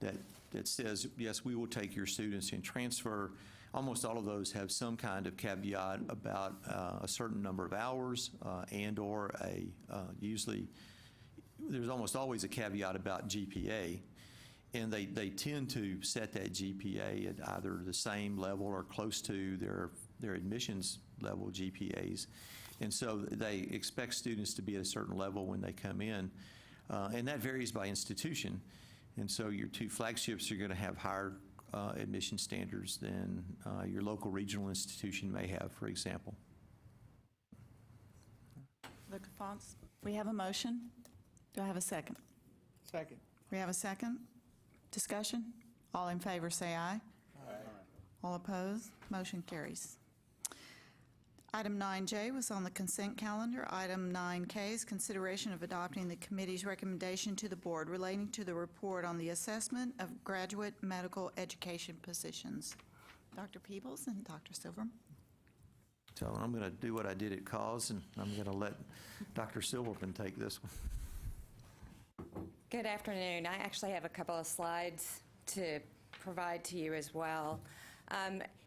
that says, yes, we will take your students and transfer. Almost all of those have some kind of caveat about a certain number of hours and/or usually there's almost always a caveat about GPA, and they tend to set that GPA at either the same level or close to their admissions level GPAs. And so they expect students to be at a certain level when they come in, and that varies by institution. And so your two flagships are going to have higher admission standards than your local regional institution may have, for example. Dr. Fox, we have a motion. Do I have a second? Second. We have a second. Discussion? All in favor say aye. Aye. All opposed? Motion carries. Item 9J was on the consent calendar. Item 9K is consideration of adopting the committee's recommendation to the board relating to the report on the assessment of graduate medical education positions. Dr. Peebles and Dr. Silverman. So I'm going to do what I did at CAUSE, and I'm going to let Dr. Silverman take this one. Good afternoon. I actually have a couple of slides to provide to you as well.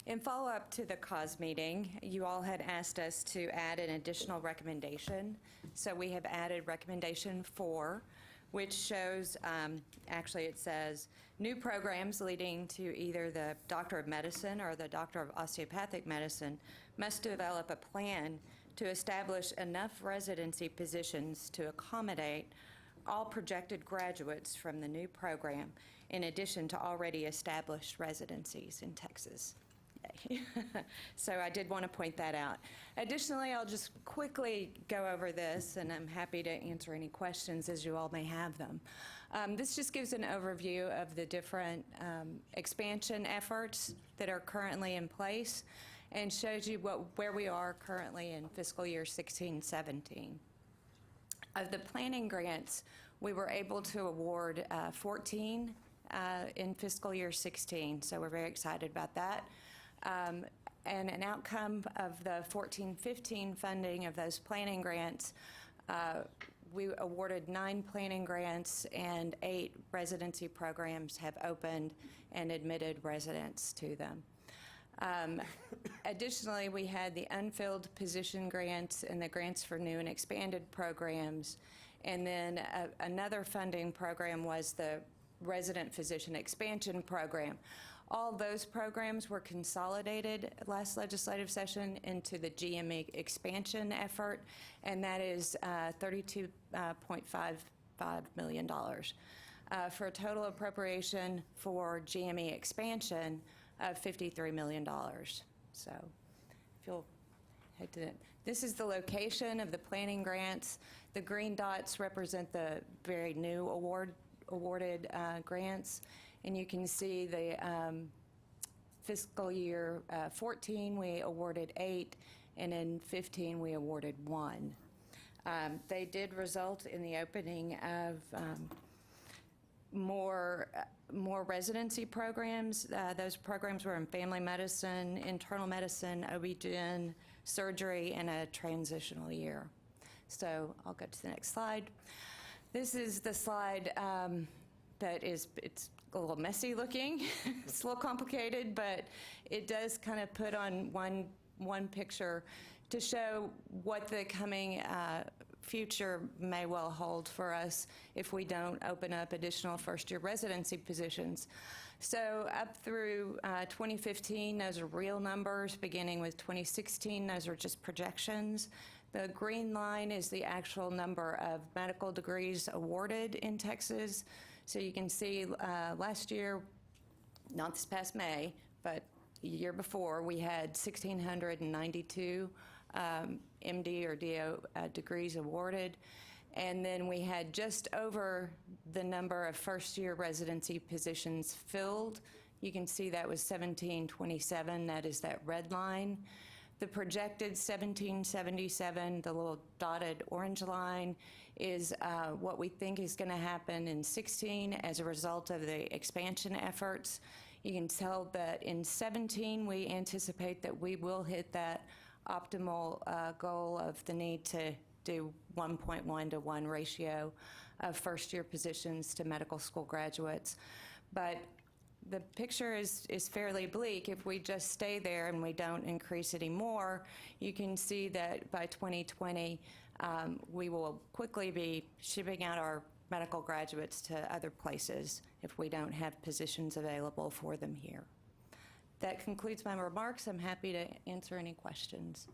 In follow-up to the CAUSE meeting, you all had asked us to add an additional recommendation. So we have added recommendation 4, which shows, actually it says, new programs leading to either the Doctor of Medicine or the Doctor of Osteopathic Medicine must develop a plan to establish enough residency positions to accommodate all projected graduates from the new program, in addition to already established residencies in Texas. Yay. So I did want to point that out. Additionally, I'll just quickly go over this, and I'm happy to answer any questions as you all may have them. This just gives an overview of the different expansion efforts that are currently in place and shows you where we are currently in fiscal year 16-17. Of the planning grants, we were able to award 14 in fiscal year 16, so we're very excited about that. And an outcome of the 14-15 funding of those planning grants, we awarded 9 planning grants and 8 residency programs have opened and admitted residents to them. Additionally, we had the unfilled position grants and the grants for new and expanded programs. And then another funding program was the resident physician expansion program. All those programs were consolidated last legislative session into the GME expansion effort, and that is $32.55 million. For a total appropriation for GME expansion of $53 million. So if you'll head to it. This is the location of the planning grants. The green dots represent the very new awarded grants. And you can see the fiscal year 14, we awarded 8, and in 15, we awarded 1. They did result in the opening of more residency programs. Those programs were in family medicine, internal medicine, OB-GYN, surgery, and a transitional year. So I'll go to the next slide. This is the slide it's a little messy looking. It's a little complicated, but it does kind of put on one picture to show what the coming future may well hold for us if we don't open up additional first-year residency positions. So up through 2015, those are real numbers. Beginning with 2016, those are just projections. The green line is the actual number of medical degrees awarded in Texas. So you can see last year, not this past May, but the year before, we had 1,692 MD or DO degrees awarded. And then we had just over the number of first-year residency positions filled. You can see that was 1,727. That is that red line. The projected 1,777, the little dotted orange line, is what we think is going to happen in 16 as a result of the expansion efforts. You can tell that in 17, we anticipate that we will hit that optimal goal of the need to do 1.1 to 1 ratio of first-year positions to medical school graduates. But the picture is fairly bleak. If we just stay there and we don't increase anymore, you can see that by 2020, we will quickly be shipping out our medical graduates to other places if we don't have positions available for them here. That concludes my remarks. I'm happy to answer any questions.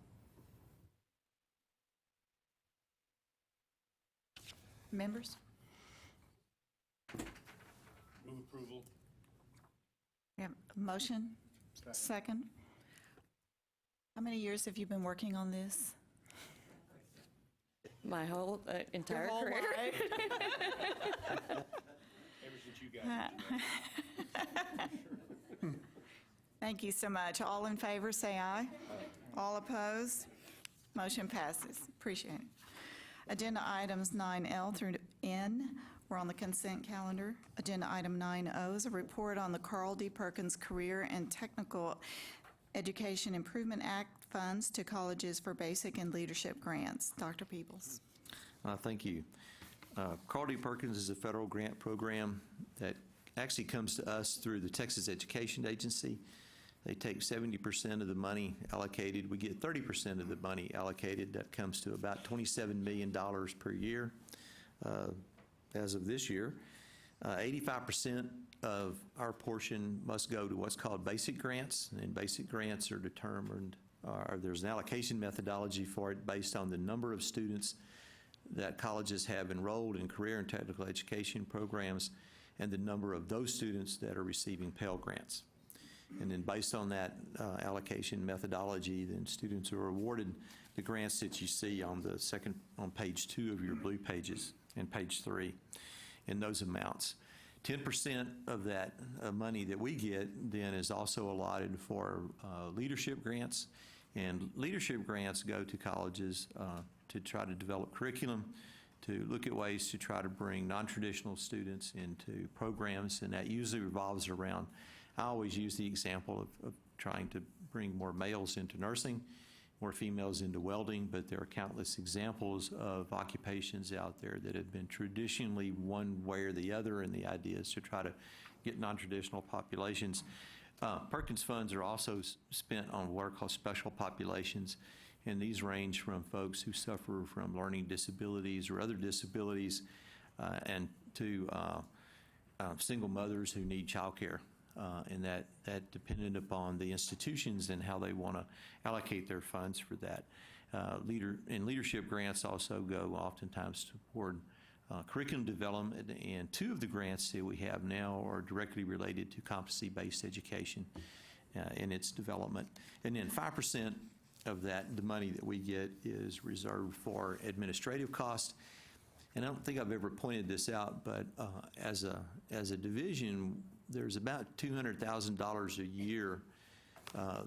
Members? Move approval. Yeah, motion? Second? How many years have you been working on this? My whole entire Your whole career. life? Ever since you got here. Thank you so much. All in favor, say aye. All opposed? Motion passes. Appreciate it. Agenda items 9L through N were on the consent calendar. Agenda item 9O is a report on the Carl D. Perkins Career and Technical Education Improvement Act funds to colleges for basic and leadership grants. Dr. Peebles. Thank you. Carl D. Perkins is a federal grant program that actually comes to us through the Texas Education Agency. They take 70% of the money allocated. We get 30% of the money allocated. That comes to about $27 million per year as of this year. 85% of our portion must go to what's called basic grants, and basic grants are determined, or there's an allocation methodology for it based on the number of students that colleges have enrolled in career and technical education programs and the number of those students that are receiving Pell Grants. And then based on that allocation methodology, then students are awarded the grants that you see on page 2 of your blue pages and page 3 in those amounts. 10% of that money that we get then is also allotted for leadership grants, and leadership grants go to colleges to try to develop curriculum, to look at ways to try to bring non-traditional students into programs, and that usually revolves around, I always use the example of trying to bring more males into nursing, more females into welding, but there are countless examples of occupations out there that have been traditionally one way or the other, and the idea is to try to get non-traditional populations. Perkins funds are also spent on what are called special populations, and these range from folks who suffer from learning disabilities or other disabilities and to single mothers who need child care. And that depended upon the institutions and how they want to allocate their funds for that. Leadership grants also go oftentimes toward curriculum development, and 2 of the grants that we have now are directly related to competency-based education in its development. And then 5% of that, the money that we get, is reserved for administrative costs. And I don't think I've ever pointed this out, but as a division, there's about $200,000 a year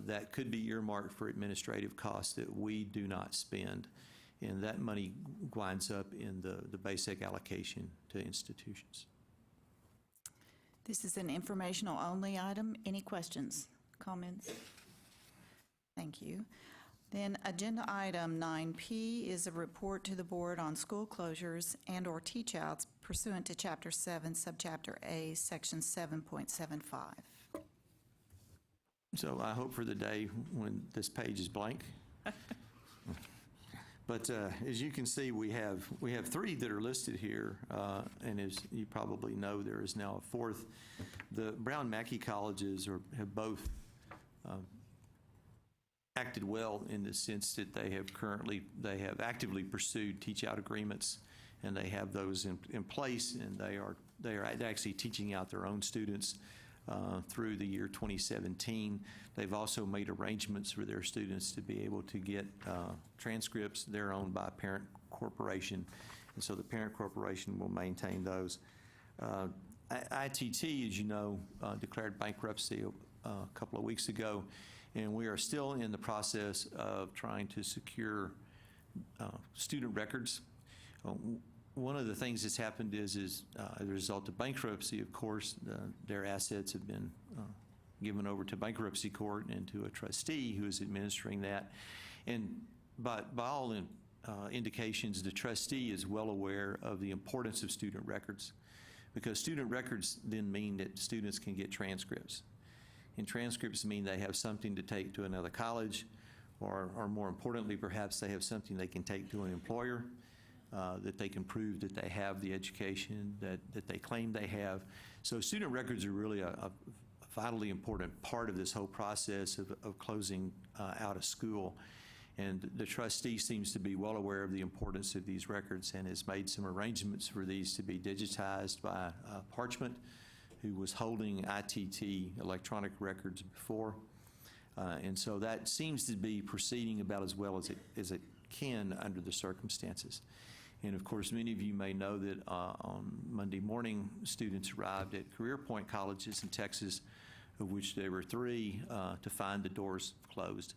that could be earmarked for administrative costs that we do not spend. And that money winds up in the basic allocation to institutions. This is an informational only item. Any questions, comments? Thank you. Then agenda item 9P is a report to the board on school closures and/or teach-outs pursuant to Chapter 7, Subchapter A, Section 7.75. So I hope for the day when this page is blank. But as you can see, we have three that are listed here, and as you probably know, there is now a fourth. The Brown Mackie colleges have both acted well in the sense that they have actively pursued teach-out agreements, and they have those in place, and they are actually teaching out their own students through the year 2017. They've also made arrangements for their students to be able to get transcripts. They're owned by a parent corporation, and so the parent corporation will maintain those. ITT, as you know, declared bankruptcy a couple of weeks ago, and we are still in the process of trying to secure student records. One of the things that's happened is as a result of bankruptcy, of course, their assets have been given over to bankruptcy court and to a trustee who is administering that. And by all indications, the trustee is well aware of the importance of student records, because student records then mean that students can get transcripts. And transcripts mean they have something to take to another college, or more importantly, perhaps they have something they can take to an employer, that they can prove that they have the education that they claim they have. So student records are really a vitally important part of this whole process of closing out a school. And the trustee seems to be well aware of the importance of these records and has made some arrangements for these to be digitized by Parchment, who was holding ITT electronic records before. And so that seems to be proceeding about as well as it can under the circumstances. And of course, many of you may know that on Monday morning, students arrived at Career Point colleges in Texas, of which there were 3, to find the doors closed.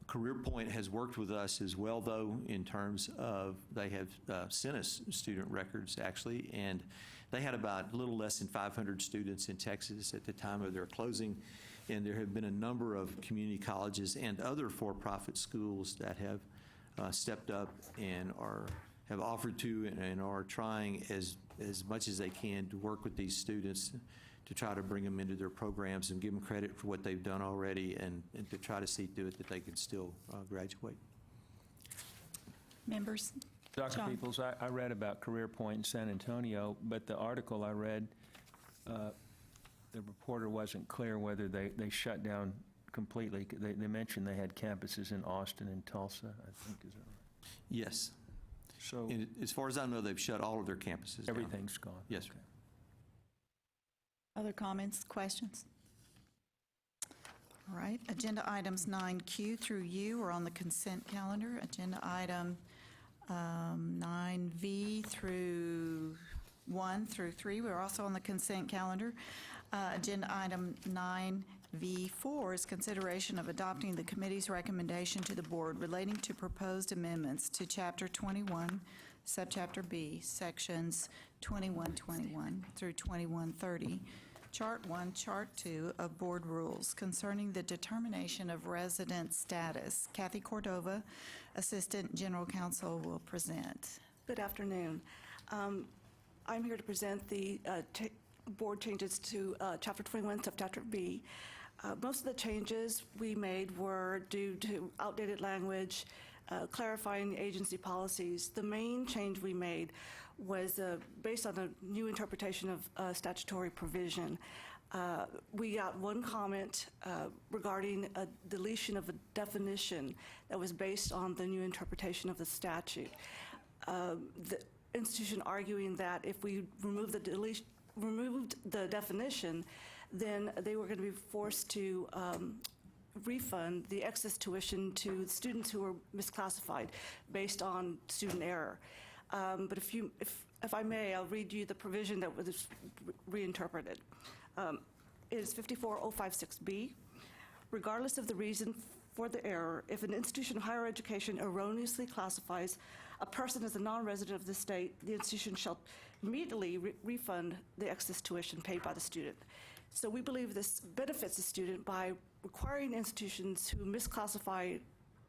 Career Point has worked with us as well, though, in terms of they have sent us student records, actually, and they had about a little less than 500 students in Texas at the time of their closing, and there have been a number of community colleges and other for-profit schools that have stepped up and have offered to and are trying as much as they can to work with these students to try to bring them into their programs and give them credit for what they've done already, and to try to see to it that they can still graduate. Members? Dr. John. Peoples, I read about Career Point in San Antonio, but the article I read, the reporter wasn't clear whether they shut down completely. They mentioned they had campuses in Austin and Tulsa, I think. Is that right? Yes. So And as far as I know, they've shut all of their campuses down. everything's gone? Yes, sir. Okay. Other comments, questions? All right, agenda items 9Q through U are on the consent calendar. Agenda item 9V through 1 through 3, we're also on the consent calendar. Agenda item 9V4 is consideration of adopting the committee's recommendation to the board relating to proposed amendments to Chapter 21, Subchapter B, Sections 2121 through 2130, Chart 1, Chart 2 of Board Rules concerning the determination of resident status. Kathy Cordova, Assistant General Counsel, will present. Good afternoon. I'm here to present the board changes to Chapter 21, Subchapter B. Most of the changes we made were due to outdated language, clarifying the agency policies. The main change we made was based on a new interpretation of statutory provision. We got one comment regarding a deletion of a definition that was based on the new interpretation of the statute. The institution arguing that if we removed the definition, then they were going to be forced to refund the excess tuition to students who were misclassified based on student error. But if I may, I'll read you the provision that was reinterpreted. It is 54056B. Regardless of the reason for the error, if an institution of higher education erroneously classifies a person as a non-resident of the state, the institution shall immediately refund the excess tuition paid by the student. So we believe this benefits the student by requiring institutions who misclassify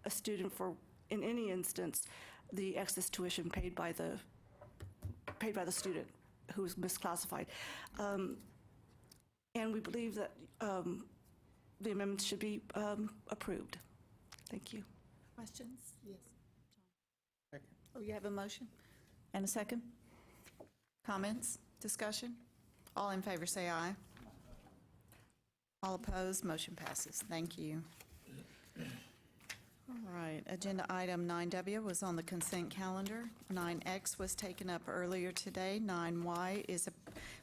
a student for, in any instance, the excess tuition paid by the student who is misclassified. And we believe that the amendments should be approved. Thank you. Questions? Yes. Oh, you have a motion and a second? Comments? Discussion? All in favor say aye. All opposed, motion passes. Thank you. All right, agenda item 9W was on the consent calendar. 9X was taken up earlier today. 9Y is a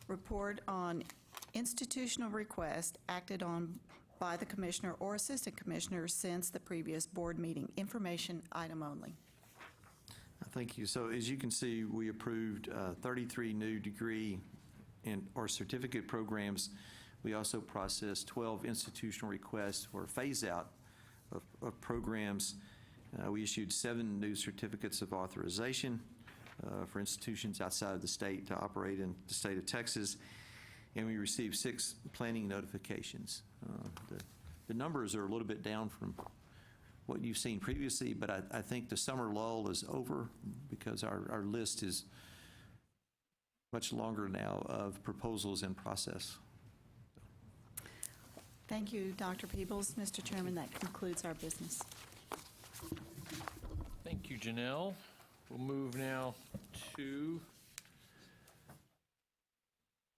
report on institutional request acted on by the commissioner or assistant commissioner since the previous board meeting. Information item only. Thank you. So as you can see, we approved 33 new degree or certificate programs. We also processed 12 institutional requests for phase-out of programs. We issued 7 new certificates of authorization for institutions outside of the state to operate in the state of Texas, and we received 6 planning notifications. The numbers are a little bit down from what you've seen previously, but I think the summer lull is over because our list is much longer now of proposals in process. Thank you, Dr. Peebles. Mr. Chairman, that concludes our business. Thank you, Janelle. We'll move now to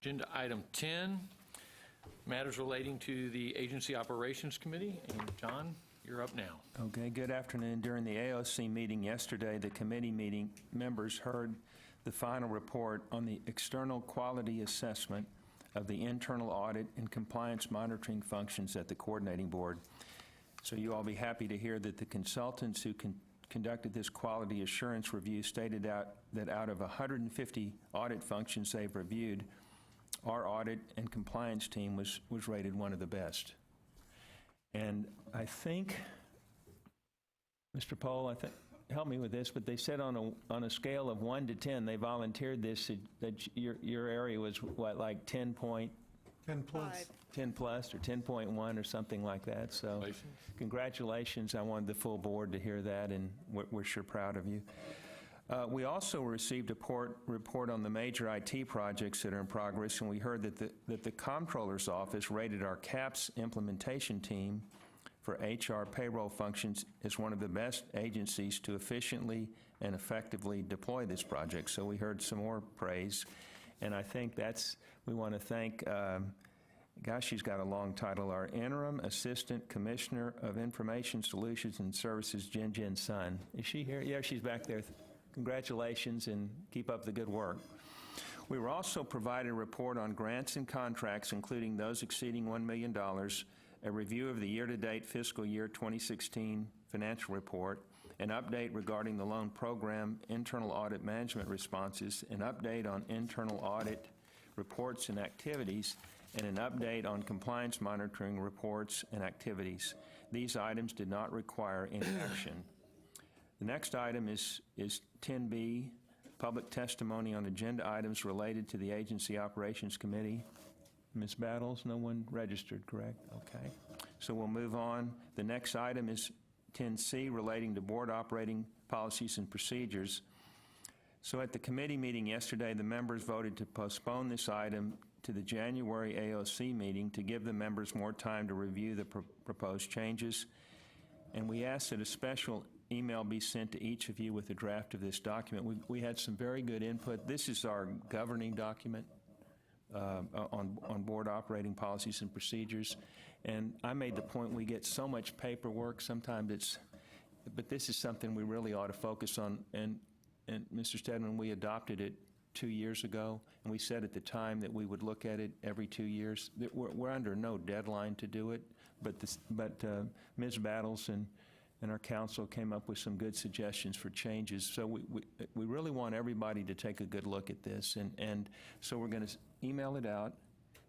agenda item 10, matters relating to the Agency Operations Committee. And John, you're up now. Okay, good afternoon. During the AOC meeting yesterday, the committee meeting members heard the final report on the external quality assessment of the internal audit and compliance monitoring functions at the coordinating board. So you all be happy to hear that the consultants who conducted this quality assurance review stated that out of 150 audit functions they've reviewed, our audit and compliance team was rated one of the best. And I think, Mr. Pohl, help me with this, but they said on a scale of 1 to 10, they volunteered this, that your area was what, like 10 plus, or 10.1 or something like that. So congratulations. I wanted the full board to hear that, and we're sure proud of you. We also received a report on the major IT projects that are in progress, and we heard that the Comptroller's Office rated our CAPS implementation team for HR payroll functions as one of the best agencies to efficiently and effectively deploy this project. So we heard some more praise, and I think we want to thank, gosh, she's got a long title, our Interim Assistant Commissioner of Information Solutions and Services, Jin Sun. Is she here? Yeah, she's back there. Congratulations, and keep up the good work. We were also provided a report on grants and contracts, including those exceeding $1 million, a review of the year-to-date fiscal year 2016 financial report, an update regarding the loan program internal audit management responses, an update on internal audit reports and activities, and an update on compliance monitoring reports and activities. These items did not require any action. The next item is 10B, public testimony on agenda items related to the Agency Operations Committee. Ms. Battles, no one registered, correct? Okay. So we'll move on. The next item is 10C, relating to board operating policies and procedures. So at the committee meeting yesterday, the members voted to postpone this item to the January AOC meeting to give the members more time to review the proposed changes. And we asked that a special email be sent to each of you with a draft of this document. We had some very good input. This is our governing document on board operating policies and procedures. And I made the point, we get so much paperwork, sometimes but this is something we really ought to focus on. And Mr. Stedman, we adopted it 2 years ago, and we said at the time that we would look at it every 2 years. We're under no deadline to do it, but Ms. Battles and our council came up with some good suggestions for changes. So we really want everybody to take a good look at this, and so we're going to email it out,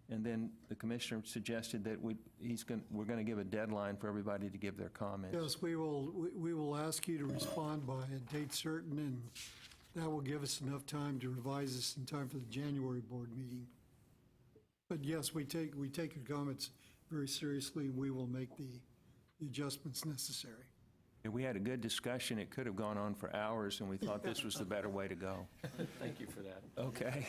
and then the commissioner suggested that we're going to give a deadline for everybody to give their comments. Yes, we will ask you to respond by a date certain, and that will give us enough time to revise this in time for the January board meeting. But yes, we take your comments very seriously, and we will make the adjustments necessary. We had a good discussion. It could have gone on for hours, and we thought this was the better way to go. Thank you for that. Okay.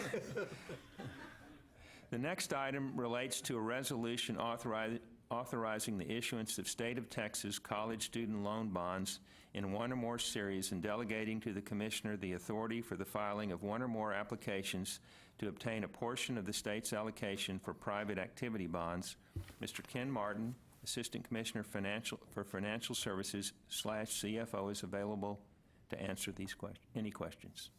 The next item relates to a resolution authorizing the issuance of State of Texas college student loan bonds in one or more series and delegating to the Commissioner the authority for the filing of one or more applications to obtain a portion of the state's allocation for private activity bonds. Mr. Ken Martin, Assistant Commissioner for Financial Services / CFO, is available to answer any questions.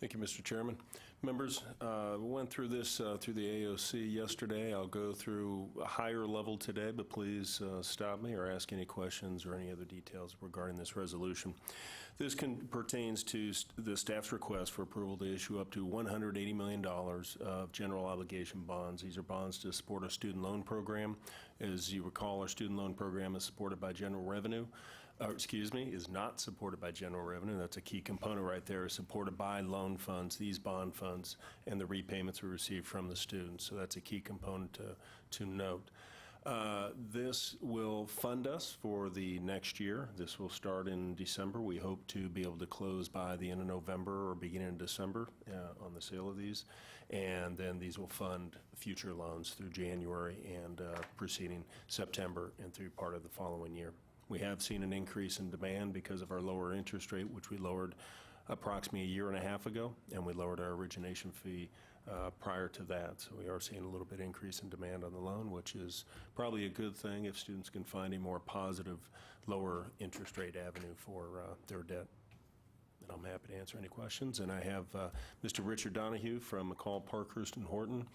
Thank you, Mr. Chairman. Members, we went through this through the AOC yesterday. I'll go through a higher level today, but please stop me or ask any questions or any other details regarding this resolution. This pertains to the staff's request for approval to issue up to $180 million of general obligation bonds. These are bonds to support a student loan program. As you recall, our student loan program is supported by general revenue. Is not supported by general revenue. That's a key component right there, is supported by loan funds, these bond funds, and the repayments we receive from the students. So that's a key component to note. This will fund us for the next year. This will start in December. We hope to be able to close by the end of November or beginning of December on the sale of these. And then these will fund future loans through January and preceding September and through part of the following year. We have seen an increase in demand because of our lower interest rate, which we lowered approximately a year and a half ago, and we lowered our origination fee prior to that. So we are seeing a little bit increase in demand on the loan, which is probably a good thing if students can find a more positive, lower interest rate avenue for their debt. And I'm happy to answer any questions. And I have Mr. Richard Donahue from McCall, Parkhurst, and Horton,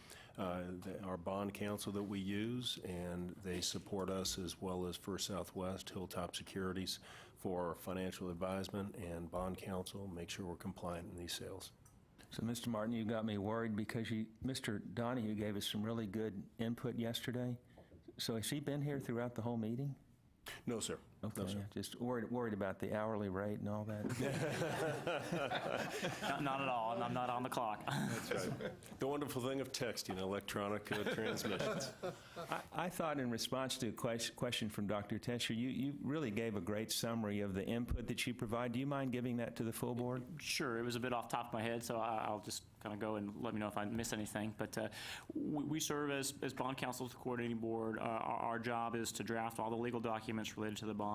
our bond counsel that we use, and they support us as well as First Southwest, Hilltop Securities, for financial advisement and bond counsel, make sure we're compliant in these sales. So, Mr. Martin, you got me worried because Mr. Donahue gave us some really good input yesterday. So has he been here throughout the whole meeting? No, sir. Okay, No, sir. Just worried about the hourly rate and all that. Not at all. I'm not on the clock. That's right. The wonderful thing of texting, electronic transmissions. I thought in response to a question from Dr. Tesher, you really gave a great summary of the input that you provide. Do you mind giving that to the full board? Sure. It was a bit off the top of my head, so I'll just kind of go and let me know if I miss anything. But we serve as bond counsel to the coordinating board. Our job is to draft all the legal documents related to the bonds.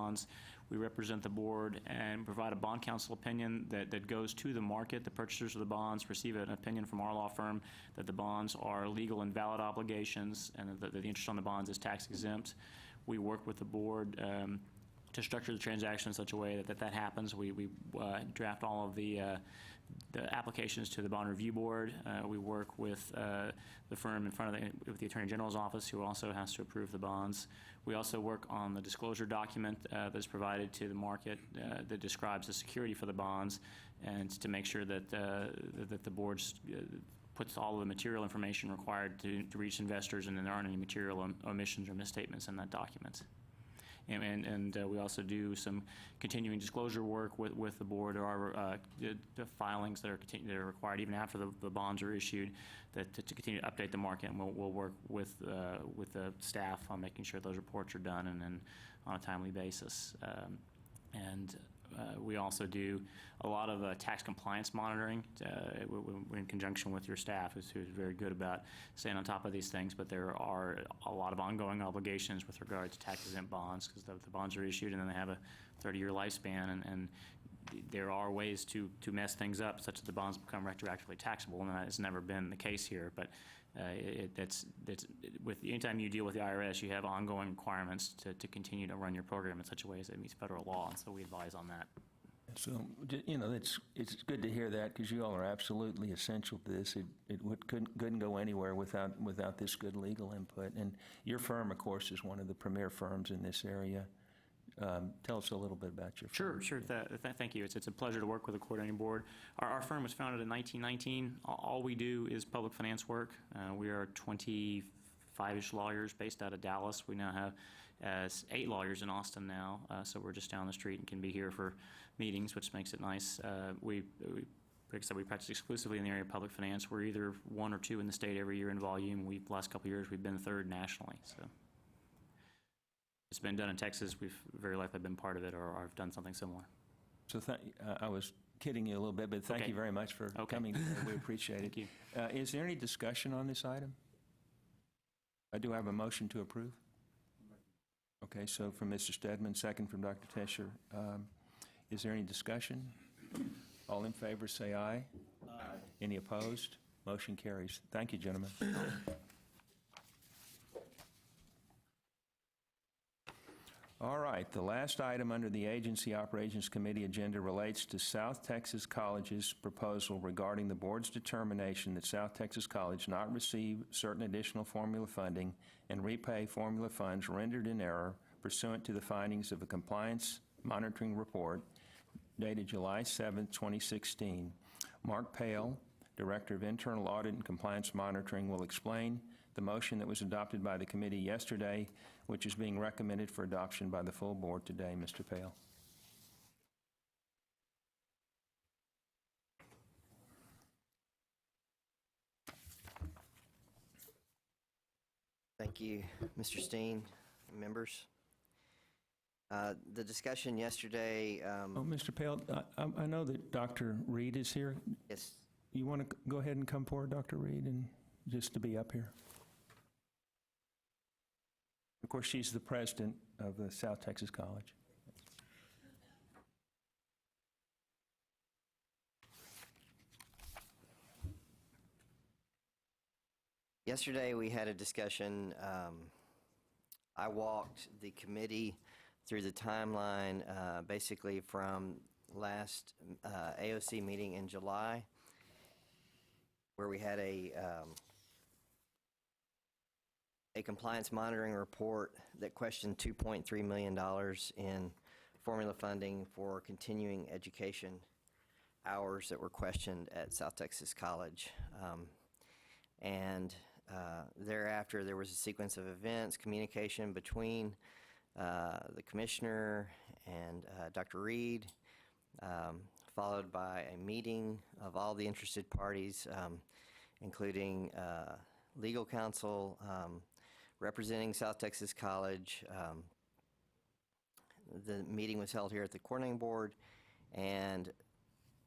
We represent the board and provide a bond counsel opinion that goes to the market. The purchasers of the bonds receive an opinion from our law firm that the bonds are legal and valid obligations and that the interest on the bonds is tax exempt. We work with the board to structure the transaction in such a way that happens. We draft all of the applications to the bond review board. We work with the firm in front of with the Attorney General's office, who also has to approve the bonds. We also work on the disclosure document that is provided to the market that describes the security for the bonds, and to make sure that that the board puts all of the material information required to reach investors, and then there aren't any material omissions or misstatements in that document. And we also do some continuing disclosure work with the board. There are the filings that are required even after the bonds are issued to continue to update the market, and we'll work with the staff on making sure those reports are done and on a timely basis. We also do a lot of tax compliance monitoring in conjunction with your staff, who's very good about staying on top of these things. But there are a lot of ongoing obligations with regard to tax-exempt bonds, because the bonds are issued and then they have a 30-year lifespan, and there are ways to mess things up such that the bonds become retroactively taxable, and that has never been the case here. But anytime you deal with the IRS, you have ongoing requirements to continue to run your program in such a way as it meets federal law, and so we advise on that. So, it's good to hear that, because you all are absolutely essential to this. It couldn't go anywhere without this good legal input. And your firm, of course, is one of the premier firms in this area. Tell us a little bit about your firm. Sure. Thank you. It's a pleasure to work with the coordinating board. Our firm was founded in 1919. All we do is public finance work. We are 25-ish lawyers based out of Dallas. We now have 8 lawyers in Austin now, so we're just down the street and can be here for meetings, which makes it nice. Like I said, we practice exclusively in the area of public finance. We're either 1 or 2 in the state every year in volume. The last couple of years, we've been 3rd nationally. So it's been done in Texas. We've very likely been part of it, or have done something similar. So I was kidding you a little bit, but thank you very much for coming today. We appreciate it. Thank you. Is there any discussion on this item? I do have a motion to approve. Okay, so from Mr. Stedman, second from Dr. Tesher. Is there any discussion? All in favor, say aye. Aye. Any opposed? Motion carries. Thank you, gentlemen. All right, the last item under the Agency Operations Committee agenda relates to South Texas College's proposal regarding the board's determination that South Texas College not receive certain additional formula funding and repay formula funds rendered in error pursuant to the findings of a compliance monitoring report dated July 7, 2016. Mark Pale, Director of Internal Audit and Compliance Monitoring, will explain the motion that was adopted by the committee yesterday, which is being recommended for adoption by the full board today. Mr. Pale. Thank you, Mr. Steen, members. The discussion yesterday. Mr. Pale, I know that Dr. Reed is here. Yes. You want to go ahead and come forward, Dr. Reed, and just to be up here? Of course, she's the president of the South Texas College. Yesterday, we had a discussion. I walked the committee through the timeline, basically from last AOC meeting in July, where we had a compliance monitoring report that questioned $2.3 million in formula funding for continuing education hours that were questioned at South Texas College. And thereafter, there was a sequence of events, communication between the commissioner and Dr. Reed, followed by a meeting of all the interested parties, including legal counsel, representing South Texas College. The meeting was held here at the coordinating board, and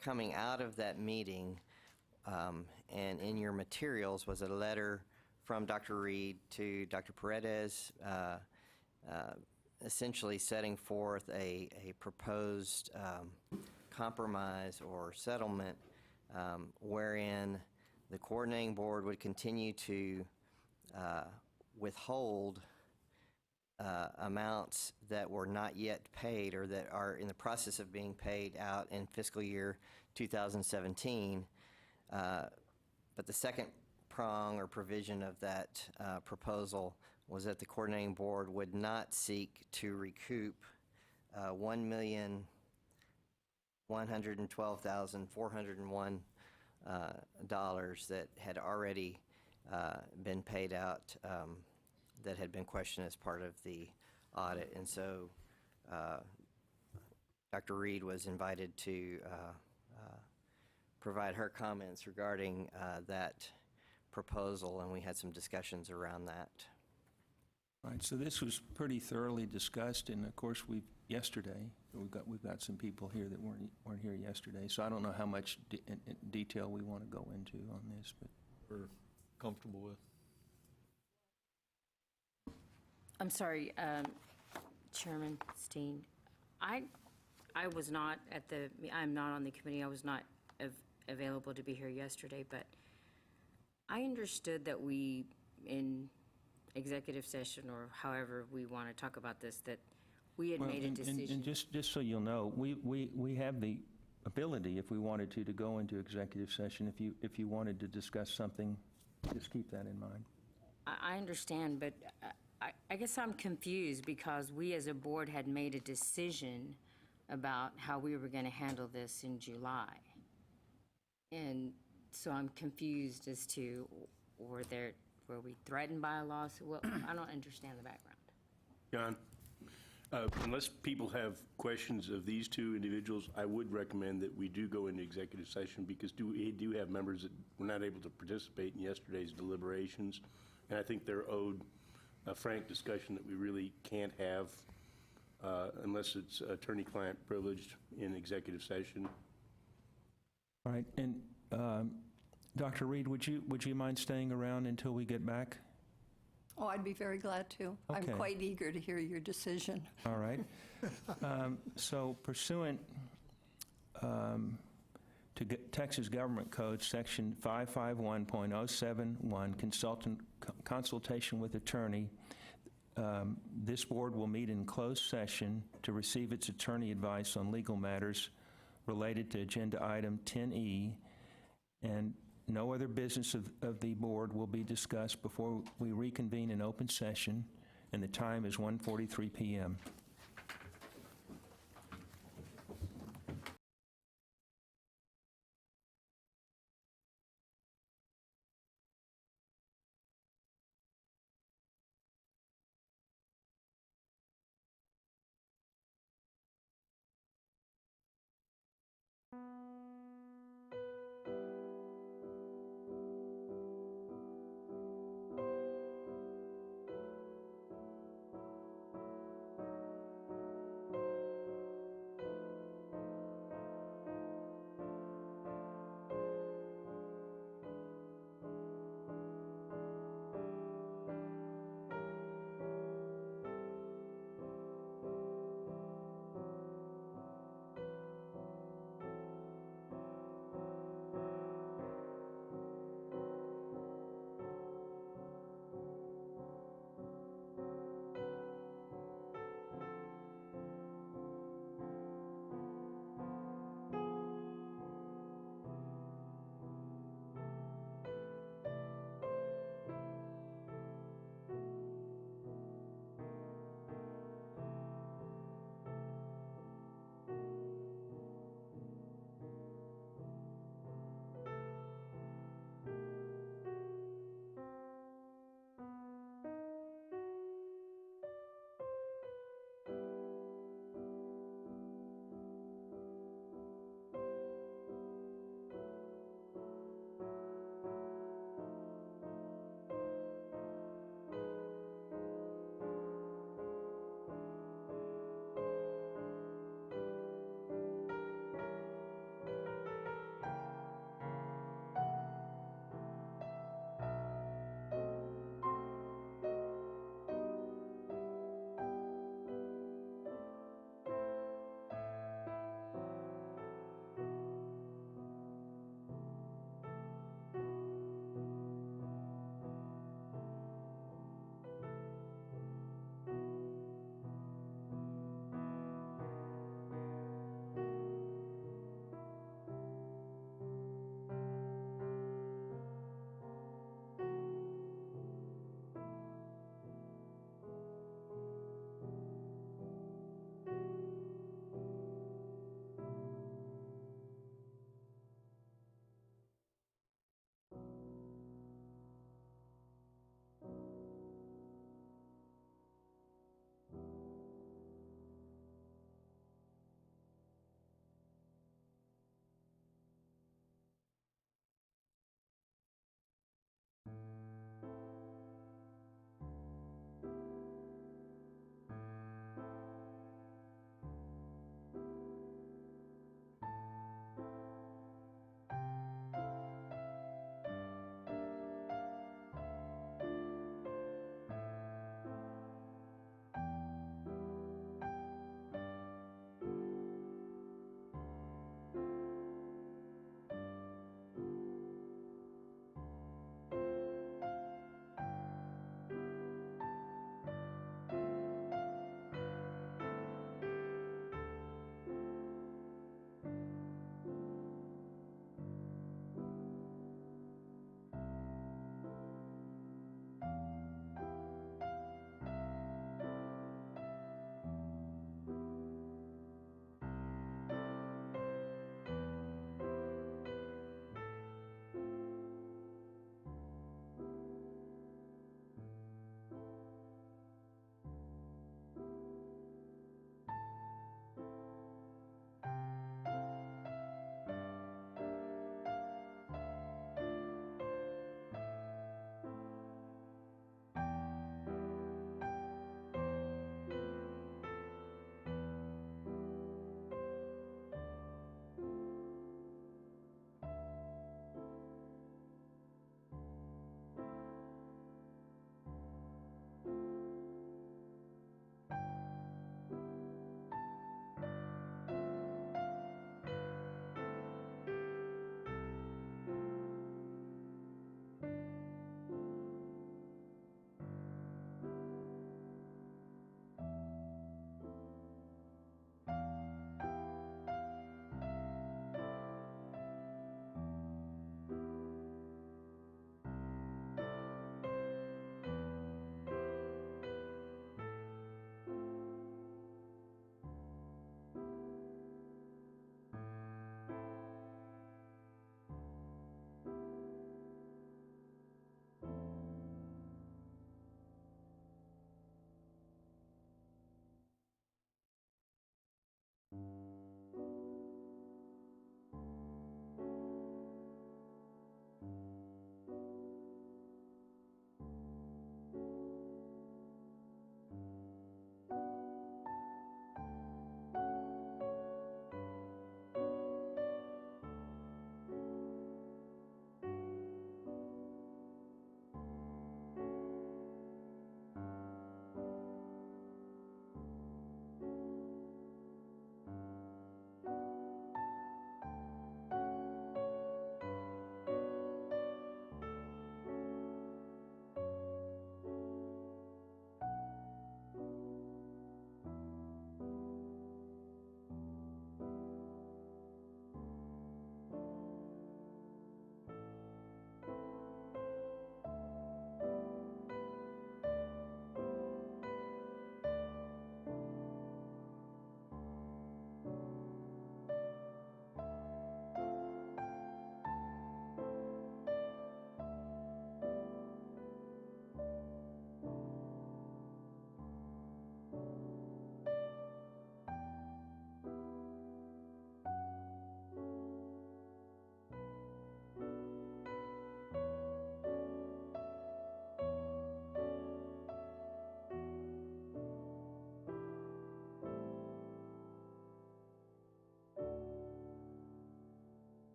coming out of that meeting, and in your materials was a letter from Dr. Reed to Dr. Paredes, essentially setting forth a proposed compromise or settlement wherein the coordinating board would continue to withhold amounts that were not yet paid or that are in the process of being paid out in fiscal year 2017. But the second prong or provision of that proposal was that the coordinating board would not seek to recoup $1,112,401 that had already been paid out that had been questioned as part of the audit. And so Dr. Reed was invited to provide her comments regarding that proposal, and we had some discussions around that. All right, so this was pretty thoroughly discussed, and of course, yesterday we've got some people here that weren't here yesterday, so I don't know how much detail we want to go into on this, but we're comfortable with. I'm sorry, Chairman Steen. I'm not on the committee. I was not available to be here yesterday, but I understood that we, in executive session or however we want to talk about this, that we had made a decision. And just so you'll know, we have the ability, if we wanted to go into executive session. If you wanted to discuss something, just keep that in mind. I understand, but I guess I'm confused because we as a board had made a decision about how we were going to handle this in July. And so I'm confused as to, were we threatened by a lawsuit? Well, I don't understand the background. John, unless people have questions of these two individuals, I would recommend that we do go into executive session because we do have members that were not able to participate in yesterday's deliberations. And I think they're owed a frank discussion that we really can't have unless it's attorney-client privileged in executive session. All right, and Dr. Reed, would you mind staying around until we get back? Oh, I'd be very glad to. I'm Okay. quite eager to hear your decision. All right. So pursuant to Texas Government Code, Section 551.071, consultation with attorney, this board will meet in closed session to receive its attorney advice on legal matters related to Agenda Item 10E, and no other business of the board will be discussed before we reconvene in open session, and the time is 1:43 p.m.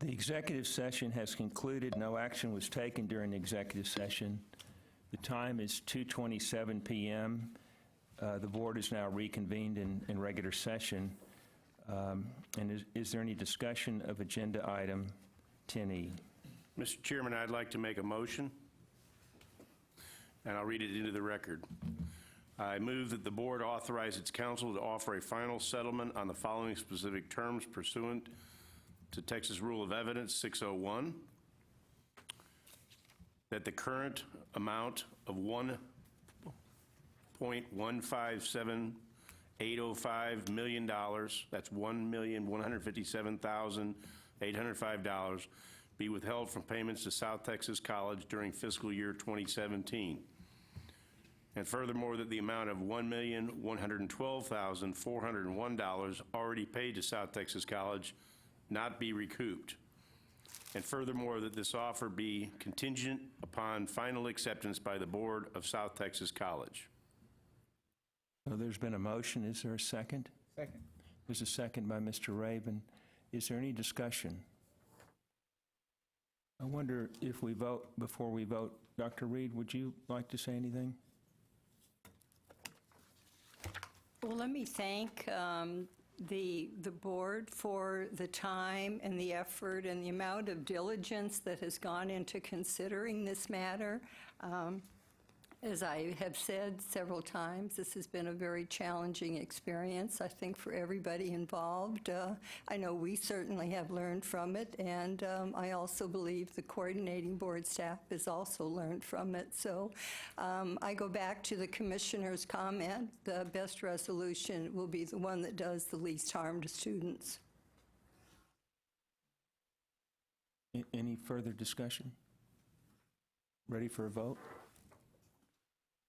The executive session has concluded. No action was taken during the executive session. The time is 2:27 p.m. The board is now reconvened in regular session. And is there any discussion of agenda item 10E? Mr. Chairman, I'd like to make a motion, and I'll read it into the record. I move that the board authorize its counsel to offer a final settlement on the following specific terms pursuant to Texas Rule of Evidence 601, that the current amount of $1.157805 million, that's $1,157,805, be withheld from payments to South Texas College during fiscal year 2017. And furthermore, that the amount of $1,112,401 already paid to South Texas College not be recouped. And furthermore, that this offer be contingent upon final acceptance by the Board of South Texas College. So there's been a motion. Is there a second? Second. There's a second by Mr. Raven. Is there any discussion? I wonder if we vote, before we vote, Dr. Reed, would you like to say anything? Well, let me thank the board for the time and the effort and the amount of diligence that has gone into considering this matter. As I have said several times, this has been a very challenging experience, I think, for everybody involved. I know we certainly have learned from it, and I also believe the coordinating board staff has also learned from it. So I go back to the commissioner's comment. The best resolution will be the one that does the least harm to students. Any further discussion? Ready for a vote?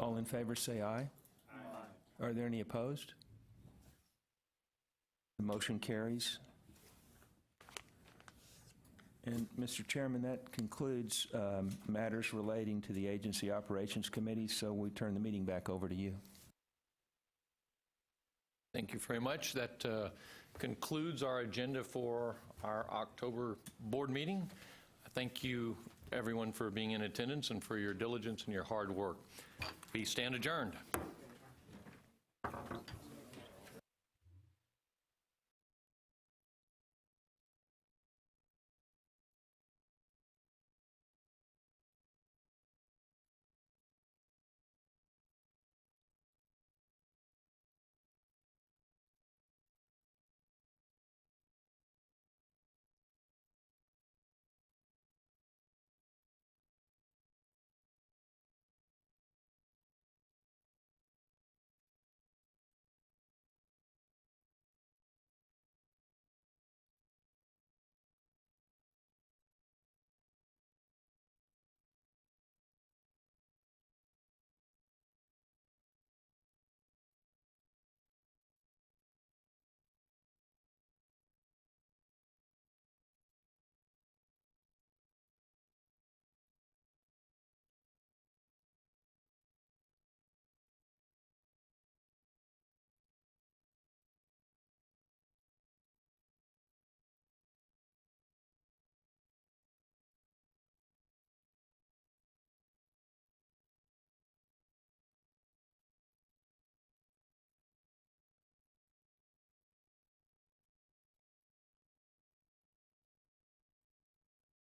All in favor say aye. Aye. Are there any opposed? The motion carries. And Mr. Chairman, that concludes matters relating to the Agency Operations Committee, so we turn the meeting back over to you. Thank you very much. That concludes our agenda for our October board meeting. Thank you, everyone, for being in attendance and for your diligence and your hard work. We stand adjourned.